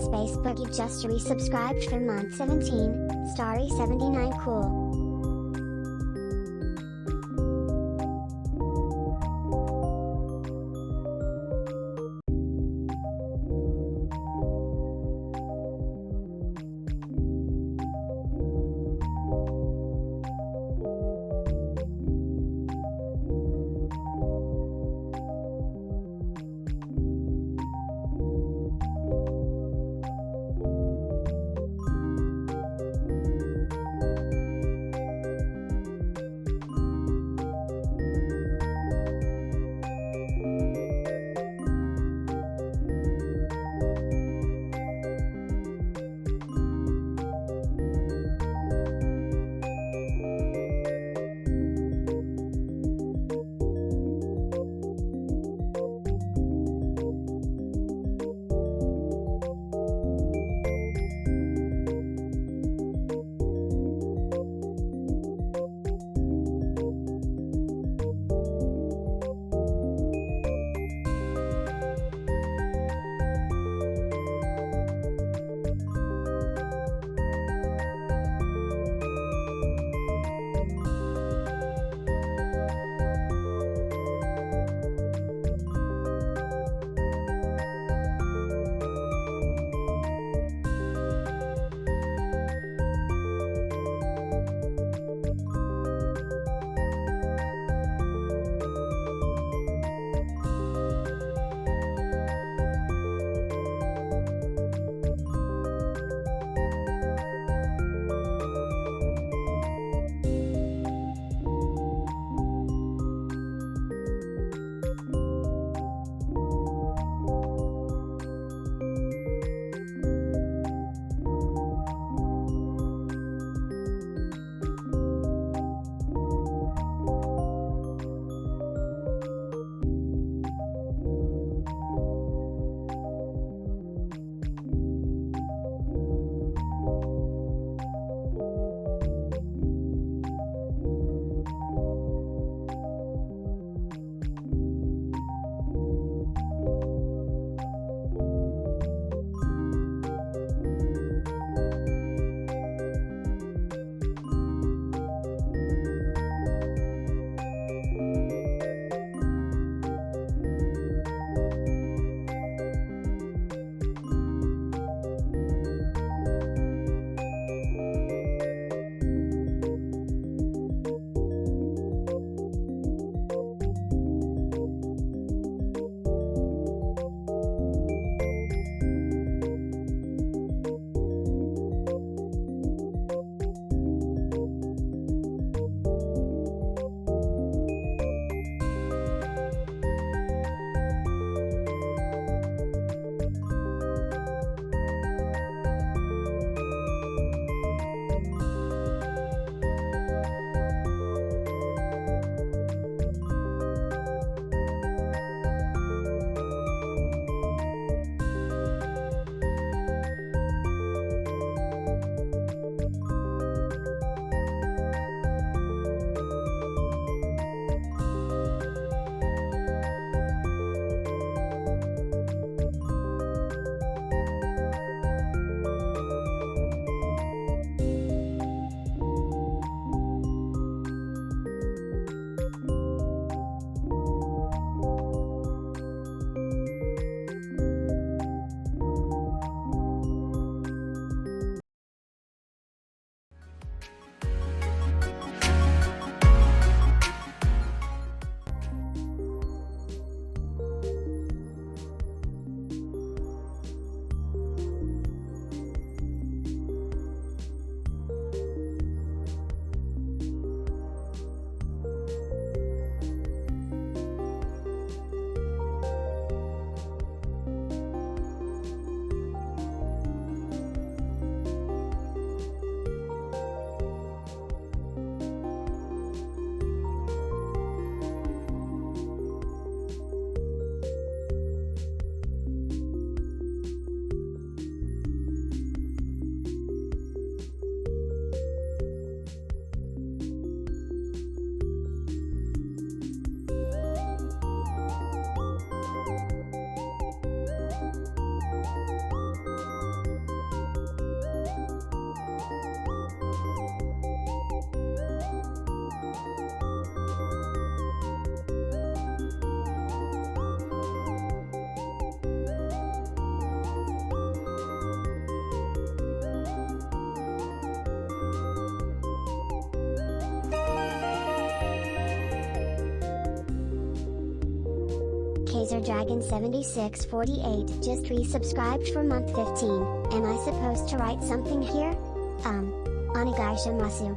Space Boogie just resubscribed for month 17, Starry 79 cool. Laser Dragon 7648 just resubscribed for month 15. Am I supposed to write something here? Onegaishimasu.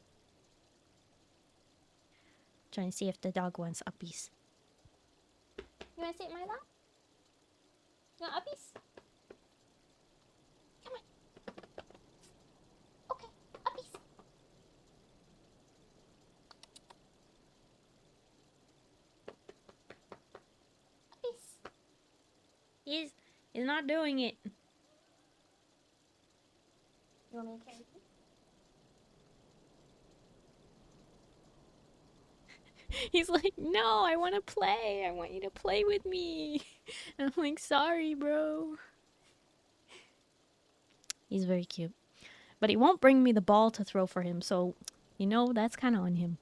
Trying to see if the dog wants uppies. You want to sit in my lap? You want uppies? Come on. Okay, uppies. Uppies. He's not doing it. You want me to carry you? He's like, no, I want to play. I want you to play with me. And I'm like, sorry, bro. He's very cute. But he won't bring me the ball to throw for him, so, you know, that's kind of on him.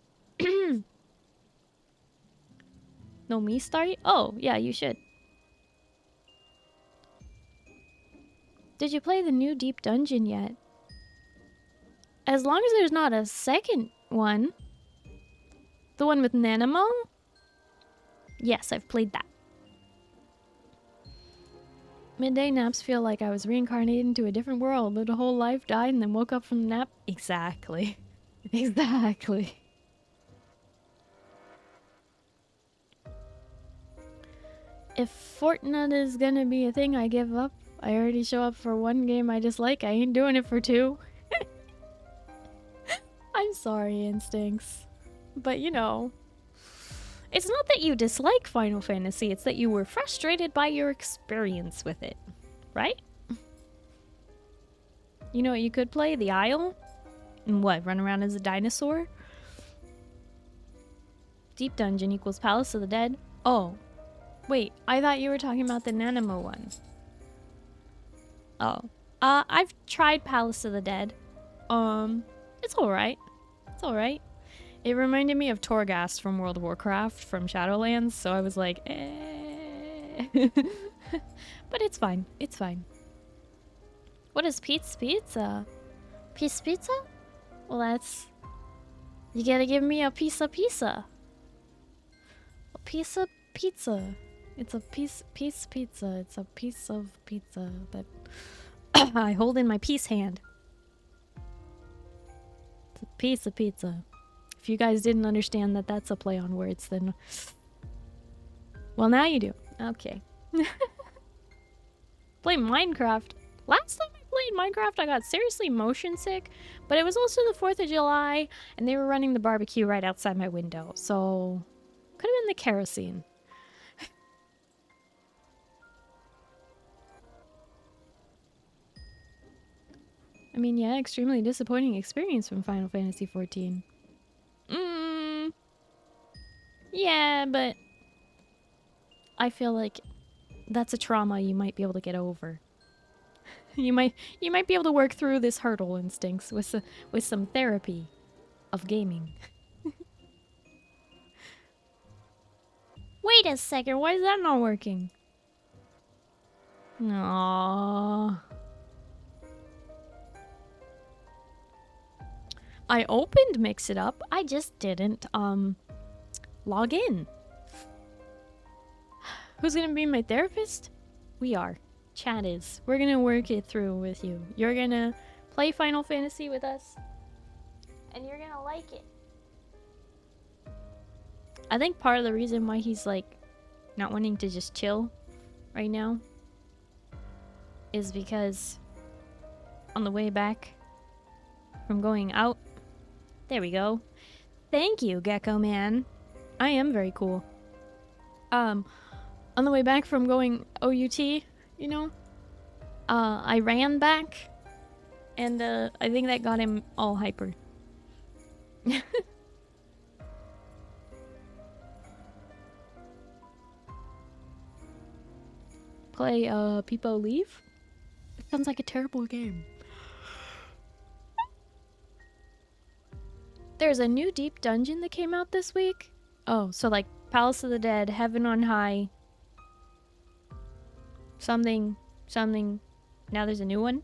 No, me, Starry? Oh, yeah, you should. Did you play the new Deep Dungeon yet? As long as there's not a second one. The one with Numiieo? Yes, I've played that. Midday naps feel like I was reincarnated into a different world, lived a whole life, died, and then woke up from the nap. Exactly. Exactly. If Fortnite is gonna be a thing, I give up. I already show up for one game I dislike. I ain't doing it for two. I'm sorry, Instincts. But you know, it's not that you dislike Final Fantasy, it's that you were frustrated by your experience with it, right? You know what you could play? The Isle? And what, run around as a dinosaur? Deep Dungeon equals Palace of the Dead? Oh. Wait, I thought you were talking about the Numiieo one. Oh. I've tried Palace of the Dead. It's alright. It's alright. It reminded me of Torghast from World of Warcraft from Shadowlands, so I was like, eh. But it's fine. It's fine. What is pizza? Piece pizza? Well, that's... You gotta give me a piece of pizza. A piece of pizza. It's a piece pizza. It's a piece of pizza that I hold in my peace hand. It's a piece of pizza. If you guys didn't understand that that's a play on words, then... Well, now you do. Okay. Play Minecraft. Last time I played Minecraft, I got seriously motion sick, but it was also the 4th of July, and they were running the barbecue right outside my window, so... Could have been the kerosene. I mean, yeah, extremely disappointing experience from Final Fantasy XIV. Yeah, but I feel like that's a trauma you might be able to get over. You might be able to work through this hurdle, Instincts, with some therapy of gaming. Wait a second, why is that not working? Aww. I opened Mix It Up, I just didn't, log in. Who's gonna be my therapist? We are. Chat is. We're gonna work it through with you. You're gonna play Final Fantasy with us, and you're gonna like it. I think part of the reason why he's like not wanting to just chill right now is because on the way back from going out, there we go. Thank you, Gecko Man. I am very cool. On the way back from going OUT, you know, I ran back, and I think that got him all hyper. Play Peepo Leave? It sounds like a terrible game. There's a new Deep Dungeon that came out this week. Oh, so like Palace of the Dead, Heaven on High, something. Now there's a new one.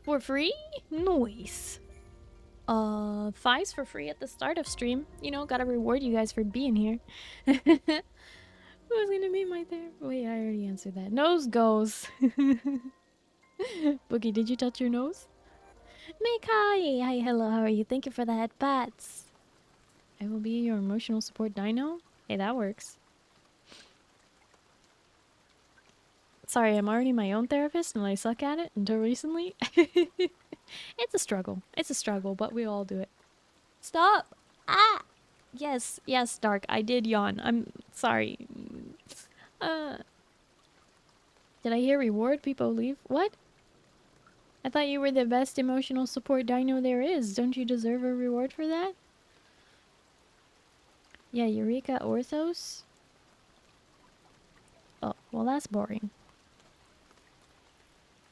For free? Nice. 5's for free at the start of stream. You know, gotta reward you guys for being here. Who's gonna be my therapist? Wait, I already answered that. Nose goes. Boogie, did you touch your nose? Make hi! Hi, hello, how are you? Thank you for the head pats. I will be your emotional support dino. Hey, that works. Sorry, I'm already my own therapist and I suck at it until recently. It's a struggle. It's a struggle, but we all do it. Stop! Ah! Yes, yes, Dark. I did yawn. I'm sorry. Did I hear reward? People leave? What? I thought you were the best emotional support dino there is. Don't you deserve a reward for that? Yeah, Eureka Orthos? Oh, well that's boring.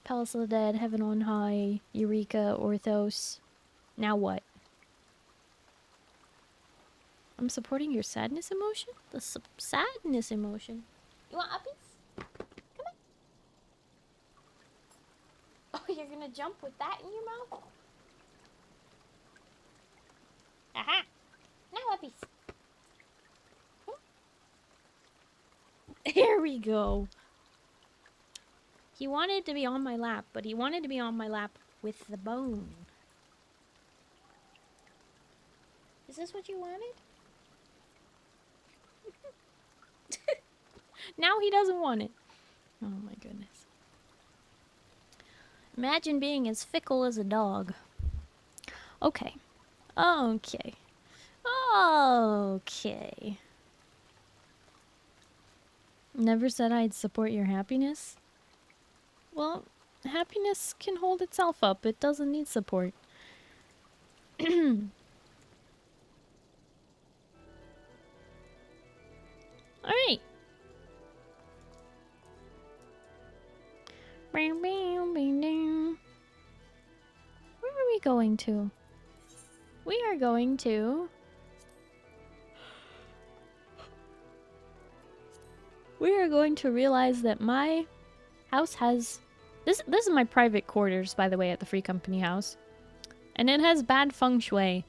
Palace of the Dead, Heaven on High, Eureka, Orthos. Now what? I'm supporting your sadness emotion? The sadness emotion. You want uppies? Come on. Oh, you're gonna jump with that in your mouth? Aha! Now uppies. There we go. He wanted to be on my lap, but he wanted to be on my lap with the bone. Is this what you wanted? Now he doesn't want it. Oh my goodness. Imagine being as fickle as a dog. Okay. Okay. Okay. Never said I'd support your happiness? Well, happiness can hold itself up. It doesn't need support. Alright. Where are we going to? We are going to... We are going to realize that my house has... This is my private quarters, by the way, at the Free Company house. And it has bad feng shui.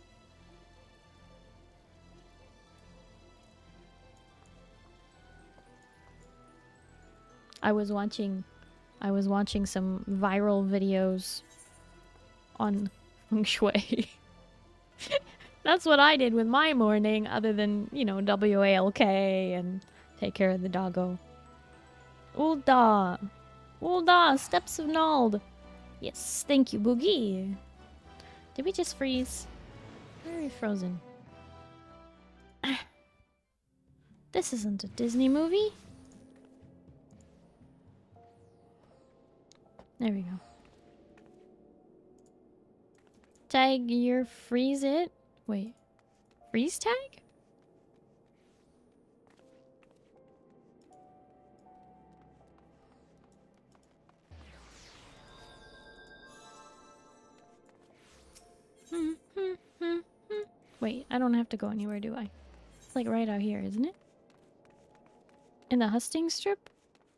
I was watching some viral videos on feng shui. That's what I did with my morning, other than, you know, WALK and take care of the doggo. Ulda! Ulda! Steps of Nald! Yes, thank you, Boogie! Did we just freeze? Where are we frozen? This isn't a Disney movie. There we go. Tag your freeze it? Wait. Freeze tag? Wait, I don't have to go anywhere, do I? It's like right out here, isn't it? In the husting strip?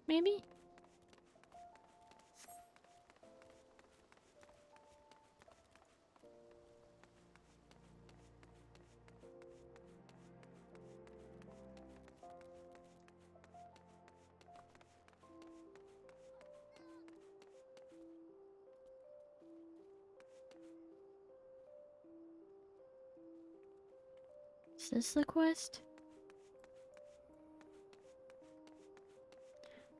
Maybe? Is this the quest?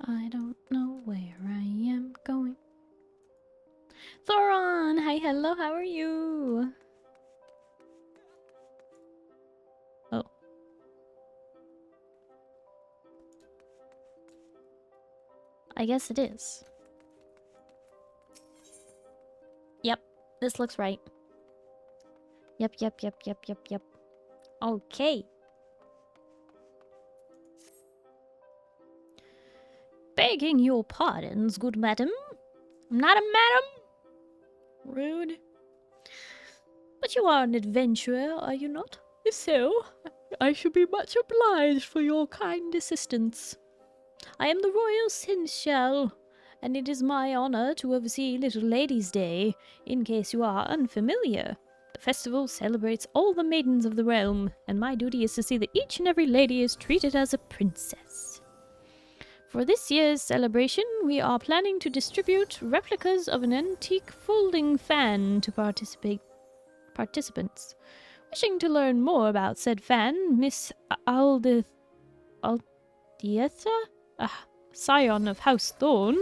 I don't know where I am going. Thoron! Hi, hello, how are you? Oh. I guess it is. Yep, this looks right. Yep. Okay. Begging your pardons, good madam. I'm not a madam. Rude. But you are an adventurer, are you not? If so, I should be much obliged for your kind assistance. I am the royal seneschal, and it is my honor to oversee Little Ladies' Day, in case you are unfamiliar. The festival celebrates all the maidens of the realm, and my duty is to see that each and every lady is treated as a princess. For this year's celebration, we are planning to distribute replicas of an antique folding fan to participants. Wishing to learn more about said fan, Miss Alditha, a scion of House Thorn,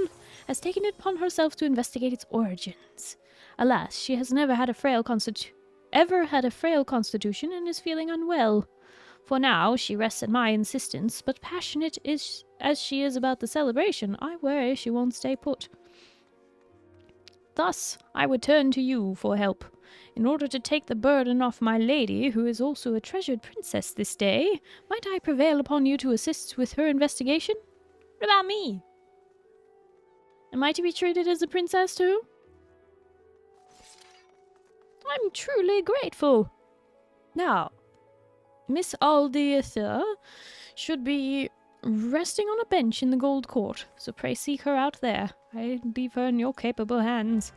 has taken it upon herself to investigate its origins. Alas, she has never had a frail constitution and is feeling unwell. For now, she rests at my insistence, but passionate as she is about the celebration, I worry she won't stay put. Thus, I would turn to you for help. In order to take the burden off my lady, who is also a treasured princess this day, might I prevail upon you to assist with her investigation? What about me? Am I to be treated as a princess too? I'm truly grateful. Now, Miss Alditha should be resting on a bench in the Gold Court, so pray seek her out there. I leave her in your capable hands.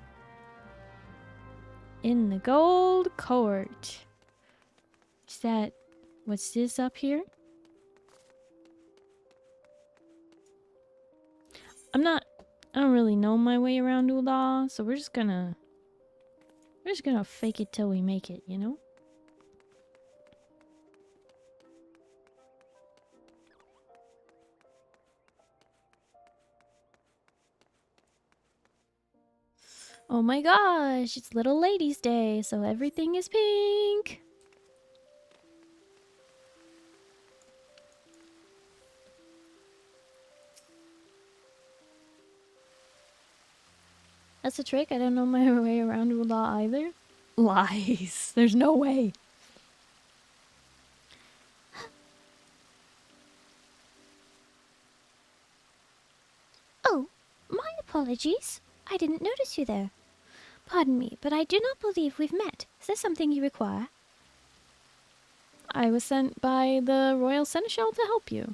In the Gold Court. Is that... what's this up here? I don't really know my way around Ul'dah, so we're just gonna fake it till we make it, you know? Oh my gosh, it's Little Ladies' Day, so everything is pink! That's a trick, I don't know my way around Ul'dah either. Lies! There's no way! Oh, my apologies. I didn't notice you there. Pardon me, but I do not believe we've met. Is there something you require? I was sent by the Royal Seneschal to help you.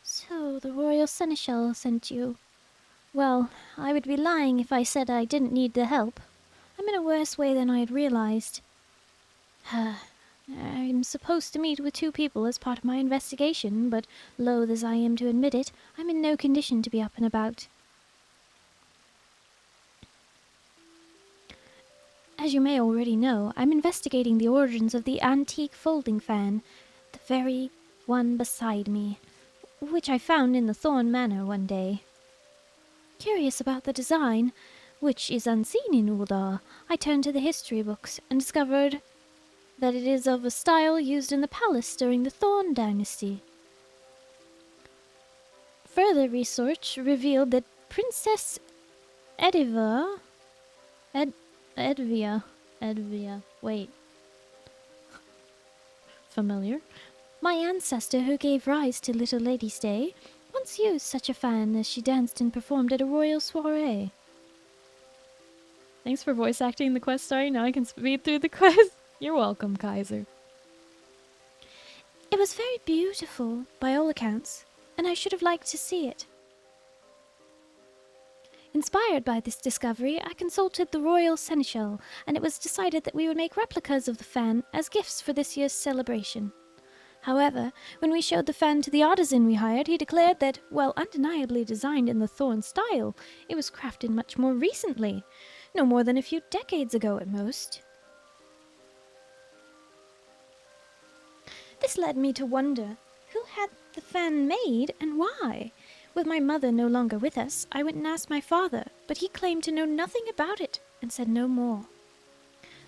So, the Royal Seneschal sent you. Well, I would be lying if I said I didn't need the help. I'm in a worse way than I had realized. I'm supposed to meet with 2 people as part of my investigation, but loath as I am to admit it, I'm in no condition to be up and about. As you may already know, I'm investigating the origins of the antique folding fan, the very one beside me, which I found in the Thorn Manor one day. Curious about the design, which is unseen in Ul'dah, I turned to the history books and discovered that it is of a style used in the palace during the Thorn dynasty. Further research revealed that Princess Edivia, wait. Familiar. My ancestor who gave rise to Little Lady's Day once used such a fan as she danced and performed at a royal soiree. Thanks for voice acting the quest, Starry. Now I can speed through the quest. You're welcome, Kaiser. It was very beautiful, by all accounts, and I should have liked to see it. Inspired by this discovery, I consulted the Royal Seneschal, and it was decided that we would make replicas of the fan as gifts for this year's celebration. However, when we showed the fan to the artisan we hired, he declared that, while undeniably designed in the Thorn style, it was crafted much more recently, no more than a few decades ago at most. This led me to wonder, who had the fan made and why? With my mother no longer with us, I went and asked my father, but he claimed to know nothing about it and said no more.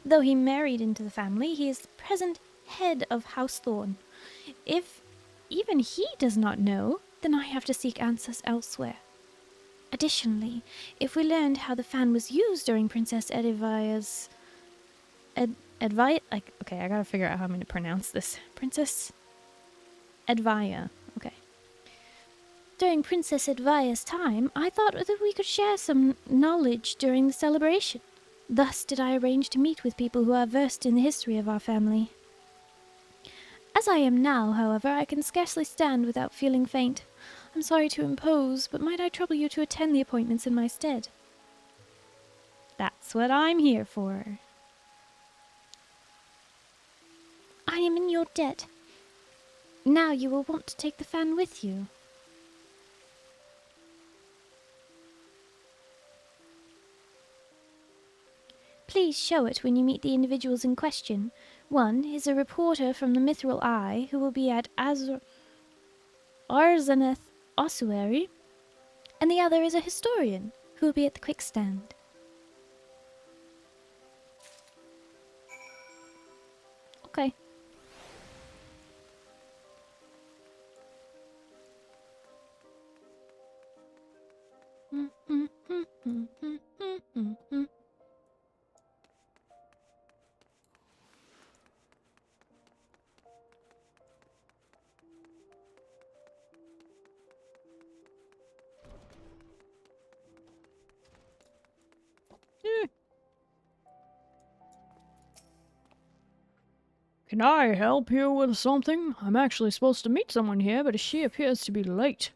Though he married into the family, he is the present head of House Thorn. If even he does not know, then I have to seek answers elsewhere. Additionally, if we learned how the fan was used during Princess Edivia's... Okay, I gotta figure out how I'm gonna pronounce this. Princess Edvia. Okay. During Princess Edvia's time, I thought that we could share some knowledge during the celebration. Thus did I arrange to meet with people who are versed in the history of our family. As I am now, however, I can scarcely stand without feeling faint. I'm sorry to impose, but might I trouble you to attend the appointments in my stead? That's what I'm here for. I am in your debt. Now you will want to take the fan with you. Please show it when you meet the individuals in question. One is a reporter from the Mithril Eye who will be at Arzaneth Ossuary, and the other is a historian who will be at the Quickstand. Okay. Can I help you with something? I'm actually supposed to meet someone here, but she appears to be late.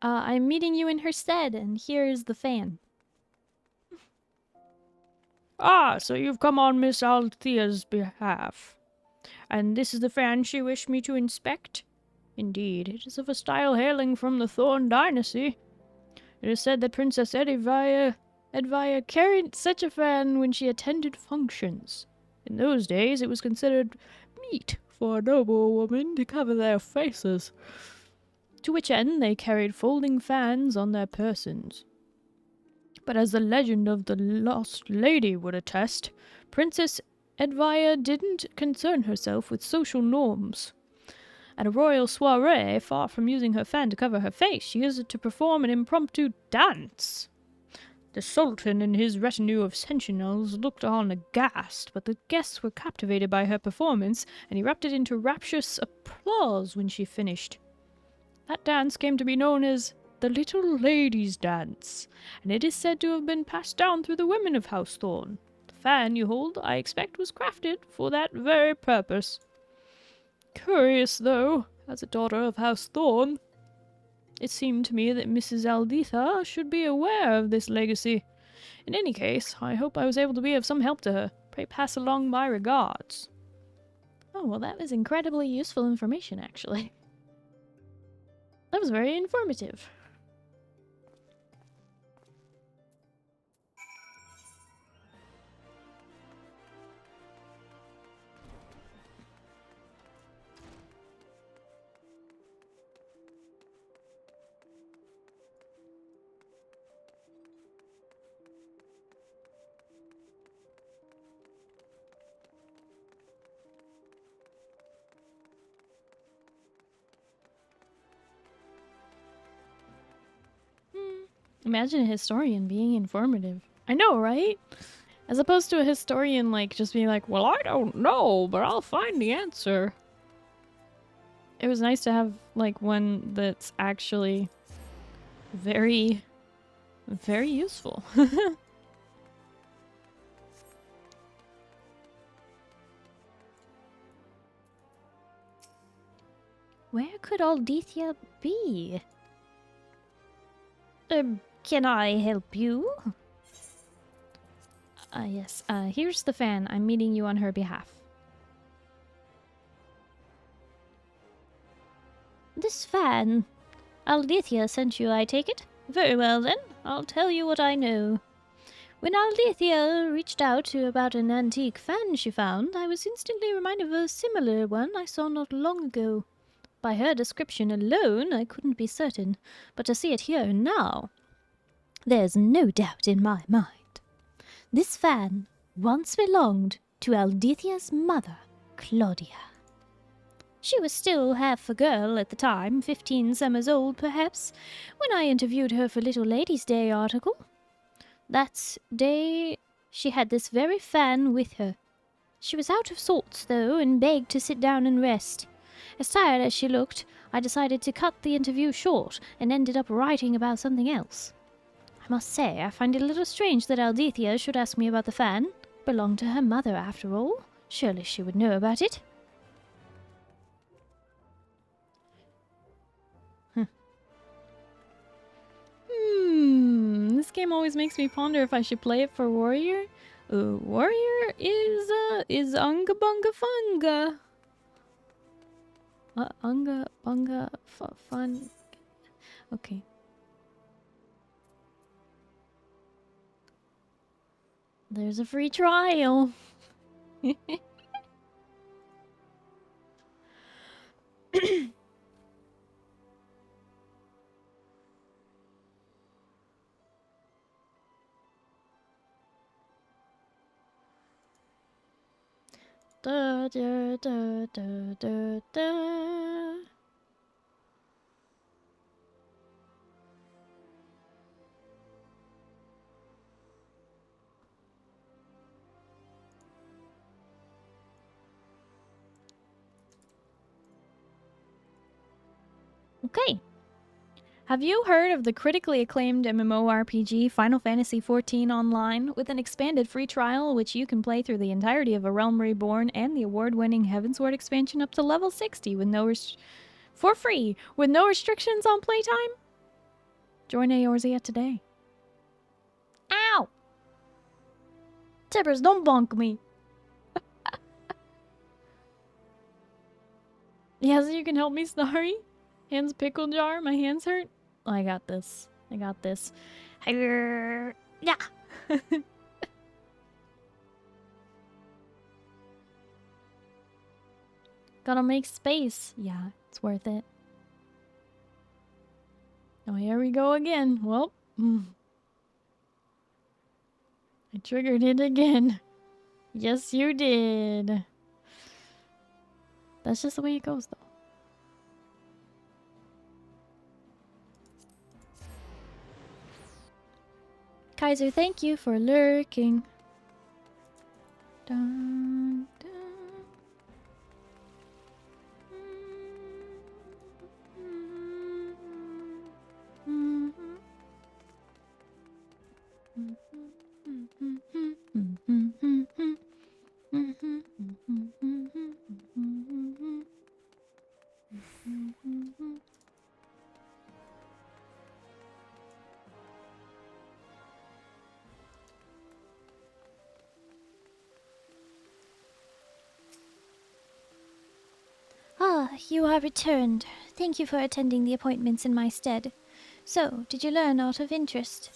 I'm meeting you in her stead, and here's the fan. Ah, so you've come on Miss Althea's behalf. And this is the fan she wished me to inspect? Indeed, it is of a style hailing from the Thorn dynasty. It is said that Princess Edvia carried such a fan when she attended functions. In those days, it was considered meet for a noble woman to cover their faces, to which end they carried folding fans on their persons. But as the legend of the lost lady would attest, Princess Edvia didn't concern herself with social norms. At a royal soiree, far from using her fan to cover her face, she used it to perform an impromptu dance. The Sultan and his retinue of sentinels looked on aghast, but the guests were captivated by her performance and erupted into rapturous applause when she finished. That dance came to be known as the Little Lady's Dance, and it is said to have been passed down through the women of House Thorn. The fan you hold, I expect, was crafted for that very purpose. Curious, though, as a daughter of House Thorn, it seemed to me that Mrs. Alditha should be aware of this legacy. In any case, I hope I was able to be of some help to her. Pray pass along my regards. Oh, well, that was incredibly useful information, actually. That was very informative. Imagine a historian being informative. I know, right? As opposed to a historian, like, just being like, well, I don't know, but I'll find the answer. It was nice to have, like, one that's actually very, very useful. Where could Aldithia be? Can I help you? Yes. Here's the fan. I'm meeting you on her behalf. This fan. Aldithia sent you, I take it? Very well, then. I'll tell you what I know. When Aldithia reached out to about an antique fan she found, I was instantly reminded of a similar one I saw not long ago. By her description alone, I couldn't be certain, but to see it here and now, there's no doubt in my mind. This fan once belonged to Aldithia's mother, Claudia. She was still half a girl at the time, 15 summers old perhaps, when I interviewed her for Little Lady's Day article. That day she had this very fan with her. She was out of sorts, though, and begged to sit down and rest. As tired as she looked, I decided to cut the interview short and ended up writing about something else. I must say, I find it a little strange that Aldithia should ask me about the fan. Belonged to her mother, after all. Surely she would know about it. This game always makes me ponder if I should play it for Warrior. Warrior is Unga Bunga Funga. Unga Bunga Fun. Okay. There's a free trial. Da, da, da, da, da, da. Okay. Have you heard of the critically acclaimed MMORPG Final Fantasy XIV Online with an expanded free trial which you can play through the entirety of A Realm Reborn and the award-winning Heavensward expansion up to level 60 with for free with no restrictions on playtime? Join Eorzea today. Ow! Tibbers, don't bonk me. Yes, you can help me, Starry. Hands pickle jar. My hands hurt. Oh, I got this. I got this. Yeah. Gotta make space. Yeah, it's worth it. Oh, here we go again. Well, I triggered it again. Yes, you did. That's just the way it goes, though. Kaiser, thank you for lurking. Dun, dun. Ah, you are returned. Thank you for attending the appointments in my stead. So, did you learn aught of interest?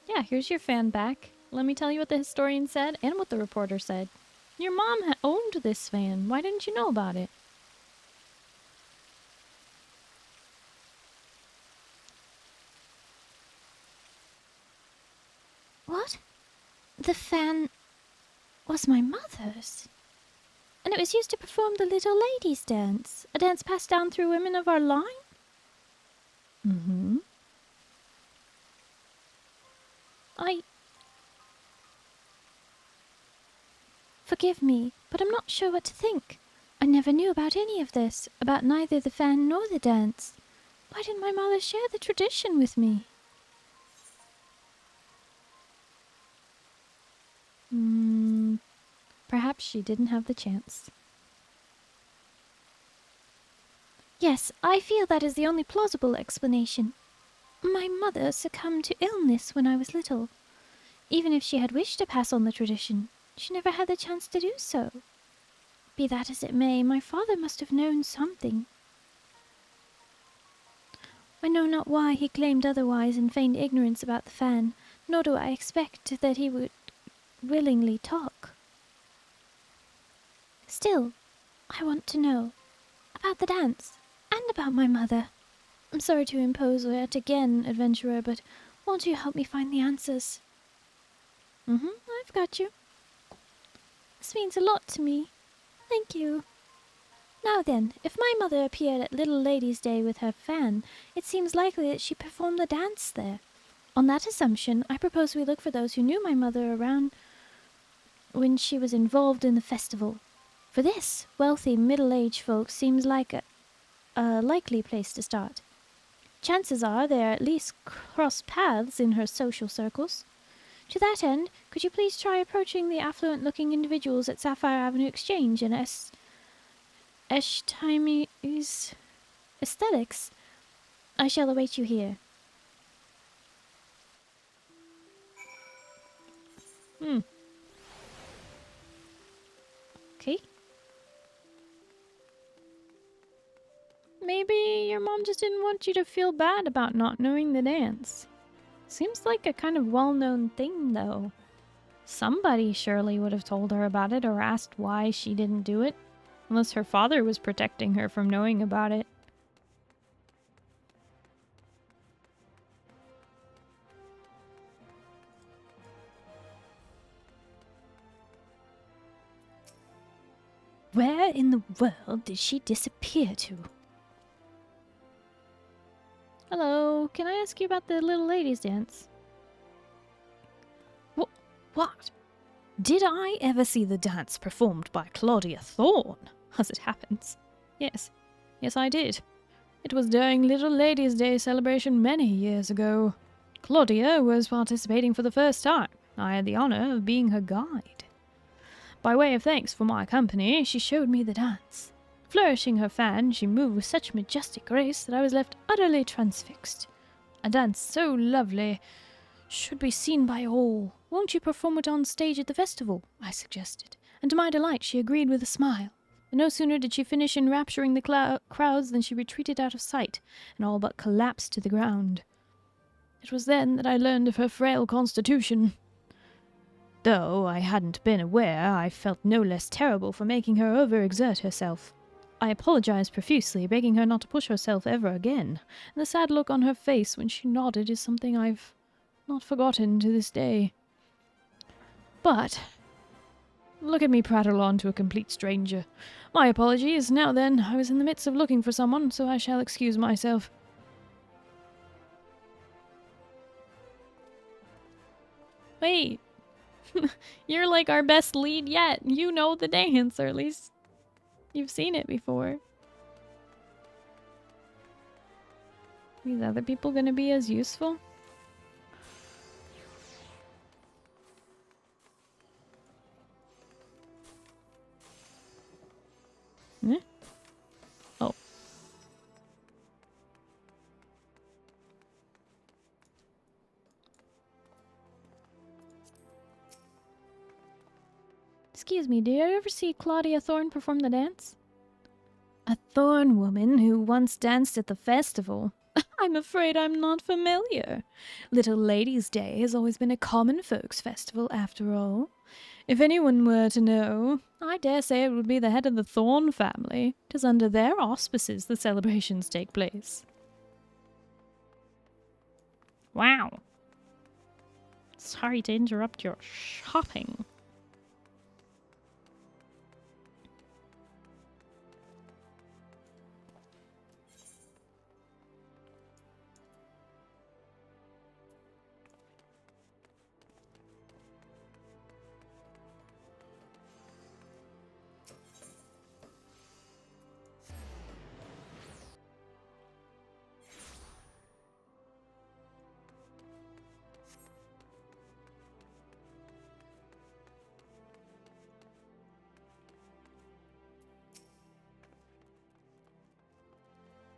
Yeah, here's your fan back. Let me tell you what the historian said and what the reporter said. Your mom owned this fan. Why didn't you know about it? What? The fan was my mother's. And it was used to perform the little ladies' dance, a dance passed down through women of our line? Mm-hmm. Forgive me, but I'm not sure what to think. I never knew about any of this, about neither the fan nor the dance. Why didn't my mother share the tradition with me? Perhaps she didn't have the chance. Yes, I feel that is the only plausible explanation. My mother succumbed to illness when I was little. Even if she had wished to pass on the tradition, she never had the chance to do so. Be that as it may, my father must have known something. I know not why he claimed otherwise and feigned ignorance about the fan, nor do I expect that he would willingly talk. Still, I want to know about the dance and about my mother. I'm sorry to impose yet again, adventurer, but won't you help me find the answers? I've got you. This means a lot to me. Thank you. Now then, if my mother appeared at Little Ladies' Day with her fan, it seems likely that she performed the dance there. On that assumption, I propose we look for those who knew my mother around when she was involved in the festival. For this, wealthy middle-aged folk seems like a likely place to start. Chances are they are at least cross paths in her social circles. To that end, could you please try approaching the affluent-looking individuals at Sapphire Avenue Exchange and Times Aesthetics? I shall await you here. Okay. Maybe your mom just didn't want you to feel bad about not knowing the dance. Seems like a kind of well-known thing, though. Somebody surely would have told her about it or asked why she didn't do it. Unless her father was protecting her from knowing about it. Where in the world did she disappear to? Hello, can I ask you about the little ladies dance? What? Did I ever see the dance performed by Claudia Thorne? As it happens. Yes. Yes, I did. It was during Little Ladies' Day celebration many years ago. Claudia was participating for the first time. I had the honor of being her guide. By way of thanks for my company, she showed me the dance. Flourishing her fan, she moved with such majestic grace that I was left utterly transfixed. A dance so lovely should be seen by all. Won't you perform it on stage at the festival? I suggested, and to my delight she agreed with a smile. But no sooner did she finish enrapturing the crowds than she retreated out of sight, and all but collapsed to the ground. It was then that I learned of her frail constitution. Though I hadn't been aware, I felt no less terrible for making her overexert herself. I apologized profusely, begging her not to push herself ever again, and the sad look on her face when she nodded is something I've not forgotten to this day. But look at me prattle on to a complete stranger. My apologies. Now then, I was in the midst of looking for someone, so I shall excuse myself. Wait. You're like our best lead yet. You know the dance, or at least you've seen it before. These other people gonna be as useful? Eh? Oh. Excuse me, did you ever see Claudia Thorne perform the dance? A Thorne woman who once danced at the festival? I'm afraid I'm not familiar. Little Ladies' Day has always been a common folks' festival, after all. If anyone were to know, I dare say it would be the head of the Thorne family. 'Tis under their auspices the celebrations take place. Wow. Sorry to interrupt your shopping.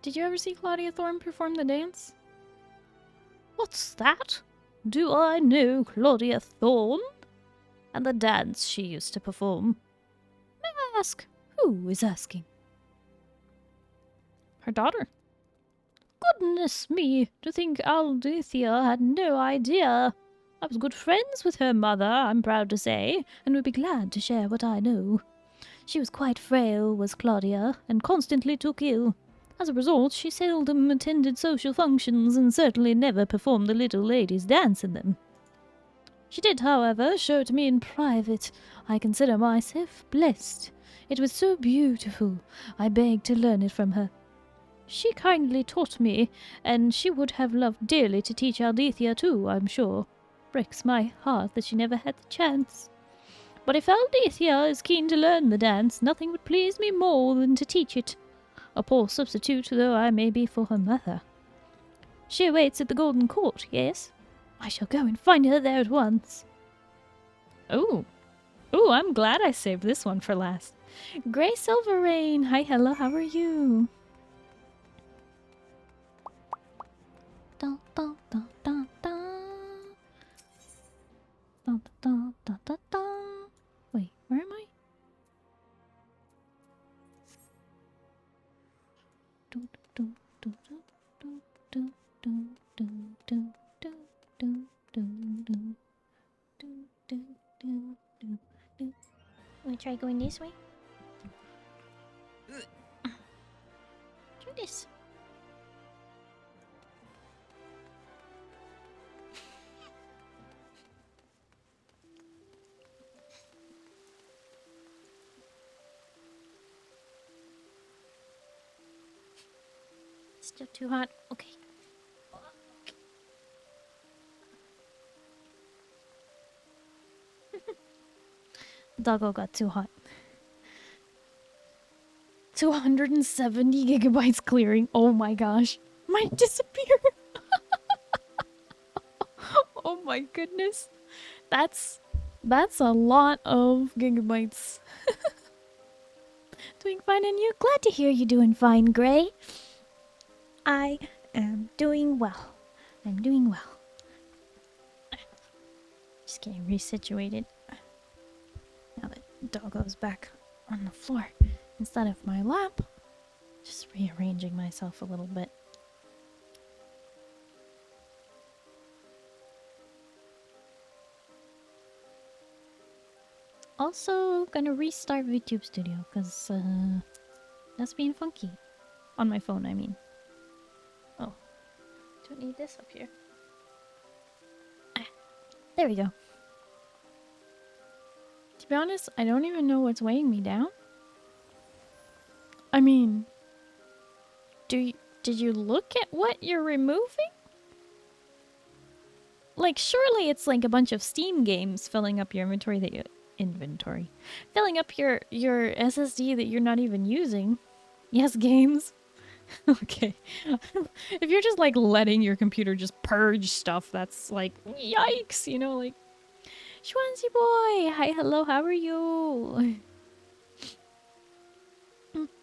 Did you ever see Claudia Thorne perform the dance? What's that? Do I know Claudia Thorne? And the dance she used to perform? May I ask, who is asking? Her daughter. Goodness me, to think Alethea had no idea. I was good friends with her mother, I'm proud to say, and would be glad to share what I know. She was quite frail, was Claudia, and constantly took ill. As a result, she seldom attended social functions and certainly never performed the little ladies' dance in them. She did, however, show it to me in private. I consider myself blessed. It was so beautiful, I begged to learn it from her. She kindly taught me, and she would have loved dearly to teach Alethea too, I'm sure. Breaks my heart that she never had the chance. But if Alethea is keen to learn the dance, nothing would please me more than to teach it. A poor substitute though I may be for her mother. She awaits at the Golden Court, yes? I shall go and find her there at once. Oh, I'm glad I saved this one for last. Grey Silverrain, hi, hello, how are you? Da, da, da, da, da. Da, da, da, da, da. Wait, where am I? Do, do, do, do, do, do, do, do, do, Wanna try going this way? Try this. Still too hot. Okay. Doggo got too hot. 270 gigabytes clearing. Oh my gosh. Might disappear. Oh my goodness. That's a lot of gigabytes. Doing fine, and you? Glad to hear you doing fine, Gray. I am doing well. I'm doing well. Just getting resituated. Now that Doggo's back on the floor instead of my lap. Just rearranging myself a little bit. Also, gonna restart VTube Studio because that's being funky. On my phone, I mean. Oh, don't need this up here. There we go. To be honest, I don't even know what's weighing me down. I mean, did you look at what you're removing? Like, surely it's like a bunch of Steam games filling up your inventory that you... Filling up your SSD that you're not even using. Yes, games. Okay. If you're just like letting your computer just purge stuff, that's like, yikes, you know, like... Schwanzy boy! Hi, hello, how are you?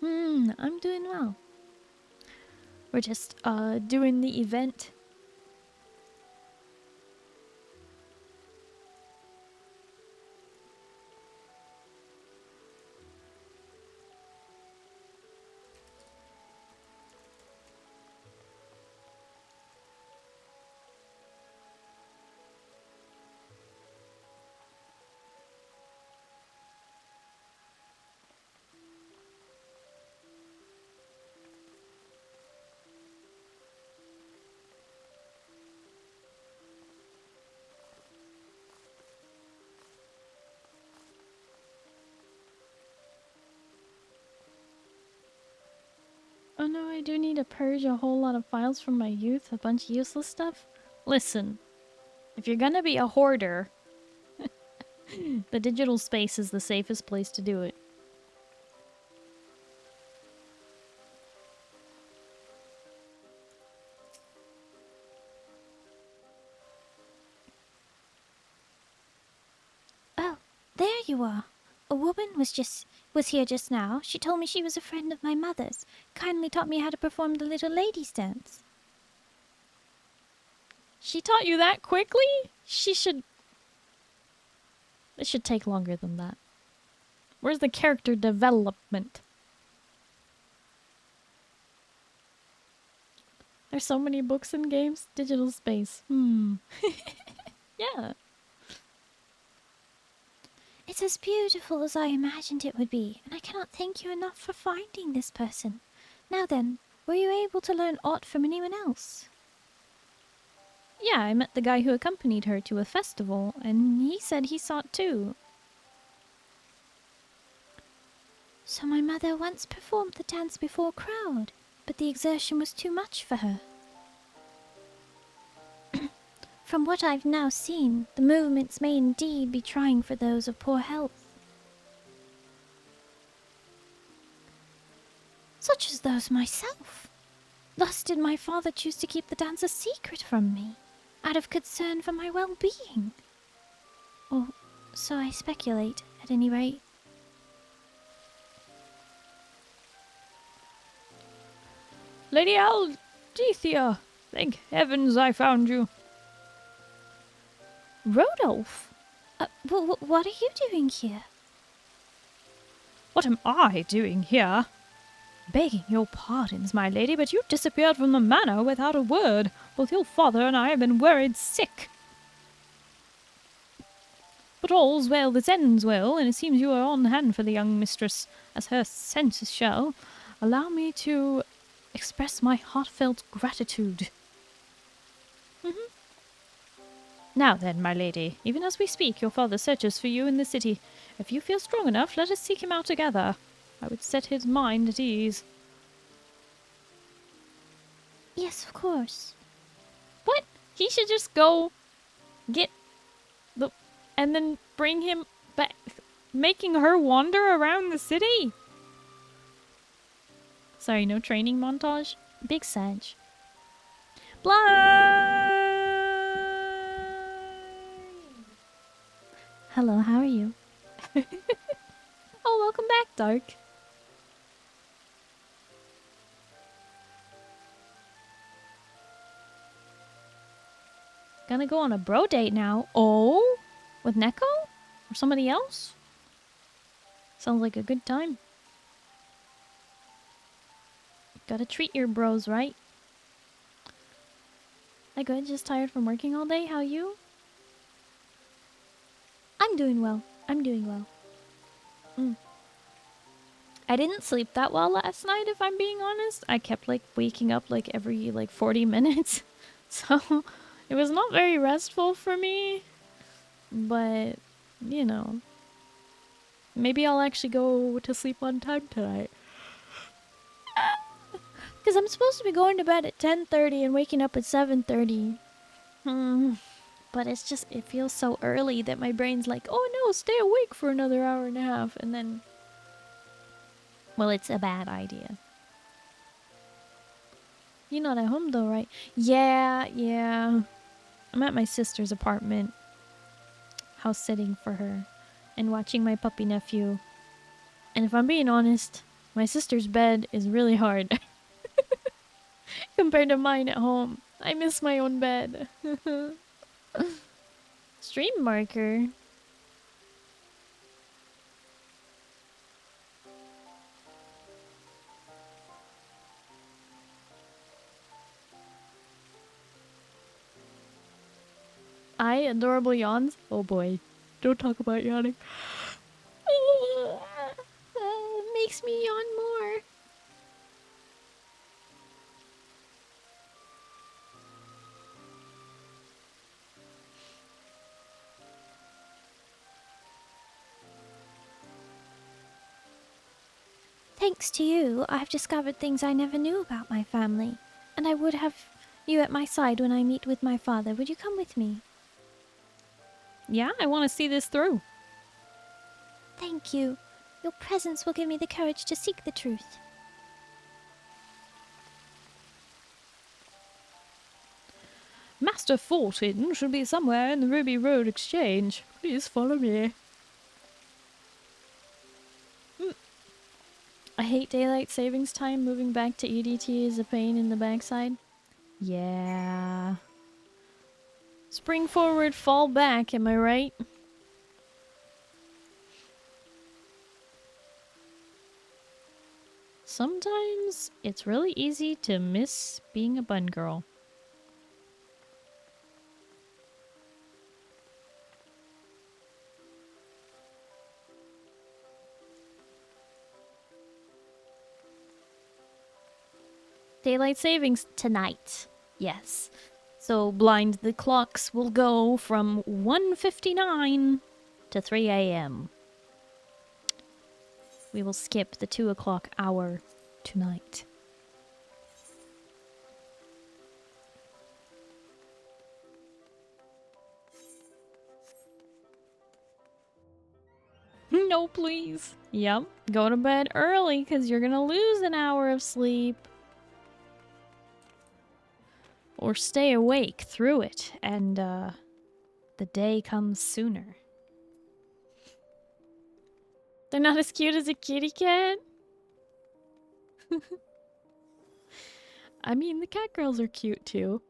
I'm doing well. We're just doing the event. Oh no, I do need to purge a whole lot of files from my youth, a bunch of useless stuff. Listen, if you're gonna be a hoarder, the digital space is the safest place to do it. Oh, there you are. A woman was here just now. She told me she was a friend of my mother's. Kindly taught me how to perform the little ladies' dance. She taught you that quickly? It should take longer than that. Where's the character development? There's so many books and games. Digital space. Yeah. It's as beautiful as I imagined it would be, and I cannot thank you enough for finding this person. Now then, were you able to learn aught from anyone else? Yeah, I met the guy who accompanied her to a festival, and he said he saw it too. So my mother once performed the dance before a crowd, but the exertion was too much for her. From what I've now seen, the movements may indeed be trying for those of poor health. Such as those myself. Thus did my father choose to keep the dance a secret from me, out of concern for my well-being. Or so I speculate, at any rate. Lady Aldethia! Thank heavens I found you. Rodolph? What are you doing here? What am I doing here? Begging your pardons, my lady, but you disappeared from the manor without a word. Both your father and I have been worried sick. But all's well that ends well, and it seems you are on hand for the young mistress, as her senses shall. Allow me to express my heartfelt gratitude. Now then, my lady, even as we speak, your father searches for you in the city. If you feel strong enough, let us seek him out together. I would set his mind at ease. Yes, of course. What? He should just go get the... and then bring him back, making her wander around the city? Sorry, no training montage? Big Sag. Blind! Hello, how are you? Oh, welcome back, Dark. Gonna go on a bro date now. Oh? With Neko? Or somebody else? Sounds like a good time. Gotta treat your bros, right? I good, just tired from working all day. How you? I'm doing well. I'm doing well. I didn't sleep that well last night, if I'm being honest. I kept, like, waking up, like, every, 40 minutes. So, it was not very restful for me. But, you know. Maybe I'll actually go to sleep on time tonight. Because I'm supposed to be going to bed at 10:30 and waking up at 7:30. But it's just, it feels so early that my brain's like, oh no, stay awake for another hour and a half. And then, well, it's a bad idea. You're not at home though, right? Yeah. I'm at my sister's apartment. House sitting for her. And watching my puppy nephew. And if I'm being honest, my sister's bed is really hard. Compared to mine at home. I miss my own bed. Stream marker. Adorable yawns. Oh boy. Don't talk about yawning. Makes me yawn more. Thanks to you, I've discovered things I never knew about my family. And I would have you at my side when I meet with my father. Would you come with me? Yeah, I want to see this through. Thank you. Your presence will give me the courage to seek the truth. Master Fulton should be somewhere in the Ruby Road Exchange. Please follow me. I hate daylight savings time. Moving back to EDT is a pain in the backside. Yeah. Spring forward, fall back, am I right? Sometimes it's really easy to miss being a bun girl. Daylight savings tonight. Yes. So blind the clocks will go from 1:59 to 3 a.m. We will skip the 2 o'clock hour tonight. No, please. Yep. Go to bed early because you're going to lose an hour of sleep. Or stay awake through it and the day comes sooner. They're not as cute as a kitty cat? I mean, the cat girls are cute too.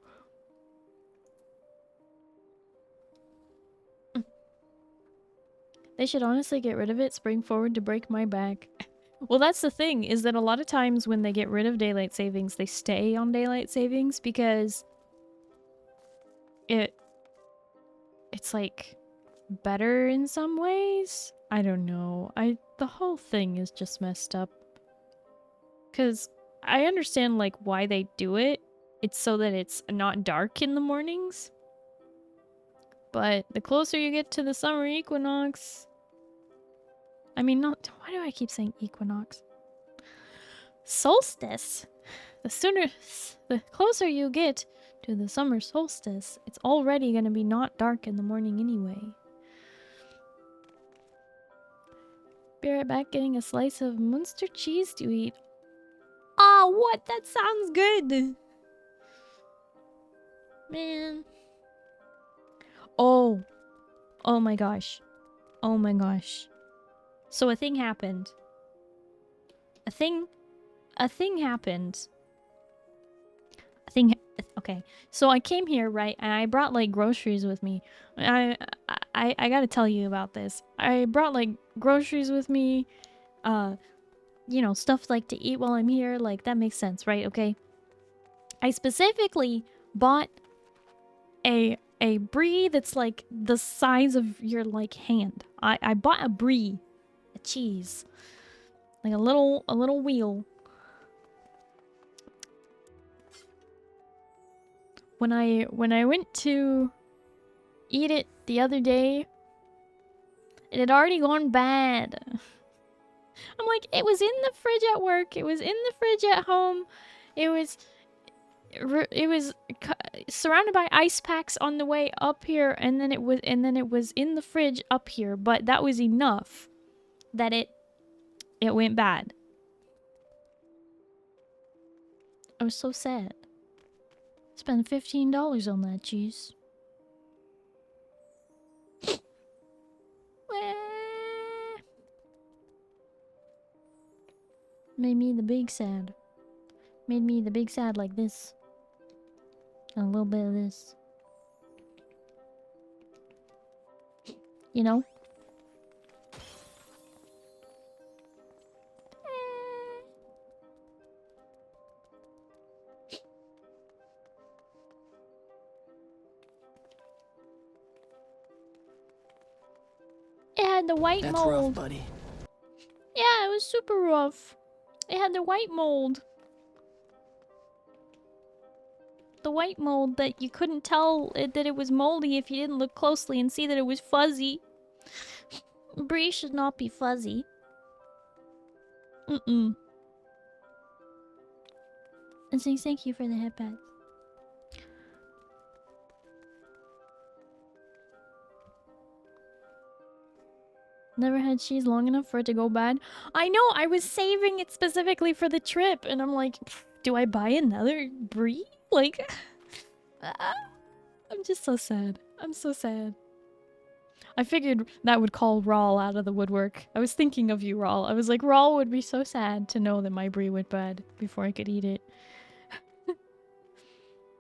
They should honestly get rid of it, spring forward to break my back. Well, that's the thing, is that a lot of times when they get rid of daylight savings, they stay on daylight savings because it's like better in some ways. I don't know. The whole thing is just messed up. Cause I understand like why they do it. It's so that it's not dark in the mornings. But the closer you get to the summer equinox, I mean, not, why do I keep saying equinox? Solstice. The closer you get to the summer solstice, it's already gonna be not dark in the morning anyway. Be right back getting a slice of Munster cheese to eat. Ah, what? That sounds good. Man. Oh. Oh my gosh. Oh my gosh. So a thing happened. A thing happened. Okay. So I came here, right, and I brought like groceries with me. I gotta tell you about this. I brought like groceries with me. You know, stuff like to eat while I'm here. Like that makes sense, right? Okay. I specifically bought a brie that's like the size of your like hand. I bought a brie, a cheese, like a little wheel. When I went to eat it the other day, it had already gone bad. I'm like, it was in the fridge at work. It was in the fridge at home. It was surrounded by ice packs on the way up here, and then it was in the fridge up here. But that was enough that it went bad. I was so sad. Spent $15 on that cheese. Made me the big sad. Made me the big sad like this. And a little bit of this. You know? It had the white mold. That's rough, buddy. Yeah, it was super rough. It had the white mold. The white mold that you couldn't tell that it was moldy if you didn't look closely and see that it was fuzzy. Brie should not be fuzzy. And saying thank you for the headpad. Never had cheese long enough for it to go bad. I know, I was saving it specifically for the trip, and I'm like, do I buy another brie? Like, I'm just so sad. I'm so sad. I figured that would call Rawl out of the woodwork. I was thinking of you, Rawl. I was like, Rawl would be so sad to know that my brie went bad before I could eat it.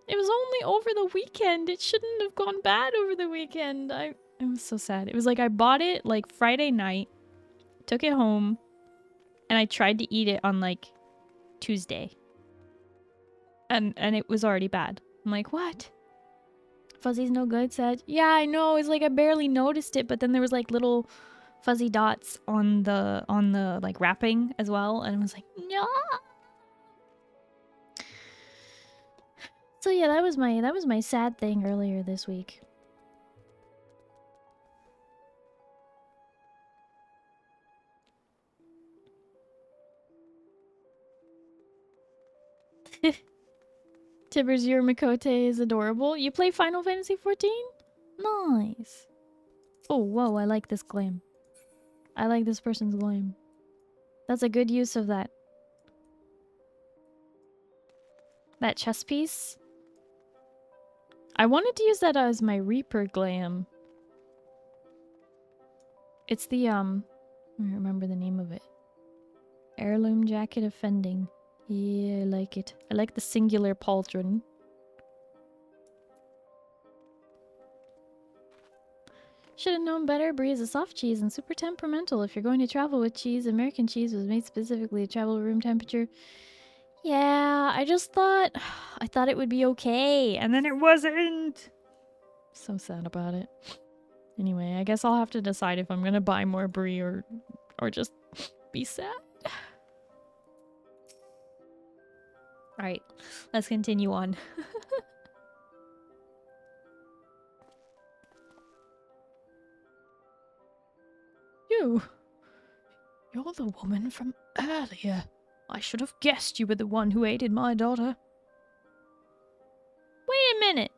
It was only over the weekend. It shouldn't have gone bad over the weekend. It was so sad. It was like I bought it like Friday night, took it home, and I tried to eat it on like Tuesday. And it was already bad. I'm like, what? Fuzzy's no good, said. Yeah, I know. It's like I barely noticed it, but then there was like little fuzzy dots on the like wrapping as well, and I was like, no. So yeah, that was my sad thing earlier this week. Tibbers, your Mikote is adorable. You play Final Fantasy XIV? Nice. Oh, whoa, I like this glam. I like this person's glam. That's a good use of that. That chest piece. I wanted to use that as my Reaper glam. It's the, I don't remember the name of it. Heirloom jacket offending. Yeah, I like it. I like the singular pauldron. Should have known better. Brie is a soft cheese and super temperamental. If you're going to travel with cheese, American cheese was made specifically to travel room temperature. Yeah, I just thought... I thought it would be okay, and then it wasn't! So sad about it. Anyway, I guess I'll have to decide if I'm gonna buy more brie or just be sad. Alright, let's continue on. You're the woman from earlier. I should have guessed you were the one who aided my daughter. Wait a minute!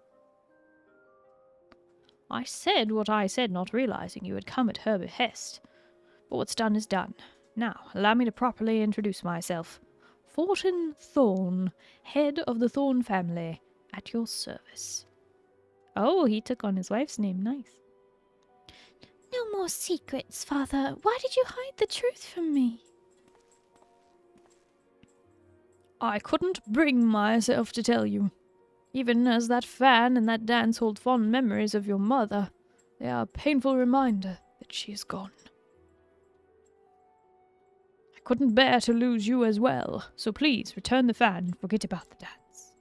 I said what I said, not realizing you had come at her behest. But what's done is done. Now, allow me to properly introduce myself. Fortin Thorn, head of the Thorn family, at your service. Oh, he took on his wife's name. Nice. No more secrets, Father. Why did you hide the truth from me? I couldn't bring myself to tell you. Even as that fan and that dance hold fond memories of your mother, they are a painful reminder that she is gone. I couldn't bear to lose you as well, so please return the fan and forget about the dance.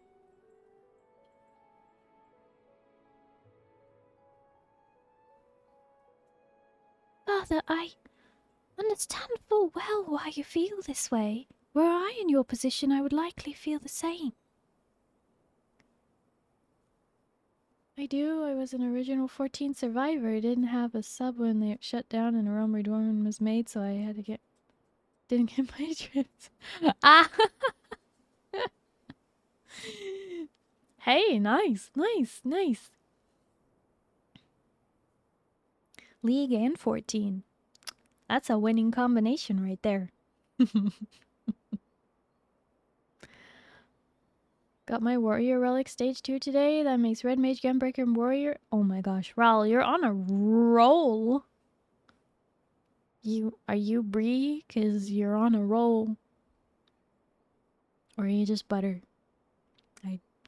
Father, I understand full well why you feel this way. Were I in your position, I would likely feel the same. I do. I was an original 14 survivor. I didn't have a sub when they shut down and a realm reborn was made, so I had to get... Didn't get my trips. Ah! Hey, nice, nice, nice. League and 14. That's a winning combination right there. Got my warrior relic stage 2 today. That makes red mage, gunbreaker, and warrior. Oh my gosh, Ral, you're on a roll. Are you Bree? 'Cause you're on a roll. Or are you just butter?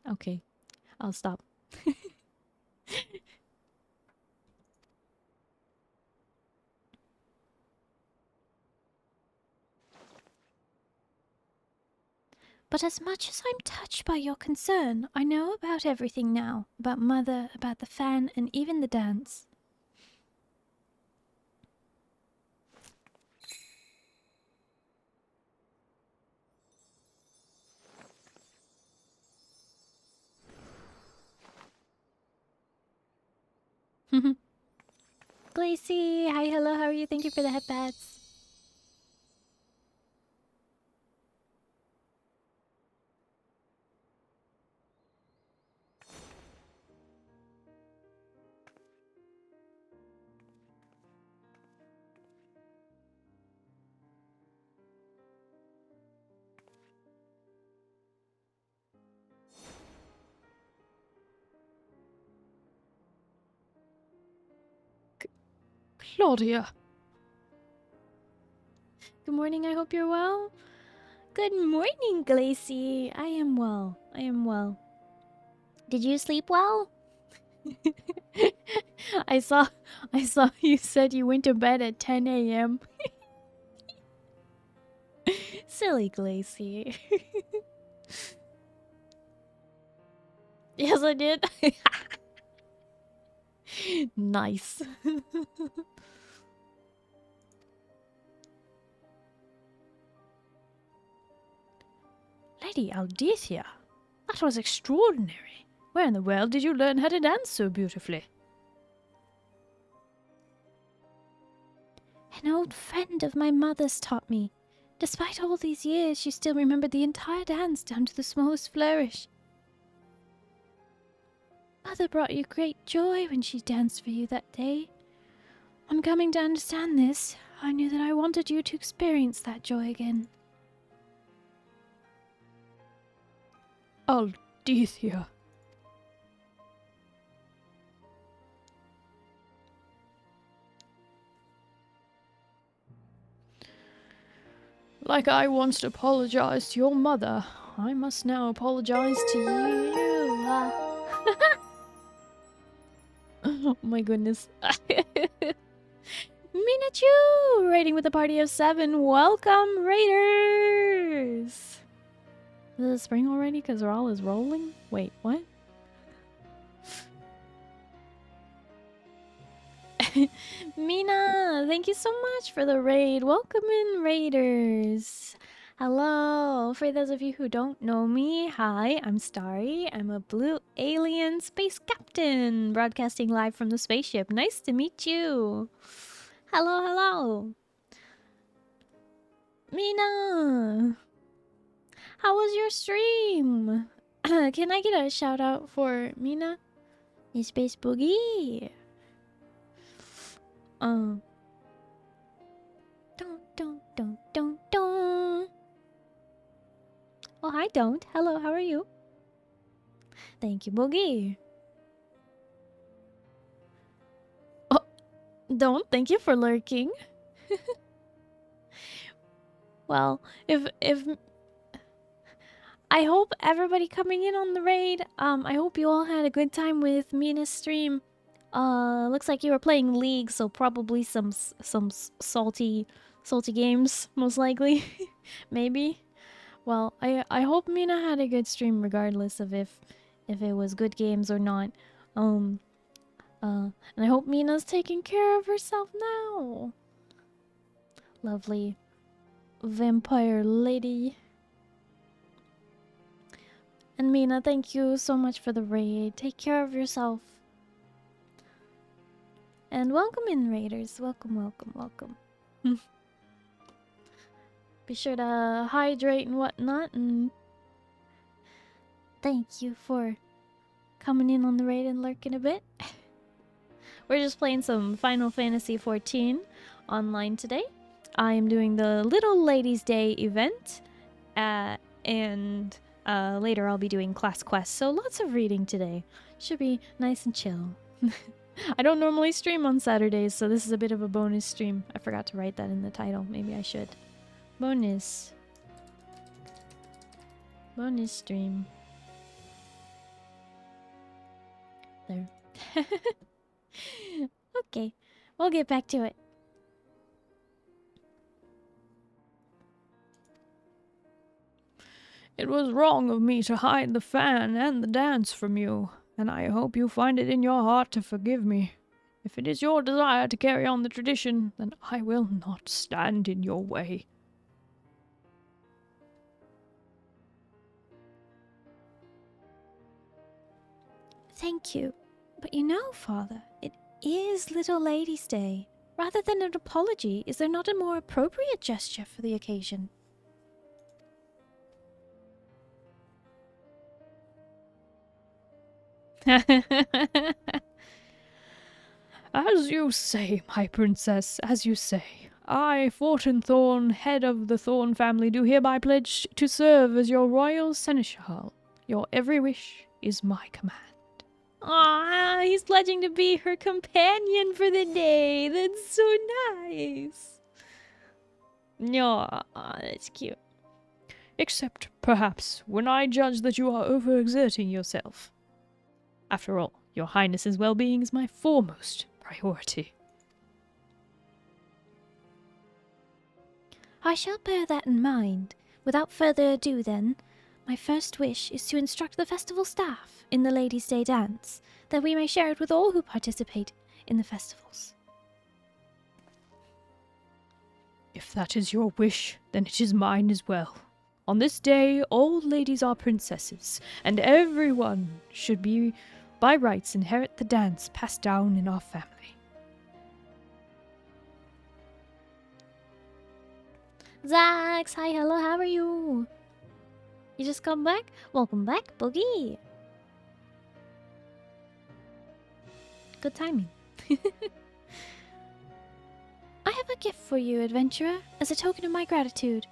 Okay, I'll stop. But as much as I'm touched by your concern, I know about everything now. About Mother, about the fan, and even the dance. Glacy, hi, hello, how are you? Thank you for the headbats. Claudia! Good morning, I hope you're well. Good morning, Glacy. I am well. I am well. Did you sleep well? I saw you said you went to bed at 10 a.m. Silly Glacy. Yes, I did. Nice. Lady Aldethia, that was extraordinary. Where in the world did you learn how to dance so beautifully? An old friend of my mother's taught me. Despite all these years, she still remembered the entire dance down to the smallest flourish. Mother brought you great joy when she danced for you that day. On coming to understand this, I knew that I wanted you to experience that joy again. Aldethia. Like I once apologized to your mother, I must now apologize to you. Oh my goodness. Minachu! Raiding with a party of 7. Welcome, Raiders! Is it spring already? Because Rawl is rolling? Wait, what? Mina, thank you so much for the raid. Welcome in, raiders. Hello. For those of you who don't know me, hi, I'm Starry. I'm a blue alien space captain broadcasting live from the spaceship. Nice to meet you. Hello, hello. Mina, how was your stream? Can I get a shout out for Mina? Hey, Space Boogie. Don't. Oh, hi, don't. Hello, how are you? Thank you, Boogie. Oh, don't. Thank you for lurking. Well, if I hope everybody coming in on the raid, I hope you all had a good time with Mina's stream. Looks like you were playing League, so probably some salty games, most likely. Maybe. Well, I hope Mina had a good stream regardless of if it was good games or not. And I hope Mina's taking care of herself now. Lovely vampire lady. And Mina, thank you so much for the raid. Take care of yourself. And welcome in, raiders. Welcome, welcome, welcome. Be sure to hydrate and whatnot, and thank you for coming in on the raid and lurking a bit. We're just playing some Final Fantasy XIV online today. I am doing the Little Ladies' Day event, and later I'll be doing class quests, so lots of reading today. Should be nice and chill. I don't normally stream on Saturdays, so this is a bit of a bonus stream. I forgot to write that in the title. Maybe I should. Bonus stream. There. Okay, we'll get back to it. It was wrong of me to hide the fan and the dance from you, and I hope you find it in your heart to forgive me. If it is your desire to carry on the tradition, then I will not stand in your way. Thank you. But you know, Father, it is Little Ladies' Day. Rather than an apology, is there not a more appropriate gesture for the occasion? As you say, my princess, as you say. I, Fortin Thorn, head of the Thorn family, do hereby pledge to serve as your royal seneschal. Your every wish is my command. Ah, he's pledging to be her companion for the day. That's so nice. No, that's cute. Except, perhaps, when I judge that you are overexerting yourself. After all, your highness's well-being is my foremost priority. I shall bear that in mind. Without further ado, then, my first wish is to instruct the festival staff in the Ladies' Day dance, that we may share it with all who participate in the festivals. If that is your wish, then it is mine as well. On this day, all ladies are princesses, and everyone should be, by rights, inherit the dance passed down in our family. Zax, hi, hello, how are you? You just come back? Welcome back, Boogie. Good timing. I have a gift for you, adventurer, as a token of my gratitude.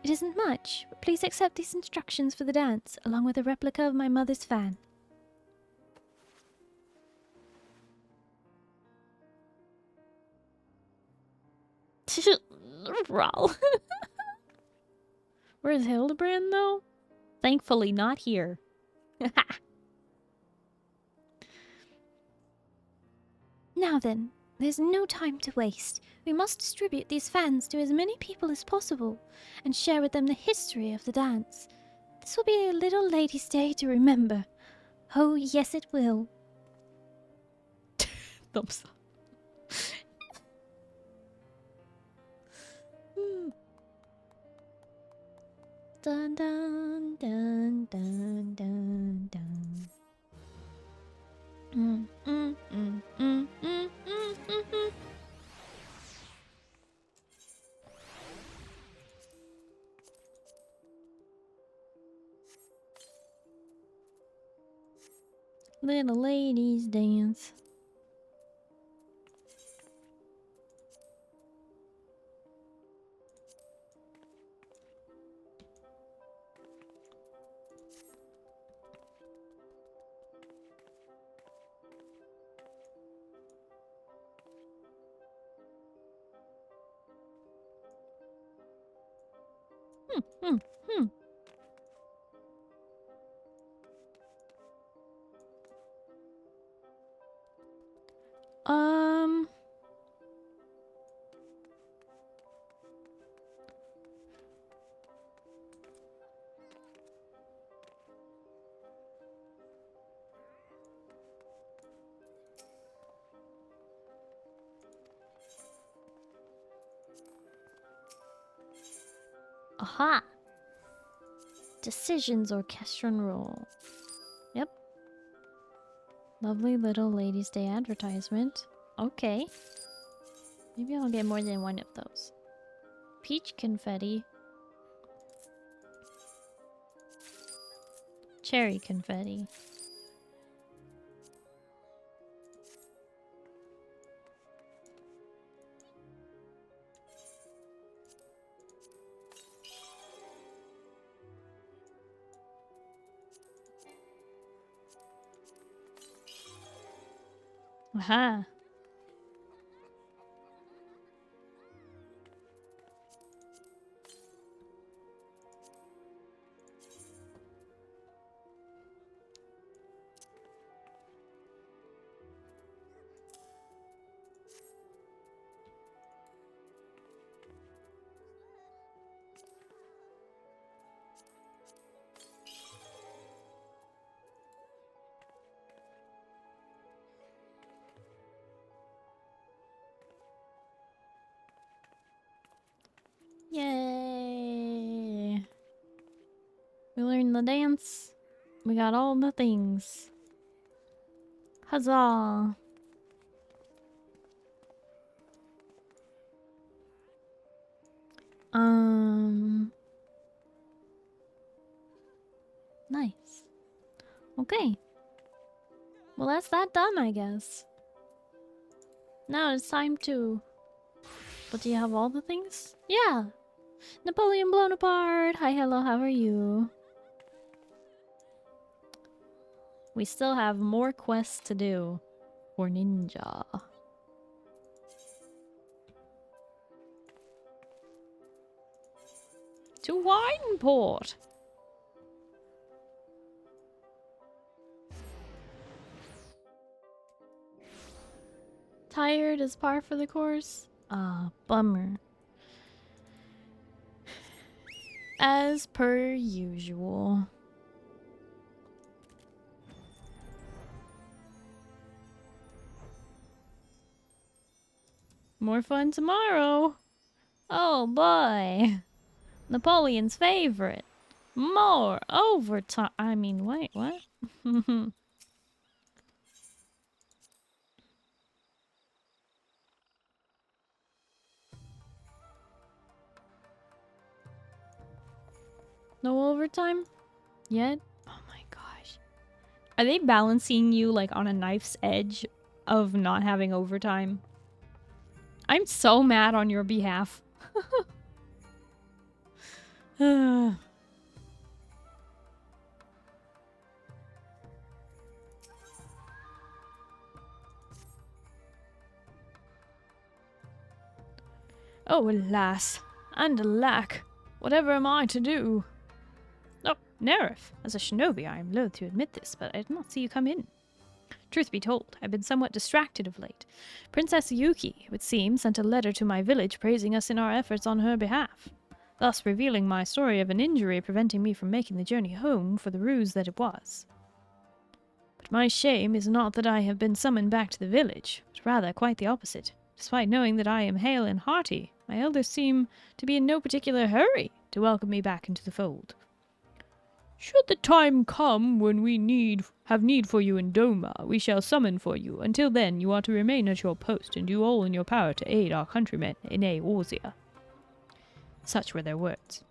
It isn't much, but please accept these instructions for the dance, along with a replica of my mother's fan. Rawl. Where's Hildebrand, though? Thankfully not here. Now then, there's no time to waste. We must distribute these fans to as many people as possible, and share with them the history of the dance. This will be a Little Ladies' Day to remember. Oh, yes it will. Thumbs up. Dun dun dun dun dun dun. Mm, mm, mm, mm, mm, mm, mm. Little ladies dance. Hmm, hmm. Um. Aha! Decisions orchestral role. Yep. Lovely little Ladies' Day advertisement. Okay. Maybe I'll get more than one of those. Peach confetti. Cherry confetti. Aha. Yay! We learned the dance. We got all the things. Huzzah! Nice. Okay. Well, that's that done, I guess. Now it's time to... But do you have all the things? Yeah! Napoleon blown apart! Hi, hello, how are you? We still have more quests to do for Ninja. To Wineport! Tired is par for the course? Ah, bummer. As per usual. More fun tomorrow. Oh boy. Napoleon's favorite. More overtime. I mean, wait, what? No overtime? Yet? Oh my gosh. Are they balancing you like on a knife's edge of not having overtime? I'm so mad on your behalf. Oh, alas, and alack, whatever am I to do? Oh, Nerif, as a shinobi, I am loath to admit this, but I did not see you come in. Truth be told, I've been somewhat distracted of late. Princess Yuki, it would seem, sent a letter to my village praising us in our efforts on her behalf, thus revealing my story of an injury preventing me from making the journey home for the ruse that it was. But my shame is not that I have been summoned back to the village, but rather quite the opposite. Despite knowing that I am hale and hearty, my elders seem to be in no particular hurry to welcome me back into the fold. Should the time come when we have need for you in Doma, we shall summon for you. Until then, you are to remain at your post and do all in your power to aid our countrymen in Eorzea. Such were their words.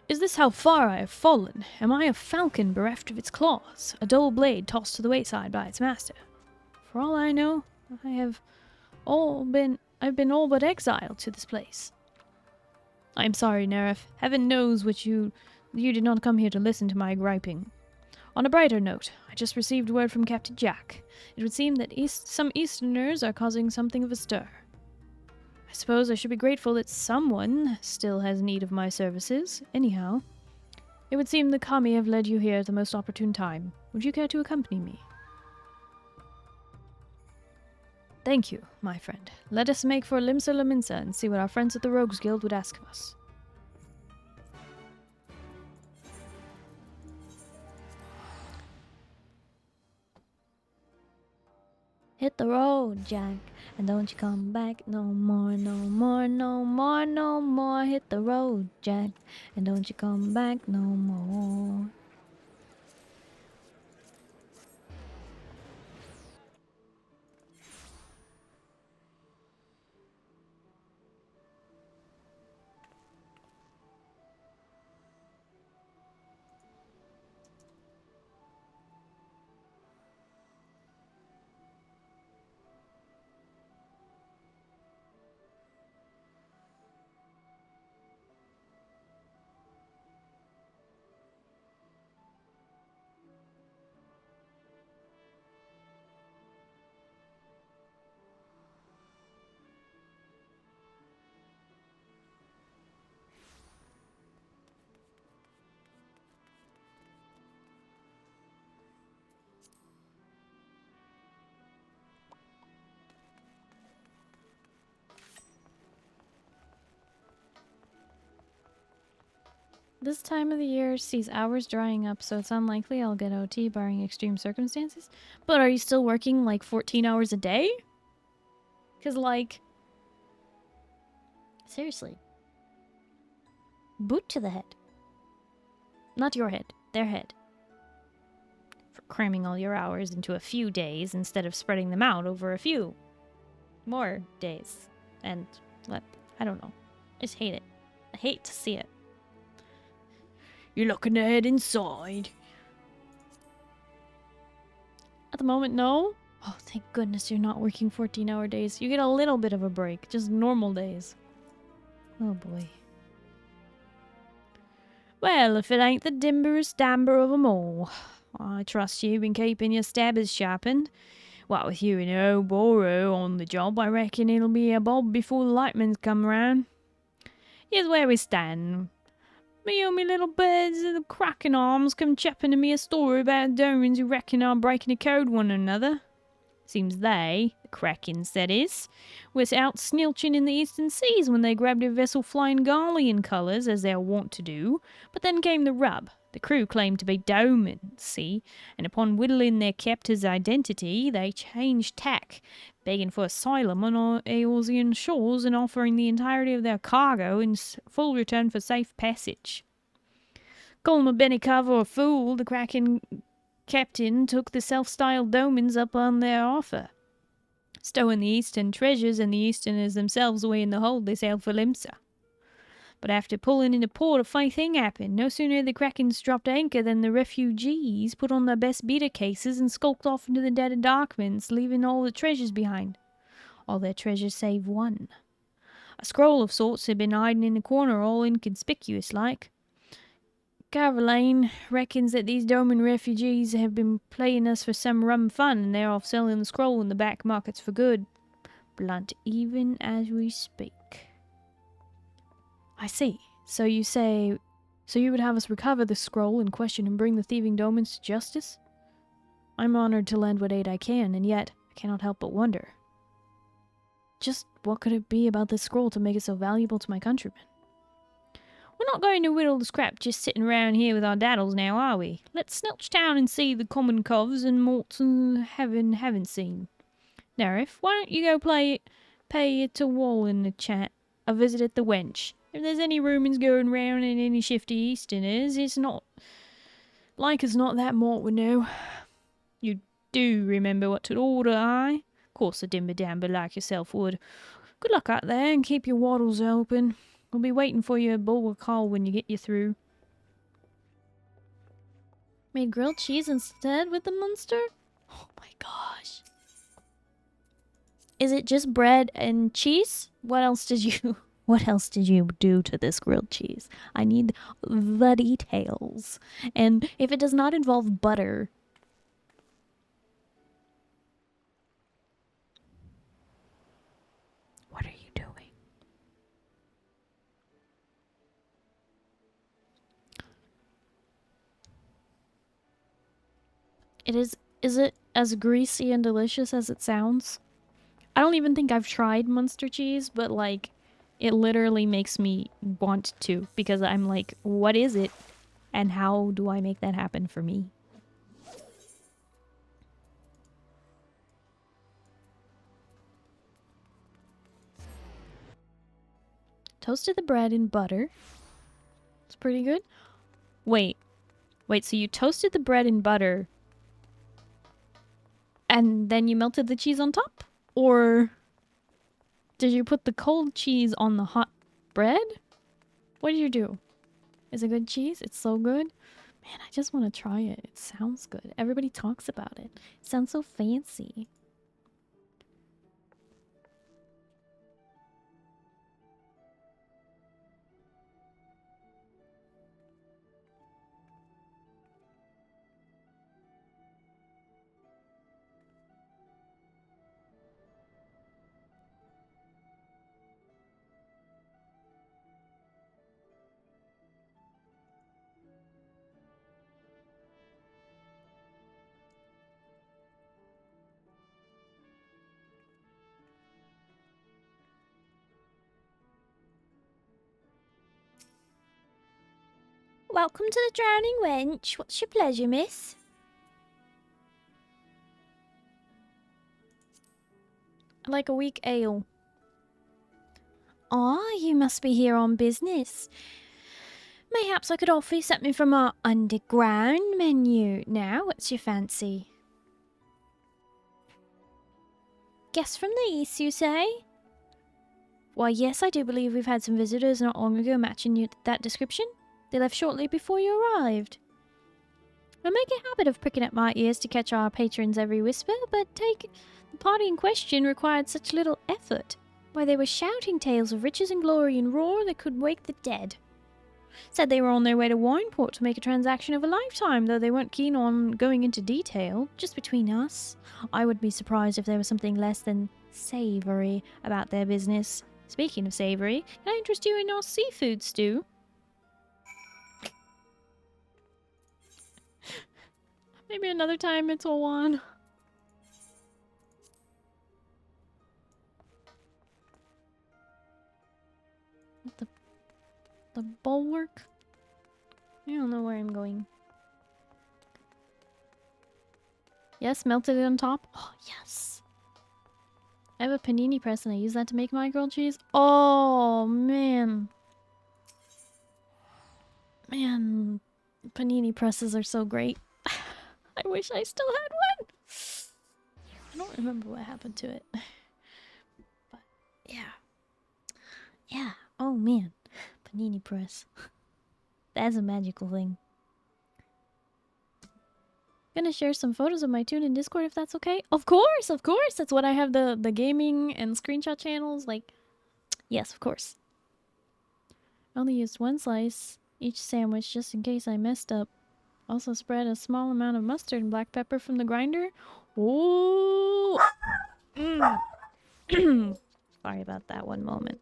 Is this how far I have fallen? Am I a falcon bereft of its claws, a dull blade tossed to the wayside by its master? For all I know, I've been all but exiled to this place. I am sorry, Nerif. Heaven knows what you did not come here to listen to my griping. On a brighter note, I just received word from Captain Jack. It would seem that some Easterners are causing something of a stir. I suppose I should be grateful that someone still has need of my services. Anyhow, it would seem the Kami have led you here at the most opportune time. Would you care to accompany me? Thank you, my friend. Let us make for Limsa Laminsa and see what our friends at the Rogues Guild would ask of us. Hit the road, Jack, and don't you come back no more, no more, no more, no more. Hit the road, Jack, and don't you come back no more. This time of the year sees hours drying up, so it's unlikely I'll get OT barring extreme circumstances. But are you still working like 14 hours a day? Because, like, seriously. Boot to the head. Not your head, their head. For cramming all your hours into a few days instead of spreading them out over a few more days. And, I don't know. I just hate it. I hate to see it. You're looking ahead inside. At the moment, no. Oh, thank goodness you're not working 14-hour days. You get a little bit of a break. Just normal days. Oh, boy. Well, if it ain't the dimberest damber of 'em all. I trust you've been keeping your stabbers sharpened. What with you and your old Boro on the job, I reckon it'll be a bob before the lightmen's come round. Here's where we stand. Me and me little birds of the cracking arms come chapping to me a story about Domans who reckon are breaking a code one another. Seems they, the Krakens that is, was out snilching in the eastern seas when they grabbed a vessel flying Garlean colours, as they're wont to do. But then came the rub. The crew claimed to be Domans, see, and upon whittling their captor's identity, they changed tack, begging for asylum on our Eorzean shores and offering the entirety of their cargo in full return for safe passage. Call 'em a Bennikov or a fool, the Kraken captain took the self-styled Domans up on their offer. Stowing the eastern treasures and the Easterners themselves away in the hold, they sailed for Limsa. But after pulling into port, a funny thing happened. No sooner had the Krakens dropped anchor than the refugees put on their best beater cases and skulked off into the dead Darkmans, leaving all the treasures behind. All their treasures save one. A scroll of sorts had been hiding in a corner, all inconspicuous-like. Caroline reckons that these Doman refugees have been playing us for some rum fun, and they're off selling the scroll in the back markets for good. Blunt even as we speak. I see. So you would have us recover the scroll in question and bring the thieving Domans to justice? I'm honored to lend what aid I can, and yet I cannot help but wonder. Just what could it be about this scroll to make it so valuable to my countrymen? We're not going to whittle the scrap just sitting around here with our daddles now, are we? Let's snelch town and see the common covs and morts and haven't seen. Nerif, why don't you go pay it to Wall in the chat? A visit at the wench. If there's any rumours going round and any shifty Easterners, it's not... like it's not that Mort would know. You do remember what to order, aye? Of course a dimber-damber like yourself would. Good luck out there and keep your waddles open. We'll be waiting for your bowl of call when you get you through. Made grilled cheese instead with the monster? Oh my gosh. Is it just bread and cheese? What else did you do to this grilled cheese? I need the details. And if it does not involve butter, what are you doing? Is it as greasy and delicious as it sounds? I don't even think I've tried Munster cheese, but like it literally makes me want to because I'm like, what is it? And how do I make that happen for me? Toasted the bread in butter. It's pretty good. Wait, so you toasted the bread in butter and then you melted the cheese on top? Or did you put the cold cheese on the hot bread? What did you do? Is it good cheese? It's so good. Man, I just want to try it. It sounds good. Everybody talks about it. It sounds so fancy. Welcome to the Drowning Wench. What's your pleasure, miss? I like a weak ale. Ah, you must be here on business. Mayhaps I could offer you something from our underground menu. Now, what's your fancy? Guess from the east, you say? Why, yes, I do believe we've had some visitors not long ago matching that description. They left shortly before you arrived. I make a habit of pricking up my ears to catch our patrons' every whisper, but the party in question required such little effort. Why, they were shouting tales of riches and glory and roar that could wake the dead. Said they were on their way to Wineport to make a transaction of a lifetime, though they weren't keen on going into detail. Just between us, I would be surprised if there was something less than savoury about their business. Speaking of savoury, can I interest you in our seafood stew? Maybe another time, it's a one. The bulwark? I don't know where I'm going. Yes, melted it on top. Oh, yes. I have a panini press and I use that to make my grilled cheese. Oh, man. Man, panini presses are so great. I wish I still had one. I don't remember what happened to it. But, yeah. Yeah. Oh, man. Panini press. That's a magical thing. Gonna share some photos of my tune in Discord if that's okay. Of course, of course. That's what I have the gaming and screenshot channels. Like, yes, of course. I only used one slice each sandwich just in case I messed up. Also spread a small amount of mustard and black pepper from the grinder. Ooh. Sorry about that one moment.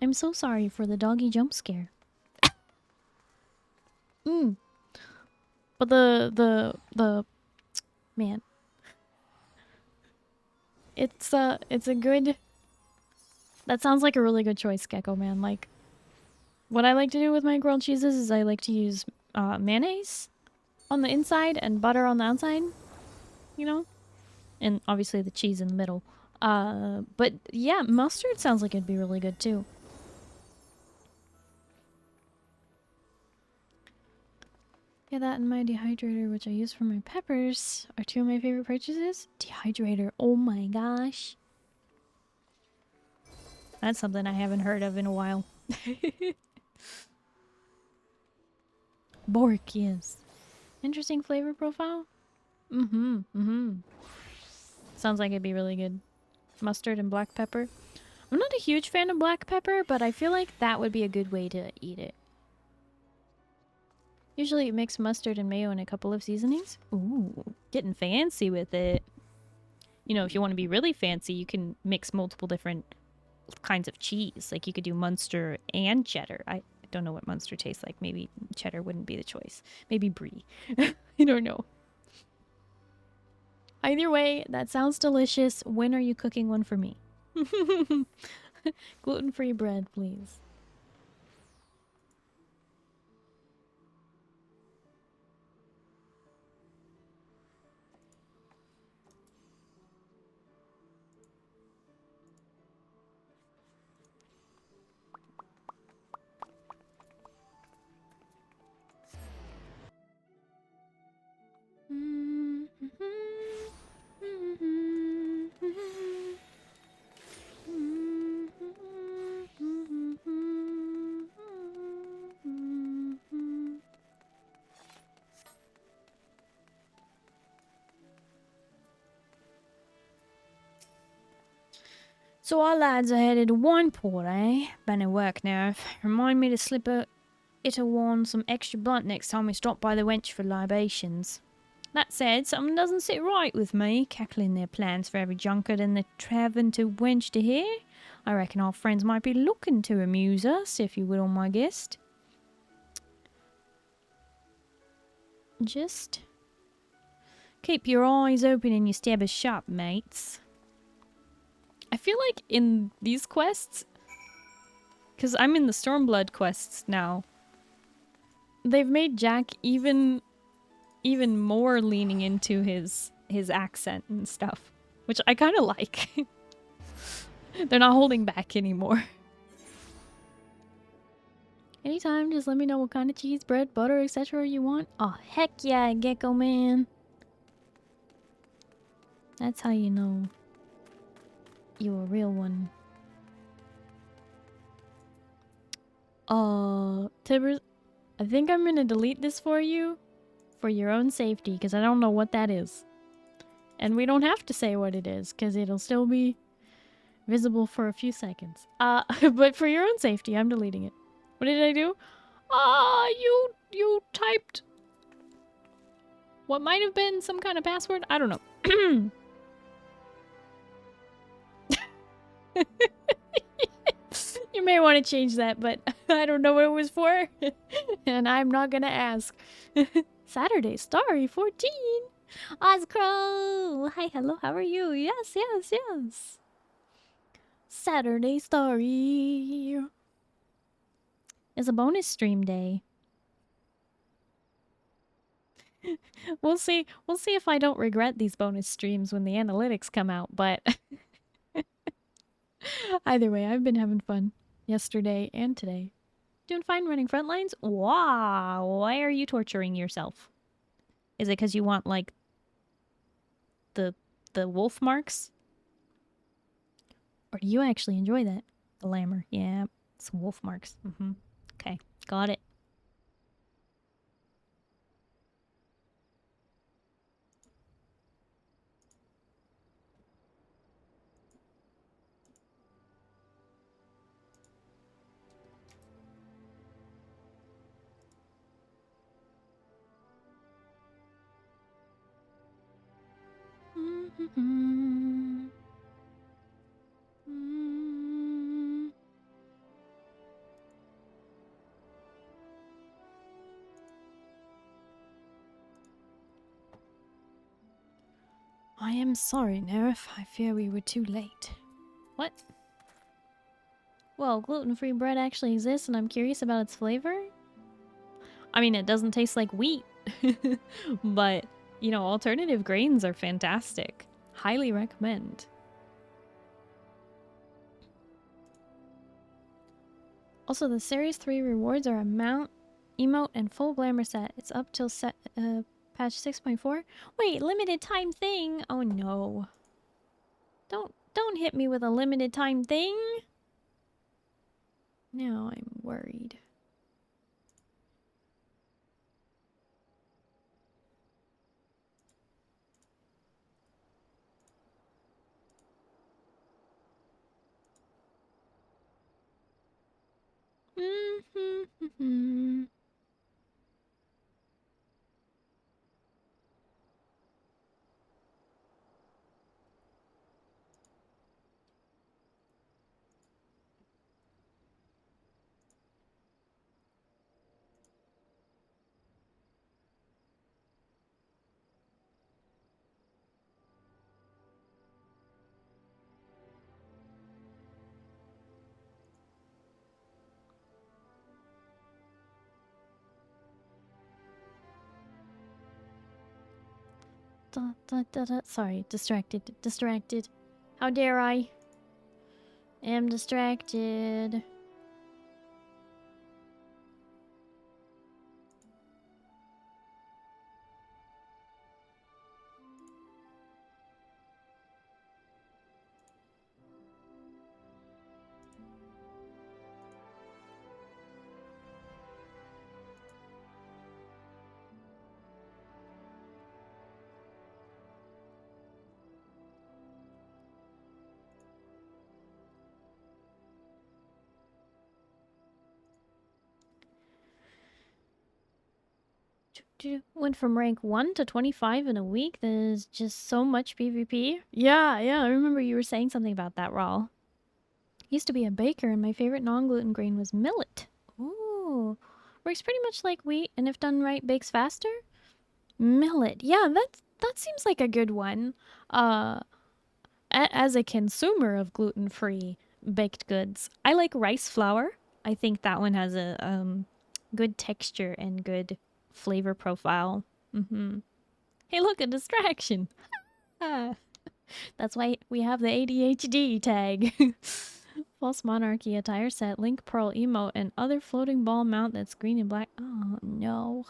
I'm so sorry for the doggy jump scare. Mm. But the man. It's a good. That sounds like a really good choice, Gecko man. Like, what I like to do with my grilled cheeses is I like to use mayonnaise on the inside and butter on the outside. You know, and obviously the cheese in the middle. But yeah, mustard sounds like it'd be really good too. Yeah, that and my dehydrator, which I use for my peppers, are two of my favorite purchases. Dehydrator, oh my gosh. That's something I haven't heard of in a while. Bork, yes. Interesting flavor profile? Sounds like it'd be really good. Mustard and black pepper. I'm not a huge fan of black pepper, but I feel like that would be a good way to eat it. Usually mix mustard and mayo in a couple of seasonings. Ooh, getting fancy with it. You know, if you want to be really fancy, you can mix multiple different kinds of cheese. Like you could do Munster and cheddar. I don't know what Munster tastes like. Maybe cheddar wouldn't be the choice. Maybe brie. I don't know. Either way, that sounds delicious. When are you cooking one for me? Gluten-free bread, please. So our lads are headed to wine port, eh? Been at work now. Remind me to slip it a one some extra blunt next time we stop by the wench for libations. That said, something doesn't sit right with me, cackling their plans for every junket in the tavern to wench to hear. I reckon our friends might be looking to amuse us, if you will, my guest. Just keep your eyes open and your stabbers sharp, mates. I feel like in these quests, because I'm in the Stormblood quests now, they've made Jack even more leaning into his accent and stuff, which I kind of like. They're not holding back anymore. Anytime, just let me know what kind of cheese, bread, butter, etc. you want. Oh, heck yeah, Gecko man. That's how you know you're a real one. Tibbers, I think I'm gonna delete this for you for your own safety, because I don't know what that is. And we don't have to say what it is, because it'll still be visible for a few seconds. But for your own safety, I'm deleting it. What did I do? You typed what might have been some kind of password? I don't know. You may want to change that, but I don't know what it was for. And I'm not gonna ask. Saturday, Starry 14. Ozcrow! Hi, hello, how are you? Yes, yes, yes. Saturday, Starry. It's a bonus stream day. We'll see if I don't regret these bonus streams when the analytics come out, but either way, I've been having fun yesterday and today. Doing fine running frontlines? Wow, why are you torturing yourself? Is it because you want, like, the wolf marks? Or do you actually enjoy that? Glamour, yeah, some wolf marks. Okay, got it. I am sorry, Nerif. I fear we were too late. What? Well, gluten-free bread actually exists and I'm curious about its flavor? I mean, it doesn't taste like wheat. But, you know, alternative grains are fantastic. Highly recommend. Also, the Series 3 rewards are a mount, emote, and full glamour set. It's up till patch 6.4. Wait, limited time thing? Oh no. Don't hit me with a limited time thing. Now I'm worried. Sorry, distracted. How dare I? Am distracted. Went from rank 1 to 25 in a week. There's just so much PvP. Yeah, I remember you were saying something about that, Rawl. Used to be a baker and my favorite non-gluten grain was millet. Ooh. Works pretty much like wheat and if done right bakes faster. Millet. Yeah, that seems like a good one. As a consumer of gluten-free baked goods, I like rice flour. I think that one has a good texture and good flavor profile. Hey, look, a distraction. That's why we have the ADHD tag. False Monarchy attire set, Link Pearl emote, and other floating ball mount that's green and black. Oh no.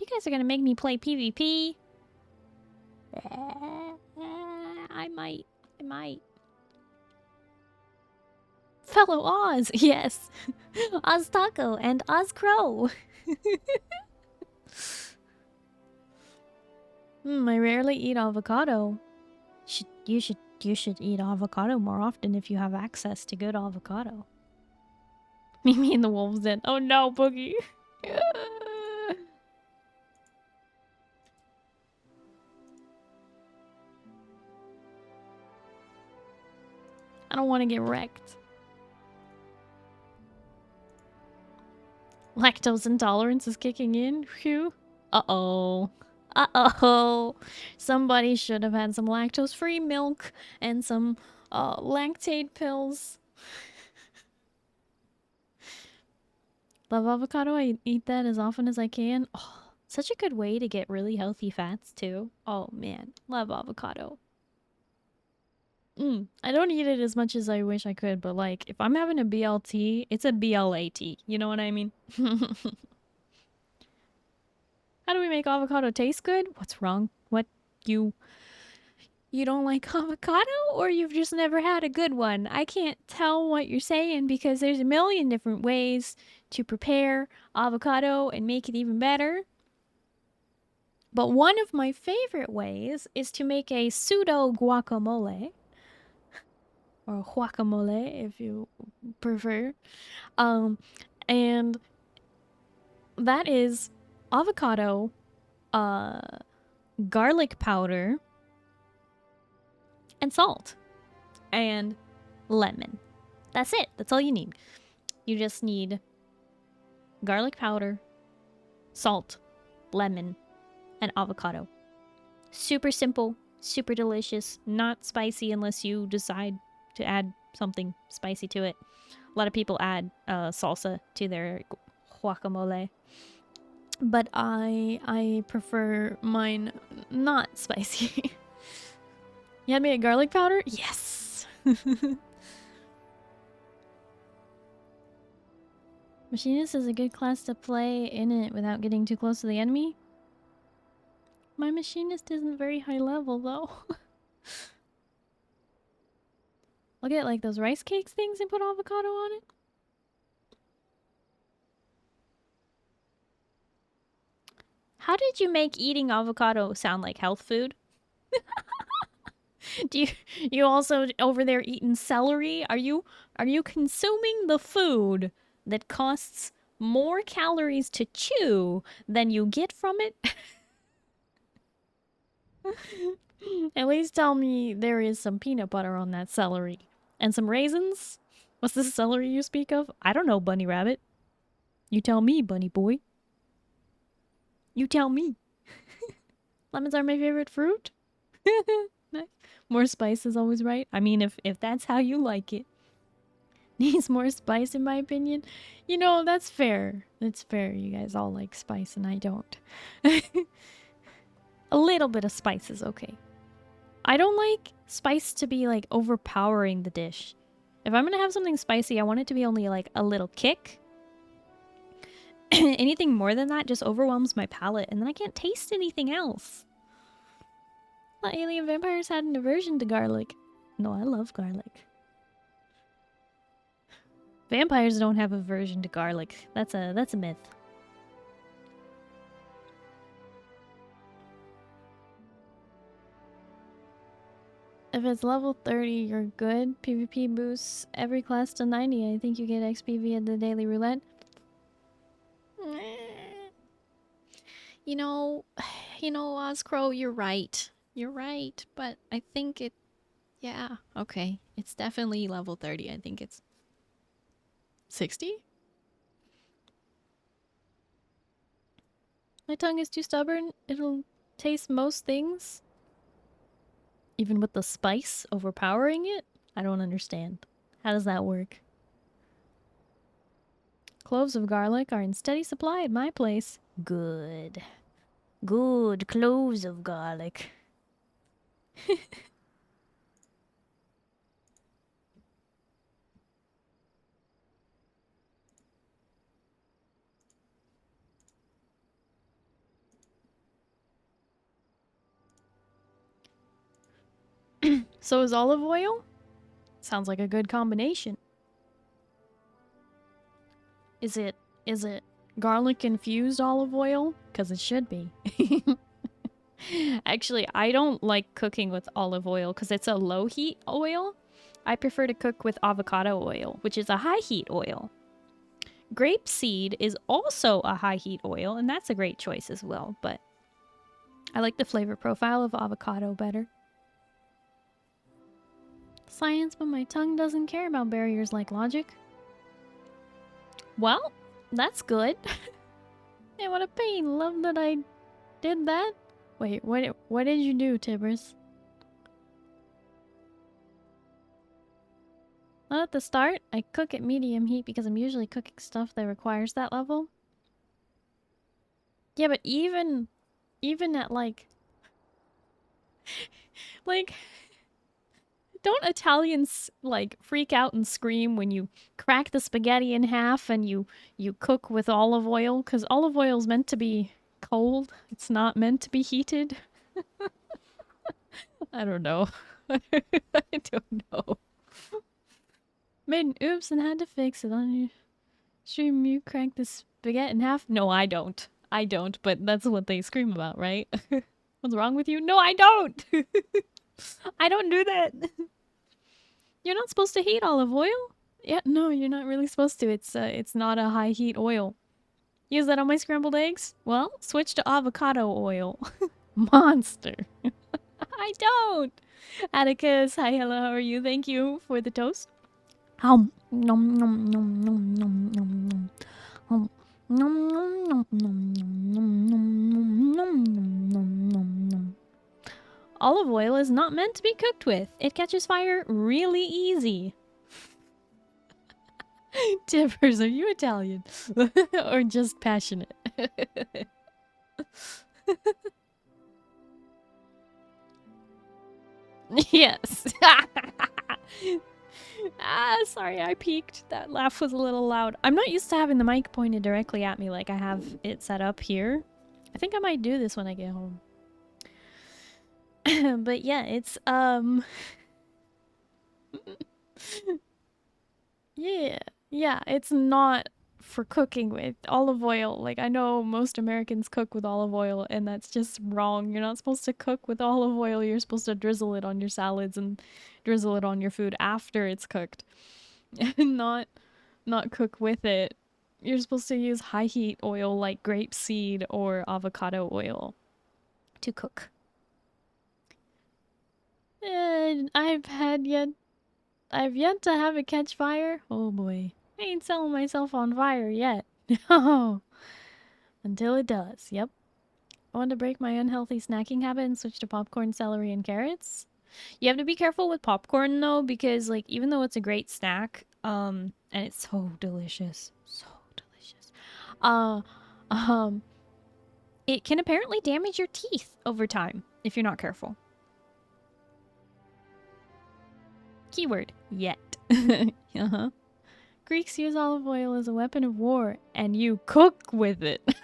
You guys are gonna make me play PvP? I might. Fellow Oz, yes. Oz Taco and Oz Crow. I rarely eat avocado. You should eat avocado more often if you have access to good avocado. Mimi and the Wolves Den. Oh no, Boogie. I don't want to get wrecked. Lactose intolerance is kicking in. Phew. Uh-oh. Uh-oh. Somebody should have had some lactose-free milk and some lactate pills. Love avocado. I eat that as often as I can. Oh, such a good way to get really healthy fats too. Oh man, love avocado. I don't eat it as much as I wish I could, but like if I'm having a BLT, it's a BLAT. You know what I mean? How do we make avocado taste good? What's wrong? What? You don't like avocado, or you've just never had a good one? I can't tell what you're saying because there's a million different ways to prepare avocado and make it even better. But one of my favorite ways is to make a pseudo guacamole. Or guacamole, if you prefer. And that is avocado, garlic powder, and salt. And lemon. That's it. That's all you need. You just need garlic powder, salt, lemon, and avocado. Super simple, super delicious, not spicy unless you decide to add something spicy to it. A lot of people add salsa to their guacamole. But I prefer mine not spicy. You had me at garlic powder? Yes! Machinist is a good class to play in it without getting too close to the enemy. My machinist isn't very high level though. I'll get like those rice cakes things and put avocado on it. How did you make eating avocado sound like health food? Do you also over there eating celery? Are you consuming the food that costs more calories to chew than you get from it? At least tell me there is some peanut butter on that celery. And some raisins? What's the celery you speak of? I don't know, bunny rabbit. You tell me, bunny boy. You tell me. Lemons are my favorite fruit? Nice. More spice is always right. I mean, if that's how you like it. Needs more spice in my opinion. You know, that's fair. That's fair. You guys all like spice and I don't. A little bit of spice is okay. I don't like spice to be like overpowering the dish. If I'm gonna have something spicy, I want it to be only like a little kick. Anything more than that just overwhelms my palate and then I can't taste anything else. Thought alien vampires had an aversion to garlic. No, I love garlic. Vampires don't have aversion to garlic. That's a myth. If it's level 30, you're good. PvP boosts every class to 90. I think you get XP via the daily roulette. You know, Ozcrow, you're right. You're right, but I think it... Yeah, okay. It's definitely level 30. I think it's... 60? My tongue is too stubborn. It'll taste most things. Even with the spice overpowering it? I don't understand. How does that work? Cloves of garlic are in steady supply at my place. Good. Good cloves of garlic. So is olive oil? Sounds like a good combination. Is it garlic infused olive oil? Because it should be. Actually, I don't like cooking with olive oil because it's a low heat oil. I prefer to cook with avocado oil, which is a high heat oil. Grapeseed is also a high heat oil, and that's a great choice as well, but I like the flavor profile of avocado better. Science, but my tongue doesn't care about barriers like logic. Well, that's good. Hey, what a pain. Love that I did that. Wait, what did you do, Tibbers? Not at the start. I cook at medium heat because I'm usually cooking stuff that requires that level. Yeah, but even at like don't Italians like freak out and scream when you crack the spaghetti in half and you cook with olive oil? Because olive oil is meant to be cold. It's not meant to be heated. I don't know. I don't know. Made an oops and had to fix it on your stream. You crack the spaghetti in half? No, I don't. I don't, but that's what they scream about, right? What's wrong with you? No, I don't! I don't do that. You're not supposed to heat olive oil? Yeah, no, you're not really supposed to. It's not a high heat oil. Use that on my scrambled eggs? Well, switch to avocado oil. Monster. I don't. Atticus, hi, hello, how are you? Thank you for the toast. Nom nom nom nom nom nom nom nom. Nom nom nom nom nom nom nom nom nom nom nom nom. olive oil is not meant to be cooked with. It catches fire really easy. Tippers, are you Italian? Or just passionate? Yes. Sorry, I peeked. That laugh was a little loud. I'm not used to having the mic pointed directly at me like I have it set up here. I think I might do this when I get home. But yeah, it's yeah, it's not for cooking with olive oil. Like, I know most Americans cook with olive oil, and that's just wrong. You're not supposed to cook with olive oil. You're supposed to drizzle it on your salads and drizzle it on your food after it's cooked. And not cook with it. You're supposed to use high heat oil like grapeseed or avocado oil to cook. And I've yet to have it catch fire. Oh boy. I ain't selling myself on fire yet. No. Until it does. Yep. I want to break my unhealthy snacking habit and switch to popcorn, celery, and carrots. You have to be careful with popcorn though, because like even though it's a great snack, and it's so delicious. So delicious. It can apparently damage your teeth over time if you're not careful. Keyword, yet. Uh-huh. Greeks use olive oil as a weapon of war, and you cook with it. A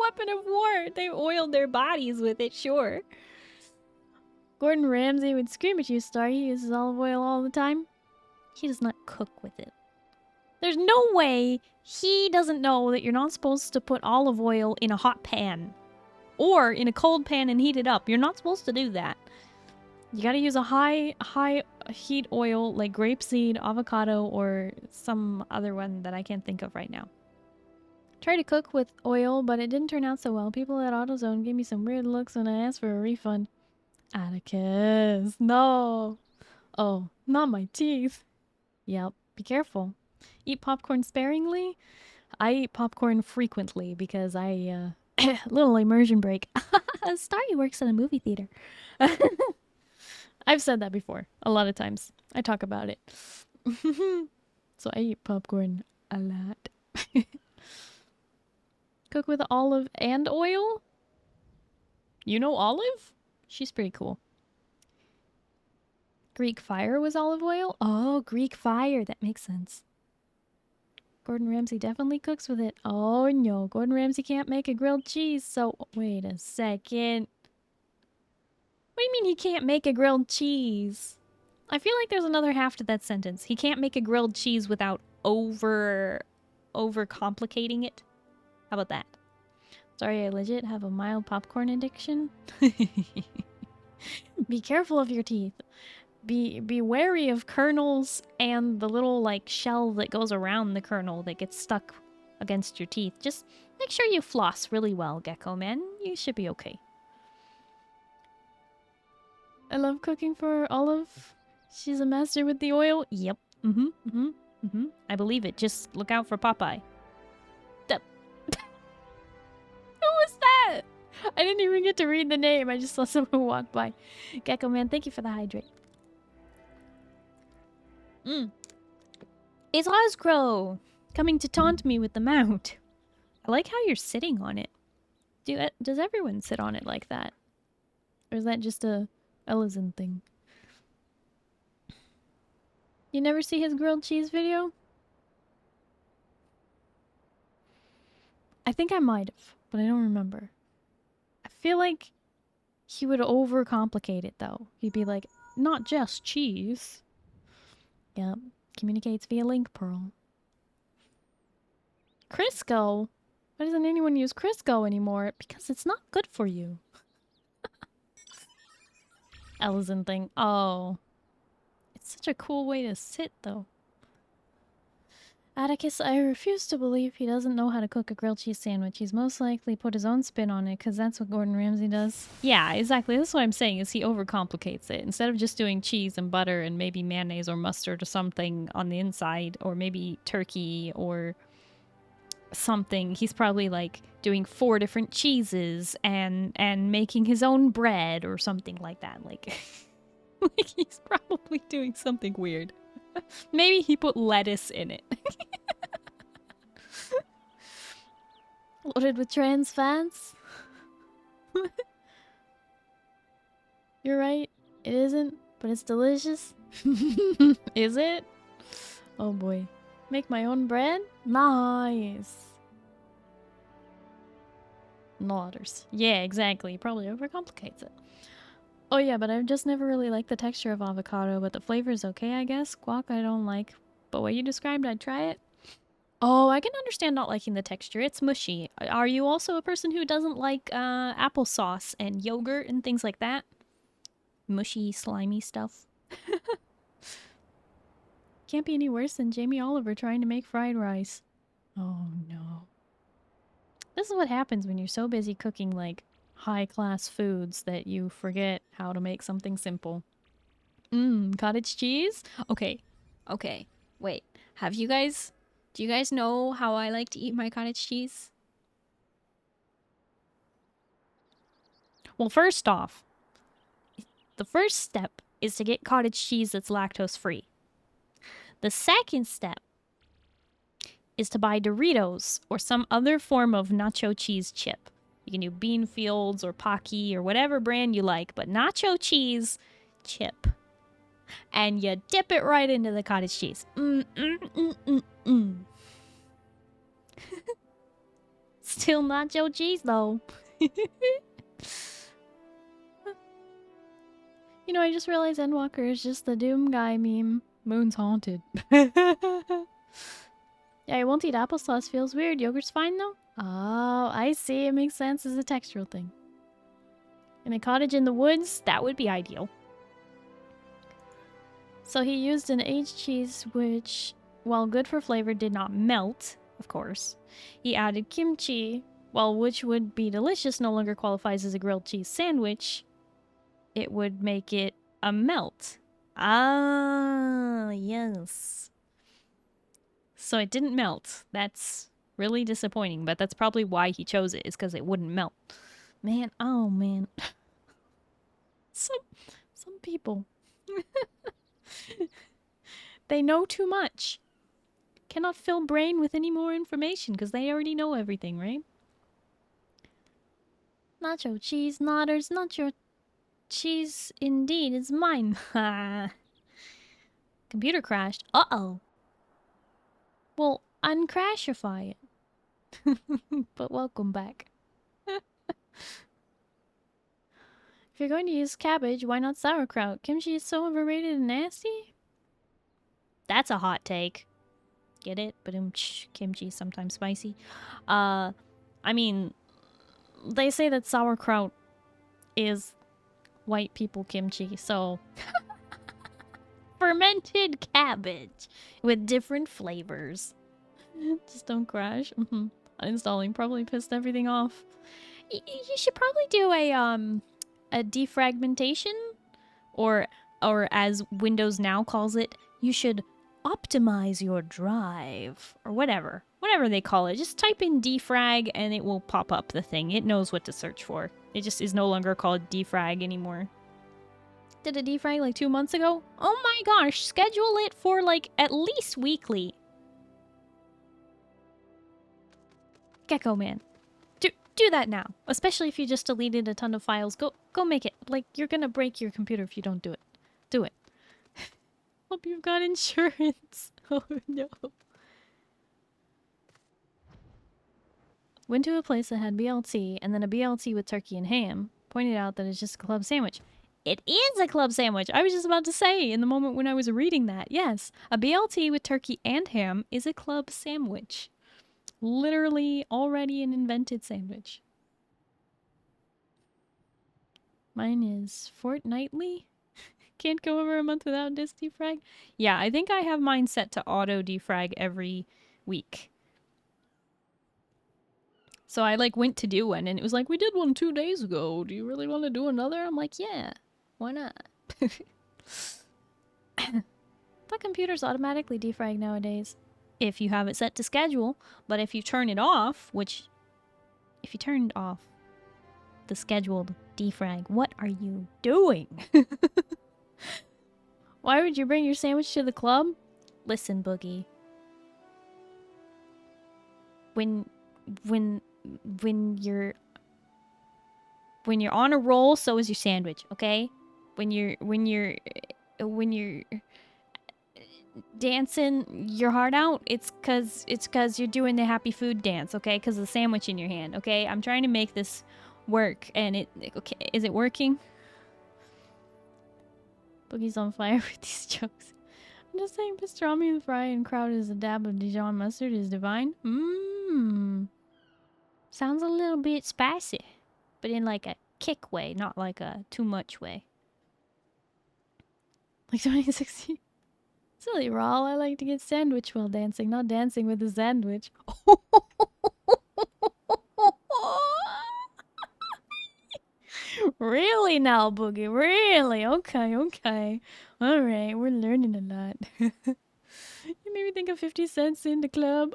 weapon of war! They oiled their bodies with it, sure. Gordon Ramsay would scream at you, Starry. He uses olive oil all the time. He does not cook with it. There's no way he doesn't know that you're not supposed to put olive oil in a hot pan. Or in a cold pan and heat it up. You're not supposed to do that. You gotta use a high heat oil like grapeseed, avocado, or some other one that I can't think of right now. Tried to cook with oil, but it didn't turn out so well. People at AutoZone gave me some weird looks when I asked for a refund. Atticus, no. Oh, not my teeth. Yep, be careful. Eat popcorn sparingly? I eat popcorn frequently because I, little immersion break. Starry works at a movie theater. I've said that before, a lot of times. I talk about it. So I eat popcorn a lot. Cook with olive and oil? You know Olive? She's pretty cool. Greek fire was olive oil? Oh, Greek fire. That makes sense. Gordon Ramsay definitely cooks with it. Oh no, Gordon Ramsay can't make a grilled cheese, so wait a second. What do you mean he can't make a grilled cheese? I feel like there's another half to that sentence. He can't make a grilled cheese without over-complicating it. How about that? Sorry, I legit have a mild popcorn addiction. Be careful of your teeth. Be wary of kernels and the little like shell that goes around the kernel that gets stuck against your teeth. Just make sure you floss really well, Gecko Man. You should be okay. I love cooking for Olive. She's a master with the oil. Yep. I believe it. Just look out for Popeye. Who was that? I didn't even get to read the name. I just saw someone walk by. Gecko Man, thank you for the hydrate. It's Oscrow coming to taunt me with the mount. I like how you're sitting on it. Does everyone sit on it like that? Or is that just a Ellison thing? You never see his grilled cheese video? I think I might have, but I don't remember. I feel like he would overcomplicate it though. He'd be like, not just cheese. Yep. Communicates via link pearl. Crisco? Why doesn't anyone use Crisco anymore? Because it's not good for you. Ellison thing. Oh. It's such a cool way to sit, though. Atticus, I refuse to believe he doesn't know how to cook a grilled cheese sandwich. He's most likely put his own spin on it, because that's what Gordon Ramsay does. Yeah, exactly. That's what I'm saying, is he overcomplicates it. Instead of just doing cheese and butter and maybe mayonnaise or mustard or something on the inside, or maybe turkey or something. He's probably like doing 4 different cheeses and making his own bread or something like that. Like, like he's probably doing something weird. Maybe he put lettuce in it. Loaded with trans fats? You're right. It isn't, but it's delicious. Is it? Oh boy. Make my own bread? Nice. Nodders. Yeah, exactly. Probably overcomplicates it. Oh yeah, but I've just never really liked the texture of avocado, but the flavor's okay, I guess. Guac I don't like, but what you described, I'd try it. Oh, I can understand not liking the texture. It's mushy. Are you also a person who doesn't like applesauce and yogurt and things like that? Mushy, slimy stuff. Can't be any worse than Jamie Oliver trying to make fried rice. Oh no. This is what happens when you're so busy cooking like high-class foods that you forget how to make something simple. Cottage cheese? Okay. Okay. Wait. Do you guys know how I like to eat my cottage cheese? Well, first off, the first step is to get cottage cheese that's lactose-free. The second step is to buy Doritos or some other form of nacho cheese chip. You can do Beanfields or Pocky or whatever brand you like, but nacho cheese chip. And you dip it right into the cottage cheese. Still nacho cheese though. You know, I just realized Endwalker is just the Doom guy meme. Moon's haunted. Yeah, I won't eat applesauce. Feels weird. Yogurt's fine though. Oh, I see. It makes sense as a textural thing. In a cottage in the woods, that would be ideal. So he used an aged cheese which, while good for flavor, did not melt, of course. He added kimchi, while which would be delicious, no longer qualifies as a grilled cheese sandwich. It would make it a melt. Ah, yes. So it didn't melt. That's really disappointing, but that's probably why he chose it, is because it wouldn't melt. Man, oh man. Some people. They know too much. Cannot fill brain with any more information because they already know everything, right? Nacho cheese, nodders, nacho cheese indeed is mine. Computer crashed. Uh-oh. Well, uncrashify it. But welcome back. If you're going to use cabbage, why not sauerkraut? Kimchi is so overrated and nasty? That's a hot take. Get it? But kimchi is sometimes spicy. I mean, they say that sauerkraut is white people kimchi, so... Fermented cabbage with different flavors. Just don't crash. Uninstalling probably pissed everything off. You should probably do a defragmentation, or as Windows now calls it, you should optimize your drive or whatever they call it. Just type in defrag and it will pop up the thing. It knows what to search for. It just is no longer called defrag anymore. Did a defrag like 2 months ago. Oh my gosh, schedule it for like at least weekly. Gecko man. Do that now. Especially if you just deleted a ton of files. Go make it. Like, you're gonna break your computer if you don't do it. Do it. Hope you've got insurance. Oh no. Went to a place that had BLT and then a BLT with turkey and ham. Pointed out that it's just a club sandwich. It is a club sandwich. I was just about to say in the moment when I was reading that. Yes, a BLT with turkey and ham is a club sandwich. Literally already an invented sandwich. Mine is fortnightly. Can't go over a month without disk defrag. Yeah, I think I have mine set to auto defrag every week. So I like went to do one and it was like, we did one 2 days ago. Do you really want to do another? I'm like, yeah, why not? Thought computers automatically defrag nowadays. if you have it set to schedule. But if you turn it off, which if you turned off the scheduled defrag, what are you doing? Why would you bring your sandwich to the club? Listen, Boogie. When you're on a roll, so is your sandwich, okay? When you're dancing your heart out, it's cause you're doing the happy food dance, okay? Cause of the sandwich in your hand, okay? I'm trying to make this work, and okay, is it working? Boogie's on fire with these jokes. I'm just saying pastrami and fry and kraut is a dab of Dijon mustard is divine. Sounds a little bit spicy, but in like a kick way, not like a too much way. Like 2016. Silly Rawl, I like to get sandwich while dancing, not dancing with a sandwich. Really now, Boogie? Really? Okay, okay. Alright, we're learning a lot. You made me think of 50 cents in the club.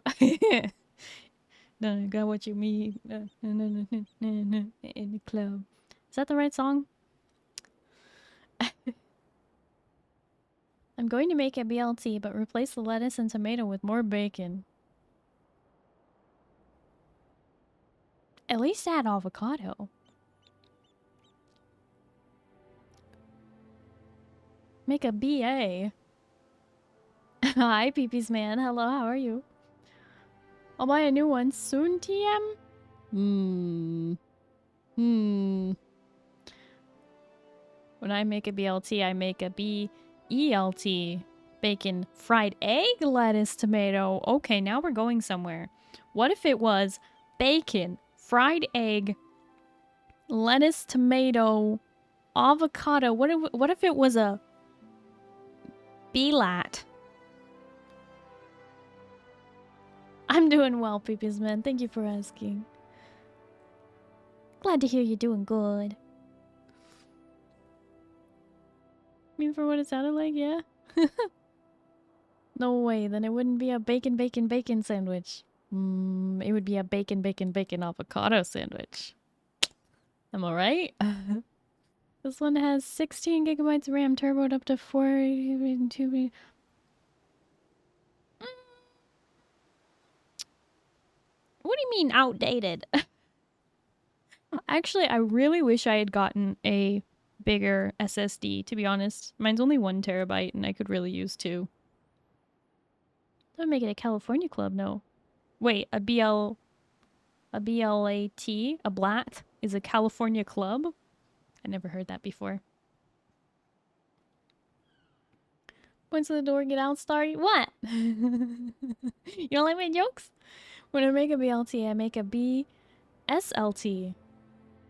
No, I got what you mean. In the club. Is that the right song? I'm going to make a BLT, but replace the lettuce and tomato with more bacon. At least add avocado. Make a BA. Hi, Peepees man. Hello, how are you? I'll buy a new one soon, TM? When I make a BLT, I make a BELT. Bacon, fried egg, lettuce, tomato. Okay, now we're going somewhere. What if it was bacon, fried egg, lettuce, tomato, avocado? What if it was a BLAT? I'm doing well, Peepees man. Thank you for asking. Glad to hear you're doing good. I mean, for what it sounded like, yeah? No way, then it wouldn't be a bacon, bacon, bacon sandwich. It would be a bacon, bacon, bacon avocado sandwich. Am I right? This one has 16 gigabytes of RAM, turboed up to 4... What do you mean outdated? Actually, I really wish I had gotten a bigger SSD, to be honest. Mine's only 1 terabyte and I could really use 2. That would make it a California club, no. Wait, a BLAT, a BLAT is a California club? I never heard that before. Points to the door, get out, Starry. What? You don't like my jokes? When I make a BLT, I make a BSLT.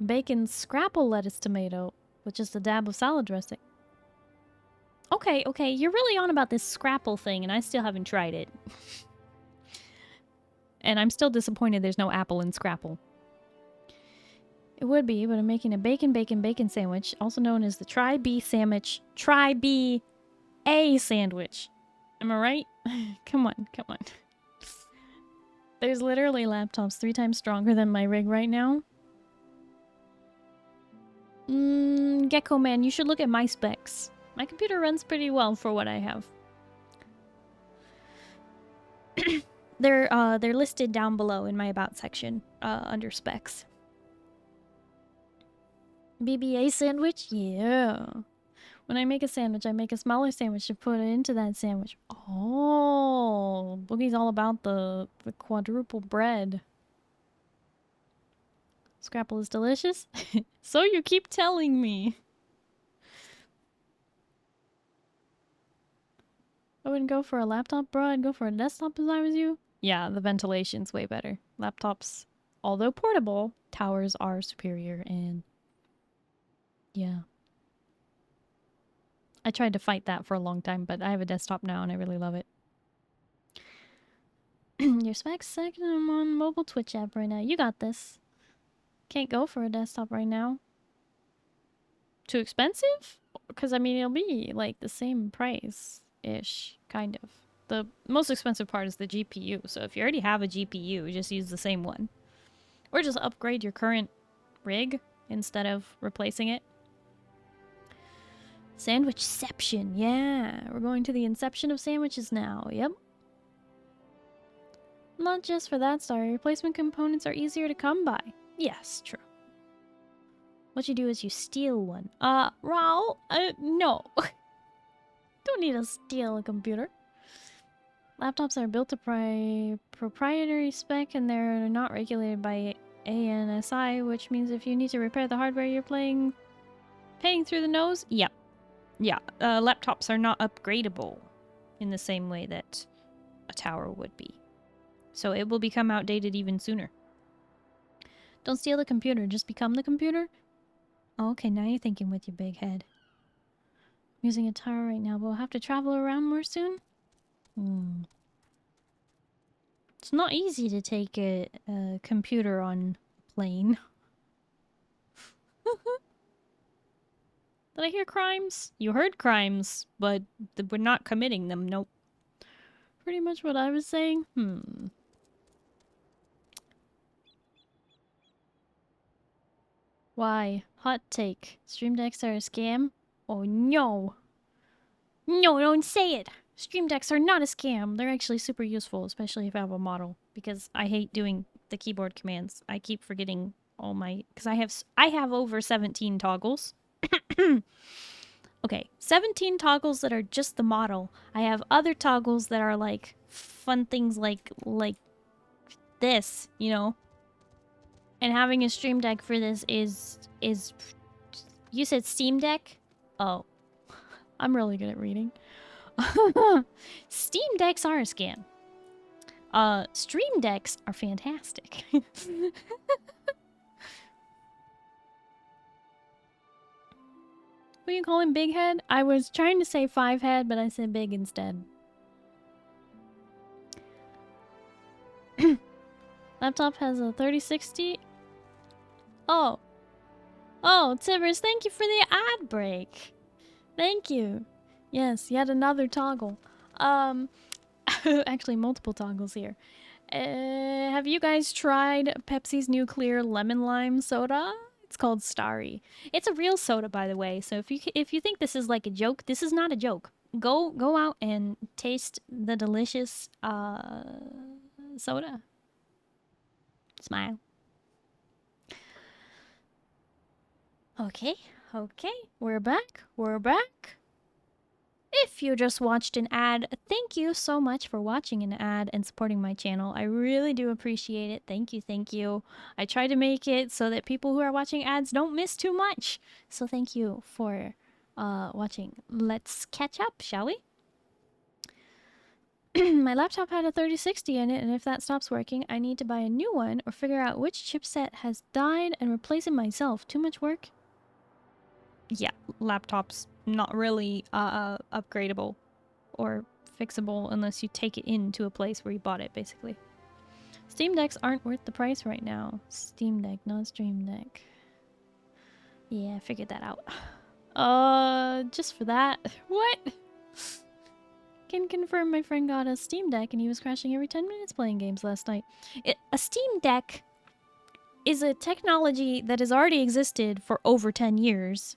Bacon, scrapple, lettuce, tomato, with just a dab of salad dressing. Okay, okay, you're really on about this scrapple thing, and I still haven't tried it. And I'm still disappointed there's no apple in scrapple. It would be, but I'm making a bacon, bacon, bacon sandwich, also known as the Tri-B sandwich. Tri-B-A sandwich. Am I right? Come on, come on. There's literally laptops 3 times stronger than my rig right now. Gecko man, you should look at my specs. My computer runs pretty well for what I have. They're listed down below in my about section, under specs. BBA sandwich? Yeah. When I make a sandwich, I make a smaller sandwich to put into that sandwich. Oh, Boogie's all about the quadruple bread. Scrapple is delicious? So you keep telling me. I wouldn't go for a laptop, bro. I'd go for a desktop if I was you. Yeah, the ventilation's way better. Laptops, although portable, towers are superior, and yeah. I tried to fight that for a long time, but I have a desktop now and I really love it. Your specs second, I'm on mobile Twitch app right now. You got this. Can't go for a desktop right now. Too expensive? Because, I mean, it'll be like the same price-ish, kind of. The most expensive part is the GPU. So if you already have a GPU, just use the same one. Or just upgrade your current rig instead of replacing it. Sandwichception. Yeah, we're going to the inception of sandwiches now. Yep. Not just for that, Starry. Replacement components are easier to come by. Yes, true. What you do is you steal one. Raul? No. Don't need to steal a computer. Laptops are built to proprietary spec and they're not regulated by ANSI, which means if you need to repair the hardware you're paying through the nose, yep. Yeah, laptops are not upgradable in the same way that a tower would be. So it will become outdated even sooner. Don't steal the computer, just become the computer? Oh, okay, now you're thinking with your big head. I'm using a tower right now, but we'll have to travel around more soon? It's not easy to take a computer on a plane. Did I hear crimes? You heard crimes, but we're not committing them, nope. Pretty much what I was saying. Why? Hot take. Stream decks are a scam? Oh no! No, don't say it! Stream decks are not a scam. They're actually super useful, especially if I have a model. Because I hate doing the keyboard commands. I keep forgetting all my... Because I have over 17 toggles. Okay, 17 toggles that are just the model. I have other toggles that are like fun things like this, you know? And having a stream deck for this is... You said Steam Deck? Oh. I'm really good at reading. Steam decks are a scam. Stream decks are fantastic. What you call him, Big Head? I was trying to say 5 head, but I said big instead. Laptop has a 3060. Oh. Oh, Tibbers, thank you for the ad break. Thank you. Yes, yet another toggle. Actually, multiple toggles here. Have you guys tried Pepsi's new clear lemon lime soda? It's called Starry. It's a real soda, by the way. So if you think this is like a joke, this is not a joke. Go out and taste the delicious soda. Smile. Okay, we're back. If you just watched an ad, thank you so much for watching an ad and supporting my channel. I really do appreciate it. Thank you. I try to make it so that people who are watching ads don't miss too much. So thank you for watching. Let's catch up, shall we? My laptop had a 3060 in it, and if that stops working, I need to buy a new one or figure out which chipset has died and replace it myself. Too much work? Yeah, laptops not really upgradable or fixable unless you take it into a place where you bought it, basically. Steam Decks aren't worth the price right now. Steam Deck, not Stream Deck. Yeah, I figured that out. Just for that. What? Can confirm my friend got a Steam Deck and he was crashing every 10 minutes playing games last night. A Steam Deck is a technology that has already existed for over 10 years.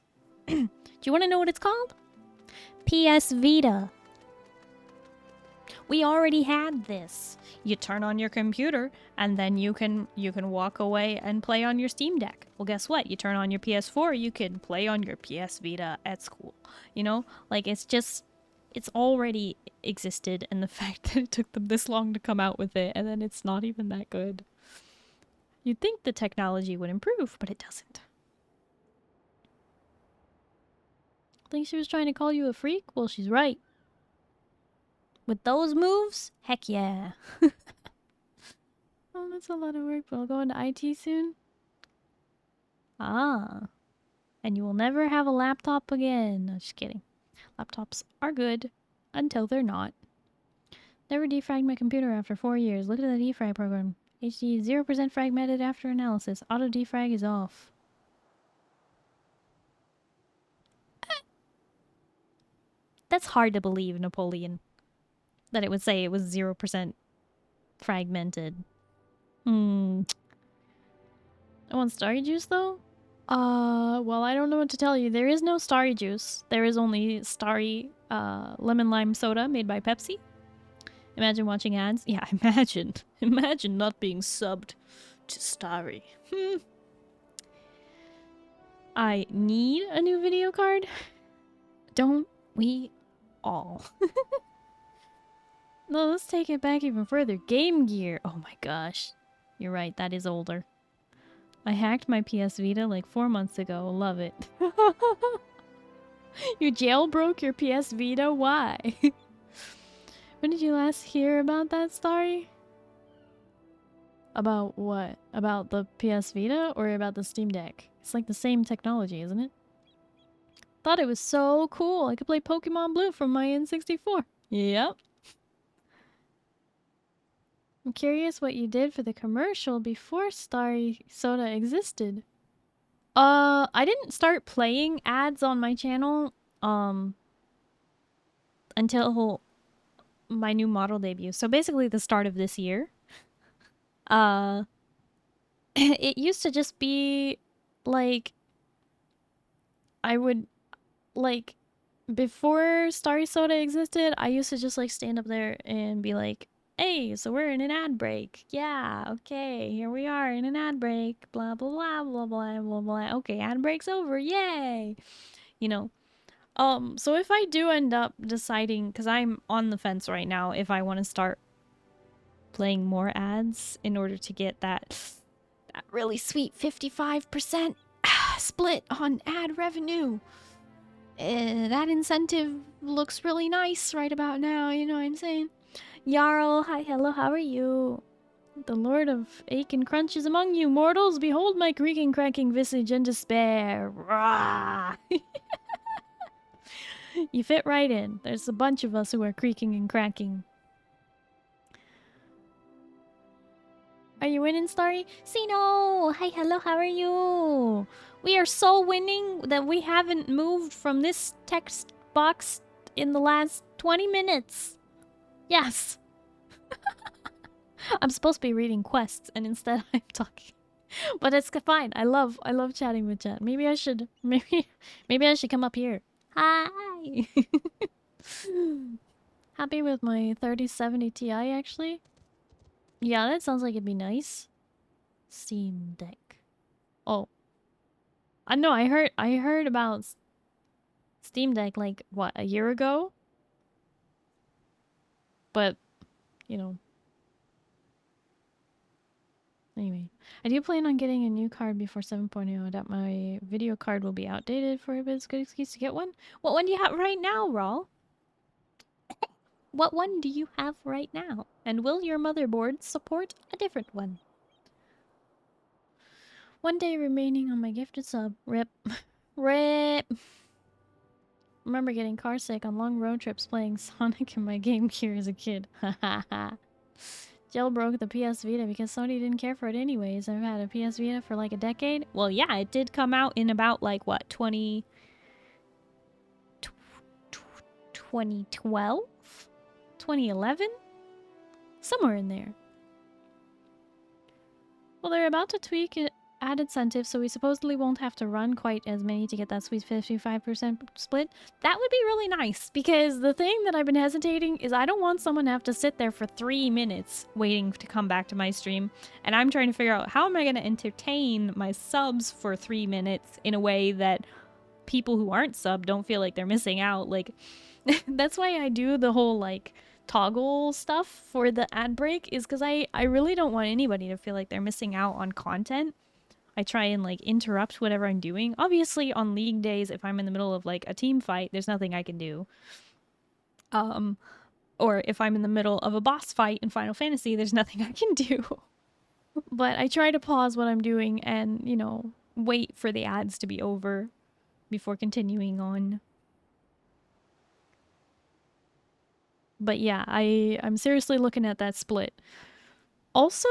Do you want to know what it's called? PS Vita. We already had this. You turn on your computer and then you can walk away and play on your Steam Deck. Well, guess what? You turn on your PS4, you can play on your PS Vita at school. You know? Like, it's already existed, and the fact that it took them this long to come out with it and then it's not even that good. You'd think the technology would improve, but it doesn't. Think she was trying to call you a freak? Well, she's right. With those moves? Heck yeah. Oh, that's a lot of work, but I'll go into IT soon. Ah. And you will never have a laptop again. No, just kidding. Laptops are good until they're not. Never defragged my computer after 4 years. Look at the defrag program. HD 0% fragmented after analysis. Auto defrag is off. That's hard to believe, Napoleon. that it would say it was 0% fragmented. I want Starry juice though? Well, I don't know what to tell you. There is no Starry juice. There is only Starry lemon lime soda made by Pepsi. Imagine watching ads. Yeah, imagine. Imagine not being subbed to Starry. I need a new video card. Don't we all? No, let's take it back even further. Game Gear. Oh my gosh. You're right, that is older. I hacked my PS Vita like 4 months ago. Love it. You jailbroke your PS Vita? Why? When did you last hear about that, Starry? About what? About the PS Vita or about the Steam Deck? It's like the same technology, isn't it? Thought it was so cool. I could play Pokemon Blue from my N64. Yep. I'm curious what you did for the commercial before Starry Soda existed. I didn't start playing ads on my channel until my new model debut. So basically the start of this year. It used to just be like I would like before Starry Soda existed, I used to just like stand up there and be like, hey, so we're in an ad break. Yeah, okay, here we are in an ad break. Blah, blah, blah, blah, blah, blah, blah. Okay, ad break's over. Yay! You know. So if I do end up deciding, because I'm on the fence right now, if I want to start playing more ads in order to get that really sweet 55% split on ad revenue. That incentive looks really nice right about now, you know what I'm saying? Jarl, hi, hello, how are you? The Lord of Ache and Crunch is among you, mortals. Behold my creaking, cracking visage and despair. Rah! You fit right in. There's a bunch of us who are creaking and cracking. Are you winning, Starry? Sino! Hi, hello, how are you? We are so winning that we haven't moved from this text box in the last 20 minutes. Yes. I'm supposed to be reading quests and instead I'm talking. But it's fine. I love chatting with chat. Maybe I should come up here. Hi. Happy with my 3070 Ti actually. Yeah, that sounds like it'd be nice. Steam Deck. Oh. I know I heard about Steam Deck like what, a year ago? But, you know. Anyway, I do plan on getting a new card before 7.0. That my video card will be outdated for a bit. It's a good excuse to get one. What one do you have right now, Rawl? What one do you have right now? And will your motherboard support a different one? One day remaining on my gifted sub. Rip. Rip. Remember getting car sick on long road trips playing Sonic in my Game Gear as a kid. Ha ha ha. Jailbroke the PS Vita because Sony didn't care for it anyways. I've had a PS Vita for like a decade. Well, yeah, it did come out in about like what, 2012? 2011? Somewhere in there. Well, they're about to tweak ad incentives, so we supposedly won't have to run quite as many to get that sweet 55% split. That would be really nice, because the thing that I've been hesitating is I don't want someone to have to sit there for 3 minutes waiting to come back to my stream, and I'm trying to figure out how am I going to entertain my subs for 3 minutes in a way that people who aren't sub don't feel like they're missing out. Like, that's why I do the whole, like, toggle stuff for the ad break, is because I really don't want anybody to feel like they're missing out on content. I try and like interrupt whatever I'm doing. Obviously on league days, if I'm in the middle of like a team fight, there's nothing I can do. Or if I'm in the middle of a boss fight in Final Fantasy, there's nothing I can do. But I try to pause what I'm doing and, you know, wait for the ads to be over before continuing on. But yeah, I'm seriously looking at that split. Also,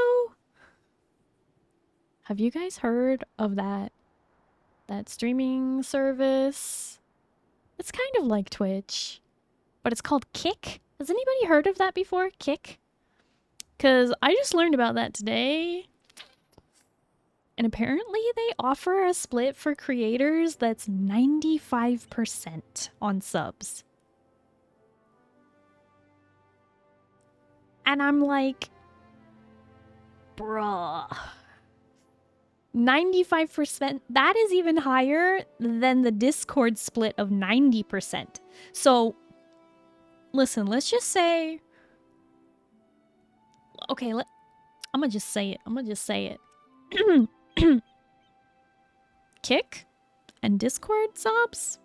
have you guys heard of that streaming service? It's kind of like Twitch, but it's called Kick. Has anybody heard of that before? Kick? Because I just learned about that today. And apparently they offer a split for creators that's 95% on subs. And I'm like, bruh. 95%, that is even higher than the Discord split of 90%. So, listen, let's just say... Okay, I'm gonna just say it. Kick and Discord subs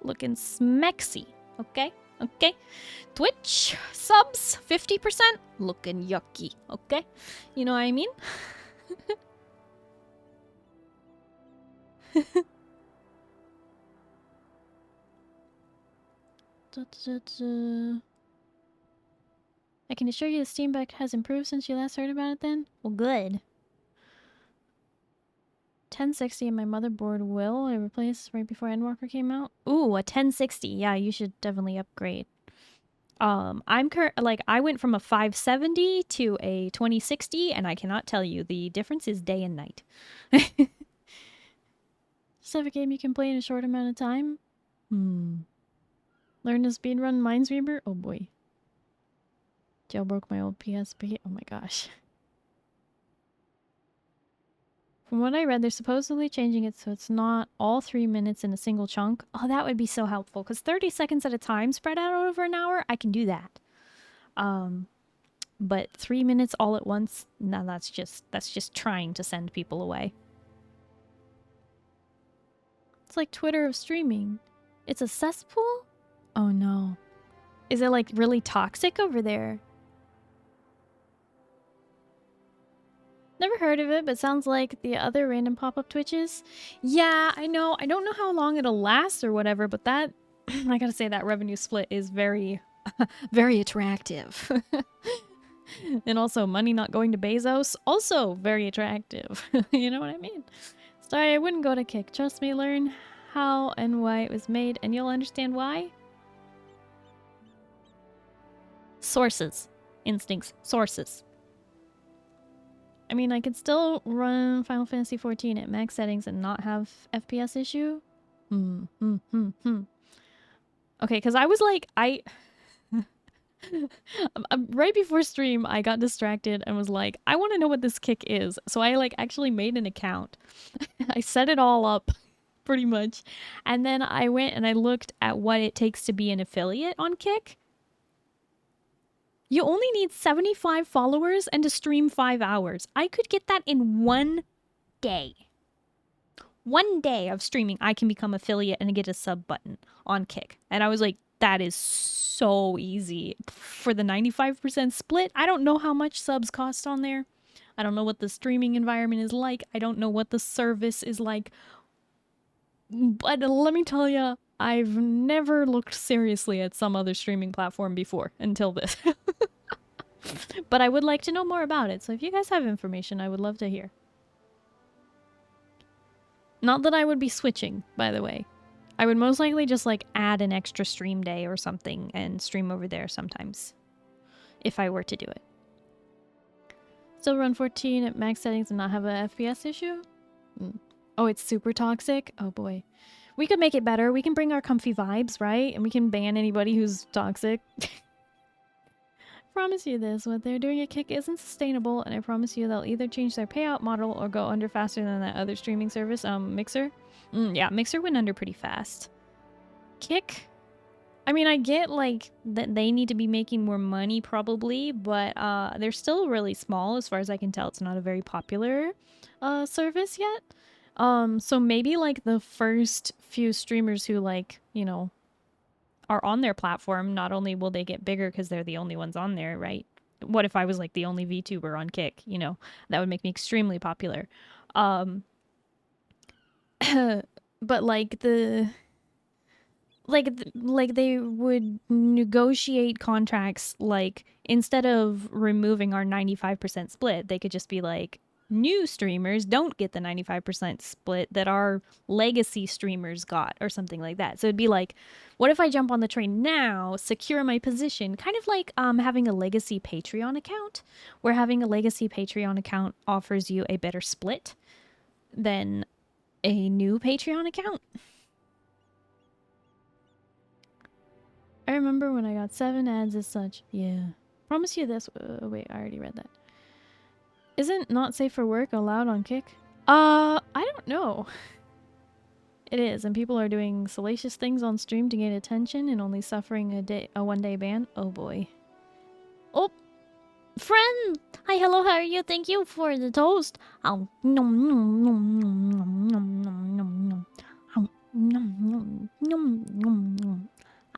looking smexy, okay? Okay? Twitch subs 50% looking yucky, okay? You know what I mean? I can assure you the Steam Deck has improved since you last heard about it then? Well, good. 1060 and my motherboard will. I replaced right before Endwalker came out. Ooh, a 1060. Yeah, you should definitely upgrade. I went from a 570 to a 2060, and I cannot tell you, the difference is day and night. Just have a game you can play in a short amount of time? Learn to speedrun Minesweeper? Oh boy. Jailbroke my old PSP. Oh my gosh. From what I read, they're supposedly changing it so it's not all 3 minutes in a single chunk. Oh, that would be so helpful, because 30 seconds at a time spread out over an hour, I can do that. But 3 minutes all at once, no, that's just trying to send people away. It's like Twitter of streaming. It's a cesspool? Oh no. Is it like really toxic over there? Never heard of it, but sounds like the other random pop-up Twitches. Yeah, I know. I don't know how long it'll last or whatever, but that... I gotta say, that revenue split is very, very attractive. And also, money not going to Bezos, also very attractive. You know what I mean? Sorry, I wouldn't go to Kick. Trust me, learn how and why it was made, and you'll understand why. Sources. Instincts. Sources. I mean, I could still run Final Fantasy XIV at max settings and not have FPS issue. Okay, because I was like, right before stream, I got distracted and was like, I want to know what this Kick is. So I like actually made an account. I set it all up, pretty much. And then I went and I looked at what it takes to be an affiliate on Kick. You only need 75 followers and to stream 5 hours. I could get that in 1 day. 1 day of streaming, I can become affiliate and get a sub button on Kick. And I was like, that is so easy. For the 95% split, I don't know how much subs cost on there. I don't know what the streaming environment is like. I don't know what the service is like. But let me tell you, I've never looked seriously at some other streaming platform before until this. But I would like to know more about it, so if you guys have information, I would love to hear. Not that I would be switching, by the way. I would most likely just like add an extra stream day or something and stream over there sometimes. If I were to do it. Still run 14 at max settings and not have a FPS issue? Oh, it's super toxic? Oh boy. We could make it better. We can bring our comfy vibes, right? And we can ban anybody who's toxic. Promise you this, what they're doing at Kick isn't sustainable, and I promise you they'll either change their payout model or go under faster than that other streaming service, Mixer. Yeah, Mixer went under pretty fast. Kick? I mean, I get, like, that they need to be making more money, probably, but they're still really small. As far as I can tell, it's not a very popular service yet. So maybe, like, the first few streamers who, like, you know, are on their platform, not only will they get bigger because they're the only ones on there, right? What if I was, like, the only VTuber on Kick? You know, that would make me extremely popular. But, like, they would negotiate contracts, like, instead of removing our 95% split, they could just be like, new streamers don't get the 95% split that our legacy streamers got or something like that. So it'd be like, what if I jump on the train now, secure my position, kind of like having a legacy Patreon account, where having a legacy Patreon account offers you a better split than a new Patreon account. I remember when I got 7 ads as such. Yeah. Promise you this. Wait, I already read that. Isn't not safe for work allowed on Kick? I don't know. It is, and people are doing salacious things on stream to gain attention and only suffering a one-day ban. Oh boy. Oh, friend! Hi, hello, how are you? Thank you for the toast. Oh, nom nom nom nom nom nom nom nom nom. Oh, nom nom nom nom nom.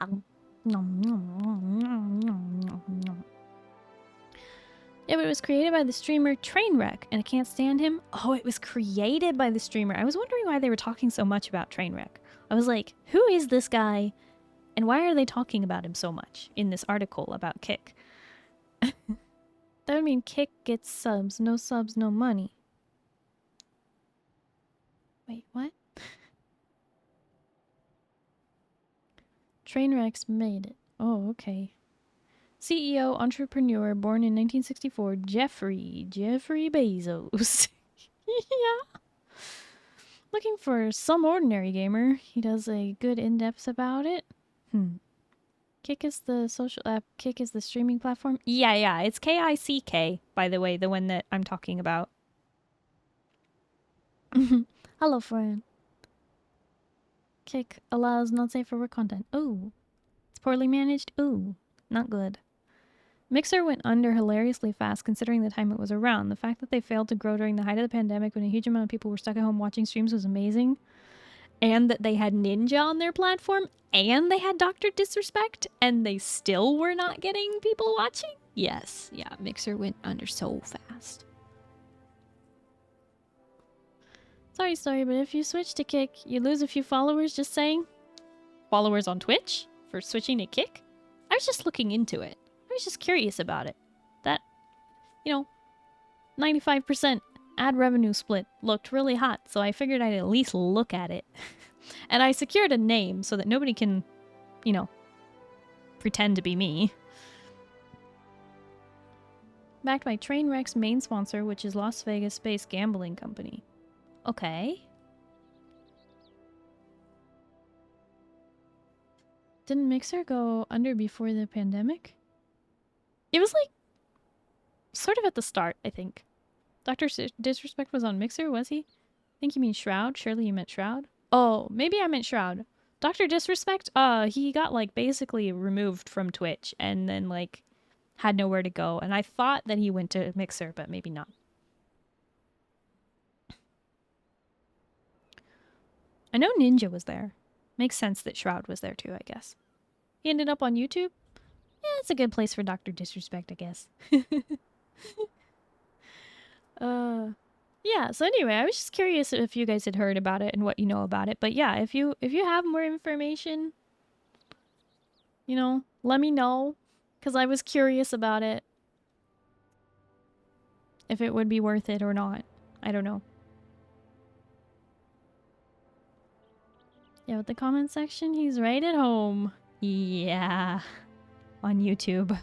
Oh, nom nom nom nom nom nom. Yeah, but it was created by the streamer Trainwreck, and I can't stand him. Oh, it was created by the streamer. I was wondering why they were talking so much about Trainwreck. I was like, who is this guy, and why are they talking about him so much in this article about Kick? That would mean Kick gets subs. No subs, no money. Wait, what? Trainwreck's made it. Oh, okay. CEO, entrepreneur, born in 1964, Jeffrey Bezos. Yeah. Looking for some ordinary gamer. He does a good in-depth about it. Kick is the social app. Kick is the streaming platform. Yeah. It's Kick, by the way, the one that I'm talking about. Hello, friend. Kick allows not safe for work content. Ooh. It's poorly managed. Ooh. Not good. Mixer went under hilariously fast considering the time it was around. The fact that they failed to grow during the height of the pandemic when a huge amount of people were stuck at home watching streams was amazing. And that they had Ninja on their platform and they had Dr. Disrespect and they still were not getting people watching. Yes, yeah, Mixer went under so fast. Sorry, but if you switch to Kick, you lose a few followers, just saying. Followers on Twitch for switching to Kick? I was just looking into it. I was just curious about it. That, 95% ad revenue split looked really hot, so I figured I'd at least look at it. And I secured a name so that nobody can, pretend to be me. Backed by Trainwreck's main sponsor, which is Las Vegas-based gambling company. Okay. Didn't Mixer go under before the pandemic? It was sort of at the start, I think. Dr. Disrespect was on Mixer, was he? I think you mean Shroud. Surely you meant Shroud. Oh, maybe I meant Shroud. Dr. Disrespect, he got basically removed from Twitch and then had nowhere to go. And I thought that he went to Mixer, but maybe not. I know Ninja was there. Makes sense that Shroud was there too, I guess. He ended up on YouTube? Yeah, it's a good place for Dr. Disrespect, I guess. Yeah, so anyway, I was just curious if you guys had heard about it and what you know about it. But yeah, if you have more information, let me know. Because I was curious about it. If it would be worth it or not. I don't know. Yeah, with the comment section, he's right at home. Yeah. On YouTube.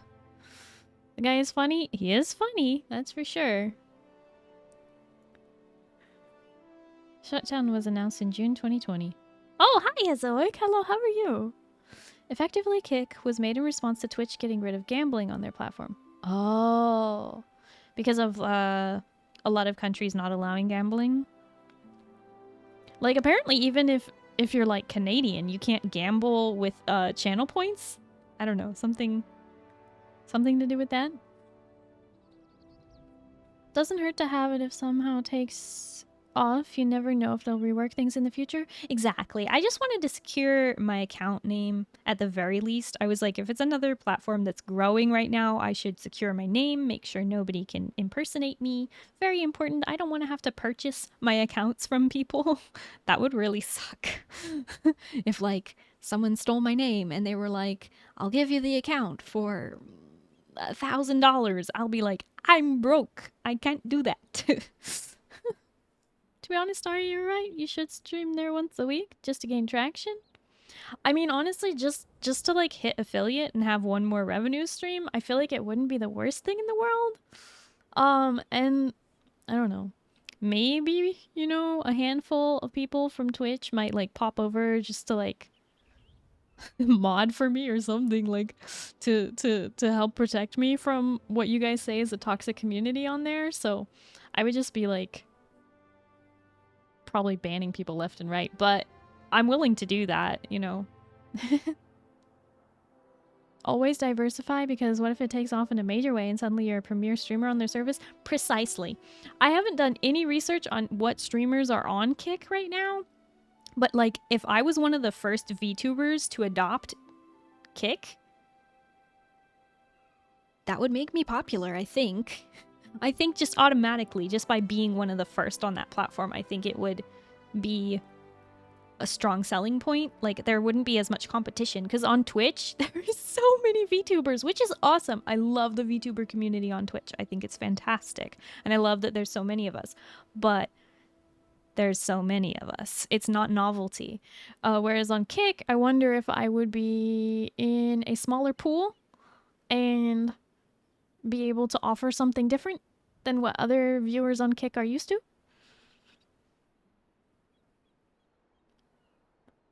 The guy is funny? He is funny, that's for sure. Shutdown was announced in June 2020. Oh, hi, Azoic. Hello, how are you? Effectively, Kick was made in response to Twitch getting rid of gambling on their platform. Oh. Because of a lot of countries not allowing gambling. Apparently, even if you're Canadian, you can't gamble with channel points. I don't know, something to do with that. Doesn't hurt to have it if somehow takes off. You never know if they'll rework things in the future. Exactly. I just wanted to secure my account name at the very least. I was like, if it's another platform that's growing right now, I should secure my name, make sure nobody can impersonate me. Very important. I don't want to have to purchase my accounts from people. That would really suck. If someone stole my name and they were like, I'll give you the account for $1,000, I'll be like, I'm broke. I can't do that. To be honest, Starry, you're right. You should stream there once a week just to gain traction. I mean, honestly, just to like hit affiliate and have one more revenue stream, I feel like it wouldn't be the worst thing in the world. And I don't know. Maybe, you know, a handful of people from Twitch might like pop over just to like mod for me or something, like to help protect me from what you guys say is a toxic community on there. So I would just be like probably banning people left and right, but I'm willing to do that, you know. Always diversify, because what if it takes off in a major way and suddenly you're a premier streamer on their service? Precisely. I haven't done any research on what streamers are on Kick right now, but like if I was one of the first VTubers to adopt Kick, that would make me popular, I think. I think just automatically, just by being one of the first on that platform, I think it would be a strong selling point. Like there wouldn't be as much competition, because on Twitch there's so many VTubers, which is awesome. I love the VTuber community on Twitch. I think it's fantastic, and I love that there's so many of us, but there's so many of us, it's not novelty. Whereas on Kick, I wonder if I would be in a smaller pool and be able to offer something different than what other viewers on Kick are used to.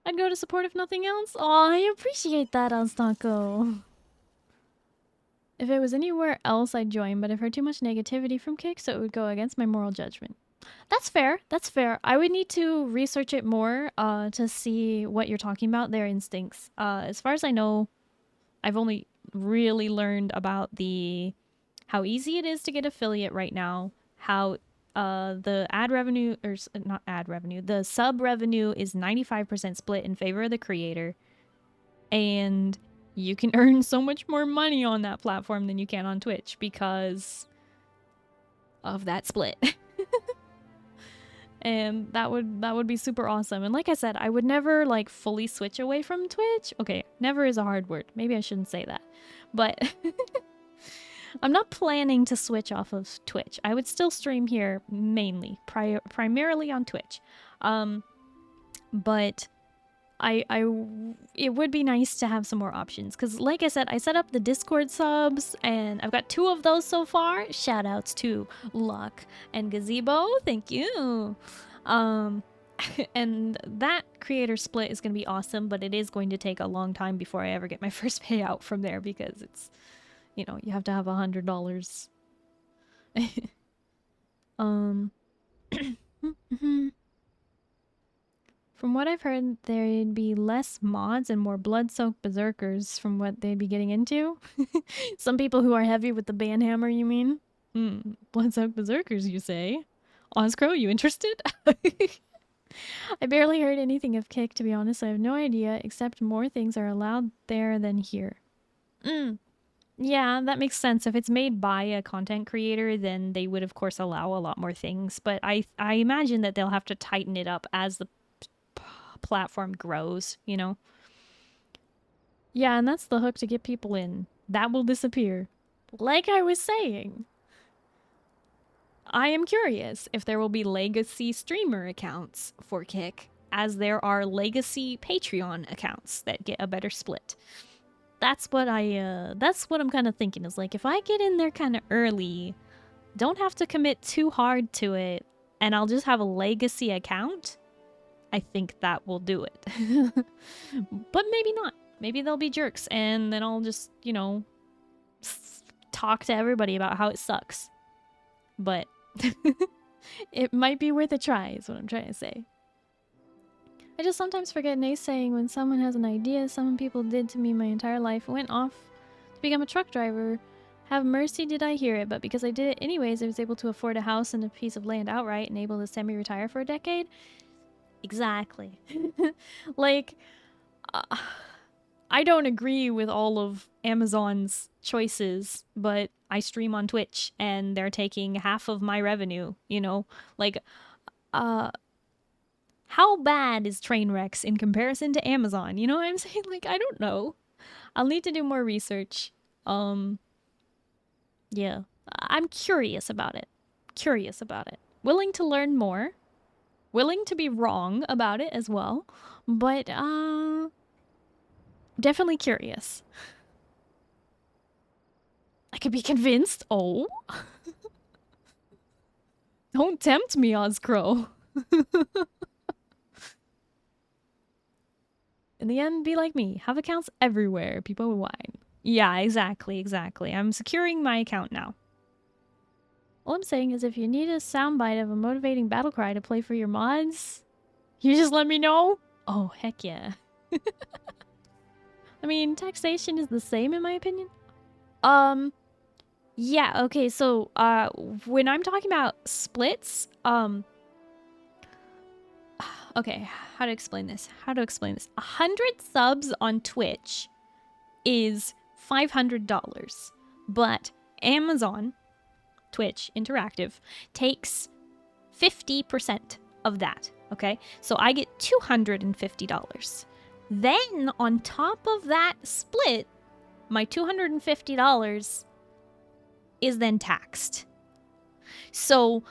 I'd go to support if nothing else. Aw, I appreciate that, Alstako. If it was anywhere else, I'd join, but I've heard too much negativity from Kick, so it would go against my moral judgment. That's fair. That's fair. I would need to research it more to see what you're talking about, their instincts. As far as I know, I've only really learned about how easy it is to get affiliate right now, how the ad revenue, or not ad revenue, the sub revenue is 95% split in favor of the creator, and you can earn so much more money on that platform than you can on Twitch because of that split. And that would be super awesome. And like I said, I would never like fully switch away from Twitch. Okay, never is a hard word. Maybe I shouldn't say that. But I'm not planning to switch off of Twitch. I would still stream here mainly, primarily on Twitch. But it would be nice to have some more options, because like I said, I set up the Discord subs and I've got 2 of those so far. Shout outs to Luck and Gazebo, thank you. And that creator split is going to be awesome, but it is going to take a long time before I ever get my first payout from there, because it's, you know, you have to have $100. From what I've heard, there'd be less mods and more blood-soaked berserkers from what they'd be getting into. Some people who are heavy with the banhammer, you mean? Blood-soaked berserkers, you say? Ozcrow, you interested? I barely heard anything of Kick, to be honest. I have no idea, except more things are allowed there than here. Yeah, that makes sense. If it's made by a content creator, then they would, of course, allow a lot more things. But I imagine that they'll have to tighten it up as the platform grows, you know? Yeah, and that's the hook to get people in. That will disappear. Like I was saying, I am curious if there will be legacy streamer accounts for Kick, as there are legacy Patreon accounts that get a better split. That's what I'm kind of thinking, is like, if I get in there kind of early, don't have to commit too hard to it, and I'll just have a legacy account, I think that will do it. But maybe not. Maybe they'll be jerks, and then I'll just, you know, talk to everybody about how it sucks. But it might be worth a try, is what I'm trying to say. I just sometimes forget naysaying when someone has an idea. Some people did to me my entire life. Went off to become a truck driver. Have mercy did I hear it, but because I did it anyways, I was able to afford a house and a piece of land outright and able to semi-retire for a decade. Exactly. Like, I don't agree with all of Amazon's choices, but I stream on Twitch and they're taking half of my revenue, you know? Like, how bad is Trainwrecks in comparison to Amazon? You know what I'm saying? Like, I don't know. I'll need to do more research. Yeah. I'm curious about it. Curious about it. Willing to learn more. Willing to be wrong about it as well. But, definitely curious. I could be convinced. Oh. Don't tempt me, Ozcrow. In the end, be like me. Have accounts everywhere. People whine. Yeah, exactly. I'm securing my account now. All I'm saying is if you need a soundbite of a motivating battle cry to play for your mods, you just let me know. Oh, heck yeah. I mean, taxation is the same in my opinion. Yeah, okay, so, when I'm talking about splits, okay, how to explain this? 100 subs on Twitch is $500, but Amazon, Twitch Interactive, takes 50% of that, okay? So I get $250. Then, on top of that split, my $250 is then taxed. So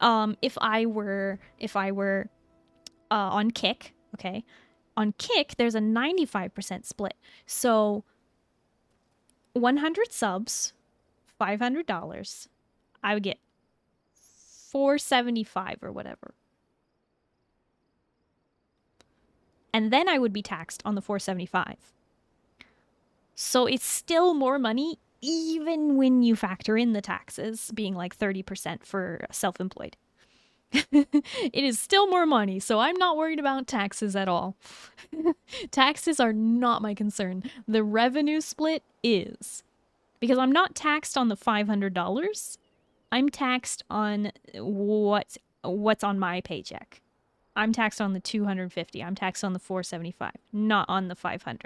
if I were on Kick, okay, on Kick there's a 95% split. So 100 subs, $500, I would get $475 or whatever. And then I would be taxed on the $475. So it's still more money even when you factor in the taxes being like 30% for self-employed. It is still more money, so I'm not worried about taxes at all. Taxes are not my concern. The revenue split is. Because I'm not taxed on the $500. I'm taxed on what's on my paycheck. I'm taxed on the $250. I'm taxed on the $475, not on the $500.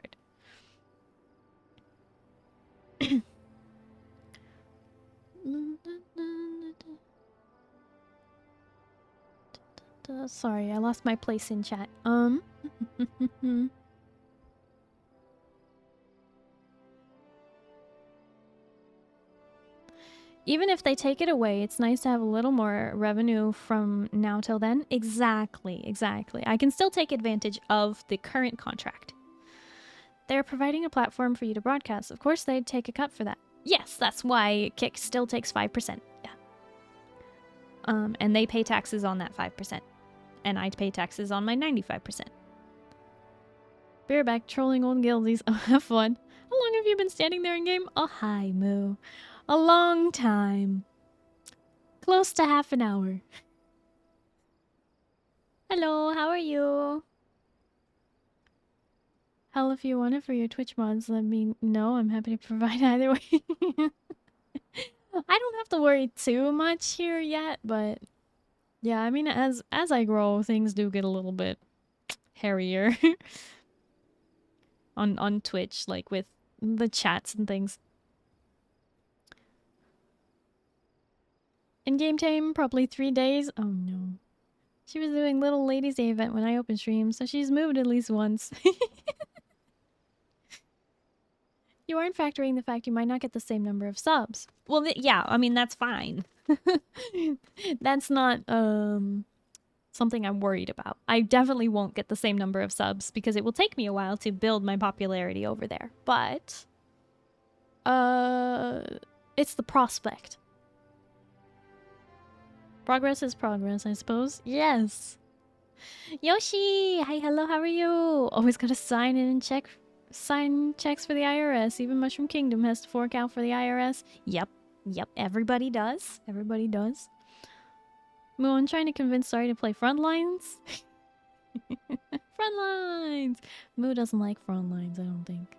Sorry, I lost my place in chat. Even if they take it away, it's nice to have a little more revenue from now till then. Exactly. I can still take advantage of the current contract. They're providing a platform for you to broadcast. Of course, they'd take a cut for that. Yes, that's why Kick still takes 5%. Yeah. And they pay taxes on that 5%. And I pay taxes on my 95%. Bareback trolling old guildies. Oh, have fun. How long have you been standing there in game? Oh, hi, Moo. A long time. Close to half an hour. Hello, how are you? Hell, if you want it for your Twitch mods, let me know. I'm happy to provide either way. I don't have to worry too much here yet, but yeah, I mean, as I grow, things do get a little bit hairier on Twitch, like with the chats and things. In game time, probably 3 days. Oh no. She was doing Little Ladies Day event when I opened stream, so she's moved at least once. You aren't factoring the fact you might not get the same number of subs. Well, yeah, I mean, that's fine. That's not something I'm worried about. I definitely won't get the same number of subs because it will take me a while to build my popularity over there. But it's the prospect. Progress is progress, I suppose. Yes. Yoshi! Hi, hello, how are you? Always gotta sign in and sign checks for the IRS. Even Mushroom Kingdom has to fork out for the IRS. Yep. Everybody does. Moo, I'm trying to convince Starry to play Frontlines. Frontlines! Moo doesn't like Frontlines, I don't think.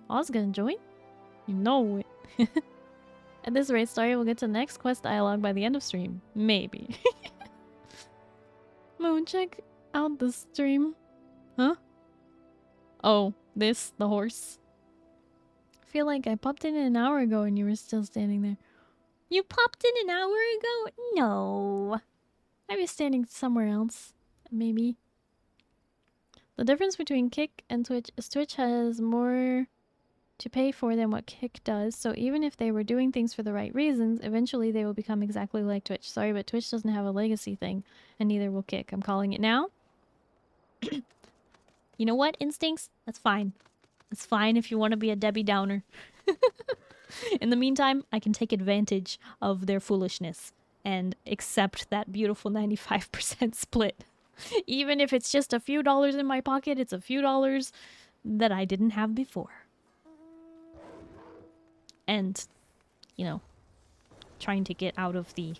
Oz gonna join? You know it. At this rate, Starry will get to the next quest dialogue by the end of stream. Maybe. Moo, check out the stream. Huh? Oh, the horse. I feel like I popped in an hour ago and you were still standing there. You popped in an hour ago? No. I was standing somewhere else. Maybe. The difference between Kick and Twitch is Twitch has more to pay for than what Kick does, so even if they were doing things for the right reasons, eventually they will become exactly like Twitch. Sorry, but Twitch doesn't have a legacy thing, and neither will Kick. I'm calling it now. You know what, Instincts? That's fine. It's fine if you want to be a Debbie Downer. In the meantime, I can take advantage of their foolishness and accept that beautiful 95% split. Even if it's just a few dollars in my pocket, it's a few dollars that I didn't have before. And, you know, trying to get out of the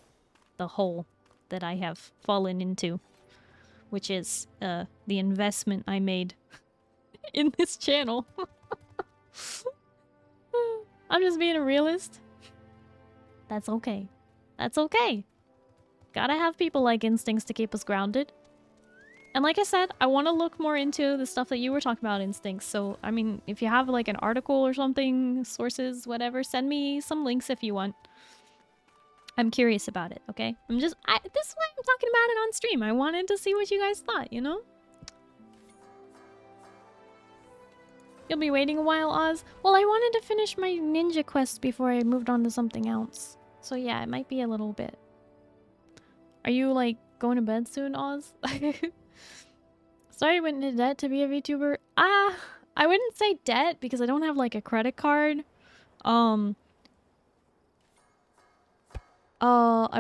hole that I have fallen into, which is the investment I made in this channel. I'm just being a realist. That's okay. That's okay. Gotta have people like Instincts to keep us grounded. And like I said, I want to look more into the stuff that you were talking about, Instincts. So, I mean, if you have like an article or something, sources, whatever, send me some links if you want. I'm curious about it, okay? This is why I'm talking about it on stream. I wanted to see what you guys thought, you know? You'll be waiting a while, Oz? Well, I wanted to finish my ninja quest before I moved on to something else. So yeah, it might be a little bit. Are you, like, going to bed soon, Oz? Sorry, went into debt to be a VTuber. I wouldn't say debt because I don't have, like, a credit card. I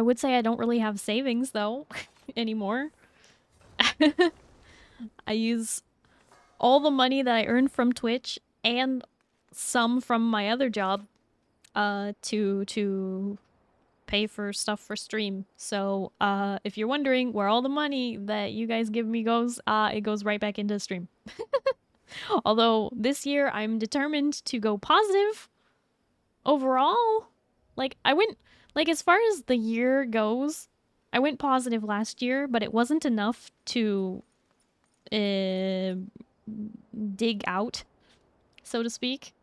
would say I don't really have savings, though, anymore. I use all the money that I earned from Twitch and some from my other job to pay for stuff for stream. So if you're wondering where all the money that you guys give me goes, it goes right back into stream. Although this year I'm determined to go positive overall. Like I went, like as far as the year goes, I went positive last year, but it wasn't enough to dig out, so to speak.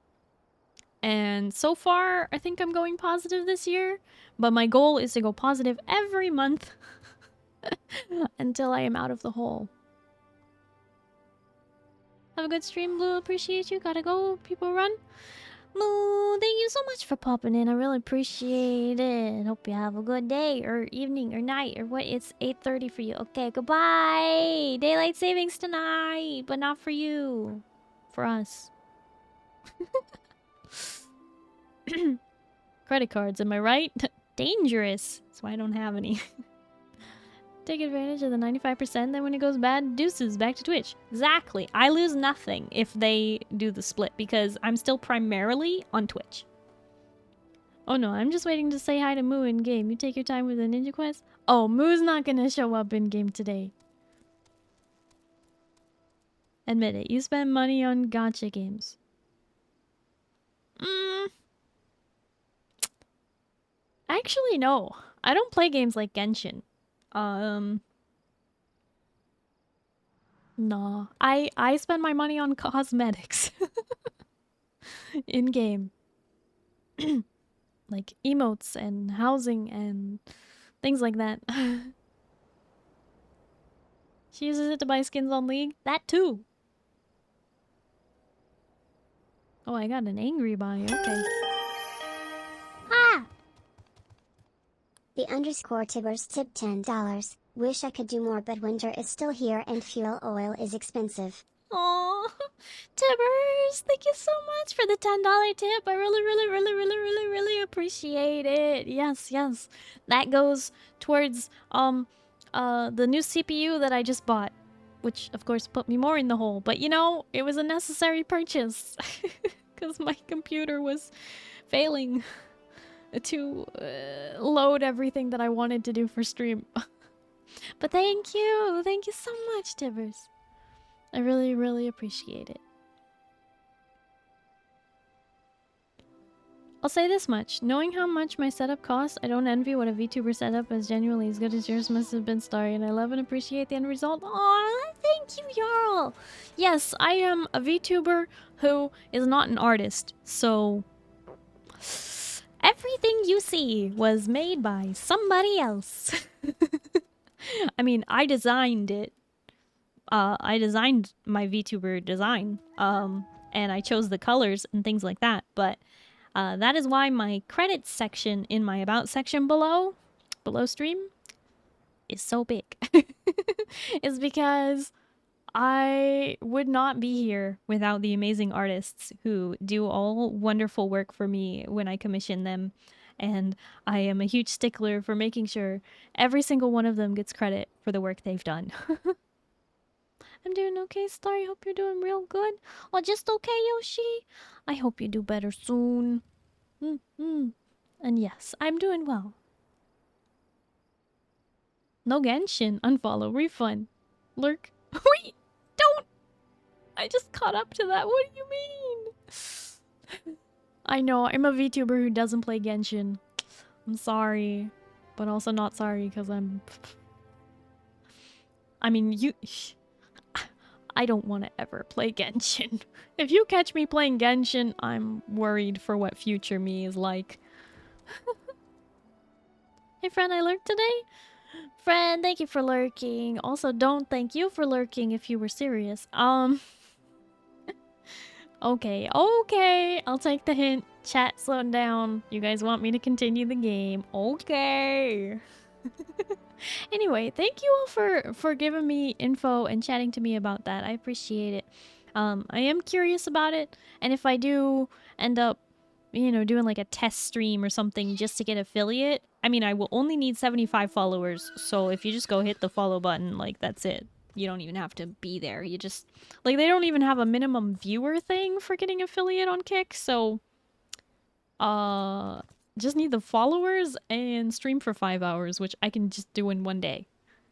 And so far, I think I'm going positive this year, but my goal is to go positive every month until I am out of the hole. Have a good stream, Blue. Appreciate you. Gotta go. People run. Moo, thank you so much for popping in. I really appreciate it. Hope you have a good day or evening or night or what. It's 8:30 for you. Okay, goodbye. Daylight savings tonight, but not for you. For us. Credit cards, am I right? Dangerous. That's why I don't have any. Take advantage of the 95%, then when it goes bad, deuces, back to Twitch. Exactly. I lose nothing if they do the split, because I'm still primarily on Twitch. Oh no, I'm just waiting to say hi to Moo in-game. You take your time with the ninja quest? Oh, Moo's not gonna show up in-game today. Admit it, you spend money on gacha games. Actually, no. I don't play games like Genshin. Nah. I spend my money on cosmetics. In-game. Like emotes and housing and things like that. She uses it to buy skins on League? That too. Oh, I got an angry buy. Okay. Ah! The _ Tibbers tipped $10. Wish I could do more, but winter is still here and fuel oil is expensive. Aw, Tibbers, thank you so much for the $10 tip. I really appreciate it. Yes, yes. That goes towards the new CPU that I just bought, which of course put me more in the hole. But you know, it was a necessary purchase because my computer was failing to load everything that I wanted to do for stream. But thank you so much, Tibbers. I really appreciate it. I'll say this much. Knowing how much my setup costs, I don't envy what a VTuber setup as genuinely as good as yours must have been, Starry, and I love and appreciate the end result. Aw, thank you, Jarl! Yes, I am a VTuber who is not an artist, so everything you see was made by somebody else. I mean, I designed it. I designed my VTuber design. and I chose the colors and things like that. But that is why my credits section in my about section below stream is so big. It's because I would not be here without the amazing artists who do all wonderful work for me when I commission them. And I am a huge stickler for making sure every single one of them gets credit for the work they've done. I'm doing okay, Starry. Hope you're doing real good. Or just okay, Yoshi. I hope you do better soon. And yes, I'm doing well. No Genshin. Unfollow. Refund. Lurk. Wait! Don't! I just caught up to that. What do you mean? I know, I'm a VTuber who doesn't play Genshin. I'm sorry. But also not sorry because I mean, I don't want to ever play Genshin. If you catch me playing Genshin, I'm worried for what future me is like. Hey friend, I lurked today? Friend, thank you for lurking. Also, don't thank you for lurking if you were serious. Okay, I'll take the hint. Chat slowed down. You guys want me to continue the game. Okay. Anyway, thank you all for giving me info and chatting to me about that. I appreciate it. I am curious about it, and if I do end up, you know, doing like a test stream or something just to get affiliate, I mean, I will only need 75 followers, so if you just go hit the follow button, like, that's it. You don't even have to be there. You just, like, they don't even have a minimum viewer thing for getting affiliate on Kick, so, just need the followers and stream for 5 hours, which I can just do in one day.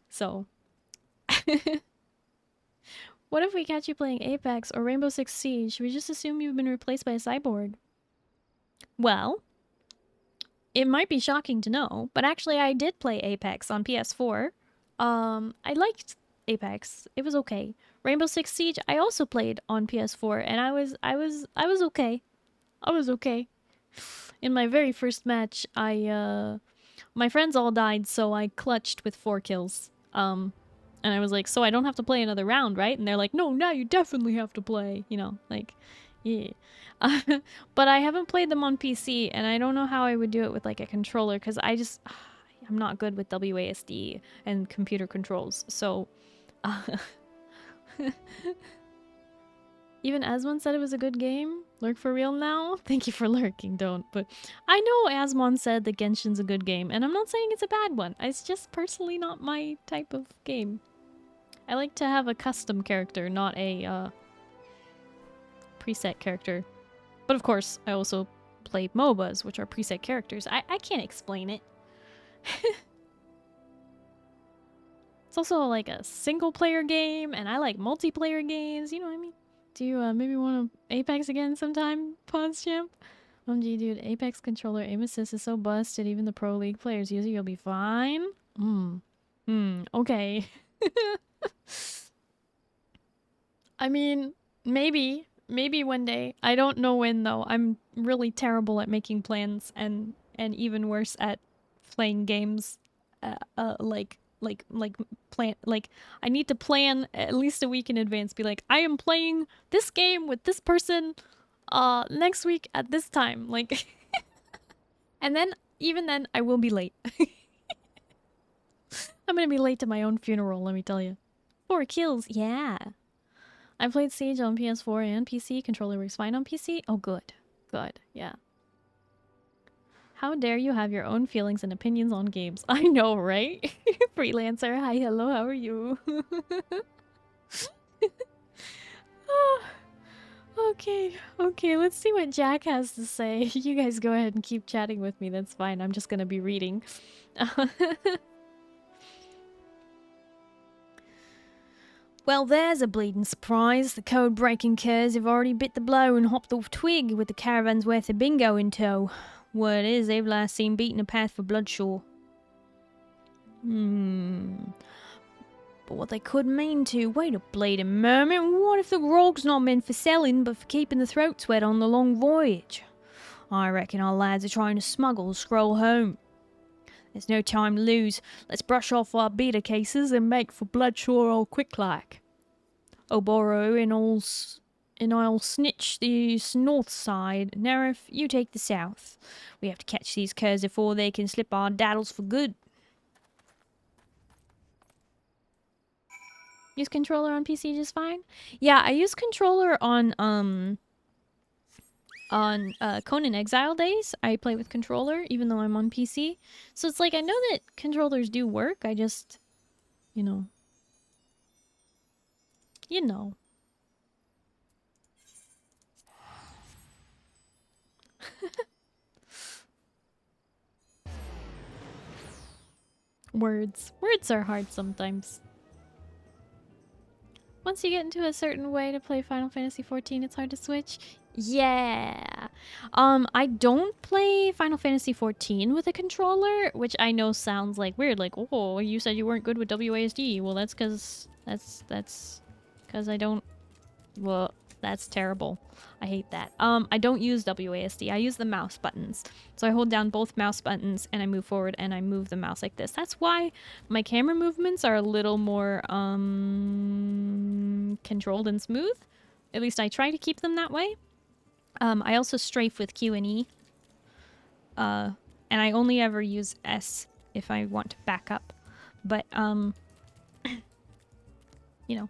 So, what if we catch you playing Apex or Rainbow Six Siege? Should we just assume you've been replaced by a cyborg? Well, it might be shocking to know, but actually I did play Apex on PS4. I liked Apex. It was okay. Rainbow Six Siege I also played on PS4 and I was okay. I was okay. In my very first match, my friends all died, so I clutched with 4 kills. And I was like, so I don't have to play another round, right? And they're like, no, now you definitely have to play, you know, like, yeah. But I haven't played them on PC, and I don't know how I would do it with like a controller, because I'm not good with WASD and computer controls, so even Asmon said it was a good game. Lurk for real now? Thank you for lurking, don't. But I know Asmon said that Genshin's a good game, and I'm not saying it's a bad one. It's just personally not my type of game. I like to have a custom character, not a preset character. But of course, I also play MOBAs, which are preset characters. I can't explain it. It's also like a single player game, and I like multiplayer games, you know what I mean? Do you maybe want to Apex again sometime, Pawns Champ? OMG, dude, Apex controller aim assist is so busted, even the Pro League players use it, you'll be fine? Okay. I mean, maybe one day. I don't know when, though. I'm really terrible at making plans, and even worse at playing games, I need to plan at least a week in advance. Be like, I am playing this game with this person next week at this time. Like, and then, even then, I will be late. I'm gonna be late to my own funeral, let me tell you. 4 kills, yeah. I played Siege on PS4 and PC. Controller works fine on PC. Oh, good. Good, yeah. How dare you have your own feelings and opinions on games? I know, right? Freelancer, hi, hello, how are you? Okay, let's see what Jack has to say. You guys go ahead and keep chatting with me, that's fine. I'm just gonna be reading. Well, there's a bleeding surprise. The code-breaking curs have already bit the blow and hopped off twig with the caravan's worth of bingo in tow. Word is, they've last seen beating a path for Bloodshaw. But what they could mean to... Wait a bleeding moment. What if the grog's not meant for selling, but for keeping the throats wet on the long voyage? I reckon our lads are trying to smuggle the scroll home. There's no time to lose. Let's brush off our beta cases and make for Bloodshaw all quick-like. Oboro and I'll snitch the north side. Nerif, you take the south. We have to catch these curs before they can slip our daddles for good. Use controller on PC just fine? Yeah, I use controller on Conan Exile days. I play with controller even though I'm on PC. So it's like I know that controllers do work. I just, you know. You know. Words. Words are hard sometimes. Once you get into a certain way to play Final Fantasy XIV, it's hard to switch. Yeah. I don't play Final Fantasy XIV with a controller, which I know sounds like weird. Like, oh, you said you weren't good with WASD. Well, that's because I don't. Well, that's terrible. I hate that. I don't use WASD. I use the mouse buttons. So I hold down both mouse buttons and I move forward and I move the mouse like this. That's why my camera movements are a little more controlled and smooth. At least I try to keep them that way. I also strafe with Q and E. And I only ever use S if I want to back up. But you know.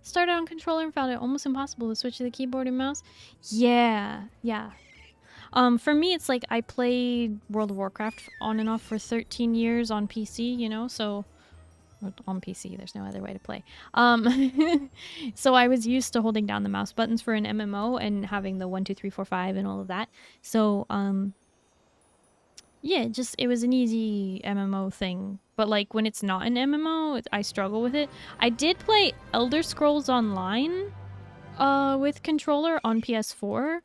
Started on controller and found it almost impossible to switch to the keyboard and mouse. Yeah. For me, it's like I played World of Warcraft on and off for 13 years on PC, you know, so on PC, there's no other way to play. So I was used to holding down the mouse buttons for an MMO and having the 1, 2, 3, 4, 5 and all of that. So, yeah, it was an easy MMO thing. But like when it's not an MMO, I struggle with it. I did play Elder Scrolls Online with controller on PS4,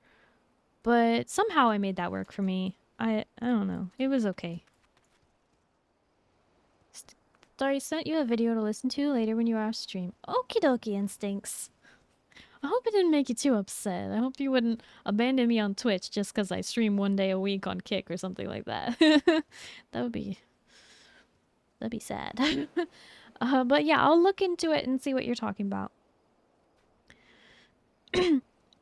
but somehow I made that work for me. I don't know. It was okay. Starry sent you a video to listen to later when you are off stream. Okie dokie, Instincts. I hope it didn't make you too upset. I hope you wouldn't abandon me on Twitch just because I stream 1 day a week on Kick or something like that. That'd be sad. But yeah, I'll look into it and see what you're talking about.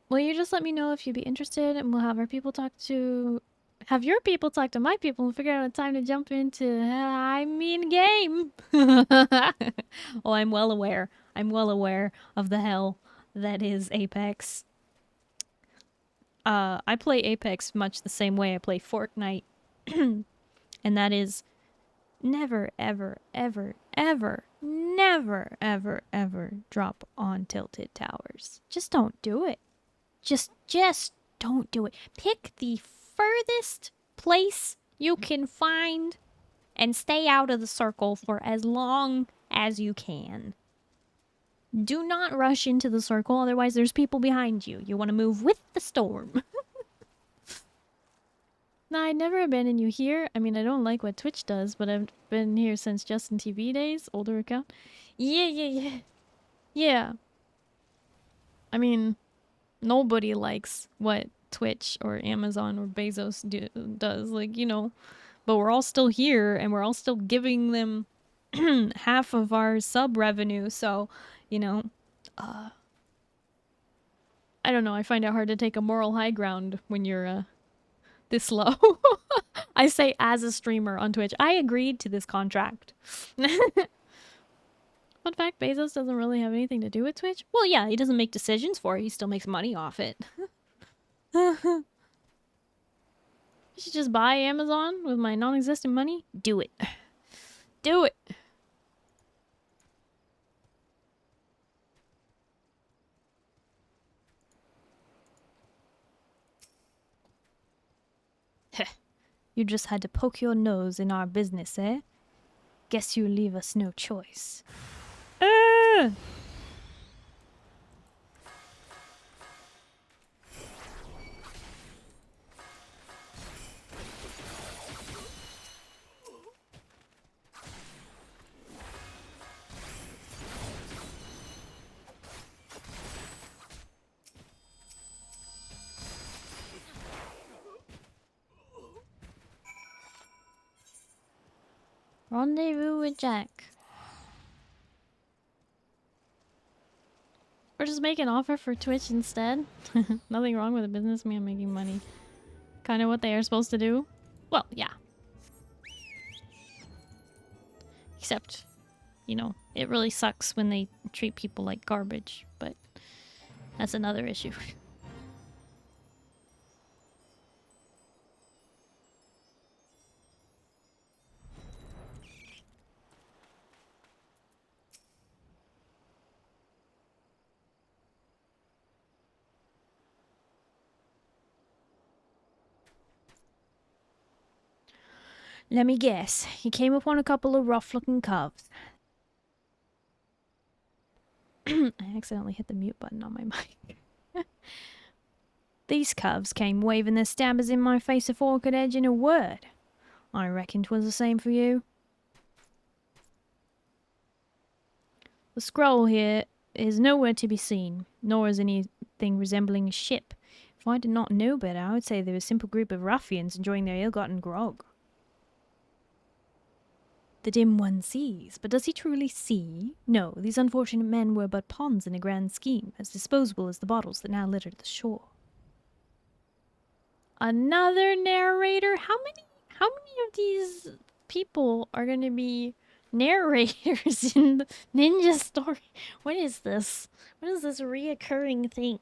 Will you just let me know if you'd be interested, and we'll have your people talk to my people and figure out a time to jump into game. Oh, I'm well aware of the hell that is Apex. I play Apex much the same way I play Fortnite. And that is never, ever, ever, ever, never, ever, ever drop on tilted towers. Just don't do it. Just don't do it. Pick the furthest place you can find and stay out of the circle for as long as you can. Do not rush into the circle, otherwise there's people behind you. You want to move with the storm. Nah, I'd never abandon you here. I mean, I don't like what Twitch does, but I've been here since Justin TV days, older account. Yeah. I mean, nobody likes what Twitch or Amazon or Bezos does, like, you know. But we're all still here, and we're all still giving them half of our sub revenue, so, you know, I don't know, I find it hard to take a moral high ground when you're, this low. I say as a streamer on Twitch. I agreed to this contract. Fun fact, Bezos doesn't really have anything to do with Twitch. Well, yeah, he doesn't make decisions for it. He still makes money off it. You should just buy Amazon with my non-existent money. Do it. Do it. You just had to poke your nose in our business, eh? Guess you leave us no choice. We're Rendezvous with Jack. Or just make an offer for Twitch instead. Nothing wrong with a businessman making money. Kind of what they are supposed to do. Well, yeah. Except, you know, it really sucks when they treat people like garbage, but that's another issue. Let me guess. He came upon a couple of rough-looking cubs. I accidentally hit the mute button on my mic. These cubs came waving their stabbers in my face afore I could edge in a word. I reckon 'twas the same for you. The scroll here is nowhere to be seen, nor is anything resembling a ship. If I did not know better, I would say they were a simple group of ruffians enjoying their ill-gotten grog. The dim one sees, but does he truly see? No, these unfortunate men were but pawns in a grand scheme, as disposable as the bottles that now littered the shore. Another narrator? How many of these people are going to be narrators in the ninja story? What is this? What is this reoccurring thing?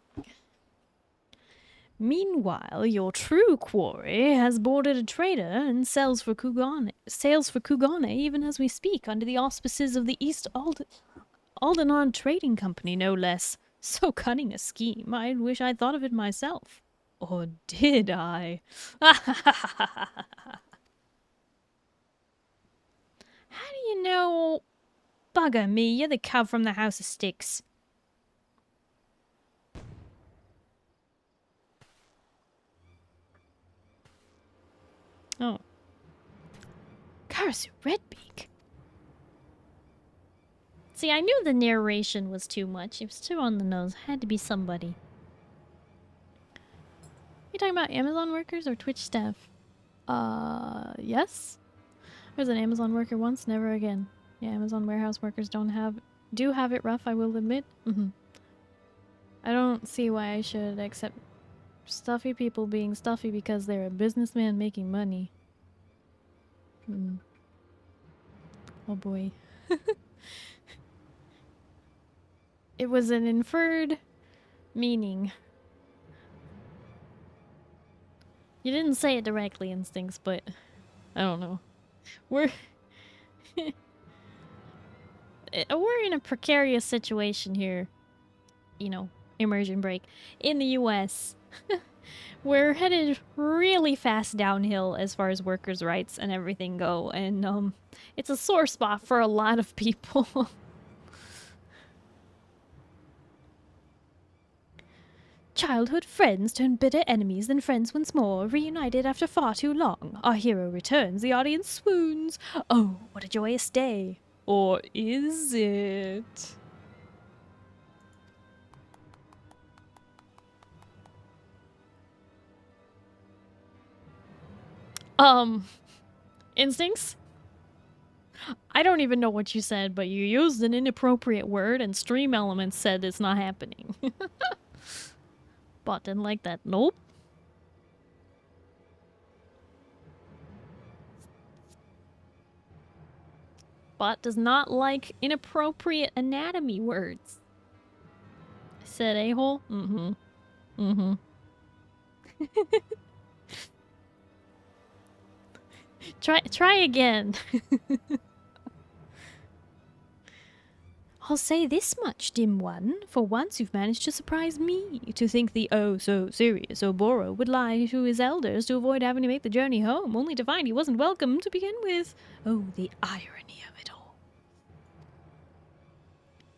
Meanwhile, your true quarry has boarded a trader and sails for Kugane even as we speak, under the auspices of the East Aldenard Trading Company, no less. So cunning a scheme, I wish I'd thought of it myself. Or did I? How do you know? Bugger me, you're the cub from the House of Sticks. Oh. Karasu Redbeak. See, I knew the narration was too much. It was too on the nose. It had to be somebody. You talking about Amazon workers or Twitch staff? Yes. I was an Amazon worker once, never again. Yeah, Amazon warehouse workers do have it rough, I will admit. I don't see why I should accept stuffy people being stuffy because they're a businessman making money. Oh boy. It was an inferred meaning. You didn't say it directly, Instincts, but I don't know. We're in a precarious situation here. You know, immersion break. In the US. We're headed really fast downhill as far as workers' rights and everything go, and it's a sore spot for a lot of people. Childhood friends turn bitter enemies, then friends once more, reunited after far too long. Our hero returns, the audience swoons. Oh, what a joyous day. Or is it? Instincts? I don't even know what you said, but you used an inappropriate word and Stream Elements said it's not happening. Bot didn't like that. Nope. Bot does not like inappropriate anatomy words. I said a-hole? Try again. I'll say this much, dim one. For once you've managed to surprise me. To think the oh-so-serious Oboro would lie to his elders to avoid having to make the journey home, only to find he wasn't welcome to begin with. Oh, the irony of it all.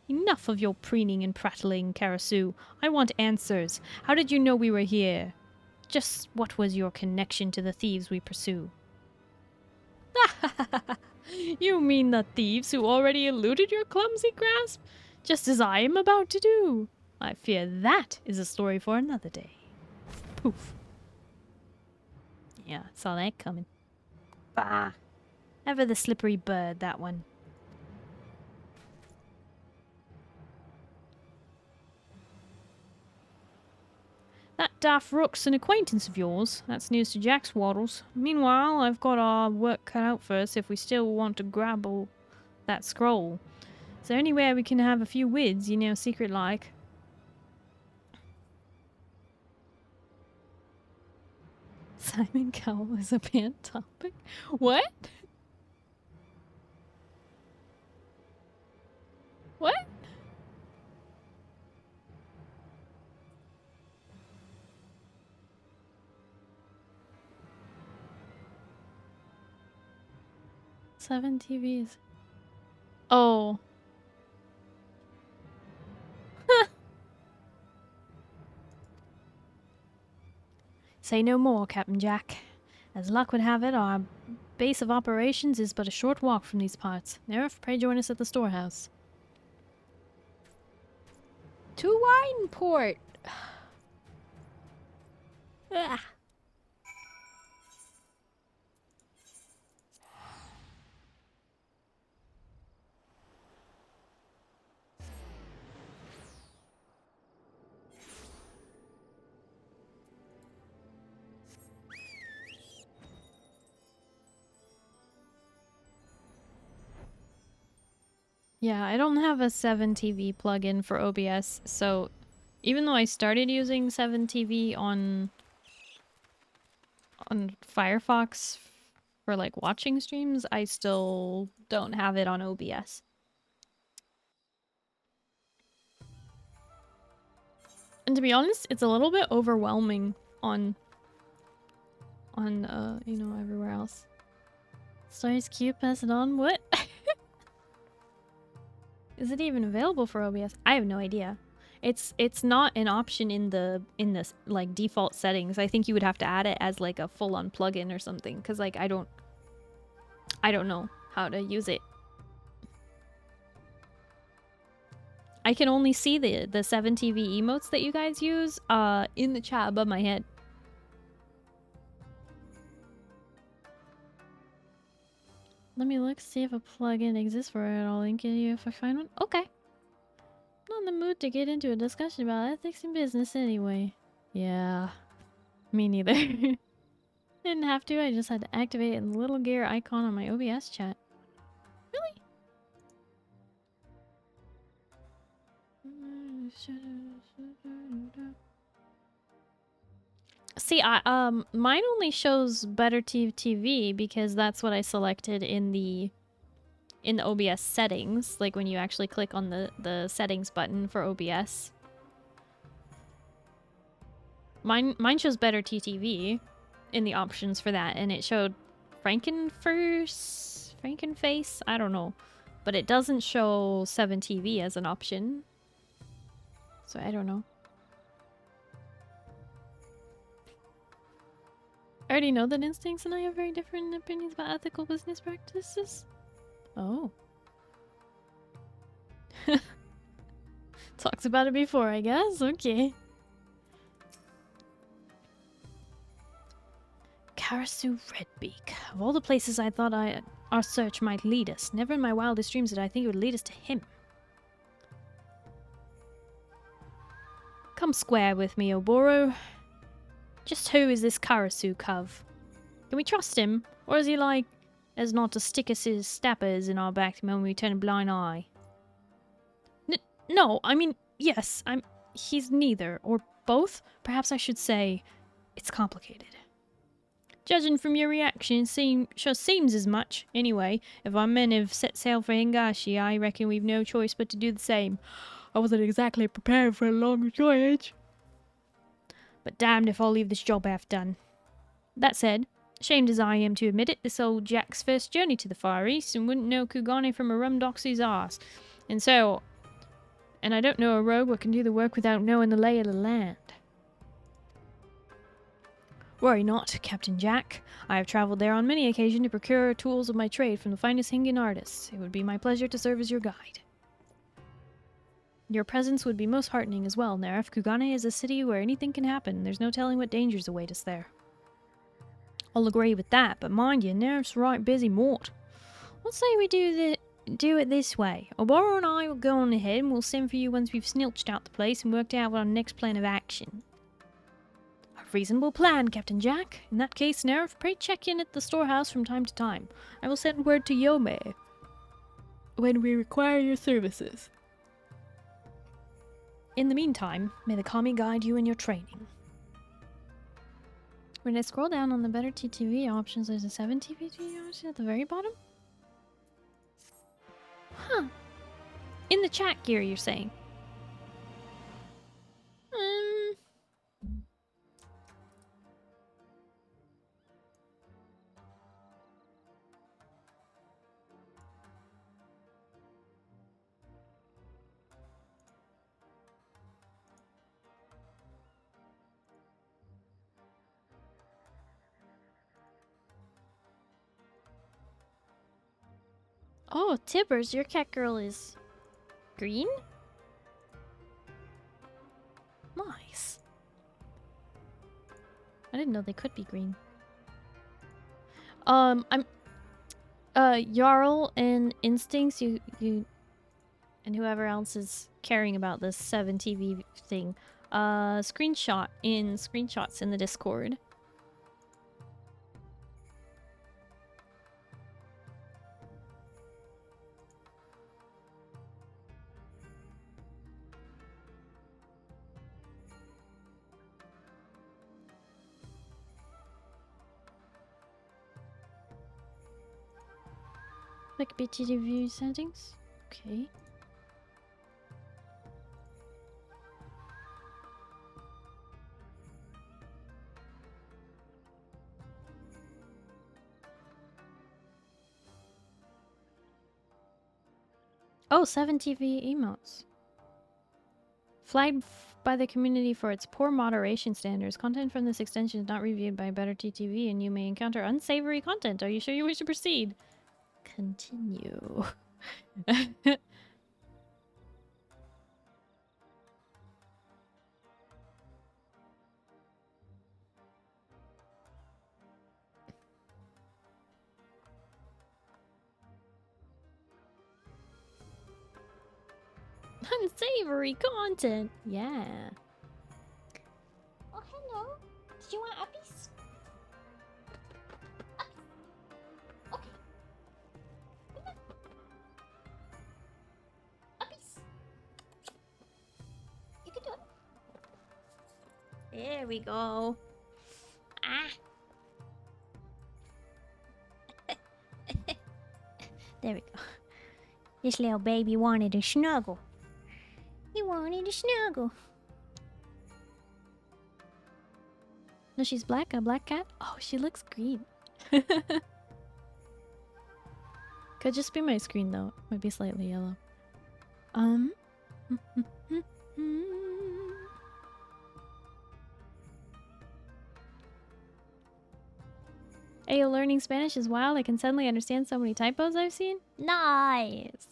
Enough of your preening and prattling, Karasu. I want answers. How did you know we were here? Just what was your connection to the thieves we pursue? You mean the thieves who already eluded your clumsy grasp? Just as I am about to do. I fear that is a story for another day. Poof. Yeah, saw that coming. Bah. Ever the slippery bird, that one. That daft rook's an acquaintance of yours. That's news to Jack's waddles. Meanwhile, I've got our work cut out for us if we still want to grab that scroll. Is there anywhere we can have a few wids, you know, secret-like? Simon Cowell is a banned topic? What? What? Seven TVs. Oh. Say no more, Captain Jack. As luck would have it, our base of operations is but a short walk from these parts. Nerf, pray join us at the storehouse. To Wineport! Ugh. Yeah, I don't have a 7TV plugin for OBS, so even though I started using 7TV on Firefox for like watching streams, I still don't have it on OBS. And to be honest, it's a little bit overwhelming on you know, everywhere else. Starry's cute, pass it on. What? Is it even available for OBS? I have no idea. It's not an option in the like default settings. I think you would have to add it as like a full-on plugin or something, cuz like I don't know how to use it. I can only see the 7TV emotes that you guys use in the chat above my head. Let me look, see if a plugin exists for it. I'll link it to you if I find one. Okay. Not in the mood to get into a discussion about ethics in business anyway. Yeah. Me neither. Didn't have to, I just had to activate the little gear icon on my OBS chat. Really? See, mine only shows Better TV because that's what I selected in the OBS settings, like when you actually click on the settings button for OBS. Mine shows Better TV in the options for that, and it showed Frankenface, I don't know, but it doesn't show 7TV as an option. So I don't know. I already know that Instincts and I have very different opinions about ethical business practices. Oh. Talked about it before, I guess. Okay. Karasu Redbeak. Of all the places I thought our search might lead us, never in my wildest dreams did I think it would lead us to him. Come square with me, Oboro. Just who is this Karasu cove? Can we trust him? Or is he like as not to stick us his stappers in our back the moment we turn a blind eye? No, I mean, yes, he's neither, or both. Perhaps I should say, it's complicated. Judging from your reaction, sure seems as much. Anyway, if our men have set sail for Hingashi, I reckon we've no choice but to do the same. I wasn't exactly prepared for a long voyage. But damned if I'll leave this job half done. That said, ashamed as I am to admit it, this old Jack's first journey to the Far East and wouldn't know Kugane from a rumdoxy's arse. And I don't know a rogue what can do the work without knowing the lay of the land. Worry not, Captain Jack. I have travelled there on many occasions to procure tools of my trade from the finest Hingan artists. It would be my pleasure to serve as your guide. Your presence would be most heartening as well, Nerf. Kugane is a city where anything can happen. There's no telling what dangers await us there. I'll agree with that, but mind you, Nerf's right busy mort. Let's say we do it this way. Oboro and I will go on ahead and we'll send for you once we've snilched out the place and worked out our next plan of action. A reasonable plan, Captain Jack. In that case, Nerf, pray check in at the storehouse from time to time. I will send word to Yome when we require your services. In the meantime, may the Kami guide you in your training. When I scroll down on the better TTV options, there's a 7 TVT option at the very bottom? Huh. In the chat gear, you're saying? Oh, Tibbers, your cat girl is green? Nice. I didn't know they could be green. Jarl and Instincts, you and whoever else is caring about this 7 TV thing, screenshots in the Discord. Like BTD view settings? Okay. Oh, 7 TV emotes. Flagged by the community for its poor moderation standards. Content from this extension is not reviewed by Better TTV and you may encounter unsavory content. Are you sure you wish to proceed? Continue. Unsavory content. Yeah. Oh, hello. Did you want uppies? Okay. Come on. Uppies. You can do it. There we go. Ah. There we go. This little baby wanted a snuggle. He wanted a snuggle. No, she's black. A black cat? Oh, she looks green. Could just be my screen though. Might be slightly yellow. Ayo, learning Spanish is wild. I can suddenly understand so many typos I've seen. Nice.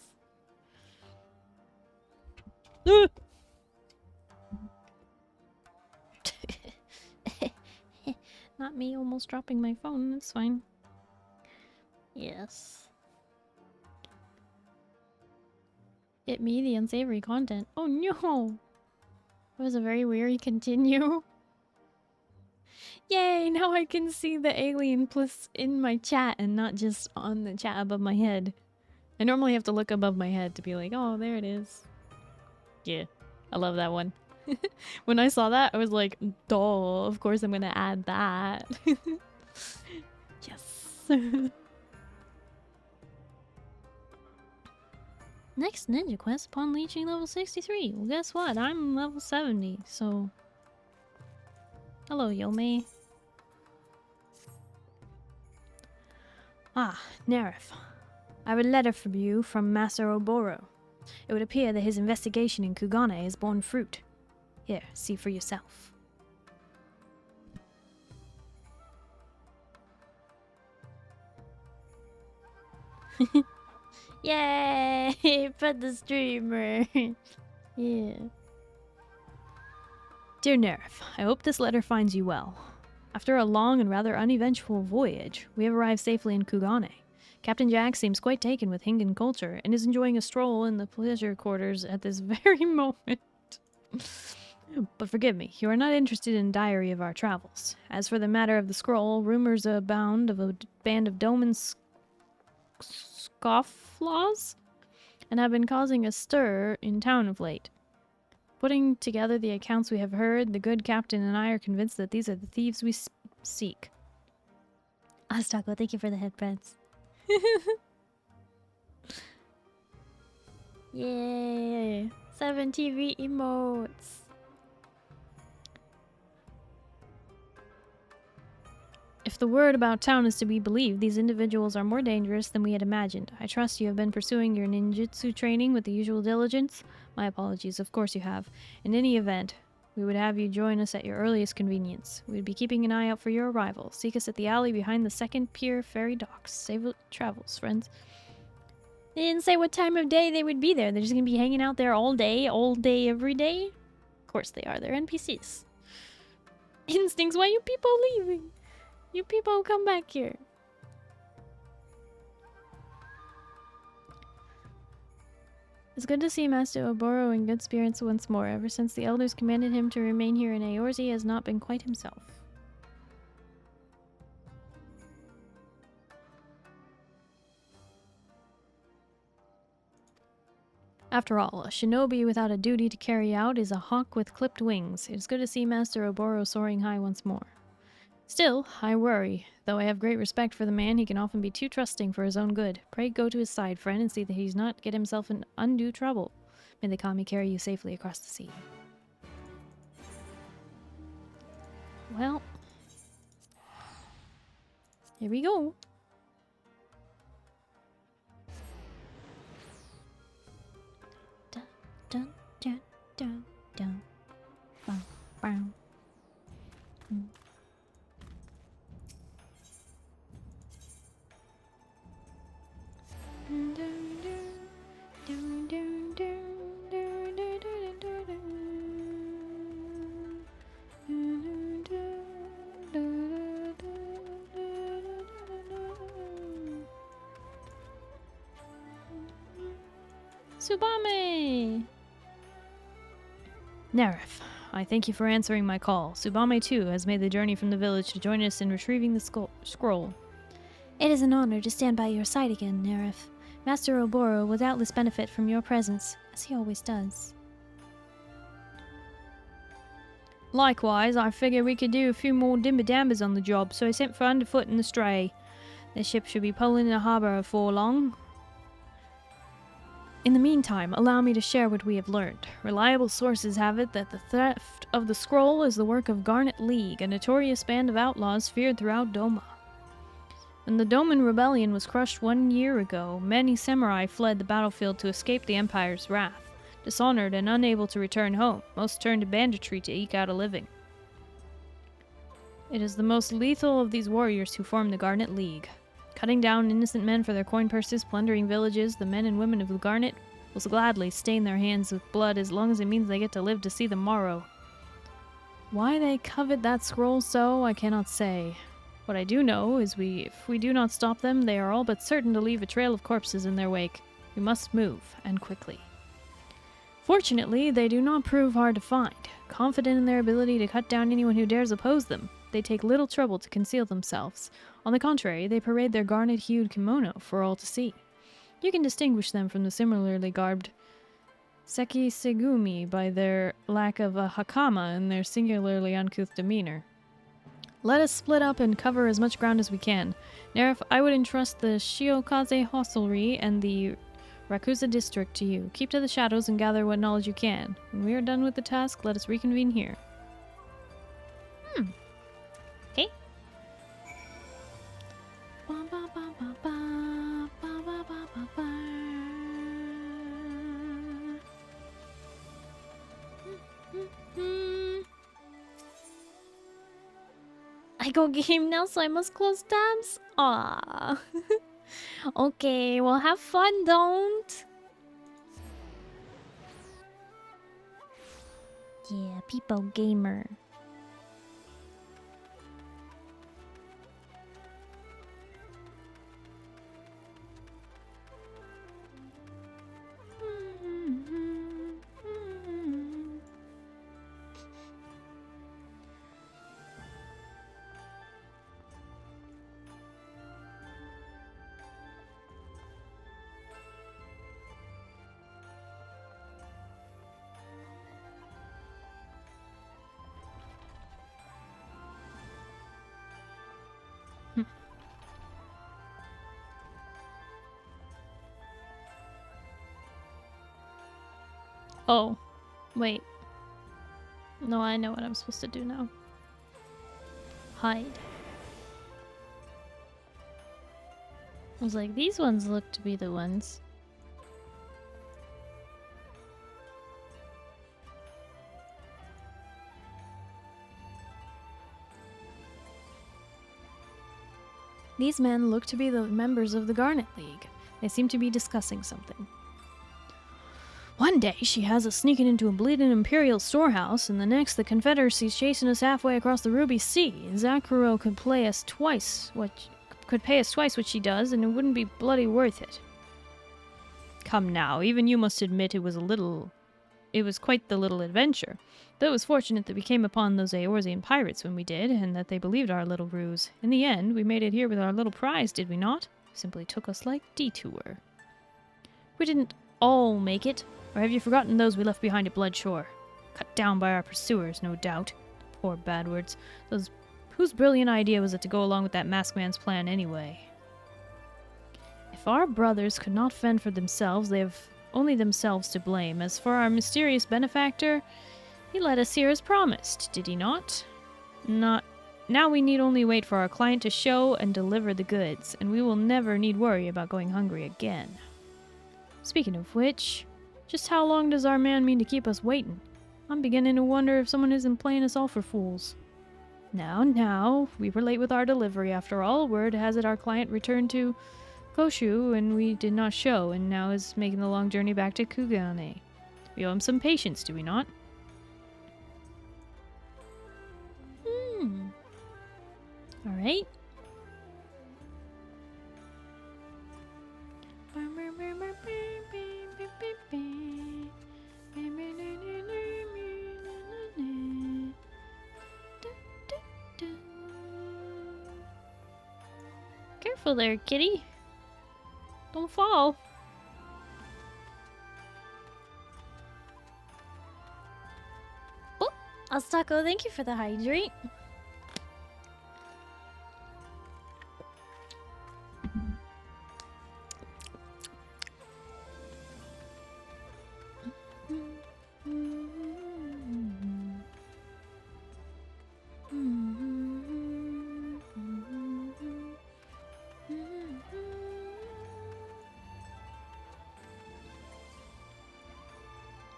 Not me almost dropping my phone. That's fine. Yes. It me the unsavory content. Oh no! That was a very weary continue. Yay! Now I can see the alien plus in my chat and not just on the chat above my head. I normally have to look above my head to be like, oh, there it is. Yeah, I love that one. When I saw that, I was like, duh, of course I'm gonna add that. Yes. Next ninja quest upon reaching level 63. Well, guess what? I'm level 70, so... Hello, Yome. Ah, Nerif. I have a letter from you from Master Oboro. It would appear that his investigation in Kugane has borne fruit. Here, see for yourself. Yay! For the streamer! Yeah. Dear Nerif, I hope this letter finds you well. After a long and rather uneventful voyage, we have arrived safely in Kugane. Captain Jack seems quite taken with Hingan culture and is enjoying a stroll in the pleasure quarters at this very moment. But forgive me, you are not interested in a diary of our travels. As for the matter of the scroll, rumors abound of a band of Doman scofflaws and have been causing a stir in town of late. Putting together the accounts we have heard, the good captain and I are convinced that these are the thieves we seek. Astako, thank you for the headbands. Yay! 7 TV emotes! If the word about town is to be believed, these individuals are more dangerous than we had imagined. I trust you have been pursuing your ninjutsu training with the usual diligence. My apologies, of course you have. In any event, we would have you join us at your earliest convenience. We would be keeping an eye out for your arrival. Seek us at the alley behind the second pier ferry docks. Safe travels, friends. They didn't say what time of day they would be there. They're just gonna be hanging out there all day, every day? Of course they are. They're NPCs. Instincts, why are you people leaving? You people come back here. It's good to see Master Oboro in good spirits once more. Ever since the elders commanded him to remain here in Eorze, he has not been quite himself. After all, a shinobi without a duty to carry out is a hawk with clipped wings. It is good to see Master Oboro soaring high once more. Still, I worry. Though I have great respect for the man, he can often be too trusting for his own good. Pray go to his side, friend, and see that he does not get himself in undue trouble. May the kami carry you safely across the sea. Well, here we go. Dun, dun, dun, dun, dun. Bow, bow. Tsubame! Nerif, I thank you for answering my call. Tsubame, too, has made the journey from the village to join us in retrieving the scroll. It is an honor to stand by your side again, Nerif. Master Oboro will doubtless benefit from your presence, as he always does. Likewise, I figured we could do a few more dimber-dambers on the job, so I sent for Underfoot and the Stray. The ship should be pulling in the harbor before long. In the meantime, allow me to share what we have learned. Reliable sources have it that the theft of the scroll is the work of Garnet League, a notorious band of outlaws feared throughout Doma. When the Doman Rebellion was crushed 1 year ago, many samurai fled the battlefield to escape the Empire's wrath. Dishonored and unable to return home, most turned to banditry to eke out a living. It is the most lethal of these warriors who form the Garnet League. Cutting down innocent men for their coin purses, plundering villages, the men and women of the Garnet will gladly stain their hands with blood as long as it means they get to live to see the morrow. Why they covet that scroll so, I cannot say. What I do know is if we do not stop them, they are all but certain to leave a trail of corpses in their wake. We must move, and quickly. Fortunately, they do not prove hard to find. Confident in their ability to cut down anyone who dares oppose them, they take little trouble to conceal themselves. On the contrary, they parade their garnet-hued kimono for all to see. You can distinguish them from the similarly garbed Seki Segumi by their lack of a hakama and their singularly uncouth demeanor. Let us split up and cover as much ground as we can. Nerif, I would entrust the Shiokaze hostelry and the Rakusa district to you. Keep to the shadows and gather what knowledge you can. When we are done with the task, let us reconvene here. Okay. I go game now, so I must close tabs? Aww. Okay, well have fun, don't. Yeah, people gamer. Oh, wait. No, I know what I'm supposed to do now. Hide. I was like, these ones look to be the ones. These men look to be the members of the Garnet League. They seem to be discussing something. One day she has us sneaking into a bleeding Imperial storehouse, and the next the Confederacy's chasing us halfway across the Ruby Sea. Zakuro could pay us twice what she does, and it wouldn't be bloody worth it. Come now, even you must admit it was quite the little adventure. Though it was fortunate that we came upon those Eorzean pirates when we did, and that they believed our little ruse. In the end, we made it here with our little prize, did we not? Simply took a slight detour. We didn't all make it. Or have you forgotten those we left behind at Bloodshore? Cut down by our pursuers, no doubt. Poor Badwards. Whose brilliant idea was it to go along with that masked man's plan anyway? If our brothers could not fend for themselves, they have only themselves to blame. As for our mysterious benefactor, he led us here as promised, did he not? Now we need only wait for our client to show and deliver the goods, and we will never need worry about going hungry again. Speaking of which, just how long does our man mean to keep us waiting? I'm beginning to wonder if someone isn't playing us all for fools. Now, we were late with our delivery after all. Word has it our client returned to Koshu and we did not show, and now is making the long journey back to Kugane. We owe him some patience, do we not? Alright. Careful there, kitty. Don't fall. Oh, Astako, thank you for the hydrate.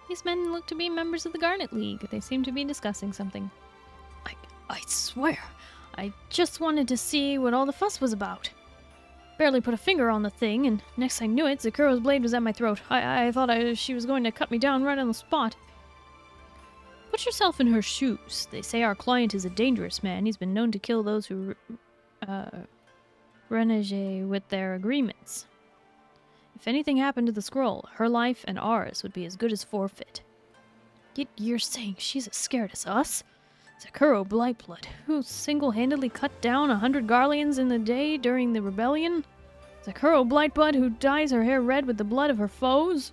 These men look to be members of the Garnet League. They seem to be discussing something. I swear, I just wanted to see what all the fuss was about. Barely put a finger on the thing, and next I knew it, Zakuro's blade was at my throat. I thought she was going to cut me down right on the spot. Put yourself in her shoes. They say our client is a dangerous man. He's been known to kill those who renege with their agreements. If anything happened to the scroll, her life and ours would be as good as forfeit. Yet you're saying she's as scared as us? Zakuro Blightblood, who single-handedly cut down 100 Garleans in the day during the rebellion? Zakuro Blightblood, who dyes her hair red with the blood of her foes?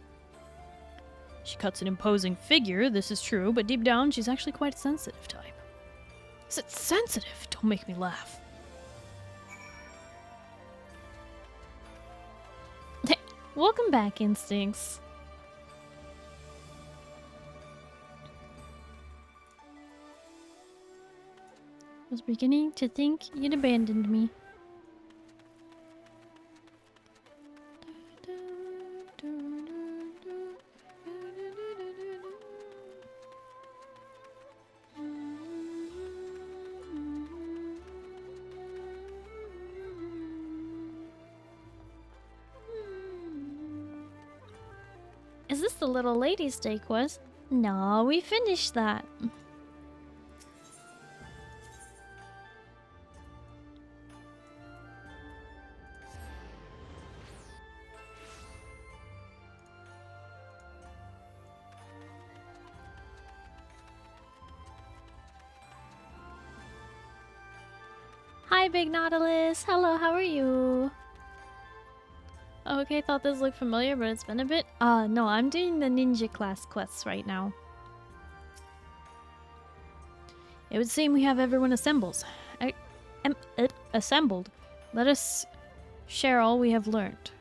She cuts an imposing figure, this is true, but deep down she's actually quite a sensitive type. Is it sensitive? Don't make me laugh. Welcome back, Instincts. I was beginning to think you'd abandoned me. Is this the little lady steak quest? No, we finished that. Hi, Big Nautilus. Hello, how are you? Okay, thought this looked familiar, but it's been a bit. No, I'm doing the ninja class quests right now. It would seem we have everyone assembled. Assembled. Let us share all we have learned.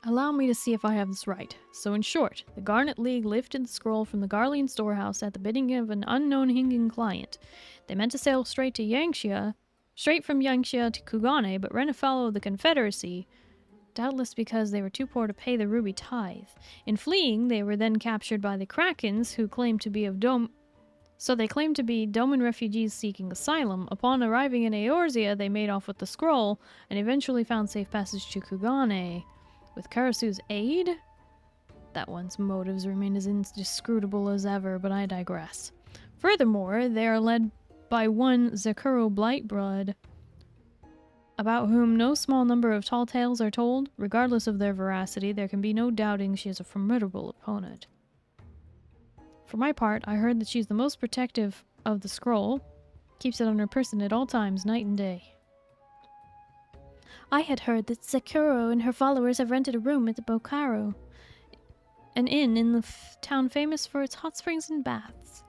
Allow me to see if I have this right. So in short, the Garnet League lifted the scroll from the Garlean storehouse at the bidding of an unknown Hingan client. They meant to sail straight from Yangxia to Kugane, but ran afoul of the Confederacy, doubtless because they were too poor to pay the ruby tithe. In fleeing, they were then captured by the Krakens, who claimed to be So they claimed to be Doman refugees seeking asylum. Upon arriving in Eorzea, they made off with the scroll, and eventually found safe passage to Kugane. With Karasu's aid? That one's motives remain as inscrutable as ever, but I digress. Furthermore, they are led by one Zakuro Blightblood, about whom no small number of tall tales are told. Regardless of their veracity, there can be no doubting she is a formidable opponent. For my part, I heard that she's the most protective of the scroll, keeps it on her person at all times, night and day. I had heard that Sakuro and her followers have rented a room at the Bokaro, an inn in the town famous for its hot springs and baths.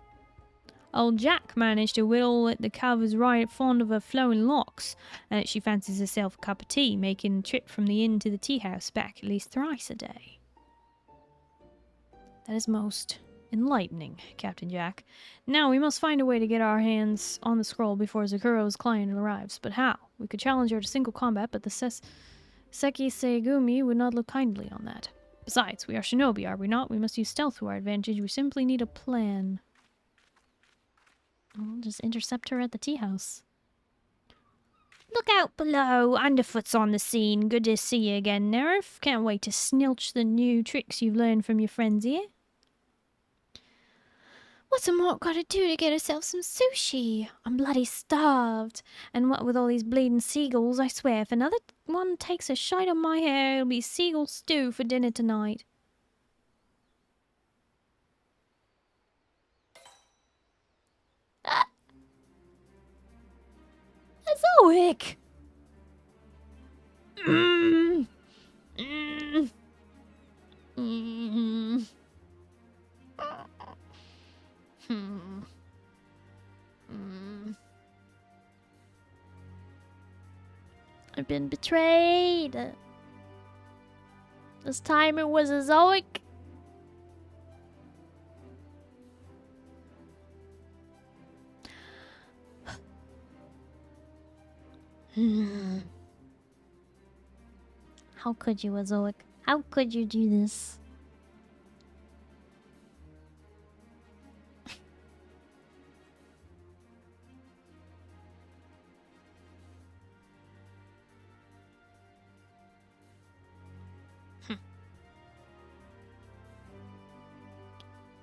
Old Jack managed to whittle at the cover's right fond of her flowing locks, and that she fancies herself a cup of tea, making the trip from the inn to the tea house back at least thrice a day. That is most enlightening, Captain Jack. Now we must find a way to get our hands on the scroll before Zakuro's client arrives. But how? We could challenge her to single combat, but the Seki Seigumi would not look kindly on that. Besides, we are shinobi, are we not? We must use stealth to our advantage. We simply need a plan. We'll just intercept her at the tea house. Look out below! Underfoot's on the scene. Good to see you again, Nerf. Can't wait to snilch the new tricks you've learned from your friends here. What's a Mort gotta do to get herself some sushi? I'm bloody starved. And what with all these bleeding seagulls, I swear, if another one takes a shite on my hair, it'll be seagull stew for dinner tonight. Zoic! I've been betrayed. This time it was a Zoic. How could you, Azoic? How could you do this?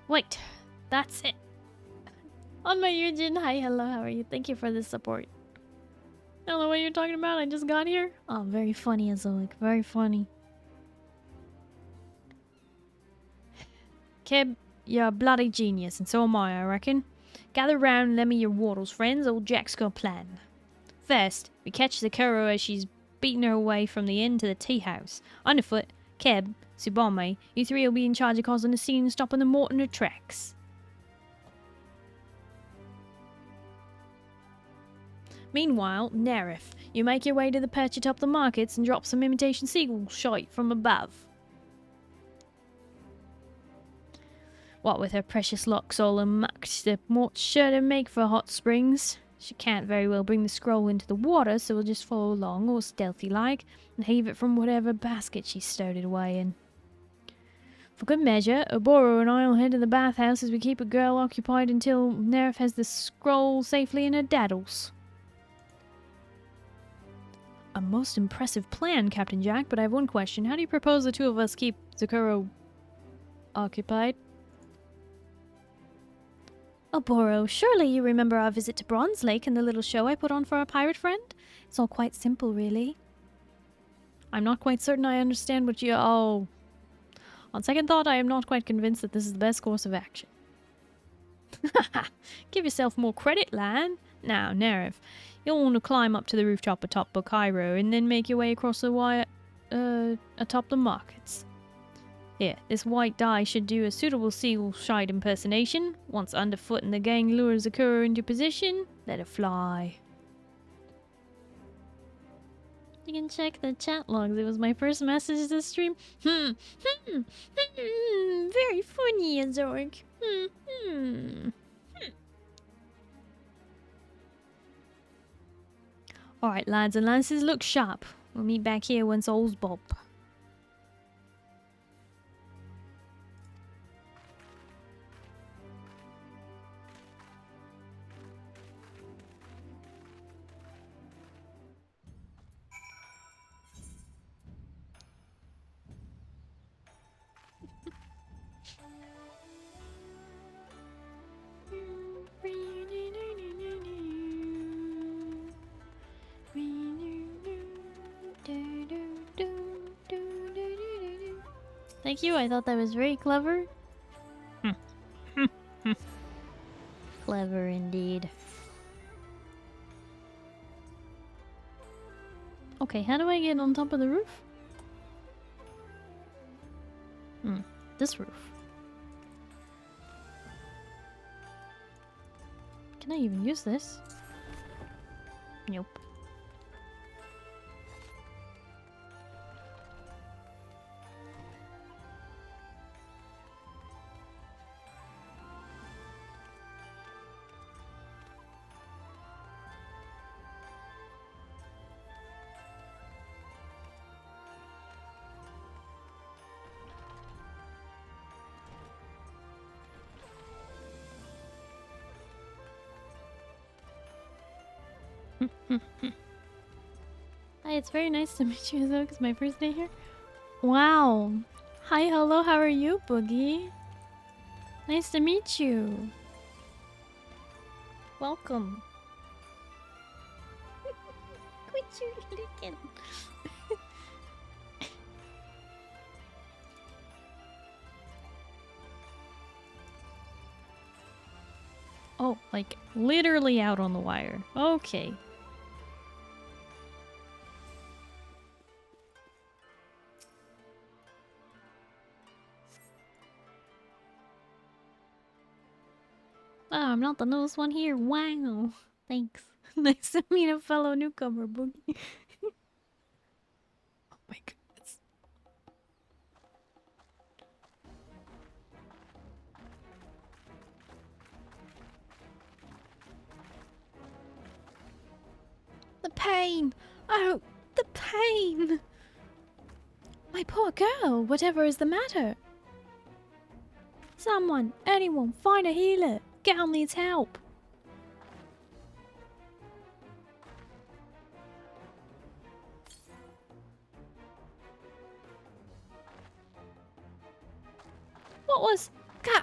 Wait, that's it. On my Yujin, hi, hello, how are you? Thank you for the support. I don't know what you're talking about. I just got here. Oh, very funny, Azoic. Very funny. Keb, you're a bloody genius, and so am I reckon. Gather round and lend me your wattles, friends. Old Jack's got a plan. First, we catch Zakuro as she's beating her way from the inn to the tea house. Underfoot, Keb, Tsubame, you three will be in charge of causing a scene and stopping the Mort in her tracks. Meanwhile, Nerif, you make your way to the perch atop the markets and drop some imitation seagull shite from above. What with her precious locks all unmucked, the Mort's sure to make for hot springs. She can't very well bring the scroll into the water, so we'll just follow along, all stealthy-like, and heave it from whatever basket she stowed it away in. For good measure, Oboro and I will head to the bathhouse as we keep a girl occupied until Nerif has the scroll safely in her daddles. A most impressive plan, Captain Jack, but I have one question. How do you propose the two of us keep Zakuro occupied? Oboro, surely you remember our visit to Bronze Lake and the little show I put on for our pirate friend? It's all quite simple, really. I'm not quite certain I understand what you... Oh. On second thought, I am not quite convinced that this is the best course of action. Give yourself more credit, lad. Now, Nerif, you'll want to climb up to the rooftop atop Bokairo and then make your way across the wire atop the markets. Here, this white dye should do a suitable seagull shite impersonation. Once Underfoot and the gang lures Zakuro into position, let her fly. You can check the chat logs. It was my first message this stream. Very funny, Azork. Alright, lads and lasses, look sharp. We'll meet back here once all's bob. Thank you, I thought that was very clever. Clever indeed. Okay, how do I get on top of the roof? This roof. Can I even use this? Nope. Hi, it's very nice to meet you, though, it's my first day here. Wow. Hi, hello, how are you, Boogie? Nice to meet you. Welcome. Quit your licking. Oh, like literally out on the wire. Okay. Oh, I'm not the newest one here. Wow. Thanks. Nice to meet a fellow newcomer, Boogie. Oh my goodness. The pain! Oh, the pain! My poor girl, whatever is the matter? Someone, anyone, find a healer. Gal needs help. What was... God,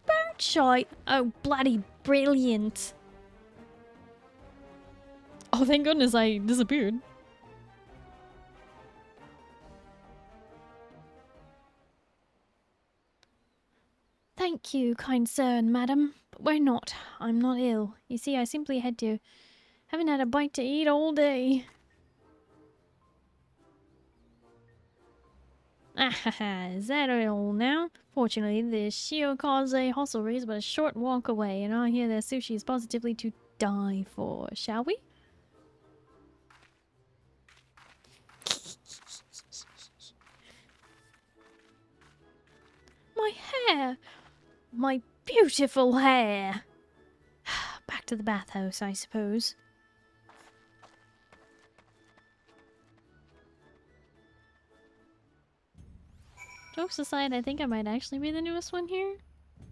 birdshite? Oh, bloody brilliant. Oh, thank goodness I disappeared. Thank you, kind sir and madam, but we're not. I'm not ill. You see, I simply haven't had a bite to eat all day. Ahaha, is that all now? Fortunately, the Shiokaze hostelry is but a short walk away, and I hear their sushi is positively to die for. Shall we? My hair! My beautiful hair! Back to the bathhouse, I suppose. Jokes aside, I think I might actually be the newest one here.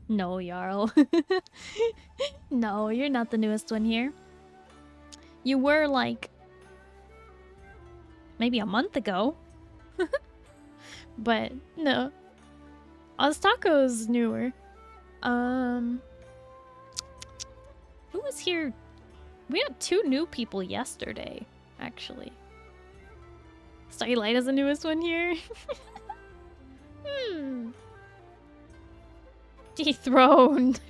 No, Jarl. No, you're not the newest one here. You were like... maybe a month ago. But, no. Oddtop's newer. Who was here? We had 2 new people yesterday, actually. Starlight is the newest one here. Dethroned.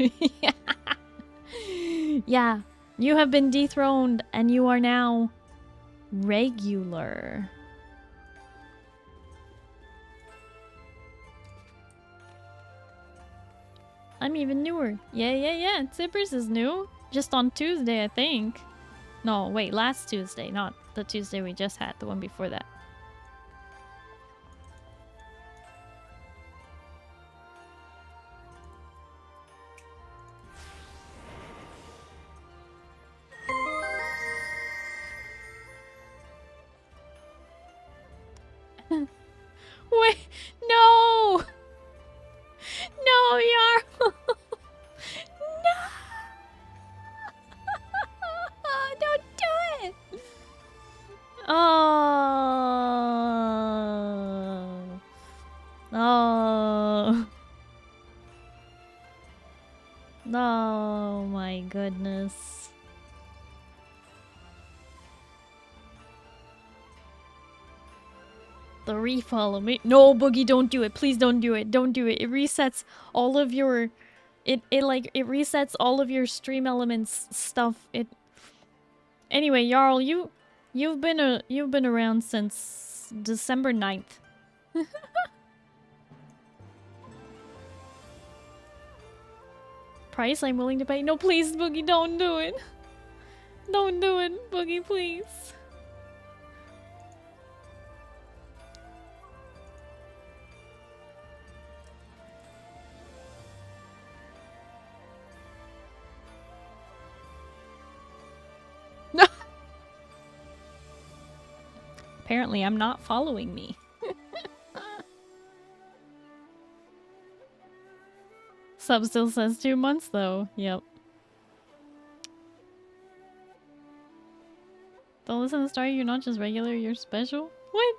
Yeah, you have been dethroned and you are now regular. I'm even newer. Yeah. Zippers is new. Just on Tuesday, I think. No, wait, last Tuesday, not the Tuesday we just had, the one before that. Wait, no! No, Jarl! No! Don't do it! Oh. Oh. Oh my goodness. The refollow me. No, Boogie, don't do it. Please don't do it. Don't do it. It resets all of your it resets all of your stream elements stuff. Anyway, Jarl, you've been around since December 9th. Price I'm willing to pay. No, please, Boogie, don't do it. Don't do it, Boogie, please. Apparently, I'm not following me. Sub still says 2 months, though. Yep. Don't listen to Starry, you're not just regular, you're special? What?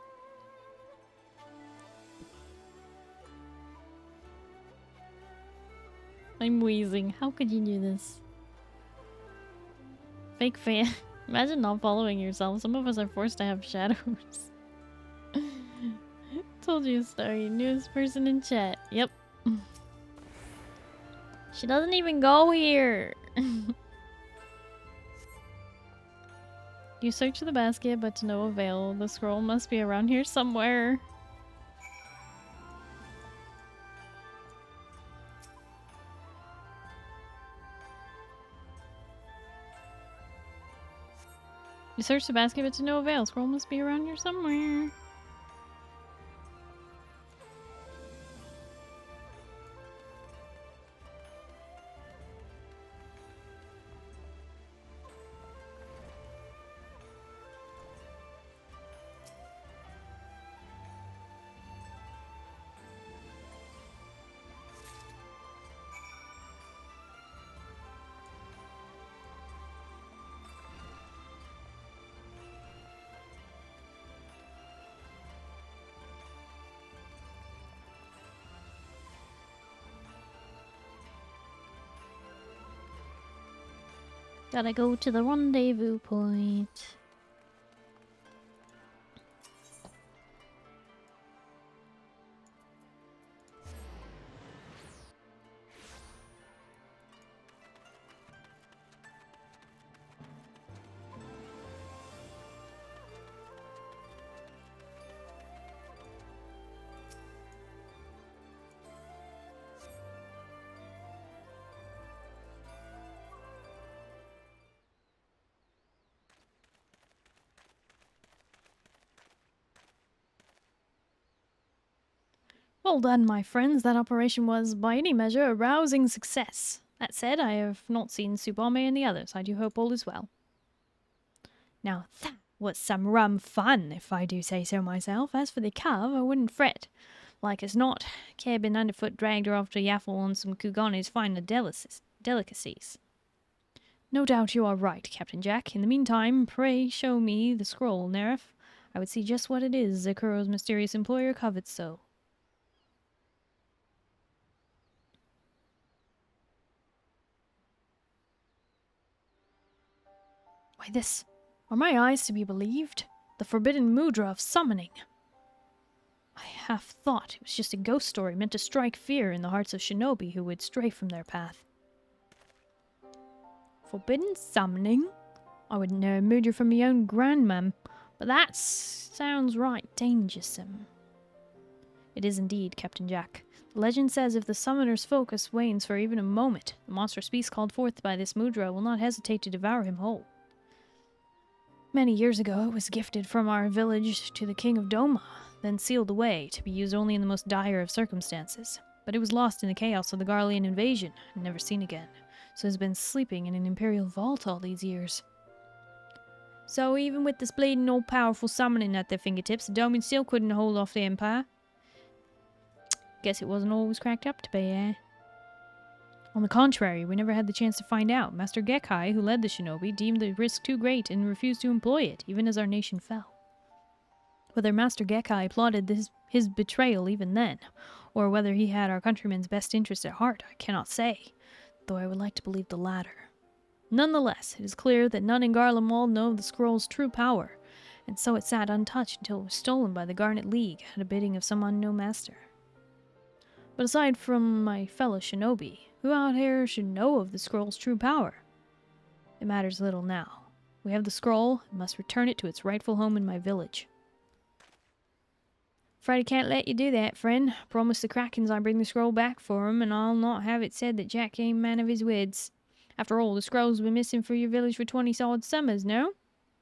I'm wheezing. How could you do this? Fake fan. Imagine not following yourself. Some of us are forced to have shadows. Told you, Starry. Newest person in chat. Yep. She doesn't even go here. You search the basket, but to no avail. The scroll must be around here somewhere. You search the basket, but to no avail. Scroll must be around here somewhere. Gotta go to the rendezvous point. Well done, my friends. That operation was, by any measure, a rousing success. That said, I have not seen Subame and the others. I do hope all is well. Now that was some rum fun, if I do say so myself. As for the cove, I wouldn't fret. Like as not, cabin underfoot dragged her off to yaffle on some Kugani's finer delicacies. No doubt you are right, Captain Jack. In the meantime, pray show me the scroll, Nerif. I would see just what it is Zakuro's mysterious employer covets so. Why this, are my eyes to be believed? The forbidden mudra of summoning. I half thought it was just a ghost story meant to strike fear in the hearts of shinobi who would stray from their path. Forbidden summoning? I wouldn't know a mudra from my own grandmam, but that sounds right dangersome. It is indeed, Captain Jack. The legend says if the summoner's focus wanes for even a moment, the monstrous beast called forth by this mudra will not hesitate to devour him whole. Many years ago, it was gifted from our village to the king of Doma, then sealed away to be used only in the most dire of circumstances. But it was lost in the chaos of the Garlean invasion and never seen again, so has been sleeping in an imperial vault all these years. So even with this bleeding all-powerful summoning at their fingertips, the Doman still couldn't hold off the Empire. Guess it wasn't always cracked up to be, eh? On the contrary, we never had the chance to find out. Master Gekai, who led the shinobi, deemed the risk too great and refused to employ it, even as our nation fell. Whether Master Gekai plotted his betrayal even then, or whether he had our countrymen's best interest at heart, I cannot say, though I would like to believe the latter. Nonetheless, it is clear that none in Garlemald know of the scroll's true power, and so it sat untouched until it was stolen by the Garnet League at a bidding of some unknown master. But aside from my fellow shinobi, who out here should know of the scroll's true power? It matters little now. We have the scroll and must return it to its rightful home in my village. Afraid I can't let you do that, friend. Promise the Krakens I bring the scroll back for him, and I'll not have it said that Jack ain't man of his wits. After all, the scroll's been missing for your village for 20 solid summers, no?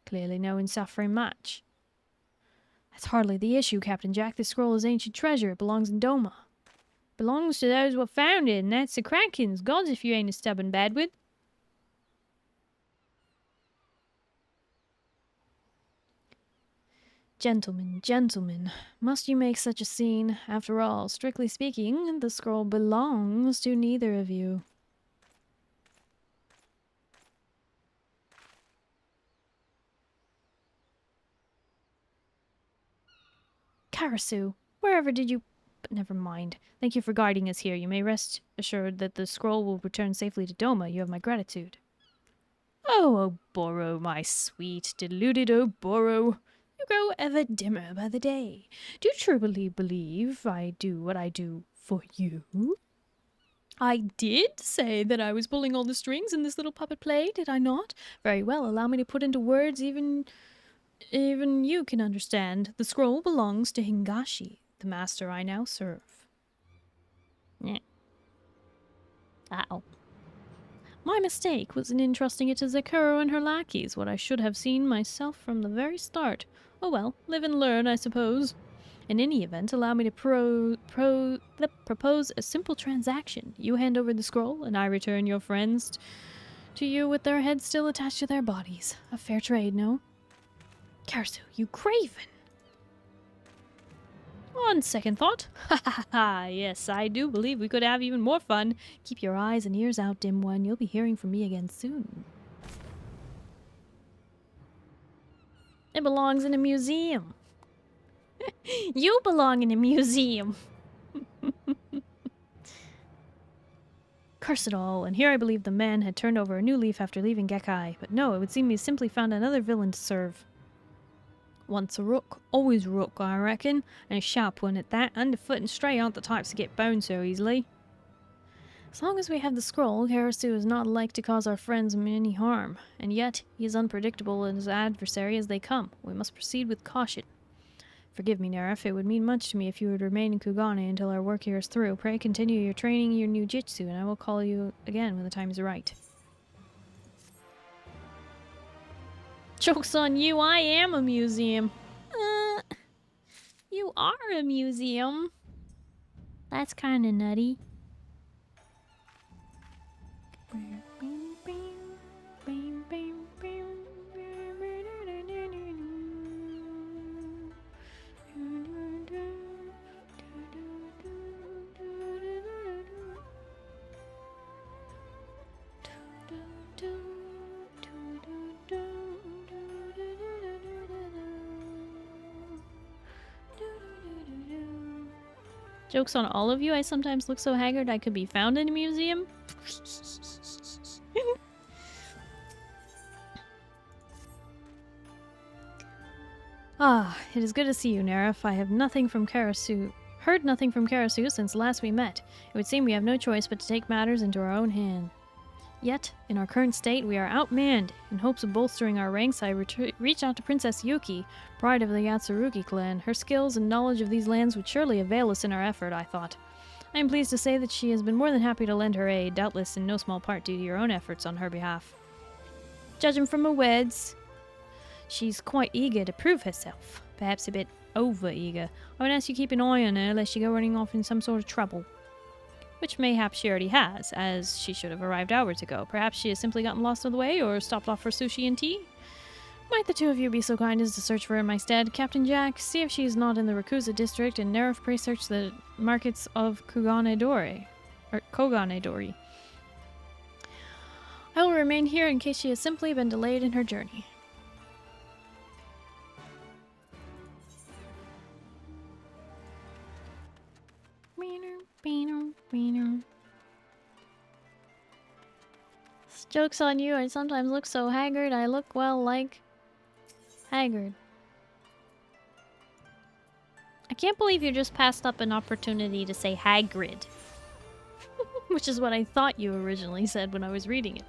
Clearly no one's suffering much. That's hardly the issue, Captain Jack. This scroll is ancient treasure. It belongs in Doma. Belongs to those what found it, and that's the Krakens. Gods if you ain't a stubborn badwit. Gentlemen, gentlemen, must you make such a scene? After all, strictly speaking, the scroll belongs to neither of you. Karasu, wherever did you... But never mind. Thank you for guiding us here. You may rest assured that the scroll will return safely to Doma. You have my gratitude. Oh, Oboro, my sweet, deluded Oboro. You grow ever dimmer by the day. Do you truly believe I do what I do for you? I did say that I was pulling all the strings in this little puppet play, did I not? Very well, allow me to put into words even you can understand. The scroll belongs to Hingashi, the master I now serve. Yeah. Uh-oh. My mistake was in entrusting it to Zakuro and her lackeys, what I should have seen myself from the very start. Oh well, live and learn, I suppose. In any event, allow me to propose a simple transaction. You hand over the scroll, and I return your friends to you with their heads still attached to their bodies. A fair trade, no? Karasu, you craven! On second thought, ha ha ha, yes, I do believe we could have even more fun. Keep your eyes and ears out, dim one. You'll be hearing from me again soon. It belongs in a museum. You belong in a museum. Curse it all, and here I believe the man had turned over a new leaf after leaving Gekai, but no, it would seem he simply found another villain to serve. Once a rook, always a rook, I reckon, and a sharp one at that. Underfoot and stray aren't the types to get boned so easily. As long as we have the scroll, Karasu is not like to cause our friends any harm, and yet he is unpredictable and his adversary as they come. We must proceed with caution. Forgive me, Neref, it would mean much to me if you would remain in Kugane until our work here is through. Pray continue your training your new jitsu, and I will call you again when the time is right. Joke's on you, I am a museum. You are a museum. That's kinda nutty. Joke's on all of you, I sometimes look so haggard I could be found in a museum. Ah, it is good to see you, Neref. I have heard nothing from Karasu since last we met. It would seem we have no choice but to take matters into our own hand. Yet, in our current state, we are outmanned. In hopes of bolstering our ranks, I reached out to Princess Yuki, pride of the Yatsurugi clan. Her skills and knowledge of these lands would surely avail us in our effort, I thought. I am pleased to say that she has been more than happy to lend her aid, doubtless in no small part due to your own efforts on her behalf. Judging from her words, She's quite eager to prove herself. Perhaps a bit over-eager. I would ask you keep an eye on her lest she go running off in some sort of trouble. Which mayhaps she already has, as she should have arrived hours ago. Perhaps she has simply gotten lost on the way, or stopped off for sushi and tea? Might the two of you be so kind as to search for her in my stead, Captain Jack? See if she is not in the Rakusa district, and Nerf, pray search the markets of Koganedori. I will remain here in case she has simply been delayed in her journey. Joke's on you, I sometimes look so haggard, I look, well, like... haggard. I can't believe you just passed up an opportunity to say Hagrid. Which is what I thought you originally said when I was reading it.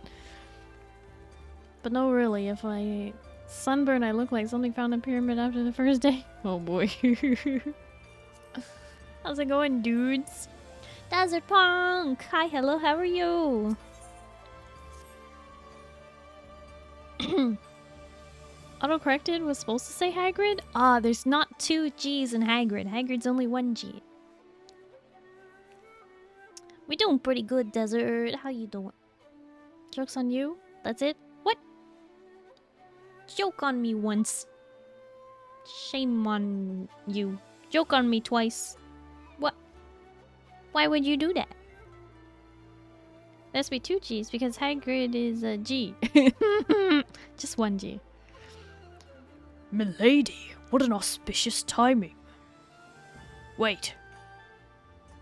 But no, really, if I sunburn, I look like something found in a pyramid after the first day. Oh boy. How's it going, dudes? Desert Punk! Hi, hello, how are you? Autocorrected was supposed to say Hagrid? Ah, there's not 2 G's in Hagrid. Hagrid's only 1 G. We doing pretty good, Desert. How you doing? Joke's on you? That's it? What? Joke on me once. Shame on you. Joke on me twice. What? Why would you do that? There has to be 2 G's because Hagrid is a G. Just 1 G. Milady, what an auspicious timing. Wait.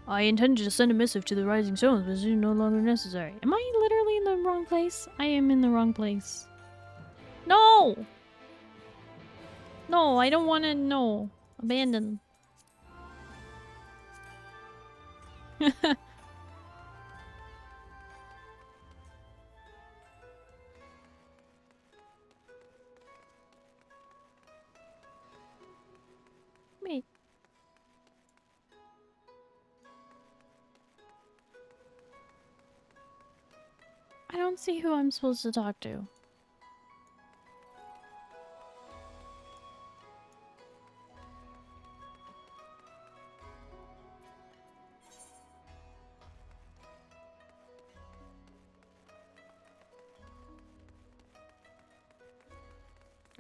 I intended to send a missive to the Rising Stones, but it is no longer necessary. Am I literally in the wrong place? I am in the wrong place. No! No, I don't want to know. Abandon. Wait. I don't see who I'm supposed to talk to.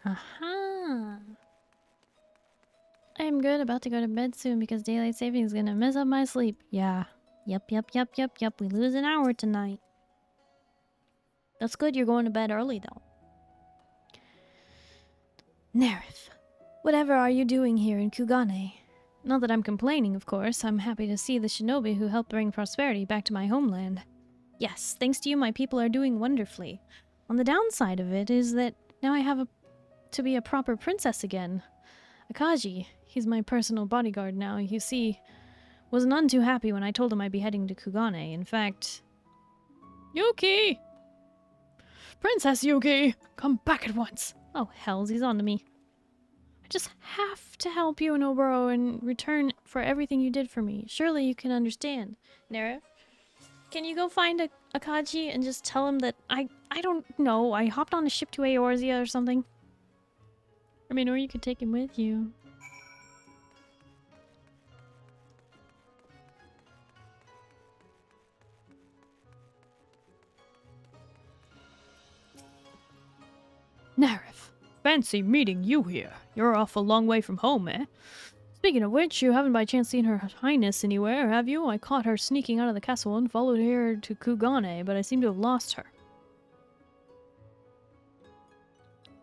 Aha! I am good, about to go to bed soon because daylight saving is gonna mess up my sleep. Yeah. Yep. We lose an hour tonight. That's good you're going to bed early, though. Nerif, whatever are you doing here in Kugane? Not that I'm complaining, of course. I'm happy to see the shinobi who helped bring prosperity back to my homeland. Yes, thanks to you, my people are doing wonderfully. On the downside of it is that now I have to be a proper princess again. Akaji, he's my personal bodyguard now, you see, was none too happy when I told him I'd be heading to Kugane. In fact... Yuki! Princess Yuki! Come back at once! Oh, hells, he's on to me. I just have to help you and Oboro in return for everything you did for me. Surely you can understand. Nerif, can you go find Akaji and just tell him that I don't know, I hopped on a ship to Eorzea or something? I mean, or you could take him with you. Nerif, fancy meeting you here. You're off a long way from home, eh? Speaking of which, you haven't by chance seen Her Highness anywhere, have you? I caught her sneaking out of the castle and followed her to Kugane, but I seem to have lost her.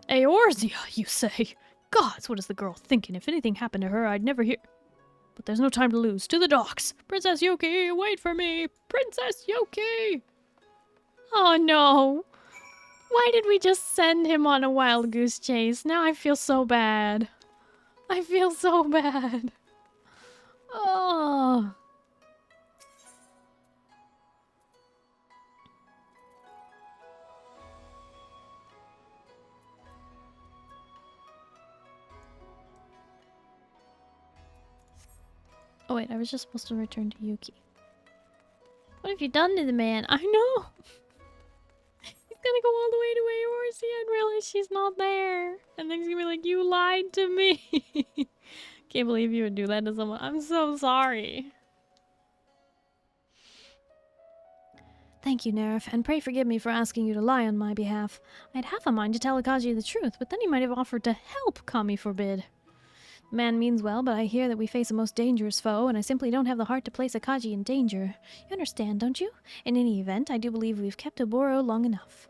Eorzea, you say? Gods, what is the girl thinking? If anything happened to her, I'd never hear... But there's no time to lose. To the docks! Princess Yuki, wait for me! Princess Yuki! Oh no! Why did we just send him on a wild goose chase? Now I feel so bad. I feel so bad. Oh. Oh wait, I was just supposed to return to Yuki. What have you done to the man? I know! gonna go all the way to Eorzea and realize she's not there. And then he's gonna be like, you lied to me. Can't believe you would do that to someone. I'm so sorry. Thank you, Nerf, and pray forgive me for asking you to lie on my behalf. I'd half a mind to tell Akaji the truth, but then he might have offered to help, Kami forbid. The man means well, but I hear that we face a most dangerous foe, and I simply don't have the heart to place Akaji in danger. You understand, don't you? In any event, I do believe we've kept Oboro long enough.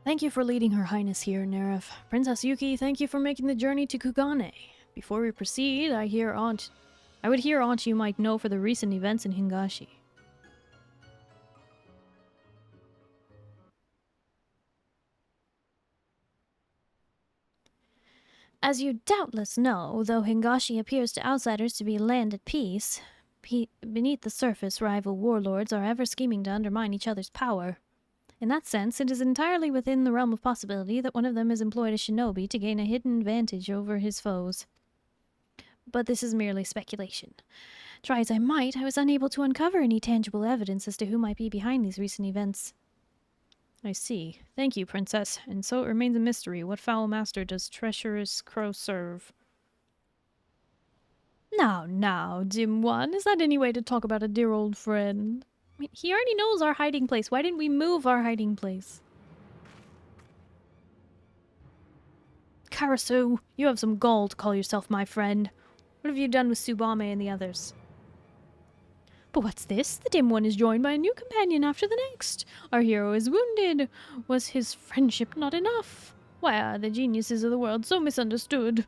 Thank you for leading Her Highness here, Neref. Princess Yuki, thank you for making the journey to Kugane. Before we proceed, I would hear aught you might know for the recent events in Hingashi. As you doubtless know, though Hingashi appears to outsiders to be a land at peace, beneath the surface rival warlords are ever scheming to undermine each other's power. In that sense, it is entirely within the realm of possibility that one of them has employed a shinobi to gain a hidden advantage over his foes. But this is merely speculation. Try as I might, I was unable to uncover any tangible evidence as to who might be behind these recent events. I see. Thank you, Princess. And so it remains a mystery. What foul master does treacherous Crow serve? Now, dim one, is that any way to talk about a dear old friend? I mean, he already knows our hiding place. Why didn't we move our hiding place? Karasu, you have some gall to call yourself my friend. What have you done with Tsubame and the others? But what's this? The dim one is joined by a new companion after the next. Our hero is wounded. Was his friendship not enough? Why are the geniuses of the world so misunderstood?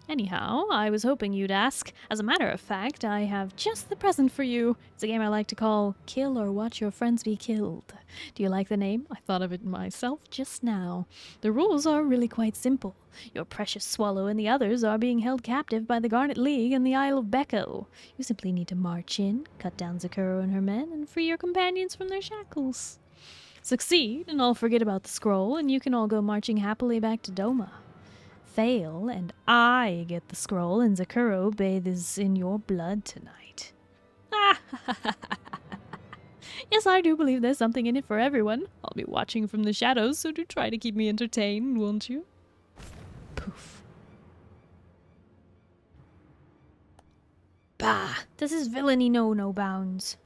Anyhow, I was hoping you'd ask. As a matter of fact, I have just the present for you. It's a game I like to call Kill or Watch Your Friends Be Killed. Do you like the name? I thought of it myself just now. The rules are really quite simple. Your precious Swallow and the others are being held captive by the Garnet League and the Isle of Becco. You simply need to march in, cut down Zakuro and her men, and free your companions from their shackles. Succeed, and I'll forget about the scroll, and you can all go marching happily back to Doma. Fail, and I get the scroll, and Zakuro bathes in your blood tonight. Yes, I do believe there's something in it for everyone. I'll be watching from the shadows, so do try to keep me entertained, won't you? Poof. Bah! Does his villainy know no bounds?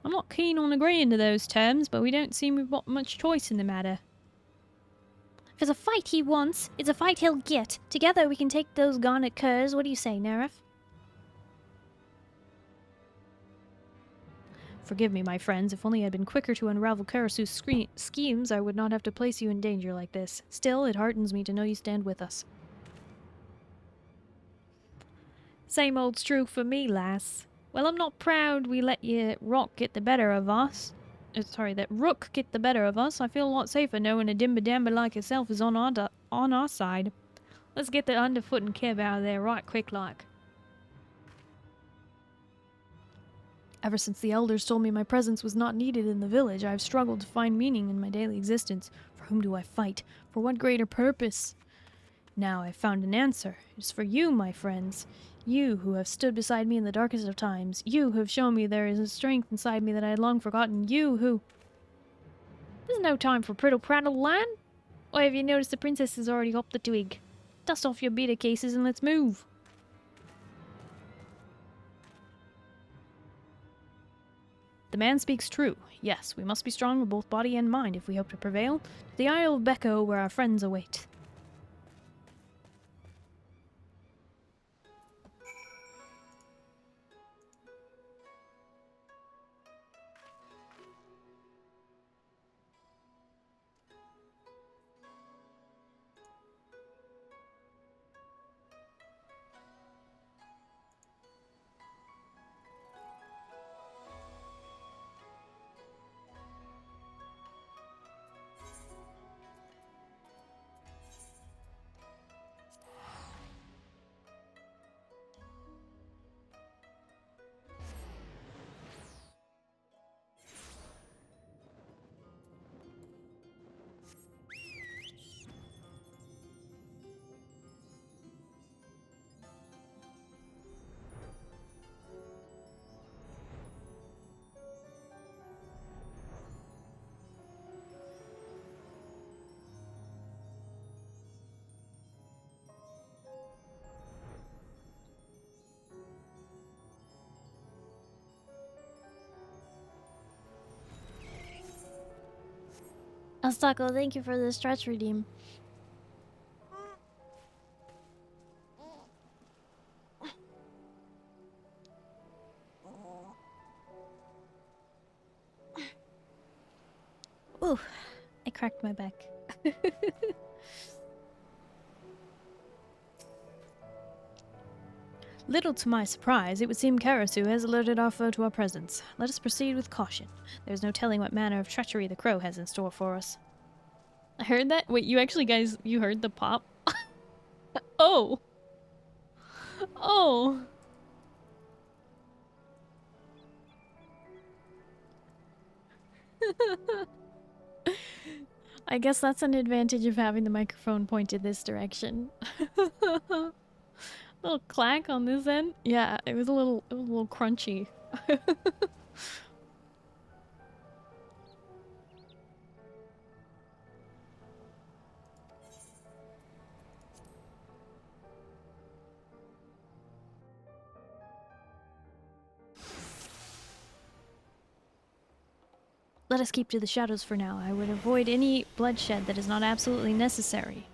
I'm not keen on agreeing to those terms, but we don't seem we've got much choice in the matter. If it's a fight he wants, it's a fight he'll get. Together we can take those garnet curs. What do you say, Neref? Forgive me, my friends. If only I had been quicker to unravel Karasu's schemes, I would not have to place you in danger like this. Still, it heartens me to know you stand with us. Same old's true for me, lass. Well, I'm not proud we let you rock get the better of us. That Rook get the better of us. I feel a lot safer knowing a dimba-damba like yourself is on our side. Let's get the underfoot and Kev out of there right quick like. Ever since the elders told me my presence was not needed in the village, I have struggled to find meaning in my daily existence. For whom do I fight? For what greater purpose? Now I've found an answer. It is for you, my friends. You who have stood beside me in the darkest of times. You who have shown me there is a strength inside me that I had long forgotten. You who... There's no time for prattle, lad. Or have you noticed the princess has already hopped the twig? Dust off your beater cases and let's move. The man speaks true. Yes, we must be strong with both body and mind if we hope to prevail. To the Isle of Becco, where our friends await. Astako, thank you for the stretch redeem. Ooh, I cracked my back. Little to my surprise, it would seem Karasu has alerted our foe to our presence. Let us proceed with caution. There's no telling what manner of treachery the crow has in store for us. I heard that? Wait, you actually guys, you heard the pop? Oh! Oh! I guess that's an advantage of having the microphone pointed this direction. Little clack on this end. Yeah, it was a little crunchy. Let us keep to the shadows for now. I would avoid any bloodshed that is not absolutely necessary.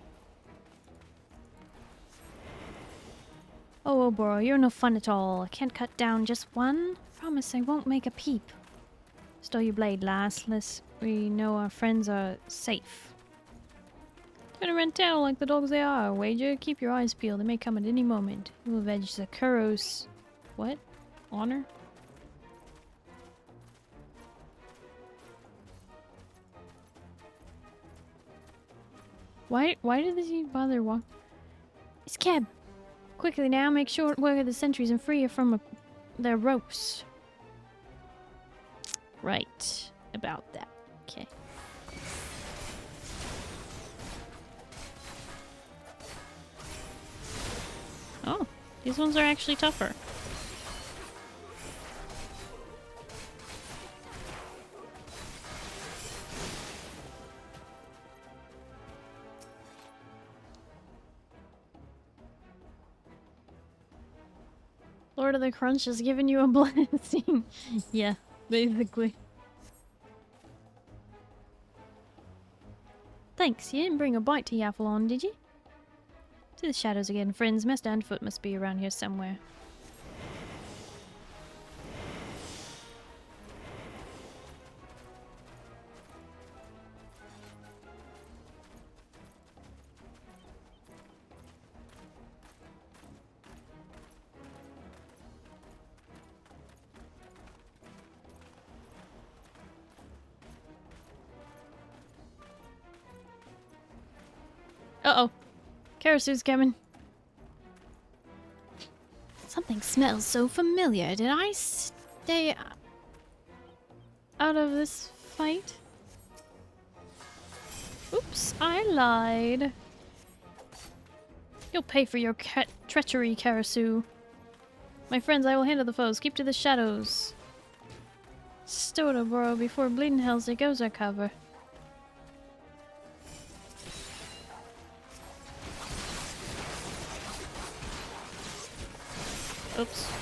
Oh, Oboro, you're no fun at all. I can't cut down just one. Promise I won't make a peep. Stow your blade, lass. Lest we know our friends are safe. Gonna run down like the dogs they are. Wager, keep your eyes peeled. They may come at any moment. We'll avenge the Kuros. What? Honor? Why did he bother walk? It's Keb. Quickly now, make short work of the sentries and free her from their ropes. Right. About that. Okay. Oh, these ones are actually tougher. Lord of the Crunch has given you a blessing. Yeah, basically. Thanks, you didn't bring a bite to yaffle on, did you? To the shadows again, friends. Master and Foot must be around here somewhere. Uh-oh. Karasu's coming. Something smells so familiar. Did I stay Out of this fight? Oops, I lied. You'll pay for your treachery, Karasu. My friends, I will handle the foes. Keep to the shadows. Stodoboro before Bleeding Hells it goes our cover. Oops.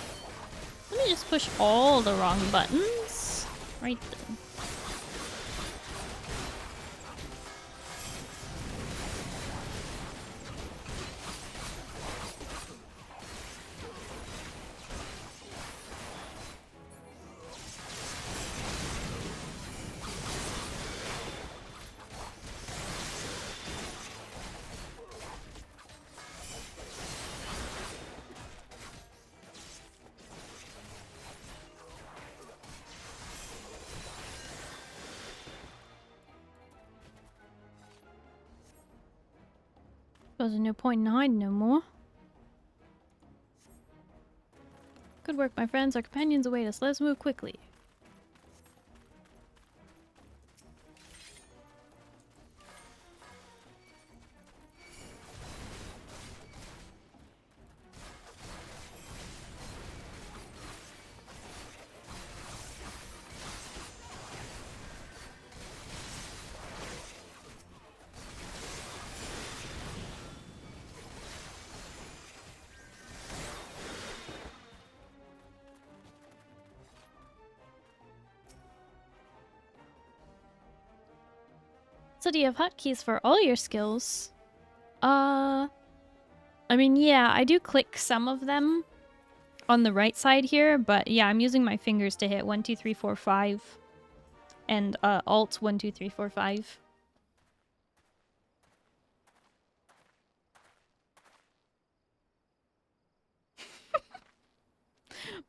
Let me just push all the wrong buttons. Right then. Suppose there's no point in hiding no more. Good work, my friends. Our companions await us. Let us move quickly. So do you have hotkeys for all your skills? I mean, yeah, I do click some of them on the right side here, but yeah, I'm using my fingers to hit 1, 2, 3, 4, 5. And Alt 1, 2, 3, 4, 5.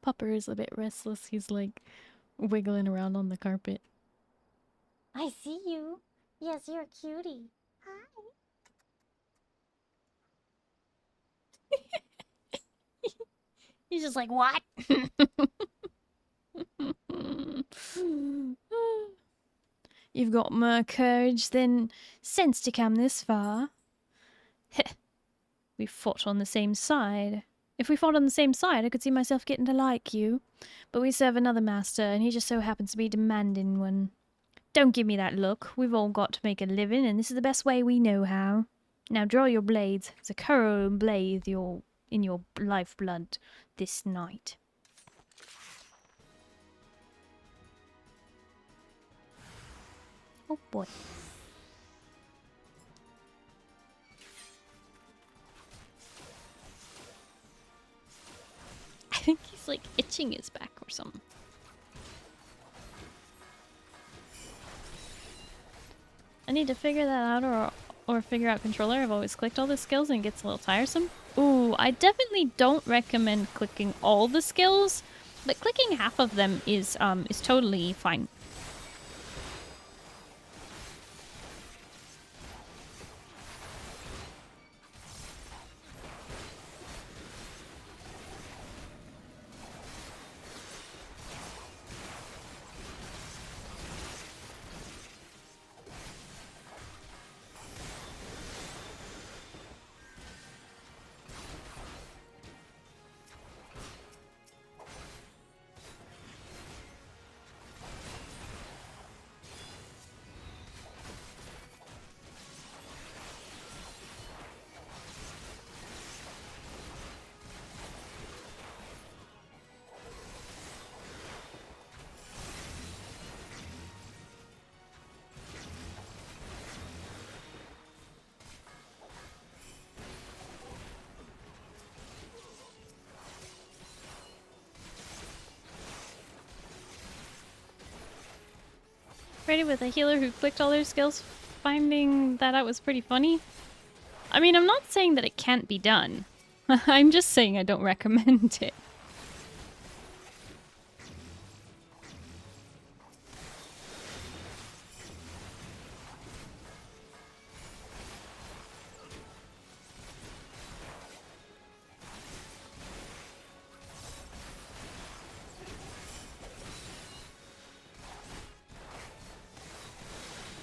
Pupper is a bit restless. He's like wiggling around on the carpet. I see you. Yes, you're a cutie. Hi. He's just like, what? You've got more courage than sense to come this far. We fought on the same side. If we fought on the same side, I could see myself getting to like you. But we serve another master, and he just so happens to be a demanding one. Don't give me that look. We've all got to make a living, and this is the best way we know how. Now draw your blades. There's a curl and blade in your lifeblood this night. Oh boy. I think he's like itching his back or something. I need to figure that out or figure out controller. I've always clicked all the skills and it gets a little tiresome. Ooh, I definitely don't recommend clicking all the skills, but clicking half of them is totally fine. Ready with a healer who clicked all their skills, finding that out was pretty funny. I mean, I'm not saying that it can't be done. I'm just saying I don't recommend it.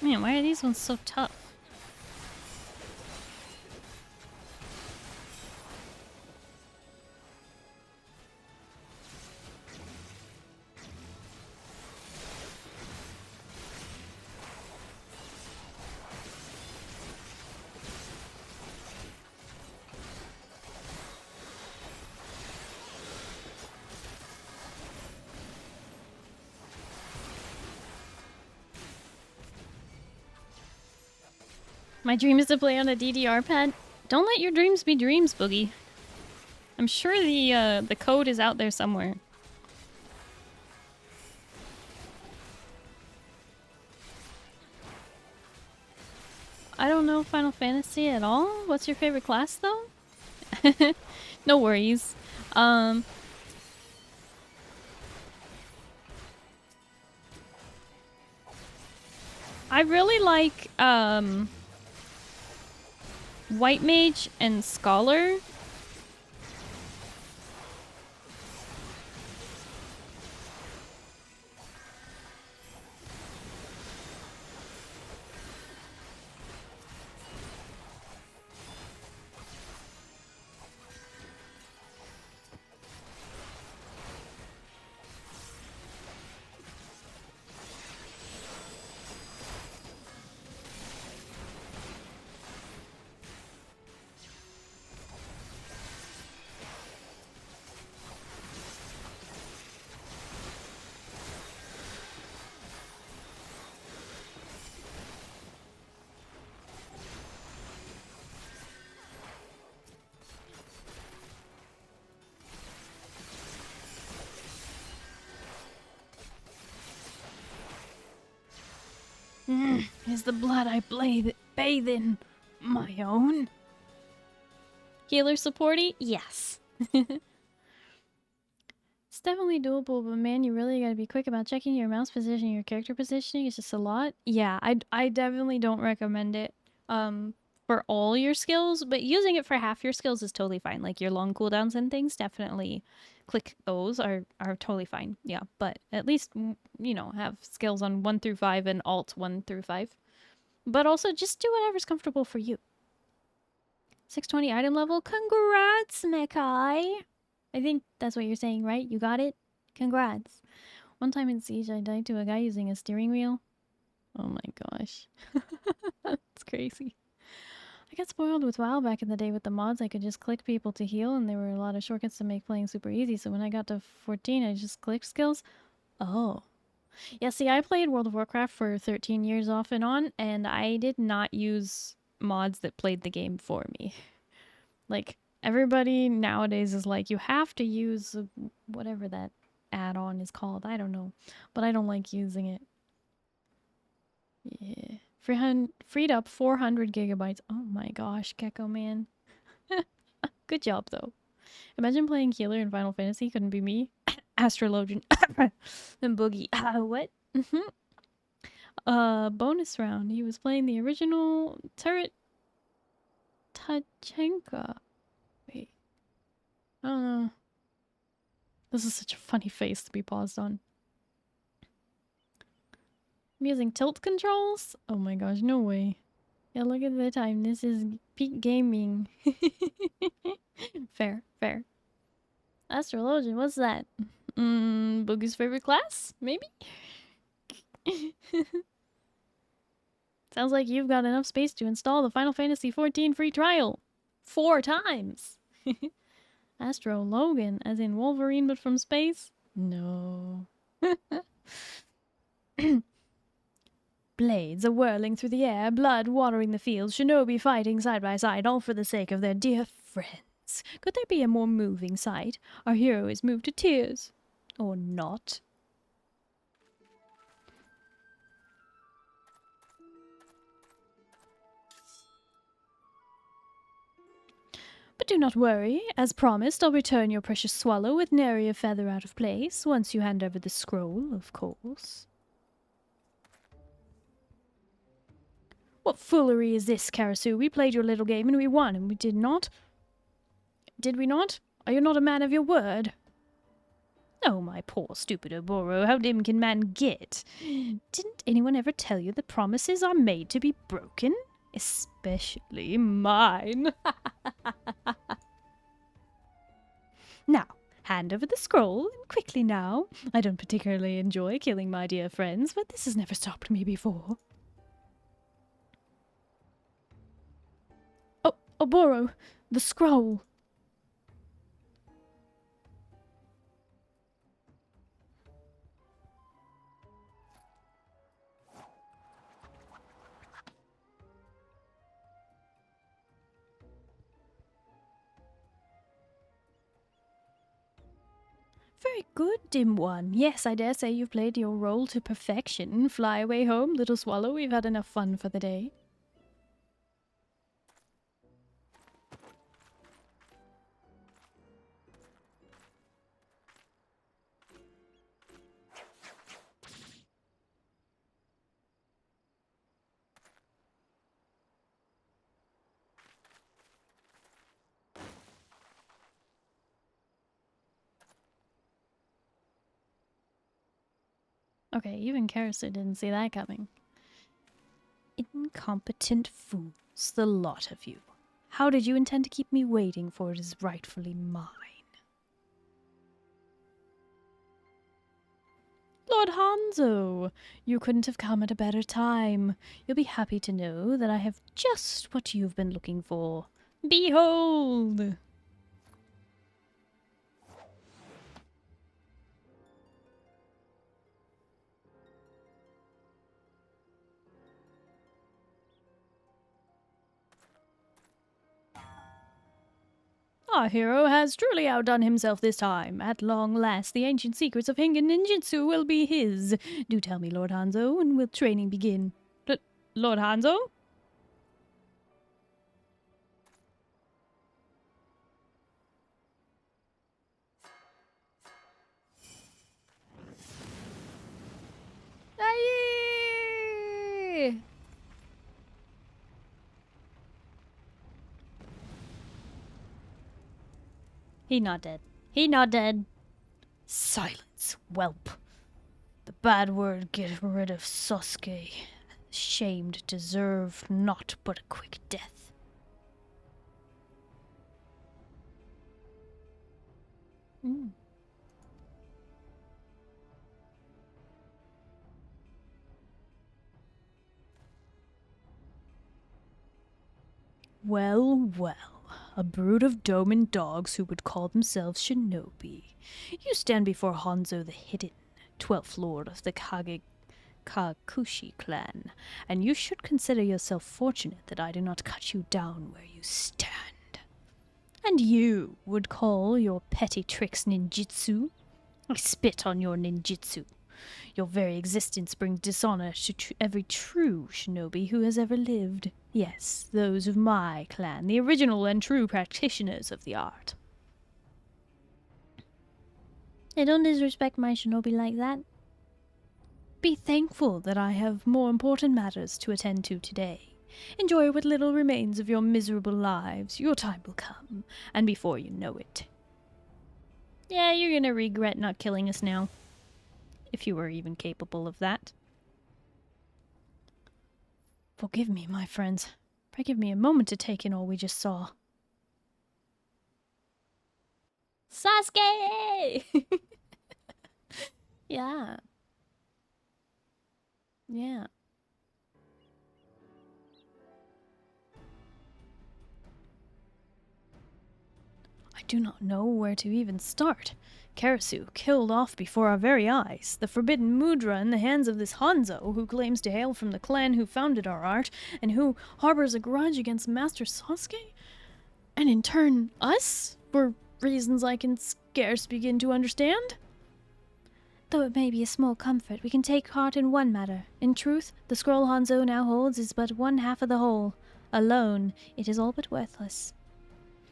Man, why are these ones so tough? My dream is to play on a DDR pad. Don't let your dreams be dreams, Boogie. I'm sure the code is out there somewhere. I don't know Final Fantasy at all. What's your favorite class, though? No worries. I really like White Mage and Scholar. Is the blood I bathe in my own? Healer supporty? Yes. It's definitely doable, but man, you really gotta be quick about checking your mouse position, your character positioning. It's just a lot. Yeah, I definitely don't recommend it for all your skills, but using it for half your skills is totally fine. Like your long cooldowns and things, definitely click those are totally fine. Yeah, but at least, you know, have skills on 1 through 5 and alt 1 through 5. But also just do whatever's comfortable for you. 620 item level. Congrats, Mekai! I think that's what you're saying, right? You got it? Congrats. One time in Siege, I died to a guy using a steering wheel. Oh my gosh. That's crazy. I got spoiled with WoW back in the day with the mods. I could just click people to heal, and there were a lot of shortcuts to make playing super easy. So when I got to 14, I just clicked skills. Oh. Yeah, see, I played World of Warcraft for 13 years off and on, and I did not use mods that played the game for me. Like, everybody nowadays is like, you have to use whatever that add-on is called. I don't know. But I don't like using it. Yeah. Freed up 400 gigabytes. Oh my gosh, Gecko Man. Good job, though. Imagine playing healer in Final Fantasy. Couldn't be me. Astrologian. And Boogie. What? Bonus round. He was playing the original turret Tachenka. Wait. I don't know. This is such a funny face to be paused on. I'm using tilt controls? Oh my gosh, no way. Yeah, look at the time. This is peak gaming. Fair, fair. Astrologian, what's that? Boogie's favorite class? Maybe? Sounds like you've got enough space to install the Final Fantasy XIV free trial. 4 times! Astro Logan, as in Wolverine but from space? No. Blades are whirling through the air, blood watering the fields, shinobi fighting side by side, all for the sake of their dear friends. Could there be a more moving sight? Our hero is moved to tears. Or not. But do not worry. As promised, I'll return your precious swallow with nary a feather out of place, once you hand over the scroll, of course. What foolery is this, Karasu? We played your little game and we won, and we did not? Did we not? Are you not a man of your word? Oh, my poor stupid Oboro, how dim can man get? Didn't anyone ever tell you that promises are made to be broken? Especially mine. Now, hand over the scroll, and quickly now. I don't particularly enjoy killing my dear friends, but this has never stopped me before. Oh, Oboro, the scroll. Very good, dim one. Yes, I dare say you've played your role to perfection. Fly away home, little swallow. We've had enough fun for the day. Okay, even Karasu didn't see that coming. Incompetent fools, the lot of you. How did you intend to keep me waiting for it is rightfully mine? Lord Hanzo, you couldn't have come at a better time. You'll be happy to know that I have just what you've been looking for. Behold! Our hero has truly outdone himself this time. At long last, the ancient secrets of Hingen Ninjutsu will be his. Do tell me, Lord Hanzo, when will training begin? Lord Hanzo? Aye! He not dead. He not dead. Silence, whelp. The bad word get rid of Sasuke. Shamed deserve not but a quick death. Well, well, a brood of domin dogs who would call themselves shinobi. You stand before Hanzo the Hidden, 12th lord of the Kakushi clan, and you should consider yourself fortunate that I do not cut you down where you stand. And you would call your petty tricks ninjutsu? I spit on your ninjutsu. Your very existence brings dishonor to every true shinobi who has ever lived. Yes, those of my clan, the original and true practitioners of the art. Hey, don't disrespect my shinobi like that. Be thankful that I have more important matters to attend to today. Enjoy what little remains of your miserable lives. Your time will come, and before you know it. Yeah, you're gonna regret not killing us now. If you were even capable of that. Forgive me, my friends. Pray give me a moment to take in all we just saw. Sasuke! Yeah. Yeah. I do not know where to even start. Karasu killed off before our very eyes, the forbidden mudra in the hands of this Hanzo, who claims to hail from the clan who founded our art, and who harbors a grudge against Master Sasuke? And in turn, us? For reasons I can scarce begin to understand? Though it may be a small comfort, we can take heart in one matter. In truth, the scroll Hanzo now holds is but one half of the whole. Alone, it is all but worthless.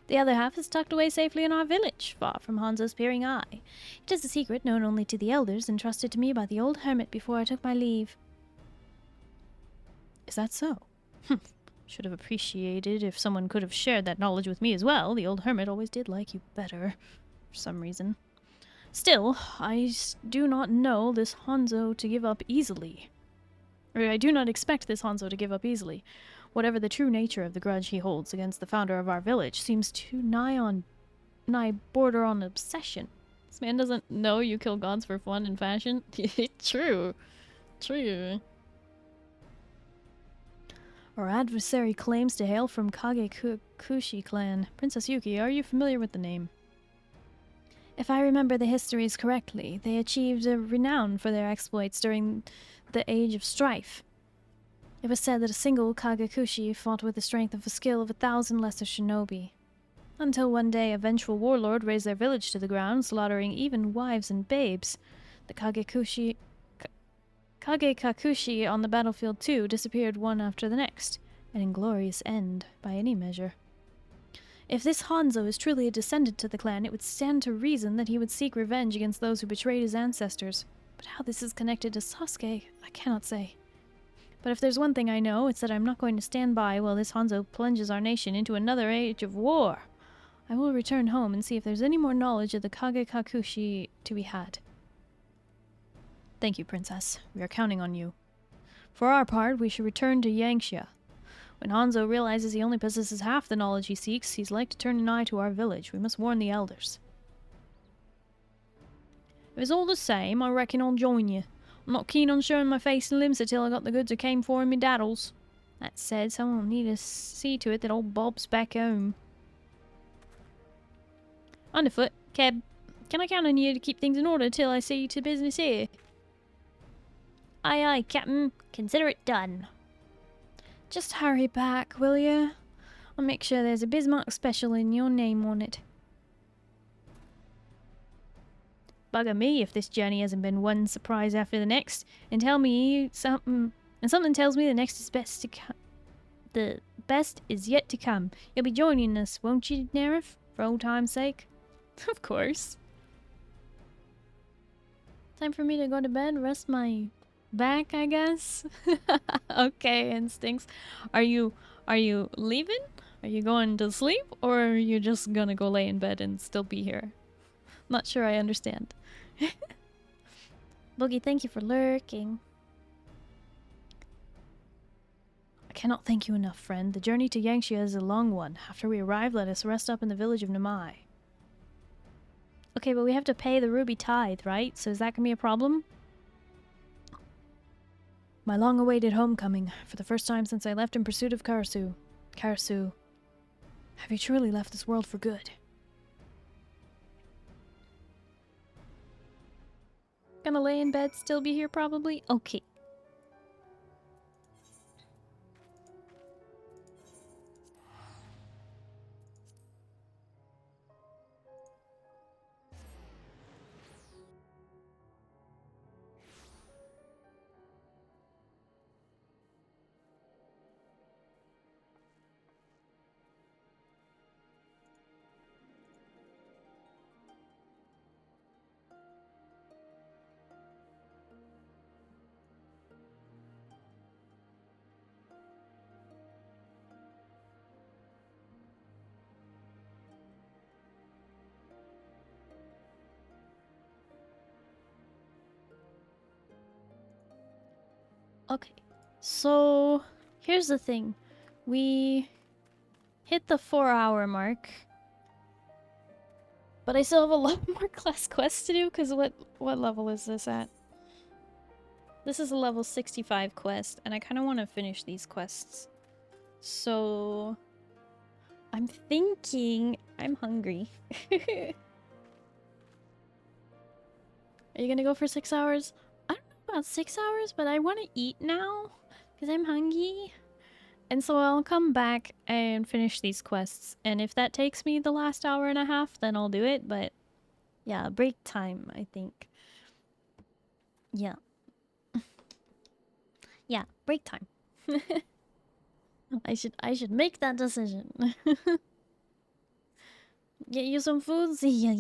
The other half is tucked away safely in our village, far from Hanzo's peering eye. It is a secret known only to the elders, entrusted to me by the old hermit before I took my leave. Is that so? Should have appreciated if someone could have shared that knowledge with me as well. The old hermit always did like you better, for some reason. Still, I do not know this Hanzo to give up easily. Or I do not expect this Hanzo to give up easily. Whatever the true nature of the grudge he holds against the founder of our village seems to nigh border on obsession. This man doesn't know you kill gods for fun and fashion. True. True. Our adversary claims to hail from Kakushi clan. Princess Yuki, are you familiar with the name? If I remember the histories correctly, they achieved a renown for their exploits during the Age of Strife. It was said that a single Kagakushi fought with the strength of the skill of 1,000 lesser shinobi. Until one day a vengeful warlord razed their village to the ground, slaughtering even wives and babes. The Kagekakushi on the battlefield too disappeared one after the next, an inglorious end by any measure. If this Hanzo is truly a descendant to the clan, it would stand to reason that he would seek revenge against those who betrayed his ancestors. But how this is connected to Sasuke, I cannot say. But if there's one thing I know, it's that I'm not going to stand by while this Hanzo plunges our nation into another age of war. I will return home and see if there's any more knowledge of the Kagekakushi to be had. Thank you, Princess. We are counting on you. For our part, we should return to Yangxia. When Hanzo realizes he only possesses half the knowledge he seeks, he's like to turn an eye to our village. We must warn the elders. If it's all the same, I reckon I'll join you. I'm not keen on showing my face and limbs until I got the goods I came for in me daddles. That said, someone will need to see to it that old Bob's back home. Underfoot, Keb, can I count on you to keep things in order till I see to business here? Aye aye, Captain. Consider it done. Just hurry back, will you? I'll make sure there's a Bismarck special in your name on it. Bugger me if this journey hasn't been one surprise after the next, and tell me something And something tells me the next is best to come. The best is yet to come. You'll be joining us, won't you, Nerif? For old time's sake? Of course. Time for me to go to bed, rest my back, I guess. Okay, Instincts. Are you leaving? Are you going to sleep? Or are you just gonna go lay in bed and still be here? Not sure I understand. Boogie, thank you for lurking. I cannot thank you enough, friend. The journey to Yangxia is a long one. After we arrive, let us rest up in the village of Numiieo. Okay, but we have to pay the ruby tithe, right? So is that gonna be a problem? My long-awaited homecoming, for the first time since I left in pursuit of Karasu. Karasu, have you truly left this world for good? Gonna lay in bed, still be here probably? Okay. Okay, so here's the thing. We hit the 4-hour mark, but I still have a lot more class quests to do, because what level is this at? This is a level 65 quest, and I kind of want to finish these quests. So I'm thinking I'm hungry. Are you gonna go for 6 hours? About 6 hours, but I want to eat now because I'm hungry. And so I'll come back and finish these quests. And if that takes me the last hour and a half, then I'll do it. But yeah, break time, I think. Yeah. Yeah, break time. I should make that decision. Get you some food? Yeah,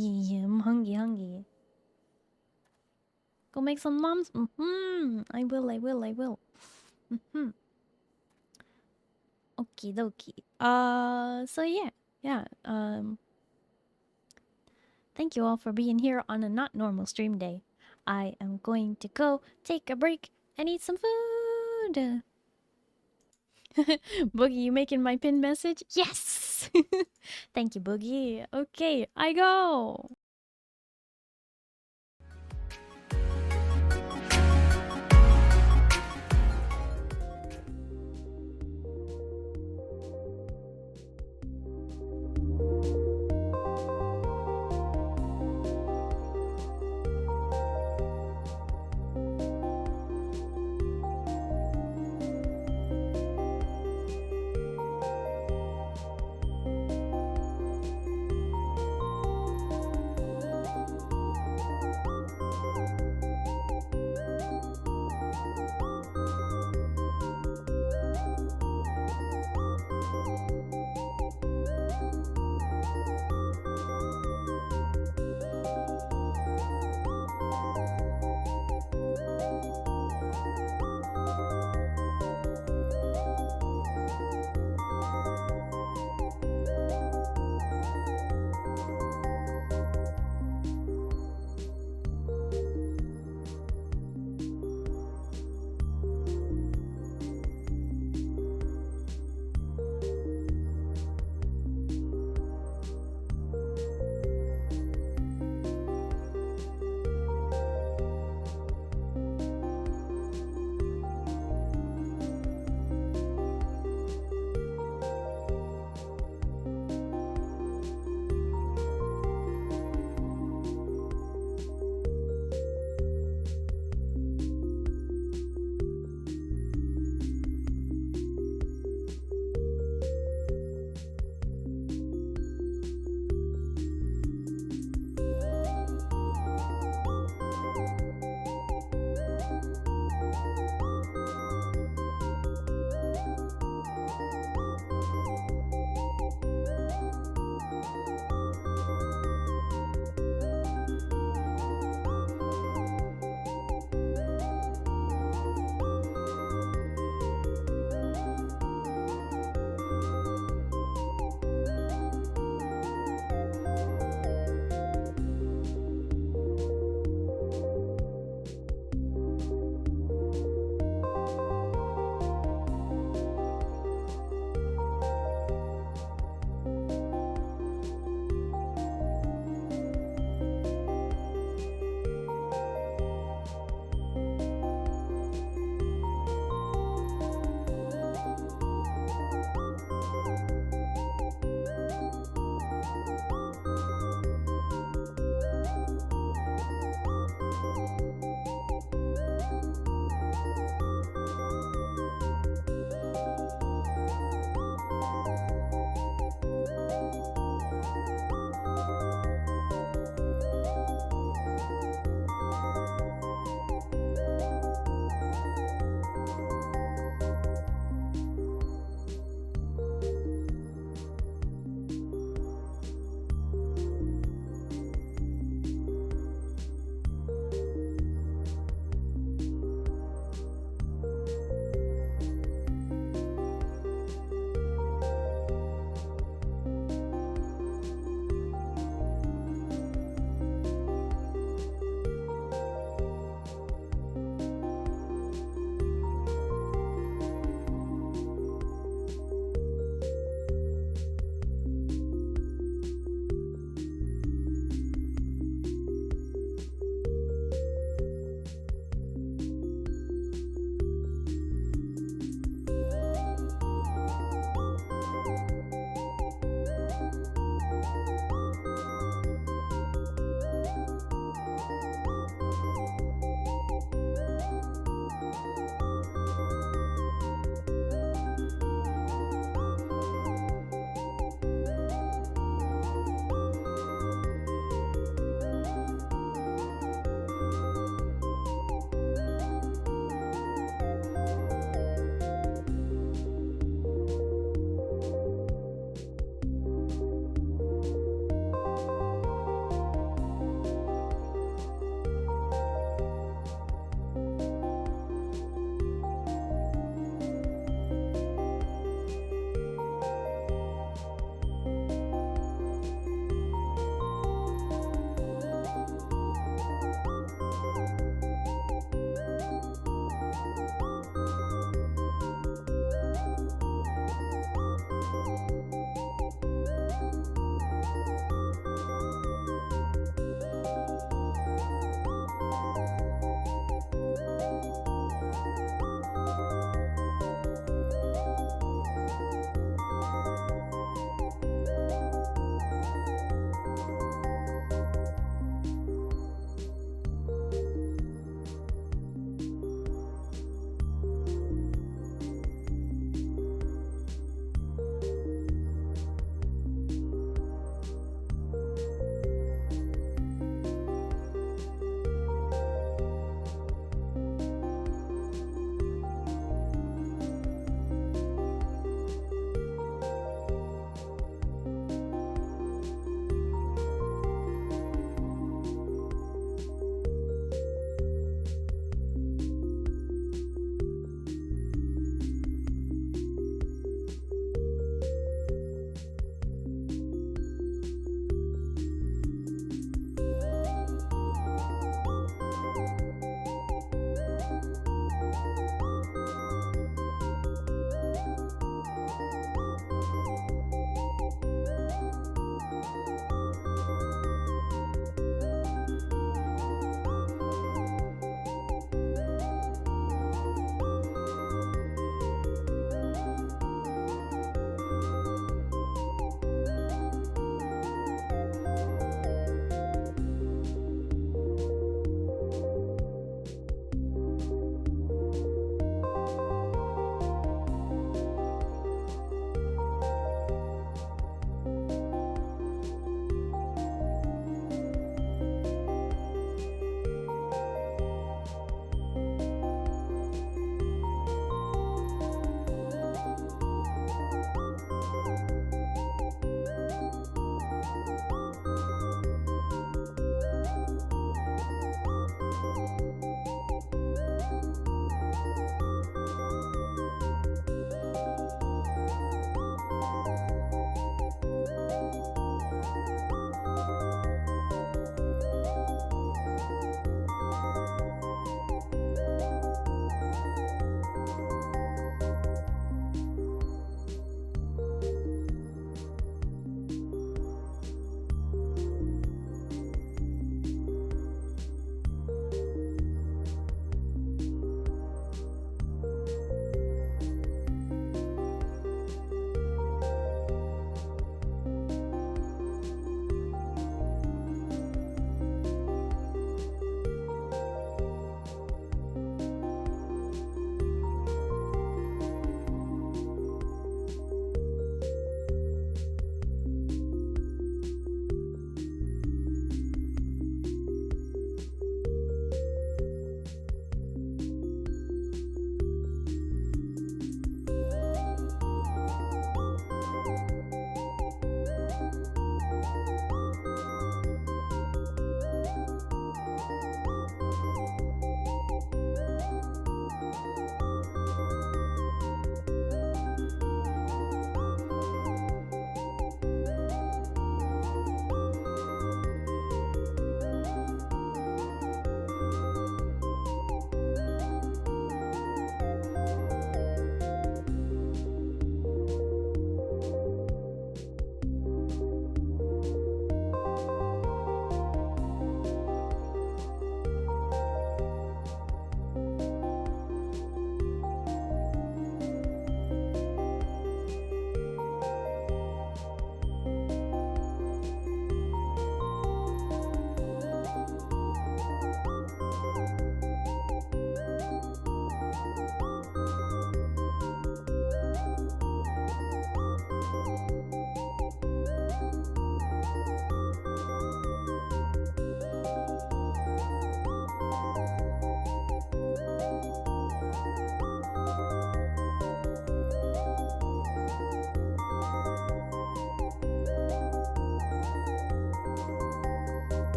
I'm hungry. Go make some noms? I will. Okie dokie. So yeah. Thank you all for being here on a not normal stream day. I am going to go take a break and eat some food. Boogie, you making my pin message? Yes! Thank you, Boogie. Okay, I go!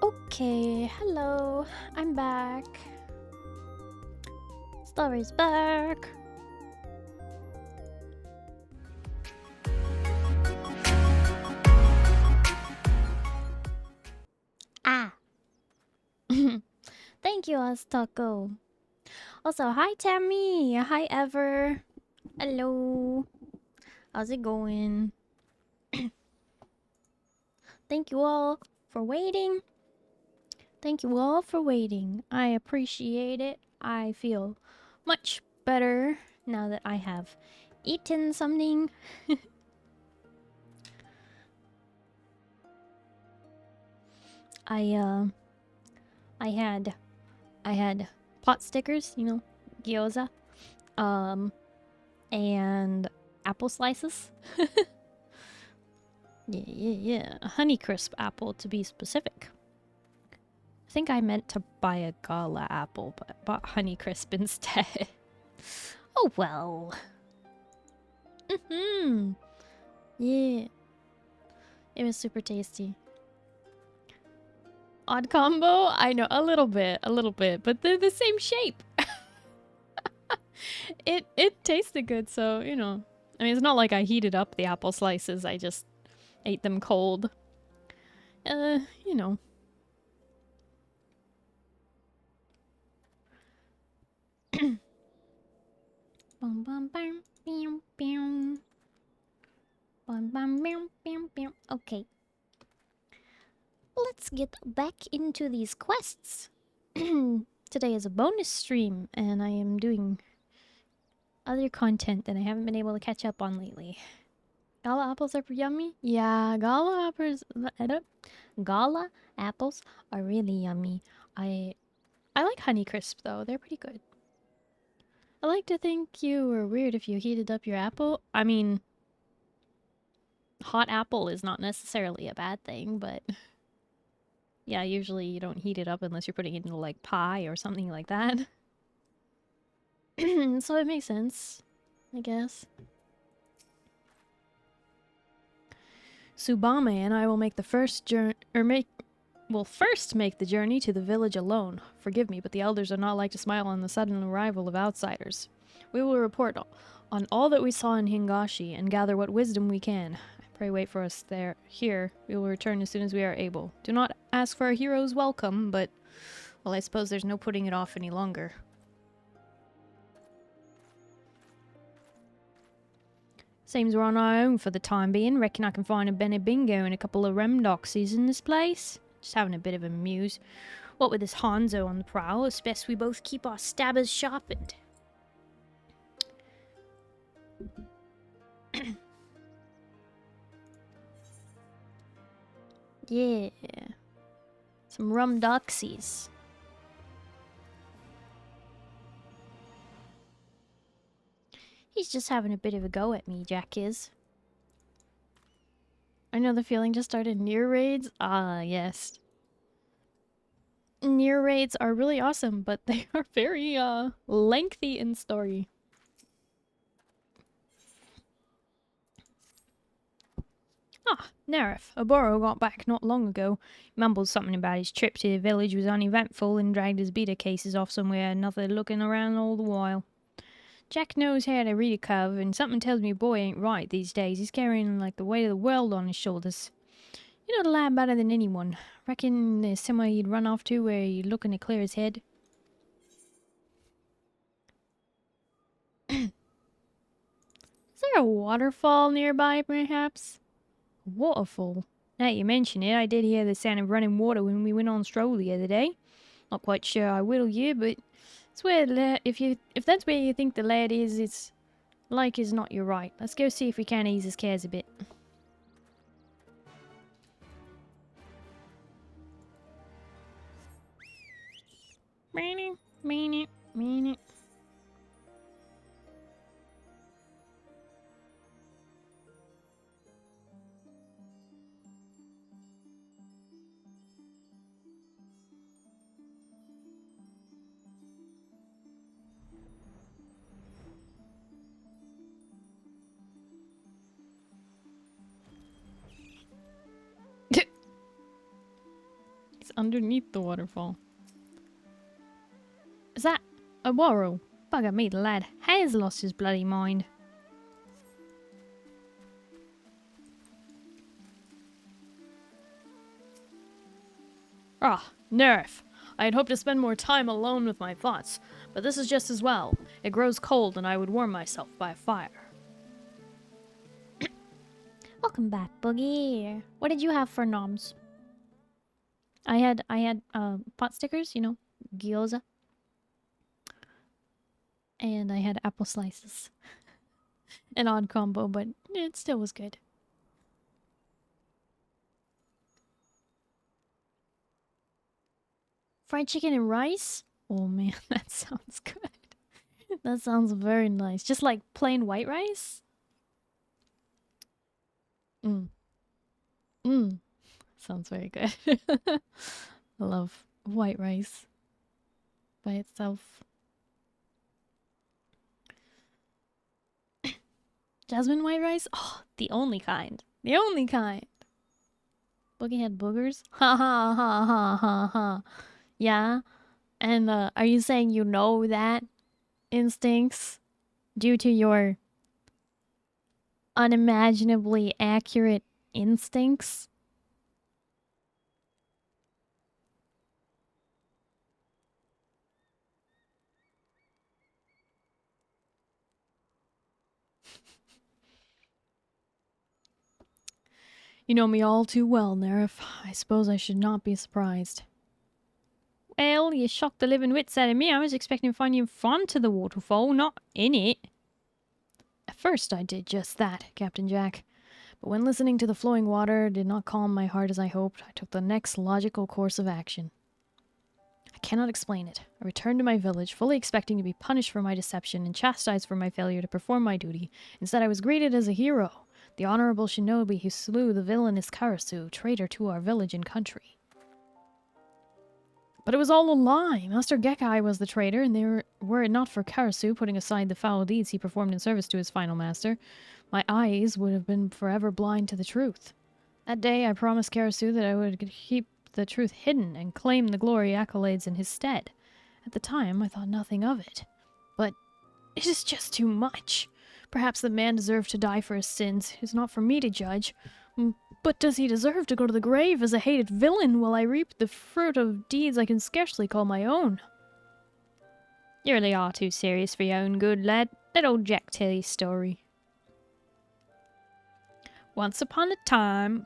Okay, hello. I'm back. Starry's back. Ah. Thank you, Taco. Also, hi Tammy. Hi Ever. Hello. How's it going? Thank you all for waiting. Thank you all for waiting. I appreciate it. I feel much better now that I have eaten something. I had pot stickers, you know, gyoza, and apple slices. Yeah. Honeycrisp apple to be specific. I think I meant to buy a gala apple, but I bought Honeycrisp instead. Oh well. Yeah. It was super tasty. Odd combo? I know, a little bit, but they're the same shape. It tasted good, so, you know. I mean, it's not like I heated up the apple slices, I just ate them cold. You know. Bum bum bum bam bam. Bum bum bam bam bam. Okay. Let's get back into these quests. Today is a bonus stream, and I am doing other content that I haven't been able to catch up on lately. Gala apples are yummy? Yeah, gala apples are really yummy. I like Honeycrisp though, they're pretty good. I like to think you were weird if you heated up your apple. I mean, hot apple is not necessarily a bad thing, but yeah, usually you don't heat it up unless you're putting it into like pie or something like that. So it makes sense, I guess. Subame and I will make the first first make the journey to the village alone. Forgive me, but the elders are not like to smile on the sudden arrival of outsiders. We will report on all that we saw in Hingashi and gather what wisdom we can. Pray wait for us here. We will return as soon as we are able. Do not ask for a hero's welcome, but, well, I suppose there's no putting it off any longer. Seems we're on our own for the time being. Reckon I can find a Benny Bingo and a couple of Remdoxies in this place. Just having a bit of a muse. What with this Hanzo on the prowl, it's best we both keep our stabbers sharpened. Yeah. Some Rumdoxies. He's just having a bit of a go at me, Jack is. I know the feeling just started. Near raids? Ah, yes. Near raids are really awesome, but they are very, lengthy in story. Ah, Nerif. Oboro got back not long ago. He mumbled something about his trip to the village was uneventful and dragged his beta cases off somewhere, nothing looking around all the while. Jack knows how to read a cove, and something tells me boy ain't right these days. He's carrying like the weight of the world on his shoulders. You know the lad better than anyone. Reckon there's somewhere you'd run off to where you're looking to clear his head. Is there a waterfall nearby, perhaps? A waterfall? Now you mention it, I did hear the sound of running water when we went on stroll the other day. Not quite sure I will you, but it's where if that's where you think the lad is, it's like is not you're right. Let's go see if we can ease his cares a bit. Minute. It's underneath the waterfall. Is that a Warrow? Bugger me, the lad has lost his bloody mind. Ah, nerf. I had hoped to spend more time alone with my thoughts, but this is just as well. It grows cold and I would warm myself by a fire. Welcome back, Boogie. What did you have for noms? I had pot stickers, you know, gyoza. And I had apple slices. An odd combo, but it still was good. Fried chicken and rice? Oh man, that sounds good. That sounds very nice. Just like plain white rice? Sounds very good. I love white rice by itself. Jasmine white rice? Oh, the only kind. The only kind. Boogie had boogers? Ha ha ha ha ha ha. Yeah? And are you saying you know that instincts due to your unimaginably accurate instincts? You know me all too well, Nerif. I suppose I should not be surprised. Well, you shocked the living wits out of me. I was expecting to find you in front of the waterfall, not in it. At first I did just that, Captain Jack. But when listening to the flowing water did not calm my heart as I hoped, I took the next logical course of action. I cannot explain it. I returned to my village, fully expecting to be punished for my deception and chastised for my failure to perform my duty. Instead, I was greeted as a hero, the honorable shinobi who slew the villainous Karasu, traitor to our village and country. But it was all a lie. Master Gekkai was the traitor, and were it not for Karasu putting aside the foul deeds he performed in service to his final master, my eyes would have been forever blind to the truth. That day I promised Karasu that I would keep the truth hidden and claim the glory accolades in his stead. At the time, I thought nothing of it. But it is just too much. Perhaps the man deserved to die for his sins. It is not for me to judge. But does he deserve to go to the grave as a hated villain while I reap the fruit of deeds I can scarcely call my own? You really are too serious for your own good, lad. Let old Jack tell you a story. Once upon a time,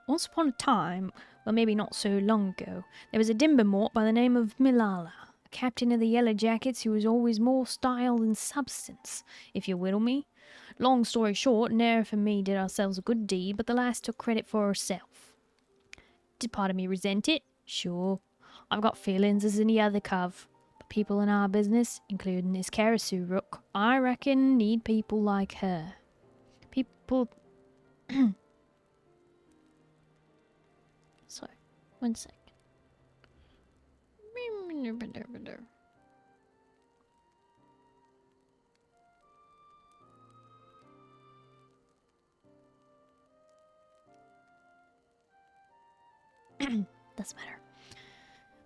well, maybe not so long ago, there was a Dimbermort by the name of Milala, a captain of the Yellow Jackets who was always more style than substance, if you whittle me. Long story short, Nerif and me did ourselves a good deed, but the lass took credit for herself. Did part of me resent it? Sure. I've got feelings as any other cove. But people in our business, including this Karasu rook, I reckon need people like her. People... Sorry, one sec. Doesn't matter.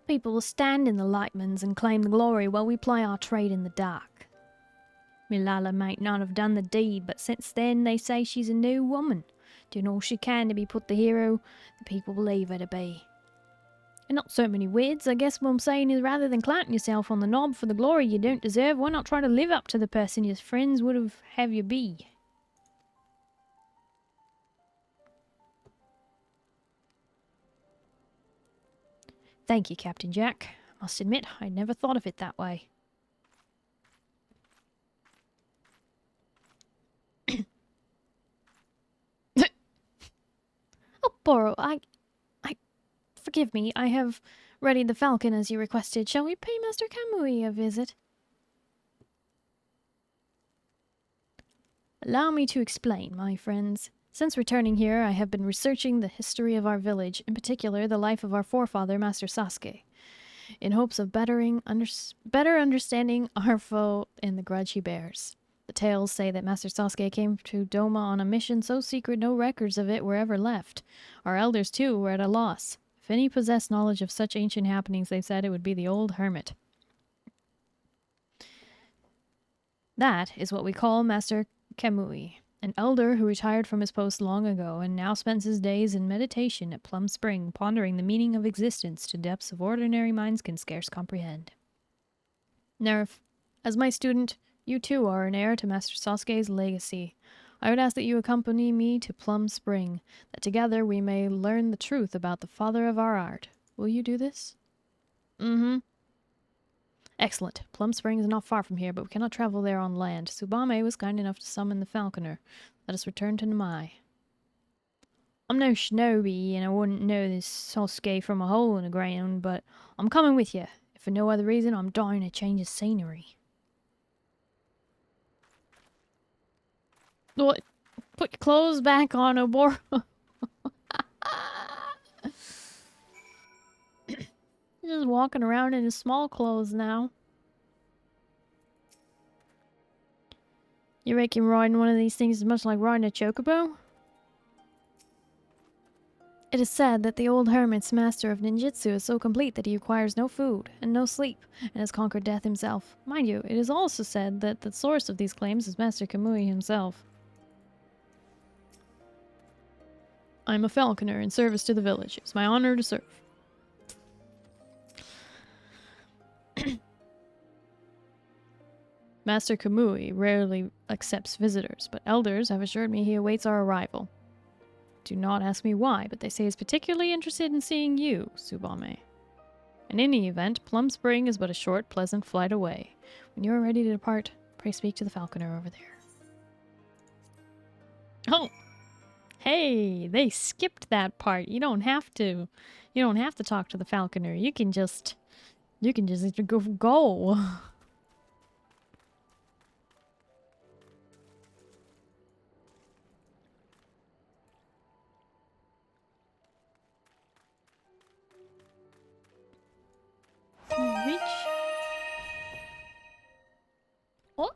People will stand in the lightmans and claim the glory while we ply our trade in the dark. Milala might not have done the deed, but since then they say she's a new woman, doing all she can to be put the hero the people believe her to be. And not so many words, I guess what I'm saying is rather than clouting yourself on the knob for the glory you don't deserve, why not try to live up to the person your friends would have you be? Thank you, Captain Jack. I must admit, I never thought of it that way. Oh, Boro, forgive me, I have readied the falcon as you requested. Shall we pay Master Kamui a visit? Allow me to explain, my friends. Since returning here, I have been researching the history of our village, in particular the life of our forefather, Master Sasuke, in hopes of better understanding our foe and the grudge he bears. The tales say that Master Sasuke came to Doma on a mission so secret no records of it were ever left. Our elders, too, were at a loss. If any possessed knowledge of such ancient happenings, they said it would be the old hermit. That is what we call Master Kenyooki, an elder who retired from his post long ago and now spends his days in meditation at Plum Spring, pondering the meaning of existence to depths of ordinary minds can scarce comprehend. Nerf, as my student, you too are an heir to Master Sasuke's legacy. I would ask that you accompany me to Plum Spring, that together we may learn the truth about the father of our art. Will you do this? Mm-hmm. Excellent. Plum Spring is not far from here, but we cannot travel there on land. Tsubame was kind enough to summon the falconer. Let us return to Numiieo. I'm no shinobi, and I wouldn't know this Sasuke from a hole in the ground, but I'm coming with you. If for no other reason, I'm dying to change the scenery. What? Put your clothes back on, Obor. Just walking around in his small clothes now. You reckon riding one of these things is much like riding a chocobo? It is said that the old hermit's master of ninjutsu is so complete that he requires no food and no sleep, and has conquered death himself. Mind you, it is also said that the source of these claims is Master Kenyooki himself. I am a falconer in service to the village. It's my honor to serve. Master Kenyooki rarely accepts visitors, but elders have assured me he awaits our arrival. Do not ask me why, but they say he's particularly interested in seeing you, Tsubame. In any event, Plum Spring is but a short, pleasant flight away. When you are ready to depart, pray speak to the falconer over there. Oh! Hey, they skipped that part. You don't have to talk to the falconer. You can just go. Reach. Oh.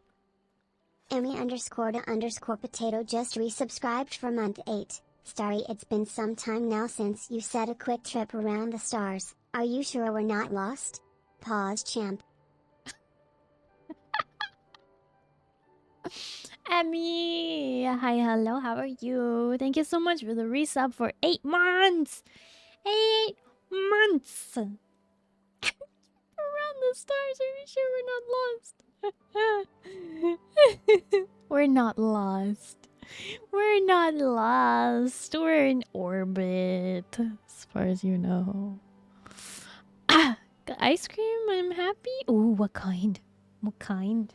Emmy_to_potato just resubscribed for month 8. Starry, it's been some time now since you said a quick trip around the stars. Are you sure we're not lost? Pause, champ. Emmy! Hi, hello, how are you? Thank you so much for the resub for 8 months! 8 months! Around the stars, are you sure we're not lost? We're not lost. We're not lost. We're in orbit, as far as you know. Ah! Got ice cream? I'm happy? Ooh, what kind? What kind?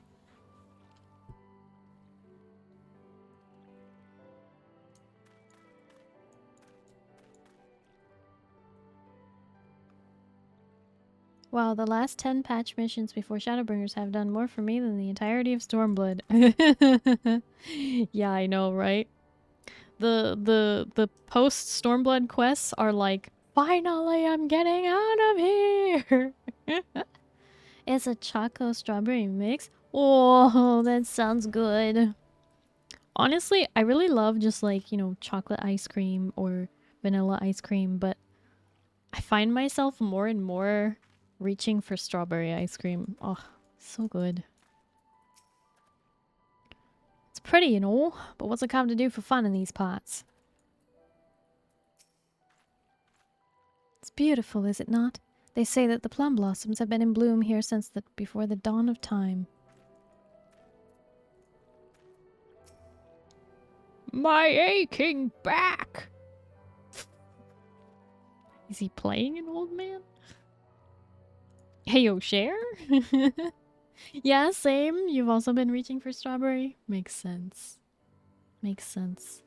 Wow, the last 10 patch missions before Shadowbringers have done more for me than the entirety of Stormblood. Yeah, I know, right? The post Stormblood quests are like, finally I'm getting out of here! It's a choco strawberry mix. Oh, that sounds good. Honestly, I really love just like, you know, chocolate ice cream or vanilla ice cream, but I find myself more and more reaching for strawberry ice cream. Oh, so good. It's pretty and all, but what's it come to do for fun in these parts? It's beautiful, is it not? They say that the plum blossoms have been in bloom here since before the dawn of time. My aching back! Is he playing an old man? Hey, yo, share? Yeah, same. You've also been reaching for strawberry? Makes sense. Makes sense.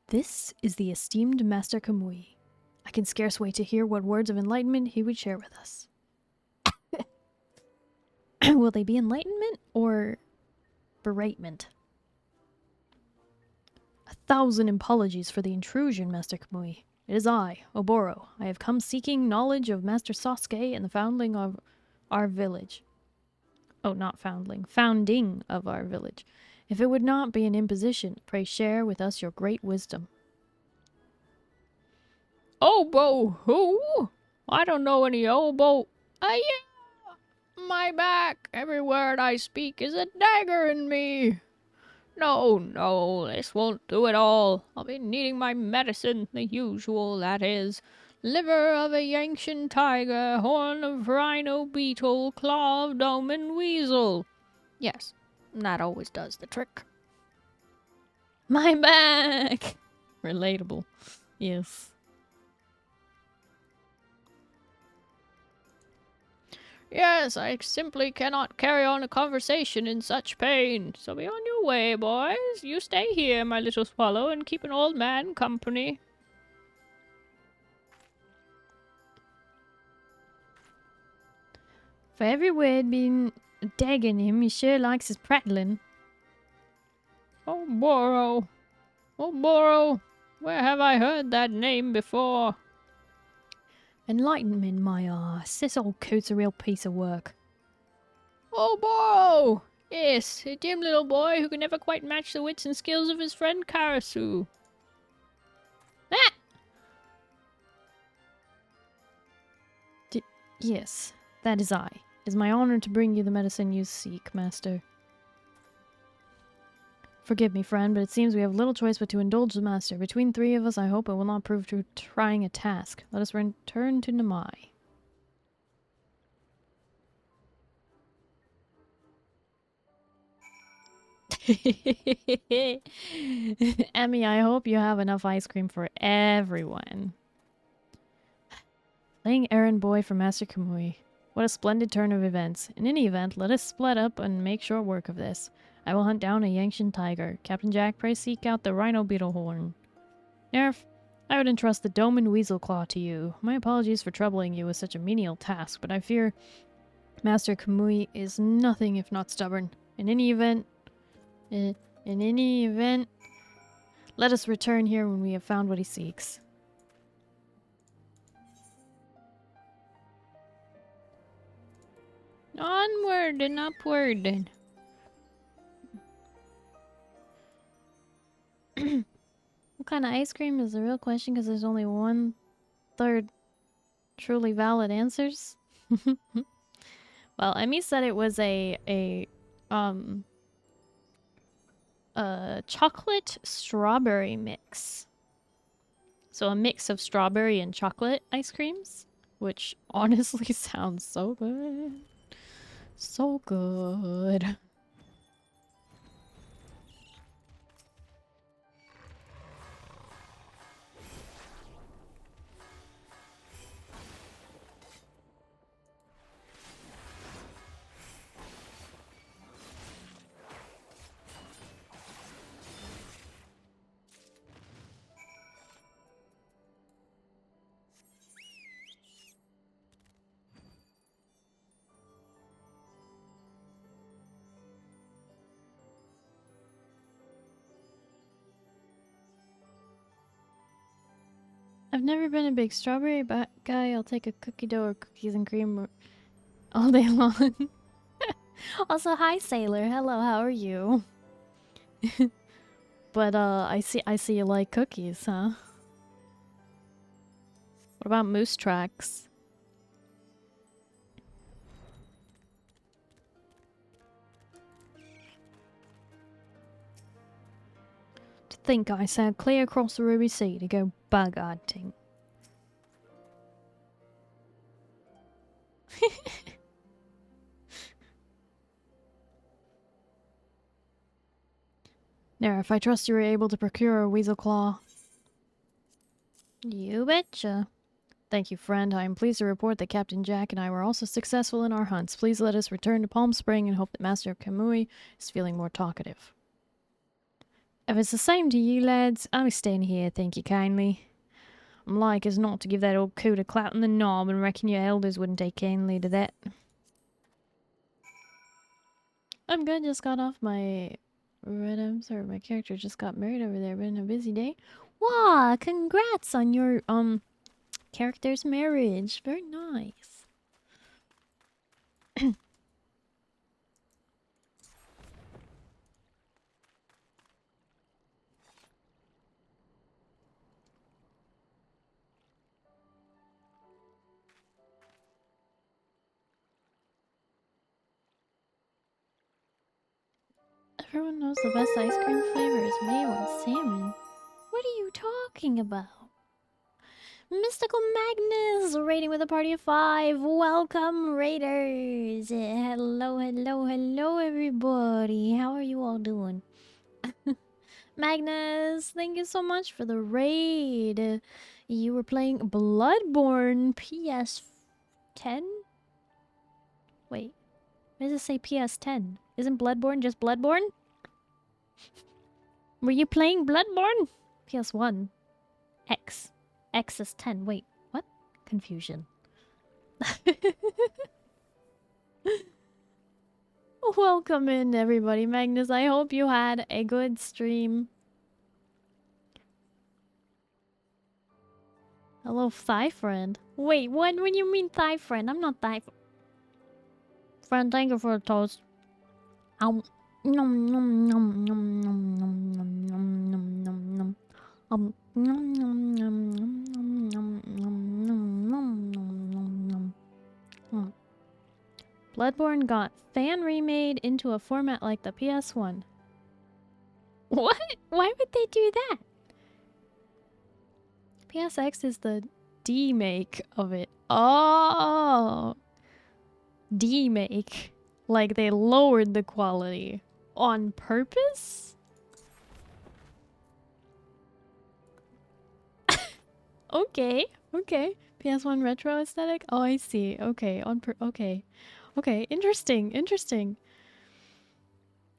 This is the esteemed Master Kenyooki. I can scarce wait to hear what words of enlightenment he would share with us. Will they be enlightenment or beratement? 1,000 apologies for the intrusion, Master Kenyooki. It is I, Oboro. I have come seeking knowledge of Master Sasuke and the founding of our village. Oh, not foundling. Founding of our village. If it would not be an imposition, pray share with us your great wisdom. Obo who? I don't know any obo. Yeah! My back! Every word I speak is a dagger in me! No, no, this won't do at all. I'll be needing my medicine, the usual, that is. Liver of a Yangshan tiger, horn of rhino beetle, claw of doman weasel. Yes, that always does the trick. My back! Relatable. Yes. Yes, I simply cannot carry on a conversation in such pain. So be on your way, boys. You stay here, my little swallow, and keep an old man company. For every word being dagging him, he sure likes his prattling. Oh, Boro. Oh, Boro. Where have I heard that name before? Enlighten me, my ass. This old coat's a real piece of work. Oh, Boro! Yes, a dim little boy who can never quite match the wits and skills of his friend Karasu. Ah! Yes, that is I. It is my honor to bring you the medicine you seek, master. Forgive me, friend, but it seems we have little choice but to indulge the master. Between three of us, I hope it will not prove too trying a task. Let us return to Numiieo. Emmy, I hope you have enough ice cream for everyone. Playing errand boy for Master Kamui. What a splendid turn of events. In any event, let us split up and make short work of this. I will hunt down a Yangshan tiger. Captain Jack, pray seek out the rhino beetle horn. Nerf, I would entrust the Doman weasel claw to you. My apologies for troubling you with such a menial task, but I fear Master Kamui is nothing if not stubborn. In any event, let us return here when we have found what he seeks. Onward and upward. What kind of ice cream is the real question because there's only 1/3 truly valid answers? Well, Emmy said it was a chocolate strawberry mix. So a mix of strawberry and chocolate ice creams, which honestly sounds so good. So good. I've never been a big strawberry guy. I'll take a cookie dough or cookies and cream all day long. Also, hi Sailor. Hello, how are you? But I see you like cookies, huh? What about moose tracks? To think I sailed clear across the Ruby Sea to go bug hunting. There, if I trust you were able to procure a weasel claw. You betcha. Thank you, friend. I am pleased to report that Captain Jack and I were also successful in our hunts. Please let us return to Palm Spring and hope that Master Kamui is feeling more talkative. If it's the same to you, lads, I'll be staying here, thank you kindly. I'm like as not to give that old coot a clout in the knob and reckon your elders wouldn't take kindly to that. I'm good, just got off my... I'm sorry, my character just got married over there. Been a busy day. Wow, congrats on your character's marriage. Very nice. Everyone knows the best ice cream flavor is mayo and salmon. What are you talking about? Mystical Magnus raiding with a party of 5. Welcome, raiders. Hello, hello, hello, everybody. How are you all doing? Magnus, thank you so much for the raid. You were playing Bloodborne PS10? Wait, why does it say PS10? Isn't Bloodborne just Bloodborne? Were you playing Bloodborne? PS1. X. X is 10. Wait, what? Confusion. Welcome in, everybody. Magnus, I hope you had a good stream. Hello, Thigh Friend. Wait, what? What do you mean Thigh Friend? I'm not Thigh Friend. Thank you for the toast. Nom nom nom nom nom nom nom nom nom nom nom nom. Nom nom nom nom nom nom nom nom nom nom. Bloodborne got fan remade into a format like the PS1. What? Why would they do that? PSX is the demake of it. Oh, demake. Like they lowered the quality on purpose? Okay, okay. PS1 retro aesthetic? Oh, I see. Okay, okay. Okay, interesting, interesting.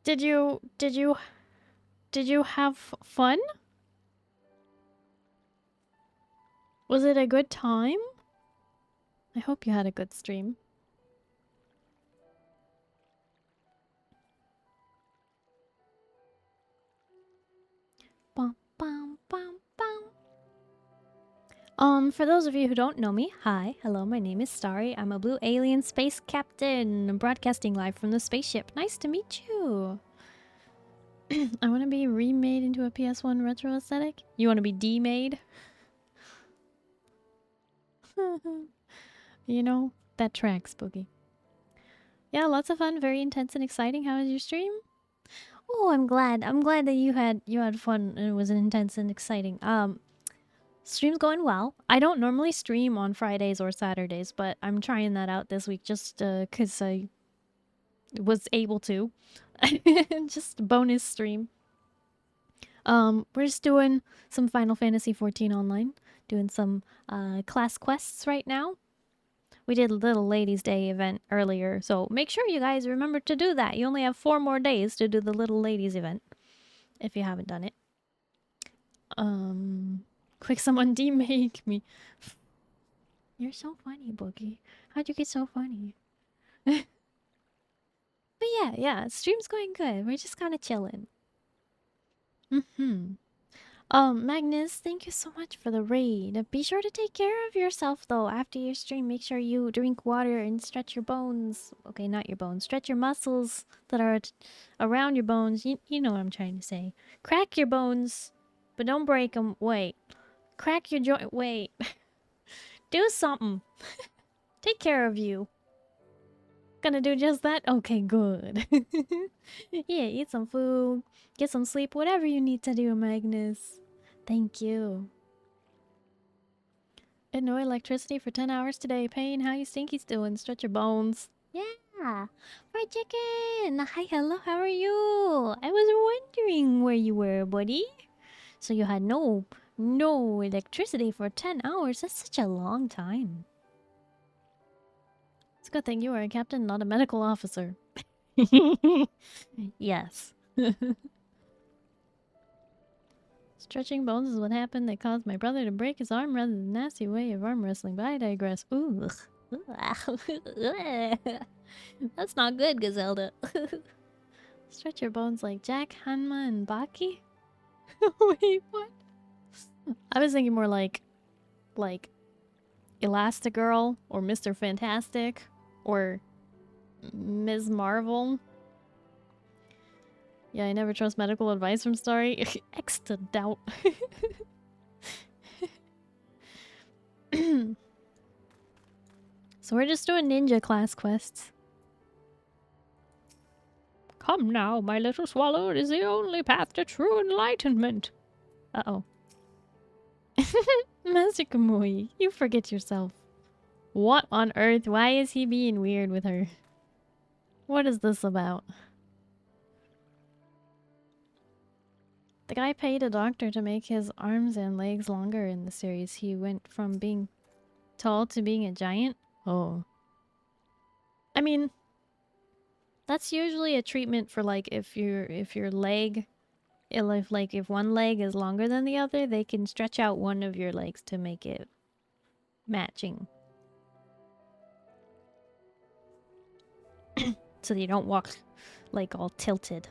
Did you have fun? Was it a good time? I hope you had a good stream. Bum, bum, bum, bum. For those of you who don't know me, hi, hello, my name is Starry. I'm a blue alien space captain, broadcasting live from the spaceship. Nice to meet you. I want to be remade into a PS1 retro aesthetic. You want to be demade? You know, that tracks, Boogie. Yeah, lots of fun, very intense and exciting. How was your stream? Oh, I'm glad. I'm glad that you had fun and it was intense and exciting. Stream's going well. I don't normally stream on Fridays or Saturdays, but I'm trying that out this week just cuz I was able to. Just bonus stream. We're just doing some Final Fantasy XIV online, doing some class quests right now. We did a Little Ladies Day event earlier, so make sure you guys remember to do that. You only have 4 more days to do the Little Ladies event if you haven't done it. Quick, someone demake me. You're so funny, Boogie. How'd you get so funny? But yeah, stream's going good. We're just kind of chilling. Magnus, thank you so much for the raid. Be sure to take care of yourself, though, after your stream. Make sure you drink water and stretch your bones. Okay, not your bones. Stretch your muscles that are around your bones. You know what I'm trying to say. Crack your bones, but don't break them. Wait. Crack your joint. Wait. Do something. Take care of you. Gonna do just that? Okay, good. Yeah, eat some food, get some sleep, whatever you need to do, Magnus. Thank you. And no electricity for 10 hours today. Pain, how you stinkies doing? Stretch your bones. Yeah. Fried chicken. Hi, hello, how are you? I was wondering where you were, buddy. So you had no electricity for 10 hours. That's such a long time. It's a good thing you are a captain, not a medical officer. Yes. Stretching bones is what happened that caused my brother to break his arm rather than a nasty way of arm wrestling, but I digress. Ooh. That's not good, Gazelda. Stretch your bones like Jack, Hanma, and Baki? Wait, what? I was thinking more like Elastigirl or Mr. Fantastic or Ms. Marvel. Yeah, I never trust medical advice from Starry. Extra doubt. So we're just doing ninja class quests. Come now, my little swallow, it is the only path to true enlightenment. Uh-oh. Master Kamui, you forget yourself. What on earth? Why is he being weird with her? What is this about? The guy paid a doctor to make his arms and legs longer in the series. He went from being tall to being a giant? Oh. I mean, that's usually a treatment for like if your leg, if one leg is longer than the other, they can stretch out one of your legs to make it matching. So you don't walk like all tilted.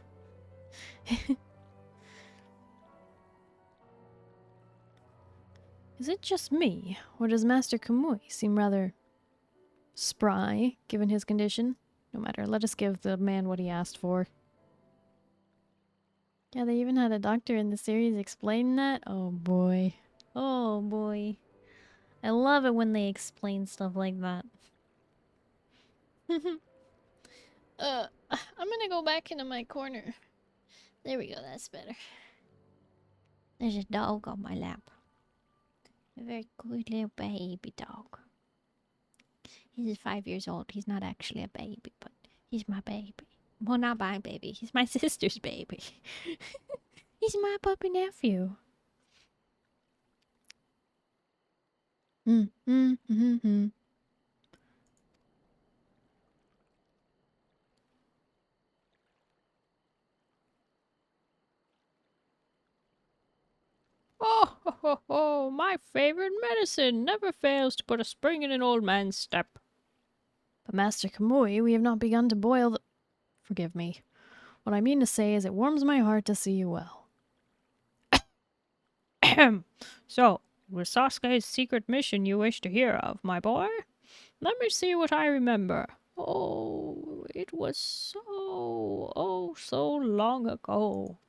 Is it just me, or does Master Kamui seem rather spry, given his condition? No matter, let us give the man what he asked for. Yeah, they even had a doctor in the series explain that? Oh boy. Oh boy. I love it when they explain stuff like that. I'm gonna go back into my corner. There we go, that's better. There's a dog on my lap. A very good little baby dog. He's 5 years old. He's not actually a baby, but he's my baby. Well, not my baby. He's my sister's baby. He's my puppy nephew. Oh, ho, ho, ho, my favorite medicine never fails to put a spring in an old man's step. But Master Kamui, we have not begun to boil the... Forgive me. What I mean to say is it warms my heart to see you well. So, it was Sasuke's secret mission you wish to hear of, my boy? Let me see what I remember. Oh, it was so long ago.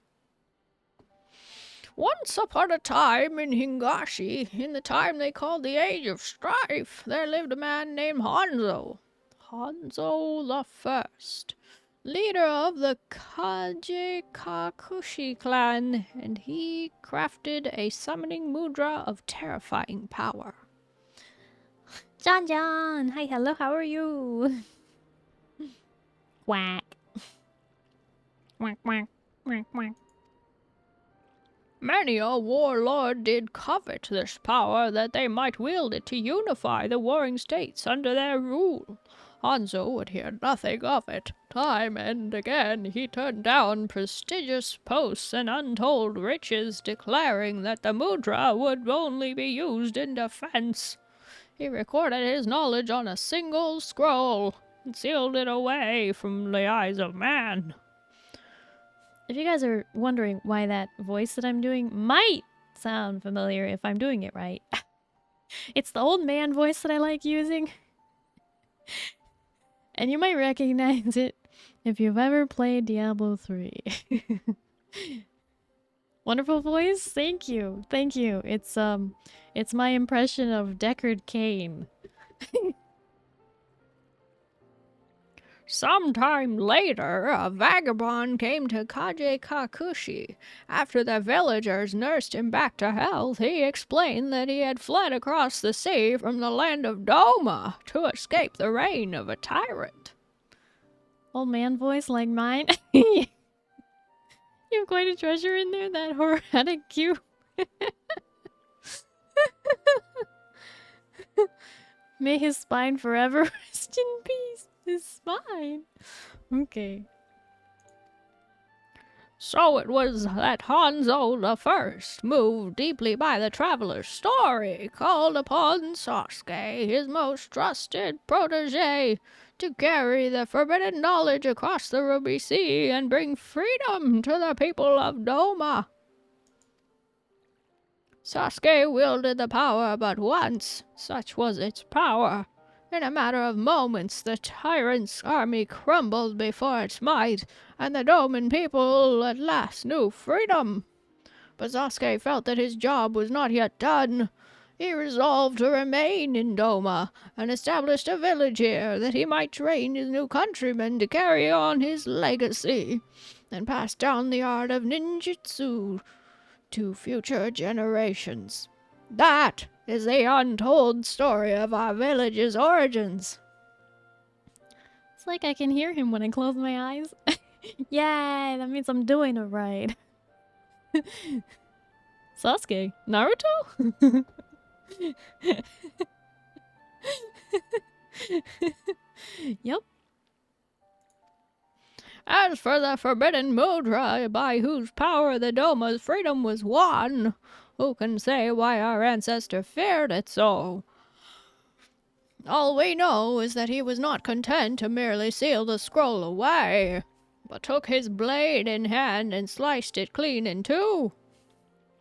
Once upon a time in Hingashi, in the time they called the Age of Strife, there lived a man named Hanzo. Hanzo the First, leader of the Kagekakushi clan, and he crafted a summoning mudra of terrifying power. John John! Hi, hello, how are you? Quack. Quack, quack, quack, quack. Many a warlord did covet this power that they might wield it to unify the warring states under their rule. Hanzo would hear nothing of it. Time and again he turned down prestigious posts and untold riches, declaring that the mudra would only be used in defense. He recorded his knowledge on a single scroll and sealed it away from the eyes of man. If you guys are wondering why that voice that I'm doing might sound familiar if I'm doing it right, it's the old man voice that I like using. And you might recognize it if you've ever played Diablo 3. Wonderful voice, thank you, thank you. It's my impression of Deckard Cain. Sometime later, a vagabond came to Kagekakushi. After the villagers nursed him back to health, he explained that he had fled across the sea from the land of Doma to escape the reign of a tyrant. Old man voice like mine. You have quite a treasure in there, that horrific cube. May his spine forever rest in peace. His spine. Okay. So it was that Hanzo the First, moved deeply by the traveler's story, called upon Sasuke, his most trusted protege, to carry the forbidden knowledge across the Ruby Sea and bring freedom to the people of Doma. Sasuke wielded the power but once, such was its power. In a matter of moments, the tyrant's army crumbled before its might, and the Doman people at last knew freedom. But Sasuke felt that his job was not yet done. He resolved to remain in Doma, and established a village here that he might train his new countrymen to carry on his legacy, and pass down the art of ninjutsu to future generations. That is the untold story of our village's origins. It's like I can hear him when I close my eyes. Yay, that means I'm doing it right. Sasuke? Naruto? Yep. As for the forbidden mudra by whose power the Doma's freedom was won, who can say why our ancestor feared it so? All we know is that he was not content to merely seal the scroll away, but took his blade in hand and sliced it clean in two.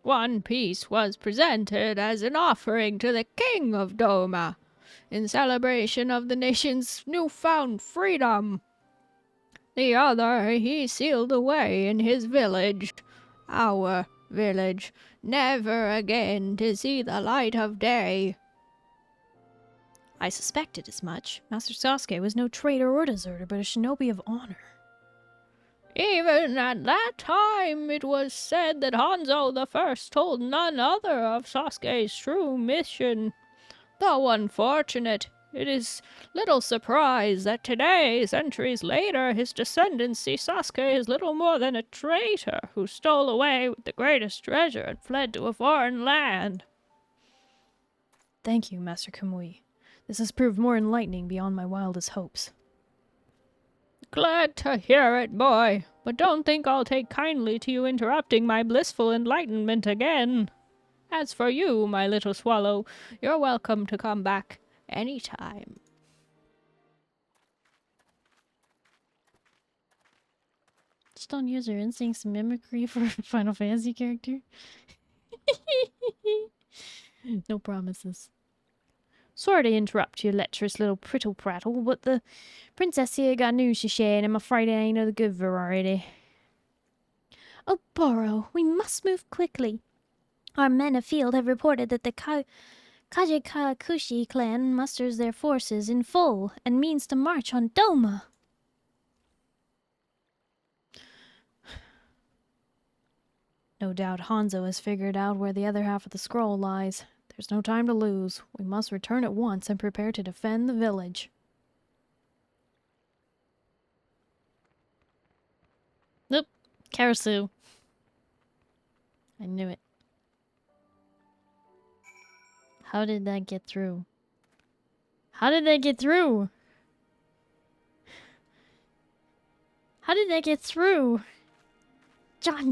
One piece was presented as an offering to the king of Doma, in celebration of the nation's newfound freedom. The other he sealed away in his village, our village, never again to see the light of day. I suspected as much. Master Sasuke was no traitor or deserter, but a shinobi of honor. Even at that time, it was said that Hanzo the First told none other of Sasuke's true mission. Though unfortunate, it is little surprise that today, centuries later, his descendants see Sasuke as little more than a traitor who stole away with the greatest treasure and fled to a foreign land. Thank you, Master Kamui. This has proved more enlightening beyond my wildest hopes. Glad to hear it, boy, but don't think I'll take kindly to you interrupting my blissful enlightenment again. As for you, my little swallow, you're welcome to come back anytime. Just don't use your instincts and mimicry for a Final Fantasy character. No promises. Sorry to interrupt you, lecherous little prittle-prattle, but the princess here got news to share, and I'm afraid it ain't of the good variety. Oh, Boro, we must move quickly. Our men afield have reported that the Kajikakushi clan musters their forces in full and means to march on Doma. No doubt Hanzo has figured out where the other half of the scroll lies. There's no time to lose. We must return at once and prepare to defend the village. Nope. Karasu. I knew it. How did that get through? How did that get through? How did that get through? John.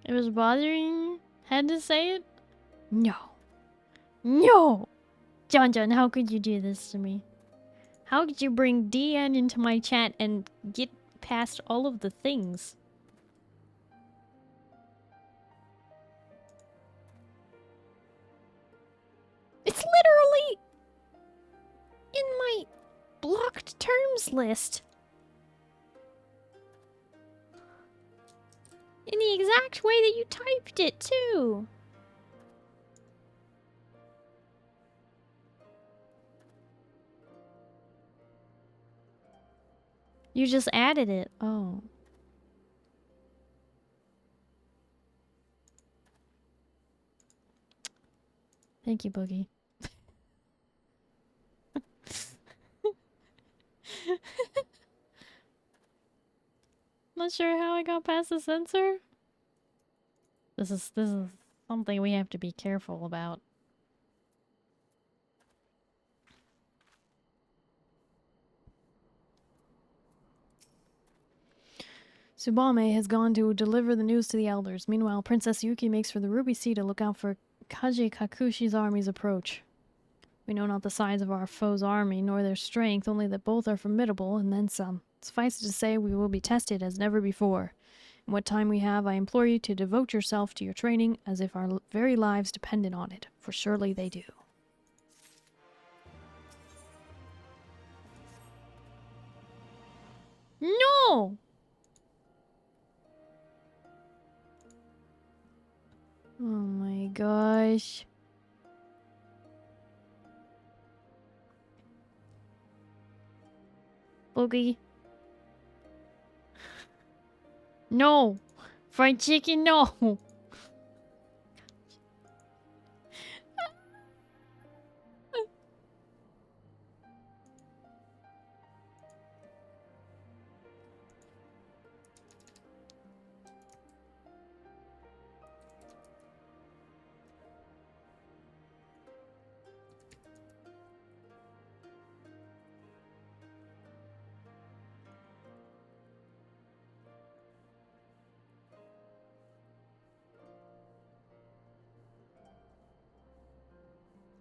It was bothering you? Had to say it? No. No! John, how could you do this to me? How could you bring DN into my chat and get past all of the things? It's literally in my blocked terms list. In the exact way that you typed it, too. You just added it. Oh. Thank you, Boogie. Not sure how I got past the censor. This is something we have to be careful about. Tsubame has gone to deliver the news to the elders. Meanwhile, Princess Yuki makes for the Ruby Sea to look out for Kaji Kakushi's army's approach. We know not the size of our foe's army, nor their strength, only that both are formidable, and then some. Suffice it to say, we will be tested as never before. In what time we have, I implore you to devote yourself to your training as if our very lives depended on it, for surely they do. No! Oh my gosh. Boogie. No! Fried chicken, no!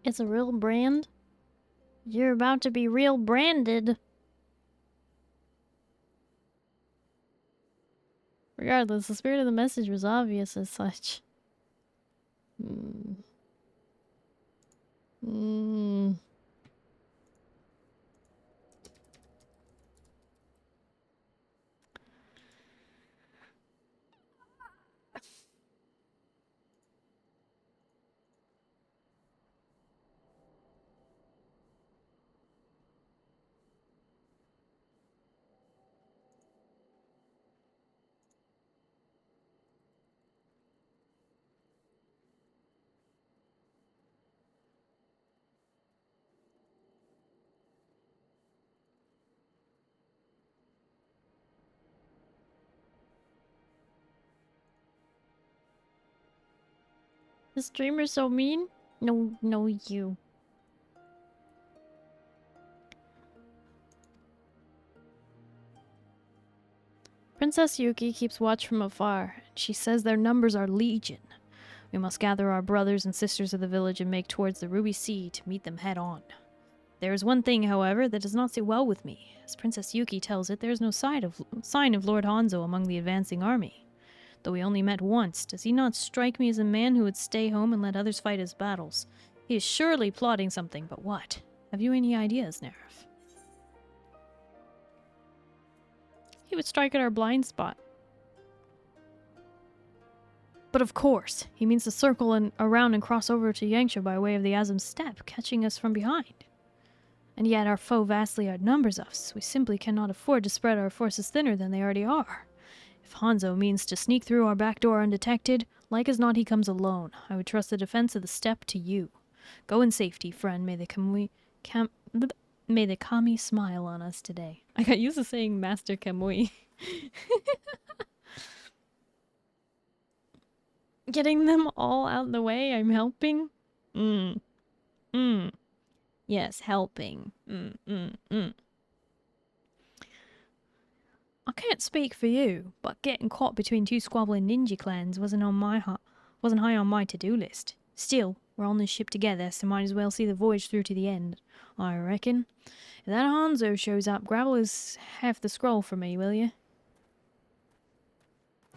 It's a real brand? You're about to be real branded. Regardless, the spirit of the message was obvious as such. The streamer's so mean? No, you. Princess Yuki keeps watch from afar. She says their numbers are legion. We must gather our brothers and sisters of the village and make towards the Ruby Sea to meet them head on. There is one thing, however, that does not sit well with me. As Princess Yuki tells it, there is no sign of Lord Hanzo among the advancing army. Though we only met once, does he not strike me as a man who would stay home and let others fight his battles? He is surely plotting something, but what? Have you any ideas, Nerf? He would strike at our blind spot. But of course, he means to circle around and cross over to Yangsha by way of the Azam Steppe, catching us from behind. And yet our foe vastly outnumbers us. We simply cannot afford to spread our forces thinner than they already are. If Hanzo means to sneak through our back door undetected, like as not he comes alone. I would trust the defense of the steppe to you. Go in safety, friend. May the kami smile on us today. I got used to saying Master Kamui. Getting them all out the way, I'm helping. Yes, helping. I can't speak for you, but getting caught between two squabbling ninja clans wasn't high on my to-do list. Still, we're on this ship together, so might as well see the voyage through to the end, I reckon. If that Hanzo shows up, grab his half the scroll for me, will you?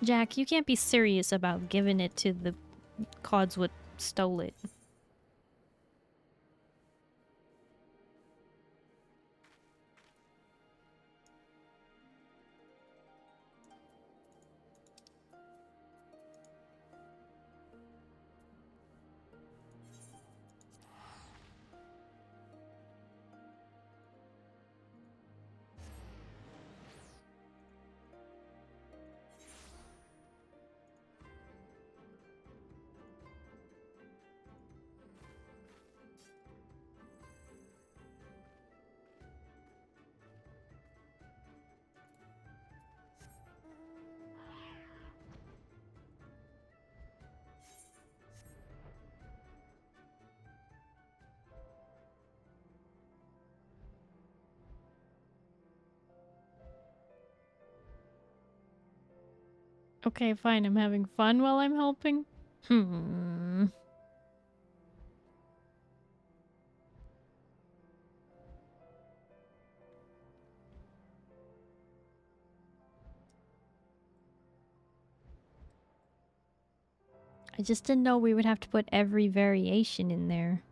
Jack, you can't be serious about giving it to the cods what stole it. Okay, fine, I'm having fun while I'm helping. I just didn't know we would have to put every variation in there.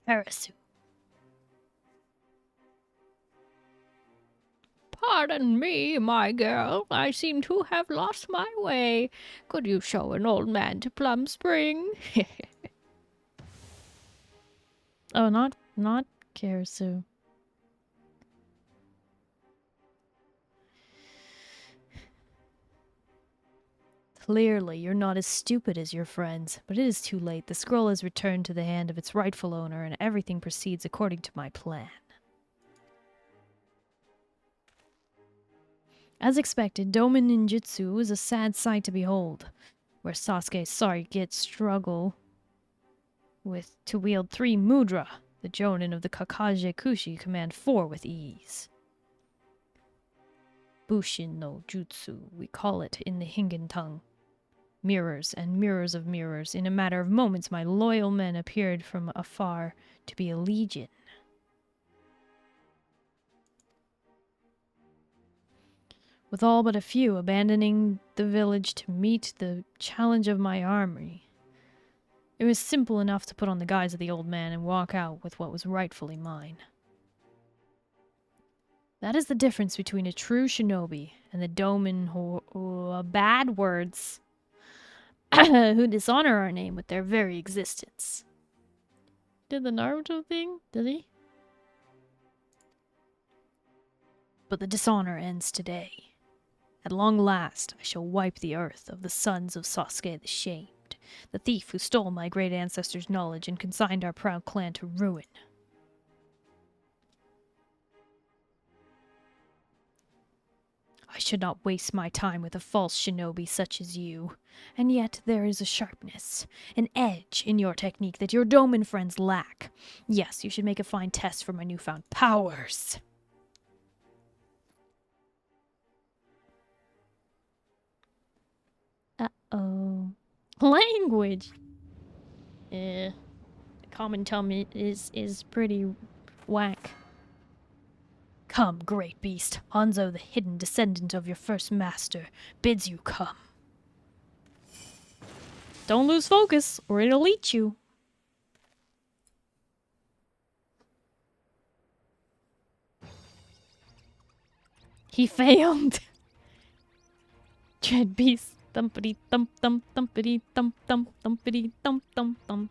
Harasu. Pardon me, my girl. I seem to have lost my way. Could you show an old man to Plum Spring? Oh, not Karasu. Clearly, you're not as stupid as your friends, but it is too late. The scroll has returned to the hand of its rightful owner, and everything proceeds according to my plan. As expected, Domin Ninjutsu is a sad sight to behold, where Sasuke's Sarigit struggle to wield 3 mudra. The Jonin of the Kakage Kushi command 4 with ease. Bushin no Jutsu, we call it in the Hingan tongue. Mirrors and mirrors of mirrors. In a matter of moments, my loyal men appeared from afar to be a legion. With all but a few abandoning the village to meet the challenge of my army. It was simple enough to put on the guise of the old man and walk out with what was rightfully mine. That is the difference between a true shinobi and the domin bad words who dishonor our name with their very existence. Did the Naruto thing? Did he? But the dishonor ends today. At long last, I shall wipe the earth of the sons of Sasuke the Shamed, the thief who stole my great ancestors' knowledge and consigned our proud clan to ruin. I should not waste my time with a false shinobi such as you. And yet there is a sharpness, an edge in your technique that your Domin friends lack. Yes, you should make a fine test for my newfound powers. Uh-oh. Language! The common tongue is pretty whack. Come, great beast. Hanzo, the hidden descendant of your first master, bids you come. Don't lose focus, or it'll eat you. He failed. Dread beast. Thumpity thump thump thumpity thump thump thumpity thump thump thump.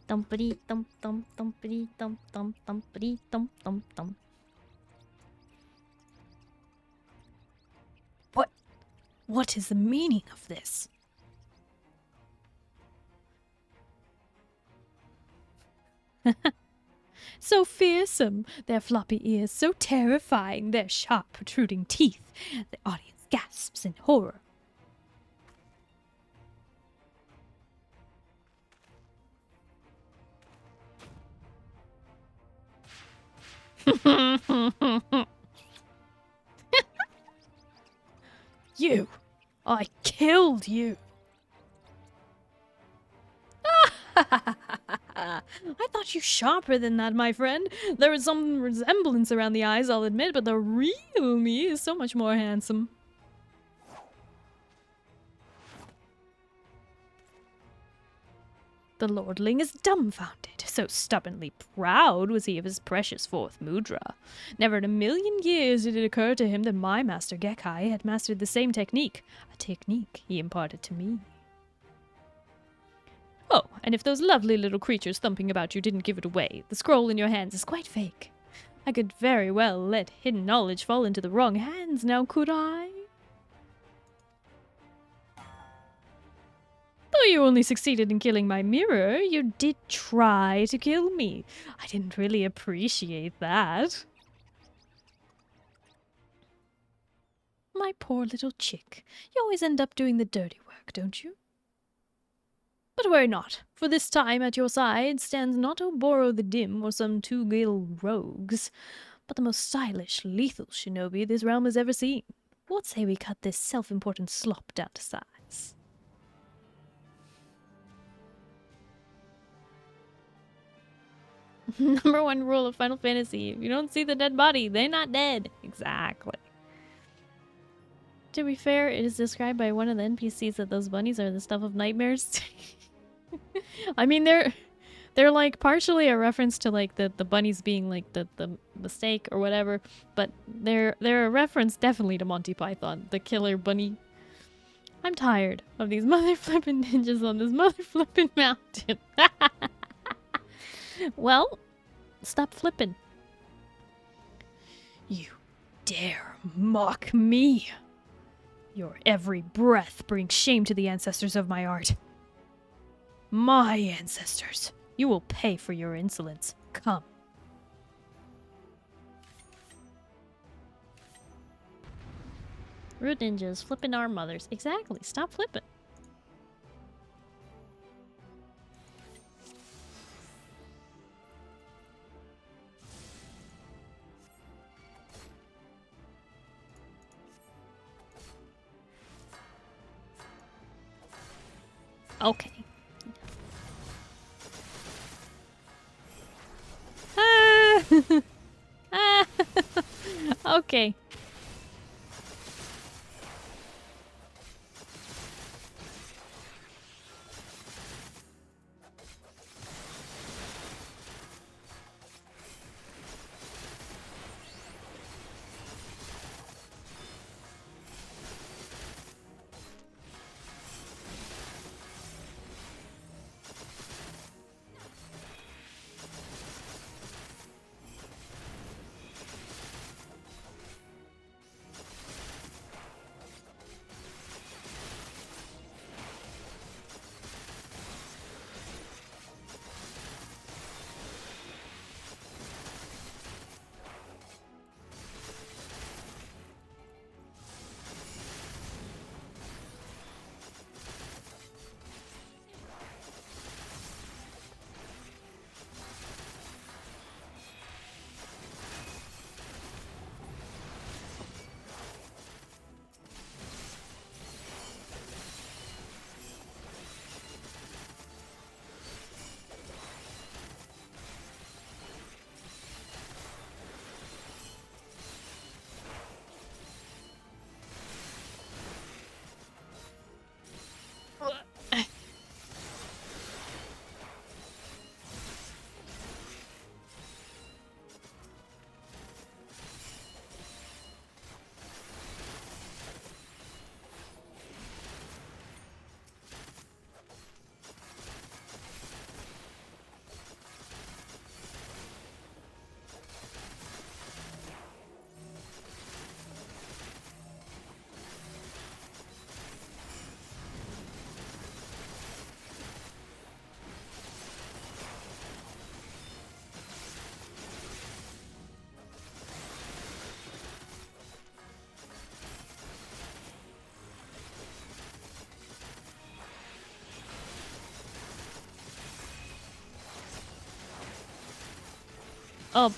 Thumpity thump thump thumpity thump thump thumpity thump thump thump. What is the meaning of this? So fearsome, their floppy ears, so terrifying, their sharp protruding teeth. The audience gasps in horror. You! I killed you! I thought you sharper than that, my friend. There is some resemblance around the eyes, I'll admit, but the real me is so much more handsome. The lordling is dumbfounded. So stubbornly proud was he of his precious 4th mudra. Never in a million years did it occur to him that my master Gekkai had mastered the same technique, a technique he imparted to me. Oh, and if those lovely little creatures thumping about you didn't give it away, the scroll in your hands is quite fake. I could very well let hidden knowledge fall into the wrong hands now, could I? Though you only succeeded in killing my mirror, you did try to kill me. I didn't really appreciate that. My poor little chick. You always end up doing the dirty work, don't you? But worry not, for this time at your side stands not Oboro the Dim or some two-gill rogues, but the most stylish, lethal shinobi this realm has ever seen. What say we cut this self-important slop down to size? Number one rule of Final Fantasy, if you don't see the dead body, they're not dead. Exactly. To be fair, it is described by one of the NPCs that those bunnies are the stuff of nightmares. I mean, they're like partially a reference to like the bunnies being like the mistake or whatever, but they're a reference definitely to Monty Python, the killer bunny. I'm tired of these mother flippin' ninjas on this mother flippin' mountain. Well, stop flipping. You dare mock me. Your every breath brings shame to the ancestors of my art. My ancestors. You will pay for your insolence. Come. Rude ninjas flipping our mothers. Exactly. Stop flipping. Okay. Ah! Ah! Okay. Oh.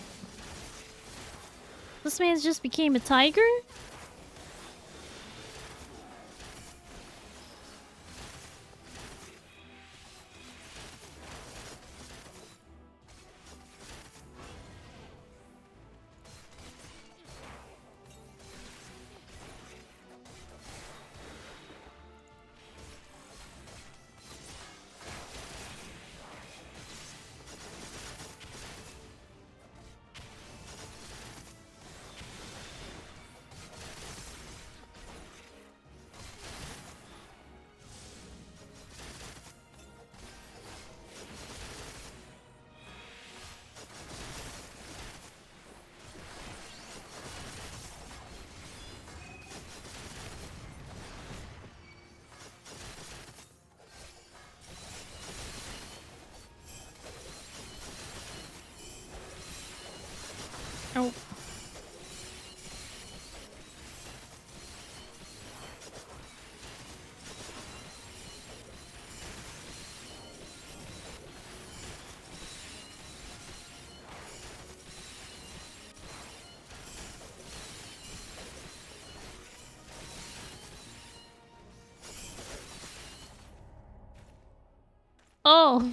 This man's just became a tiger? fail.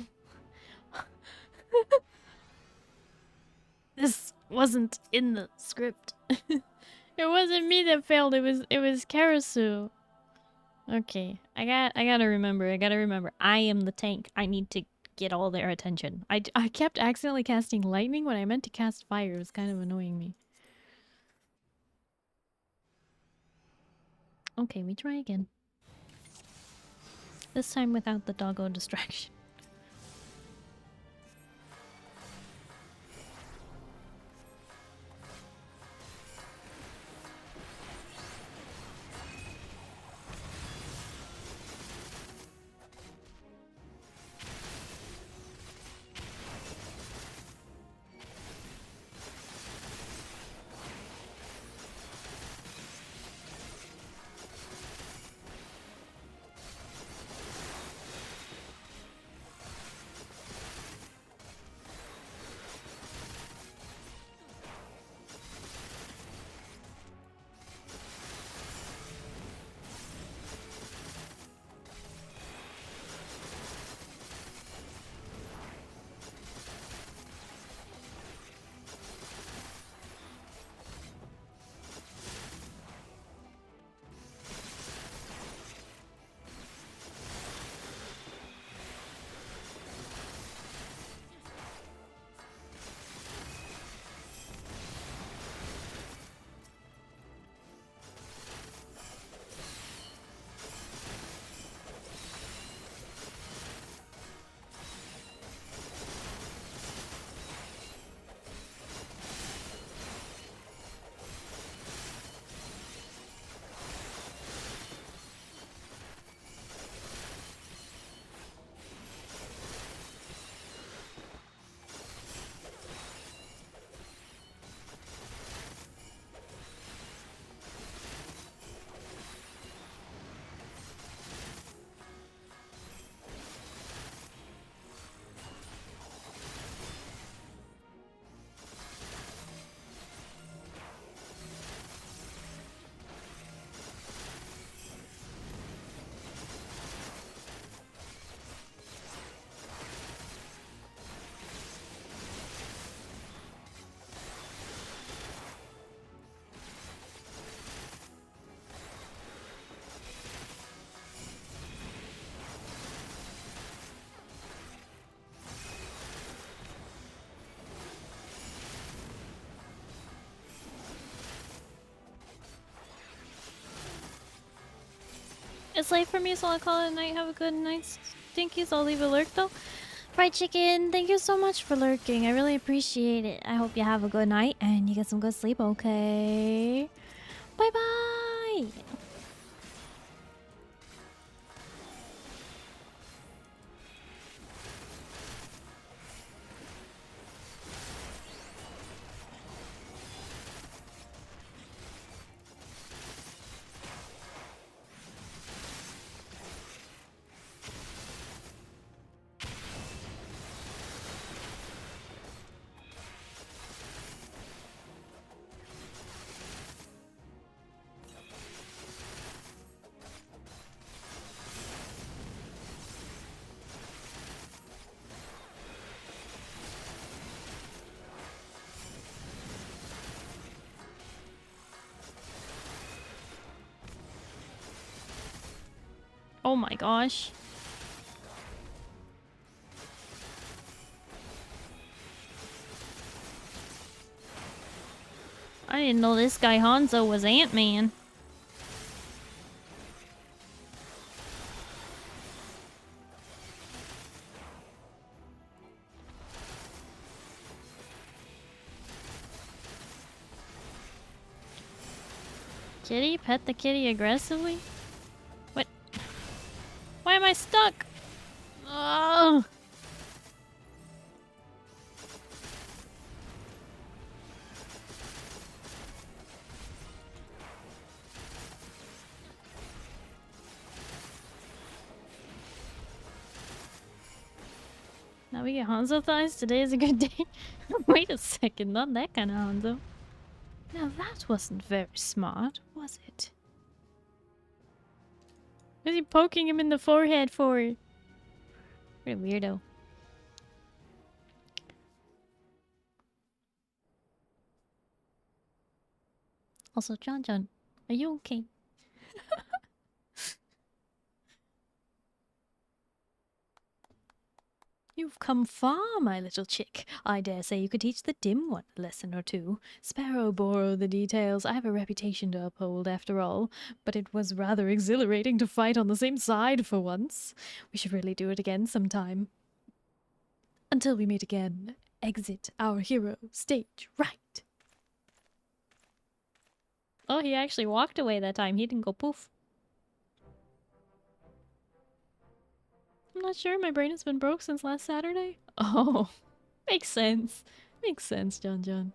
This wasn't in the script. It wasn't me that failed. It was Karasu. Okay, I gotta remember. I am the tank. I need to get all their attention. I kept accidentally casting lightning when I meant to cast fire. It was kind of annoying me. Okay, we try again. This time without the doggo distraction. It's late for me, so I'll call it a night. Have a good night, Stinkies. I'll leave a lurk though. Fried chicken, thank you so much for lurking. I really appreciate it. I hope you have a good night and you get some good sleep, okay? Bye bye! Oh my gosh. I didn't know this guy Hanzo was Ant-Man. Kitty? Pet the kitty aggressively? What? Why am I stuck? Oh. Now we get Hanzo thighs? Today is a good day? Wait a second, not that kind of Hanzo. Now that wasn't very smart, was it? What is he poking him in the forehead for? What a weirdo. Also, John, are you okay? You've come far, my little chick. I dare say you could teach the dim one a lesson or two. Sparrow borrow the details. I have a reputation to uphold, after all. But it was rather exhilarating to fight on the same side for once. We should really do it again sometime. Until we meet again, exit our hero stage right. Oh, he actually walked away that time. He didn't go poof. I'm not sure. My brain has been broke since last Saturday. Oh, makes sense. Makes sense, John.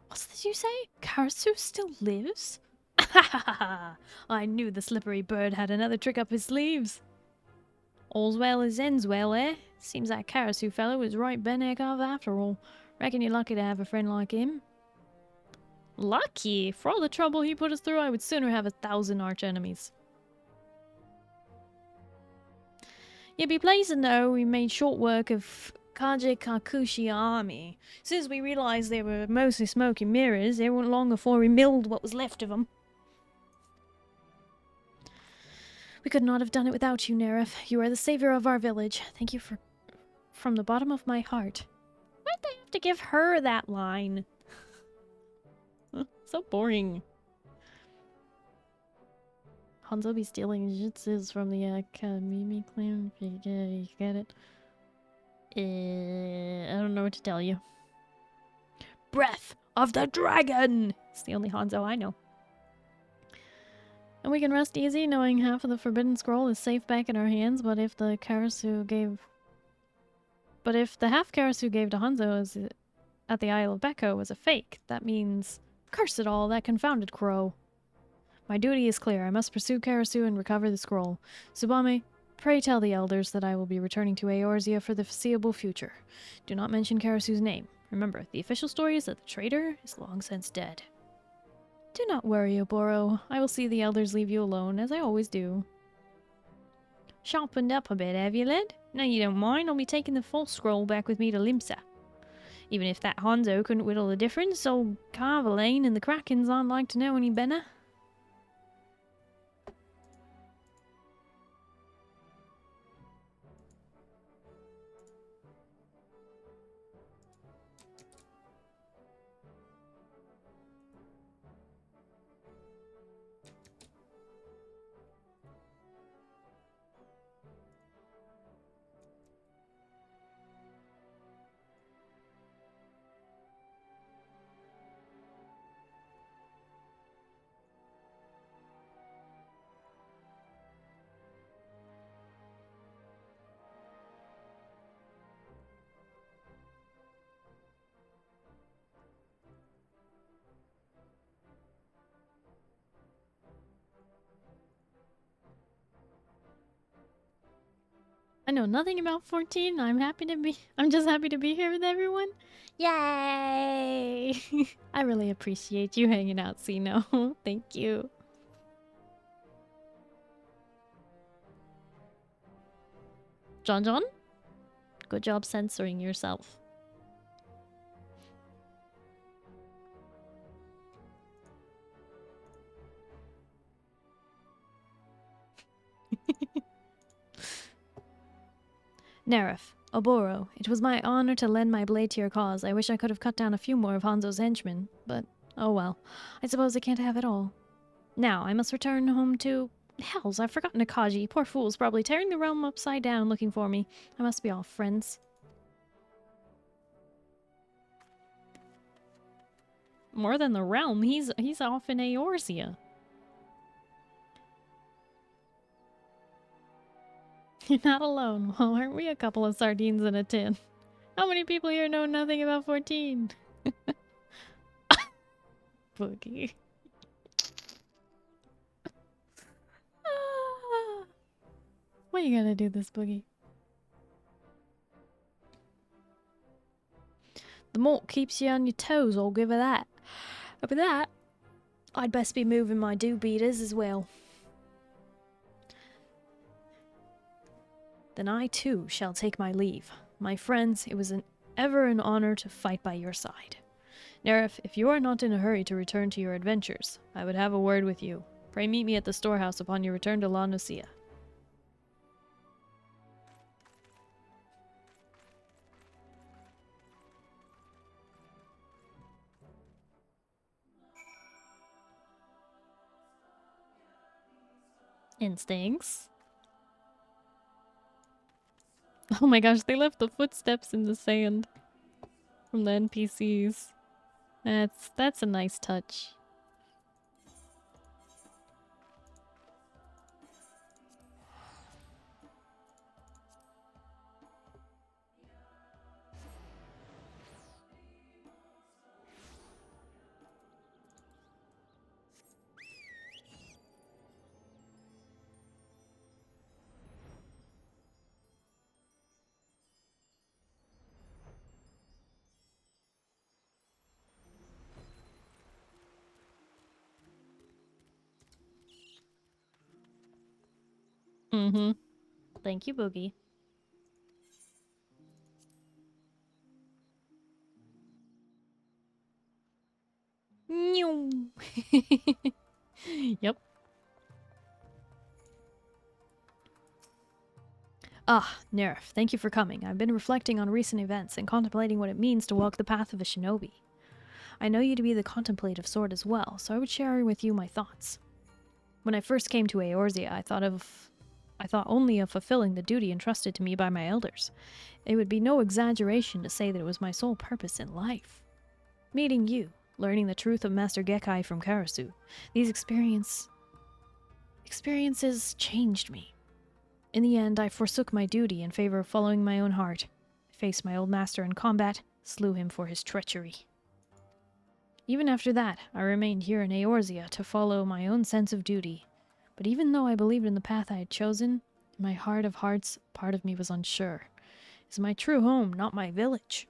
What's this you say? Karasu still lives? I knew the slippery bird had another trick up his sleeves. All's well as ends well, eh? Seems that Karasu fellow is right Benekov after all. Reckon you're lucky to have a friend like him. Lucky? For all the trouble he put us through, I would sooner have 1,000 arch-enemies. You'd be pleased to know we made short work of Kaji Kakushi army. Since we realized they were mostly smoke and mirrors, it wasn't long before we milled what was left of them. We could not have done it without you, Neref. You are the savior of our village. Thank you from the bottom of my heart. Why'd they have to give her that line? So boring. Hanzo be stealing jutsus from the Kamimi clan. You get it? I don't know what to tell you. Breath of the dragon! It's the only Hanzo I know. And we can rest easy knowing half of the Forbidden Scroll is safe back in our hands, but if the half Karasu gave to Hanzo at the Isle of Beko was a fake, that means... Curse it all, that confounded crow. My duty is clear. I must pursue Karasu and recover the scroll. Tsubame, pray tell the elders that I will be returning to Eorzea for the foreseeable future. Do not mention Karasu's name. Remember, the official story is that the traitor is long since dead. Do not worry, Oboro. I will see the elders leave you alone, as I always do. Sharpened up a bit, have you, lad? Now you don't mind, I'll be taking the full scroll back with me to Limsa. Even if that Hanzo couldn't whittle the difference, old Carvalane and the Krakens aren't like to know any better. I know nothing about 14. I'm just happy to be here with everyone. Yay! I really appreciate you hanging out, Sino. Thank you. John? Good job censoring yourself. Neref, Oboro, it was my honor to lend my blade to your cause. I wish I could have cut down a few more of Hanzo's henchmen, but oh well. I suppose I can't have it all. Now, I must return home to... Hells, I've forgotten Akaji. Poor fool's probably tearing the realm upside down looking for me. I must be off, friends. More than the realm, he's off in Eorzea. You're not alone. Well, aren't we a couple of sardines in a tin? How many people here know nothing about 14? Boogie. Why you gotta do this, Boogie? The malt keeps you on your toes, I'll give her that. But with that, I'd best be moving my do-beaters as well. Then I too shall take my leave. My friends, it was ever an honor to fight by your side. Nerif, if you are not in a hurry to return to your adventures, I would have a word with you. Pray meet me at the storehouse upon your return to La Numiieo. Instincts. Oh my gosh, they left the footsteps in the sand from the NPCs. That's a nice touch. Mm-hmm. Thank you, Boogie. Yep. Ah, Nerif, thank you for coming. I've been reflecting on recent events and contemplating what it means to walk the path of a shinobi. I know you to be the contemplative sort as well, so I would share with you my thoughts. When I first came to Eorzea, I thought only of fulfilling the duty entrusted to me by my elders. It would be no exaggeration to say that it was my sole purpose in life. Meeting you, learning the truth of Master Gekkai from Karasu, these experiences changed me. In the end, I forsook my duty in favor of following my own heart. I faced my old master in combat, slew him for his treachery. Even after that, I remained here in Eorzea to follow my own sense of duty. But even though I believed in the path I had chosen, in my heart of hearts, part of me was unsure. Is my true home not my village?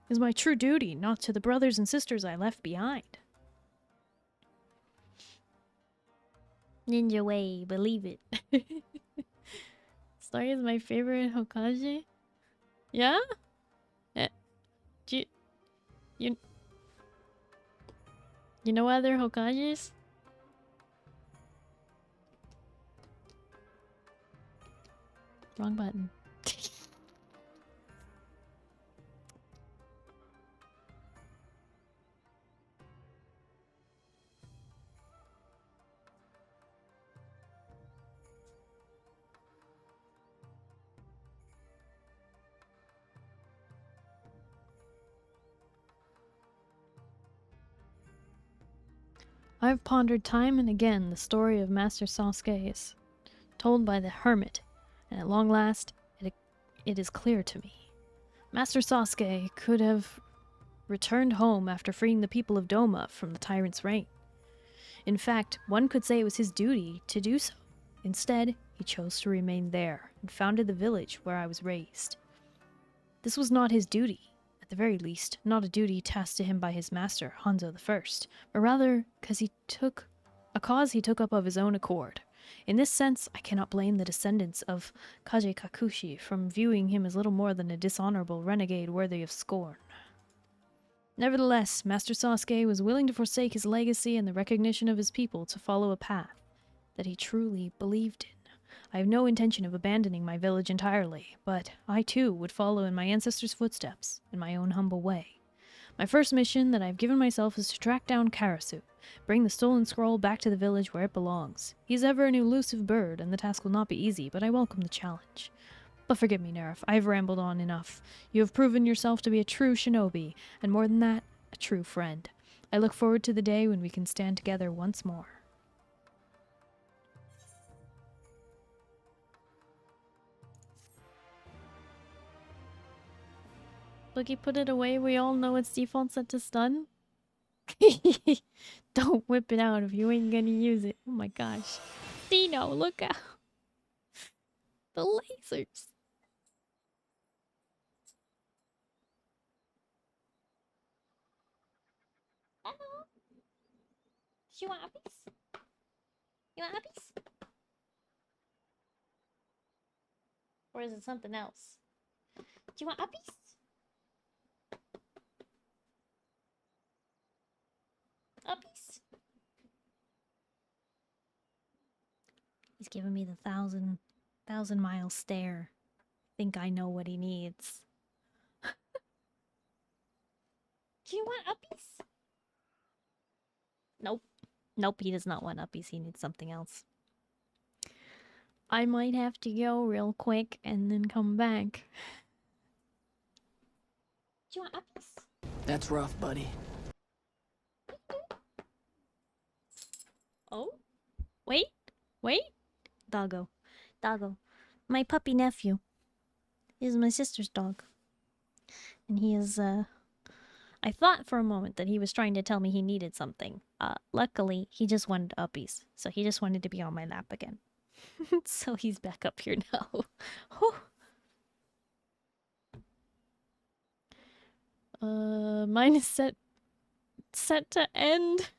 Is my true duty not to the brothers and sisters I left behind? Ninja way, believe it. Starry is my favorite Hokage. Yeah? Do you know other Hokages? Wrong button. I've pondered time and again the story of Master Sasuke told by the hermit, and at long last it is clear to me. Master Sasuke could have returned home after freeing the people of Doma from the tyrant's reign. In fact, one could say it was his duty to do so. Instead, he chose to remain there and founded the village where I was raised. This was not his duty, at the very least, not a duty tasked to him by his master, Hanzo I, but rather a cause he took up of his own accord. In this sense, I cannot blame the descendants of Kage Kakushi from viewing him as little more than a dishonorable renegade worthy of scorn. Nevertheless, Master Sasuke was willing to forsake his legacy and the recognition of his people to follow a path that he truly believed in. I have no intention of abandoning my village entirely, but I too would follow in my ancestors' footsteps in my own humble way. My first mission that I have given myself is to track down Karasu, bring the stolen scroll back to the village where it belongs. He is ever an elusive bird, and the task will not be easy, but I welcome the challenge. But forgive me, Nerif, I have rambled on enough. You have proven yourself to be a true shinobi, and more than that, a true friend. I look forward to the day when we can stand together once more. Boogie, put it away. We all know it's default set to stun. Don't whip it out if you ain't gonna use it. Oh my gosh. Dino, look out. The lasers. Hello. You want a piece? You want a piece? Or is it something else? Do you want a piece? He's giving me the thousand mile stare. Think I know what he needs. Do you want uppies? Nope. Nope, he does not want uppies. He needs something else. I might have to go real quick and then come back. Do you want uppies? That's rough, buddy. Oh? Wait. Wait. Doggo. Doggo. My puppy nephew. Is my sister's dog. And he is, I thought for a moment that he was trying to tell me he needed something. Luckily, he just wanted uppies. So he just wanted to be on my lap again. So he's back up here now. Mine is set to end.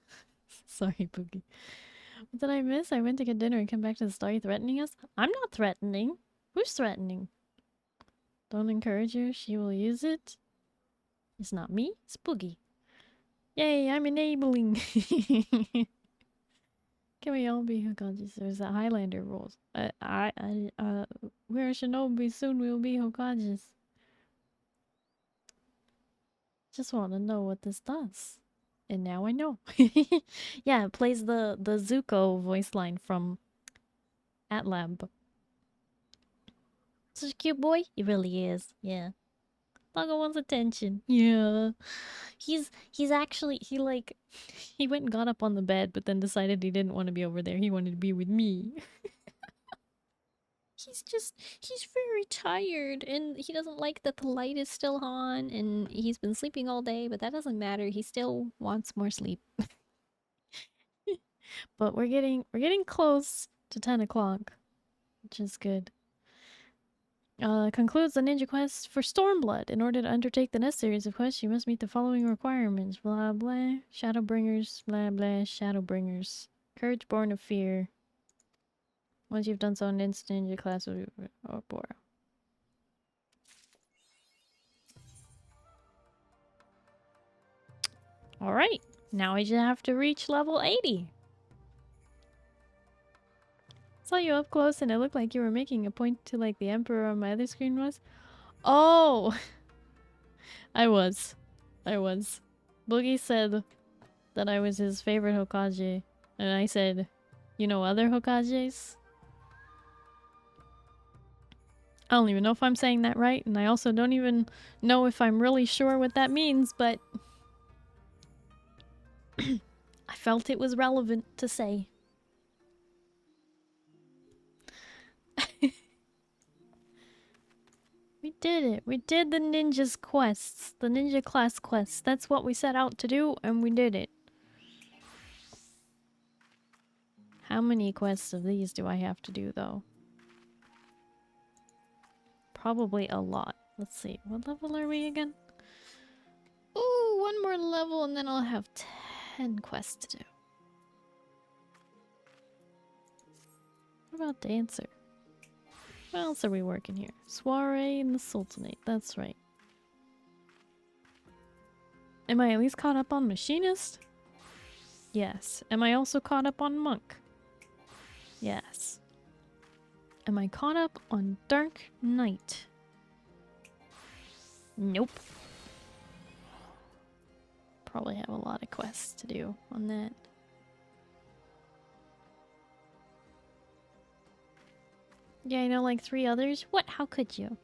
Sorry, Boogie. What did I miss? I went to get dinner and come back to the Starry threatening us? I'm not threatening. Who's threatening? Don't encourage her. She will use it. It's not me. It's Boogie. Yay, I'm enabling. Can we all be Hokages? There's a Highlander rules. We're Shinobi. Soon we'll be Hokages. Just want to know what this does. And now I know. Yeah, it plays the Zuko voice line from Atlab. Such a cute boy. He really is. Yeah. Doggo wants attention. Yeah. He's actually, he went and got up on the bed, but then decided he didn't want to be over there. He wanted to be with me. He's very tired, and he doesn't like that the light is still on, and he's been sleeping all day, but that doesn't matter. He still wants more sleep. But we're getting close to 10 o'clock, which is good. Concludes the ninja quest for Stormblood. In order to undertake the next series of quests, you must meet the following requirements. Blah blah. Shadowbringers. Blah blah. Shadowbringers. Courage born of fear. Once you've done so, an instant ninja class will be... Oh boy. Alright. Now I just have to reach level 80. Saw you up close and it looked like you were making a point to like the Emperor on my other screen was. Oh! I was. Boogie said that I was his favorite Hokage. And I said, you know other Hokages? I don't even know if I'm saying that right. And I also don't even know if I'm really sure what that means, but... I felt it was relevant to say. We did it. We did the ninja's quests. The ninja class quests. That's what we set out to do, and we did it. How many quests of these do I have to do, though? Probably a lot. Let's see. What level are we again? Ooh, one more level, and then I'll have 10 quests to do. What about Dancer? What else are we working here? Soiree and the Sultanate. That's right. Am I at least caught up on Machinist? Yes. Am I also caught up on Monk? Yes. Am I caught up on Dark Knight? Nope. Probably have a lot of quests to do on that. Yeah, I know like 3 others. What? How could you?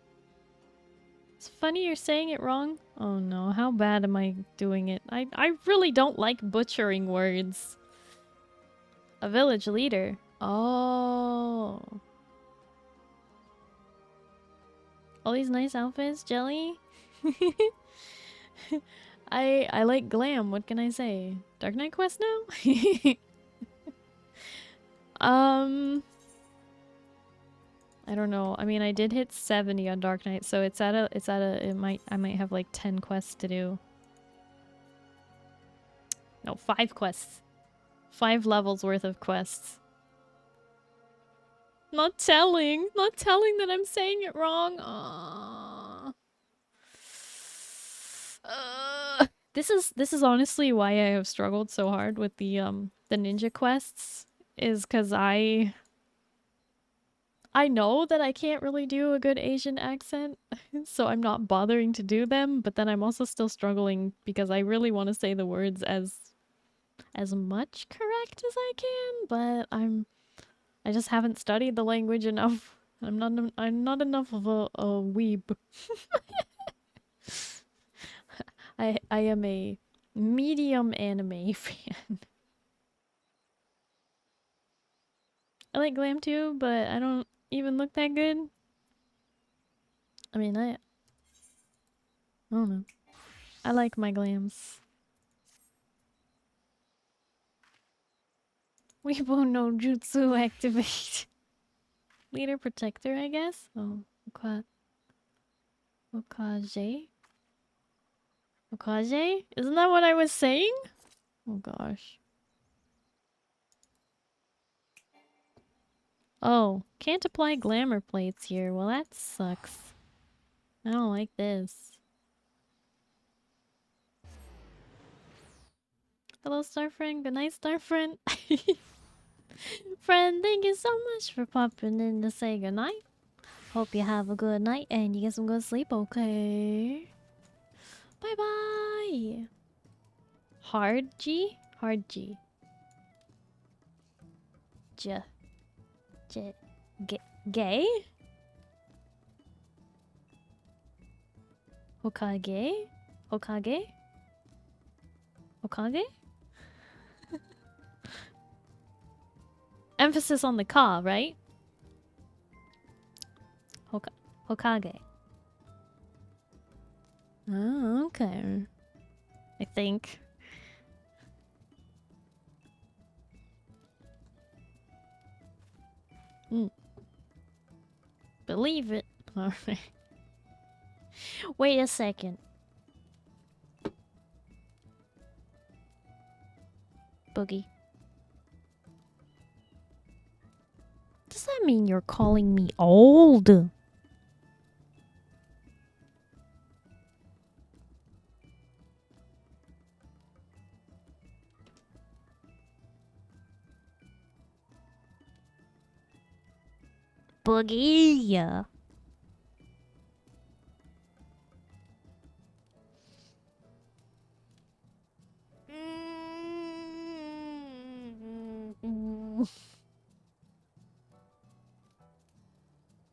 It's funny you're saying it wrong. Oh no, how bad am I doing it? I really don't like butchering words. A village leader. Oh. All these nice outfits, Jelly? I like glam, what can I say? Dark Knight quest now? I don't know. I mean, I did hit 70 on Dark Knight, so I might have like 10 quests to do. No, 5 quests. 5 levels worth of quests. Not telling that I'm saying it wrong. This is honestly why I have struggled so hard with the ninja quests, is because I I know that I can't really do a good Asian accent, so I'm not bothering to do them, but then I'm also still struggling because I really want to say the words as much correct as I can, but I just haven't studied the language enough. I'm not enough of a weeb. I am a medium anime fan. I like glam too, but I don't even look that good. I mean, I don't know. I like my glams. Weibo no jutsu activate. Leader protector, I guess? Oh, Okage? Okage? Isn't that what I was saying? Oh gosh. Oh, can't apply glamour plates here. Well, that sucks. I don't like this. Hello, Starfriend. Good night, Starfriend. Friend, thank you so much for popping in to say goodnight. Hope you have a good night and you get some good sleep, okay? Bye bye! Hard G? Hard G. J. Gay? Hokage? Hokage? Hokage? Emphasis on the ka, right? Hokage. Oh, okay. I think. Believe it. Alright. Wait a second. Boogie. Does that mean you're calling me old? Boogie.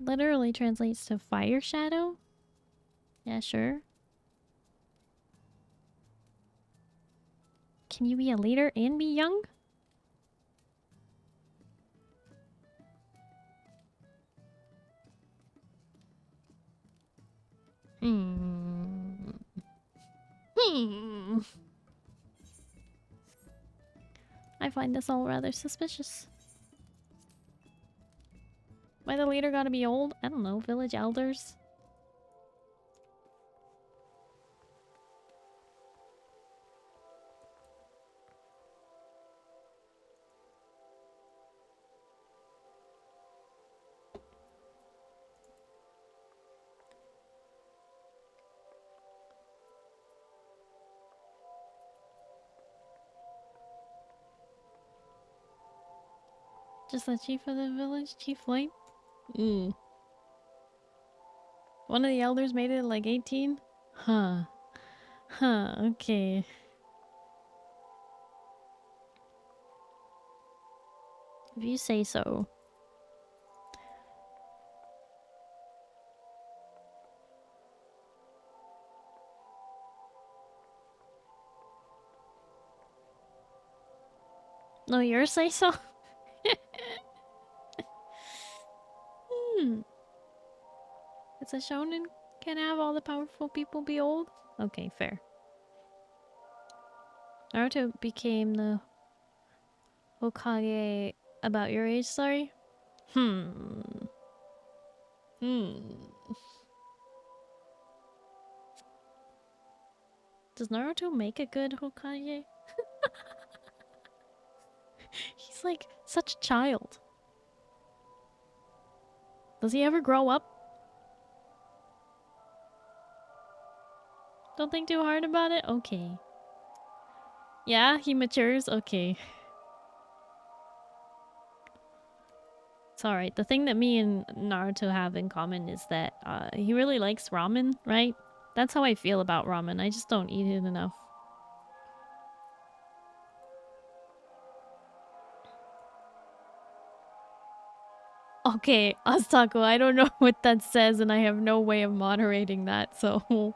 Literally translates to fire shadow? Yeah, sure. Can you be a leader and be young? I find this all rather suspicious. Why the leader gotta be old? I don't know, village elders? Just the chief of the village? Chief Light? One of the elders made it at like 18? Huh. Huh, okay. If you say so. No, yours say so? It's a shonen. Can have all the powerful people be old? Okay, fair. Naruto became the Hokage about your age, sorry? Does Naruto make a good Hokage? He's like such a child. Does he ever grow up? Don't think too hard about it? Okay. Yeah, he matures? Okay. It's alright. The thing that me and Naruto have in common is that he really likes ramen, right? That's how I feel about ramen. I just don't eat it enough. Okay, Astaku, I don't know what that says and I have no way of moderating that, so...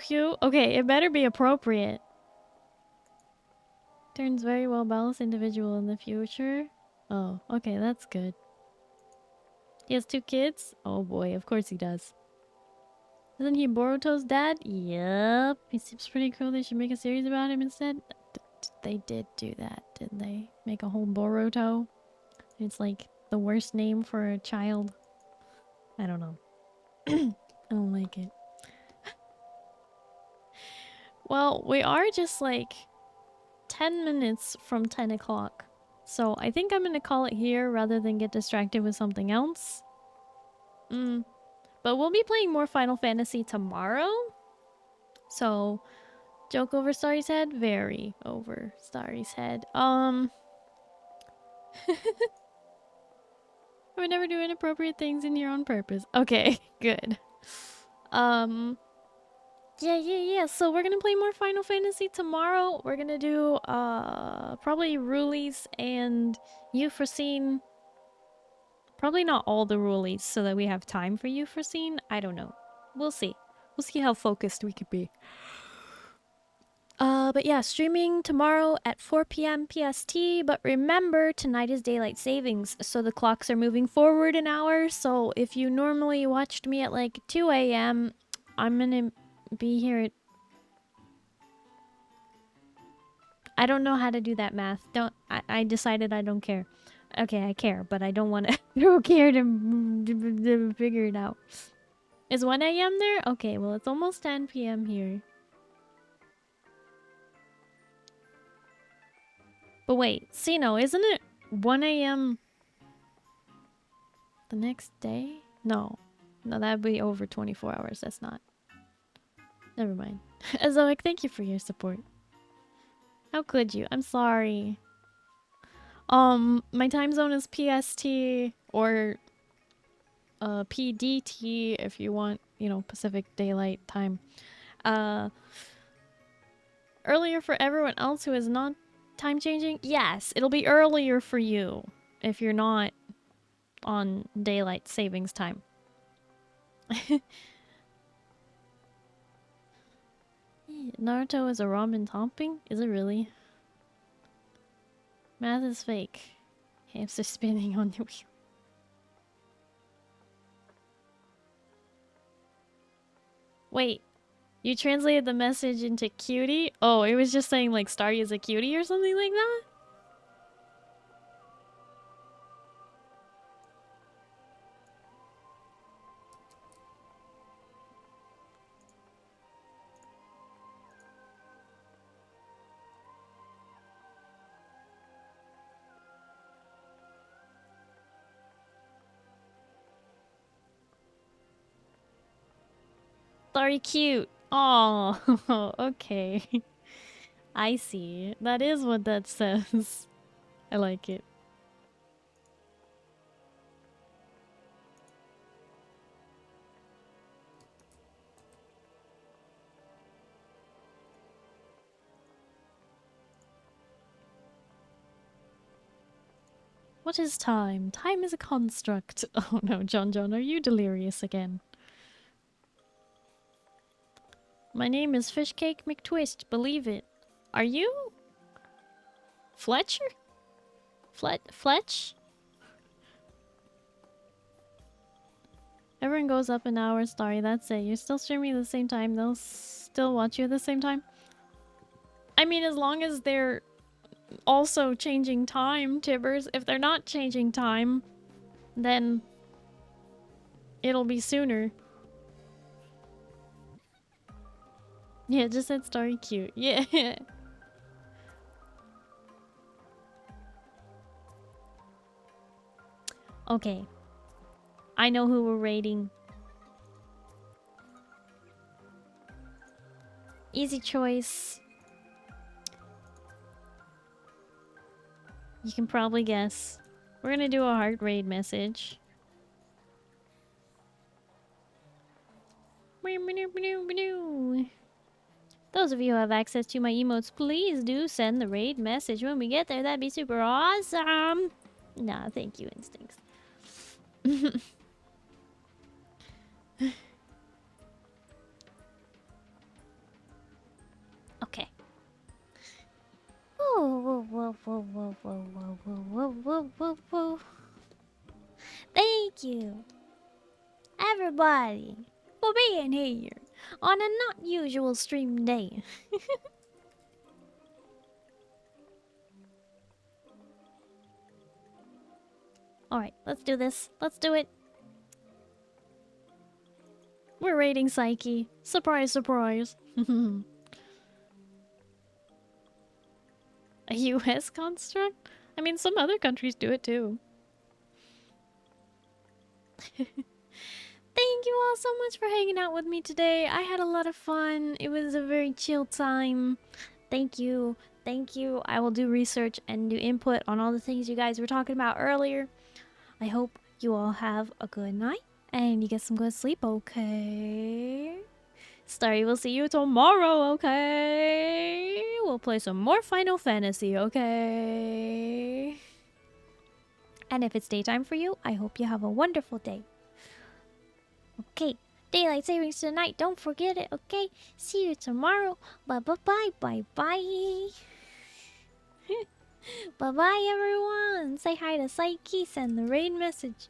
Hugh. Okay, it better be appropriate. Turns very well balanced individual in the future. Oh, okay, that's good. He has 2 kids? Oh boy, of course he does. Isn't he Boruto's dad? Yep. He seems pretty cool. They should make a series about him instead. They did do that, didn't they? Make a whole Boruto. It's like the worst name for a child. I don't know. I don't like it. Well, we are just like 10 minutes from 10 o'clock. So I think I'm gonna call it here rather than get distracted with something else. But we'll be playing more Final Fantasy tomorrow. So, joke over Starry's head? Very over Starry's head. I would never do inappropriate things in here on purpose. Okay, good. Yeah. So we're gonna play more Final Fantasy tomorrow. We're gonna do probably Rulies and Euphrosyne. Probably not all the Rulies so that we have time for Euphrosyne. I don't know. We'll see. We'll see how focused we could be. But yeah, streaming tomorrow at 4 p.m. PST. But remember, tonight is daylight savings, so the clocks are moving forward an hour. So if you normally watched me at like 2 a.m., I'm gonna be here at... I don't know how to do that math. I decided I don't care. Okay, I care, but I don't want to... I don't care to figure it out. Is 1 a.m. there? Okay, well, it's almost 10 p.m. here. But wait, Sino, isn't it 1 a.m. the next day? No, that'd be over 24 hours. That's not. Never mind. Zoic, thank you for your support. How could you? I'm sorry. My time zone is PST or PDT if you want, Pacific Daylight Time. Earlier for everyone else who is not time changing? Yes, it'll be earlier for you if you're not on daylight savings time. Naruto is a ramen topping? Is it really? Math is fake. Hamster spinning on the wheel. Wait, you translated the message into cutie? Oh, it was just saying like Starry is a cutie or something like that? Starry cute. Oh, okay. I see. That is what that says. I like it. What is time? Time is a construct. Oh no, John, are you delirious again? My name is Fishcake McTwist, believe it. Are you? Fletcher? Fletch? Everyone goes up an hour, Starry, that's it. You're still streaming at the same time, they'll still watch you at the same time? I mean, as long as they're also changing time, Tibbers. If they're not changing time, then it'll be sooner. Yeah, it just said Starry cute. Yeah. Okay. I know who we're raiding. Easy choice. You can probably guess. We're gonna do a heart raid message. Those of you who have access to my emotes, please do send the raid message when we get there. That'd be super awesome. Nah, thank you, Instincts. Okay. Whoa, whoa, whoa, whoa, whoa, whoa, whoa, whoa, whoa, whoa, whoa. Thank you, everybody, for being here on a not usual stream day. Alright, let's do this. Let's do it. We're raiding Psyche. Surprise, surprise. A US construct? I mean, some other countries do it too. Thank you all so much for hanging out with me today. I had a lot of fun. It was a very chill time. Thank you. Thank you. I will do research and do input on all the things you guys were talking about earlier. I hope you all have a good night and you get some good sleep, okay? Starry, we'll see you tomorrow, okay? We'll play some more Final Fantasy, okay? And if it's daytime for you, I hope you have a wonderful day. Okay, daylight savings tonight, don't forget it, okay? See you tomorrow. Bye bye bye bye bye. Bye bye everyone. Say hi to Psyche, send the raid message.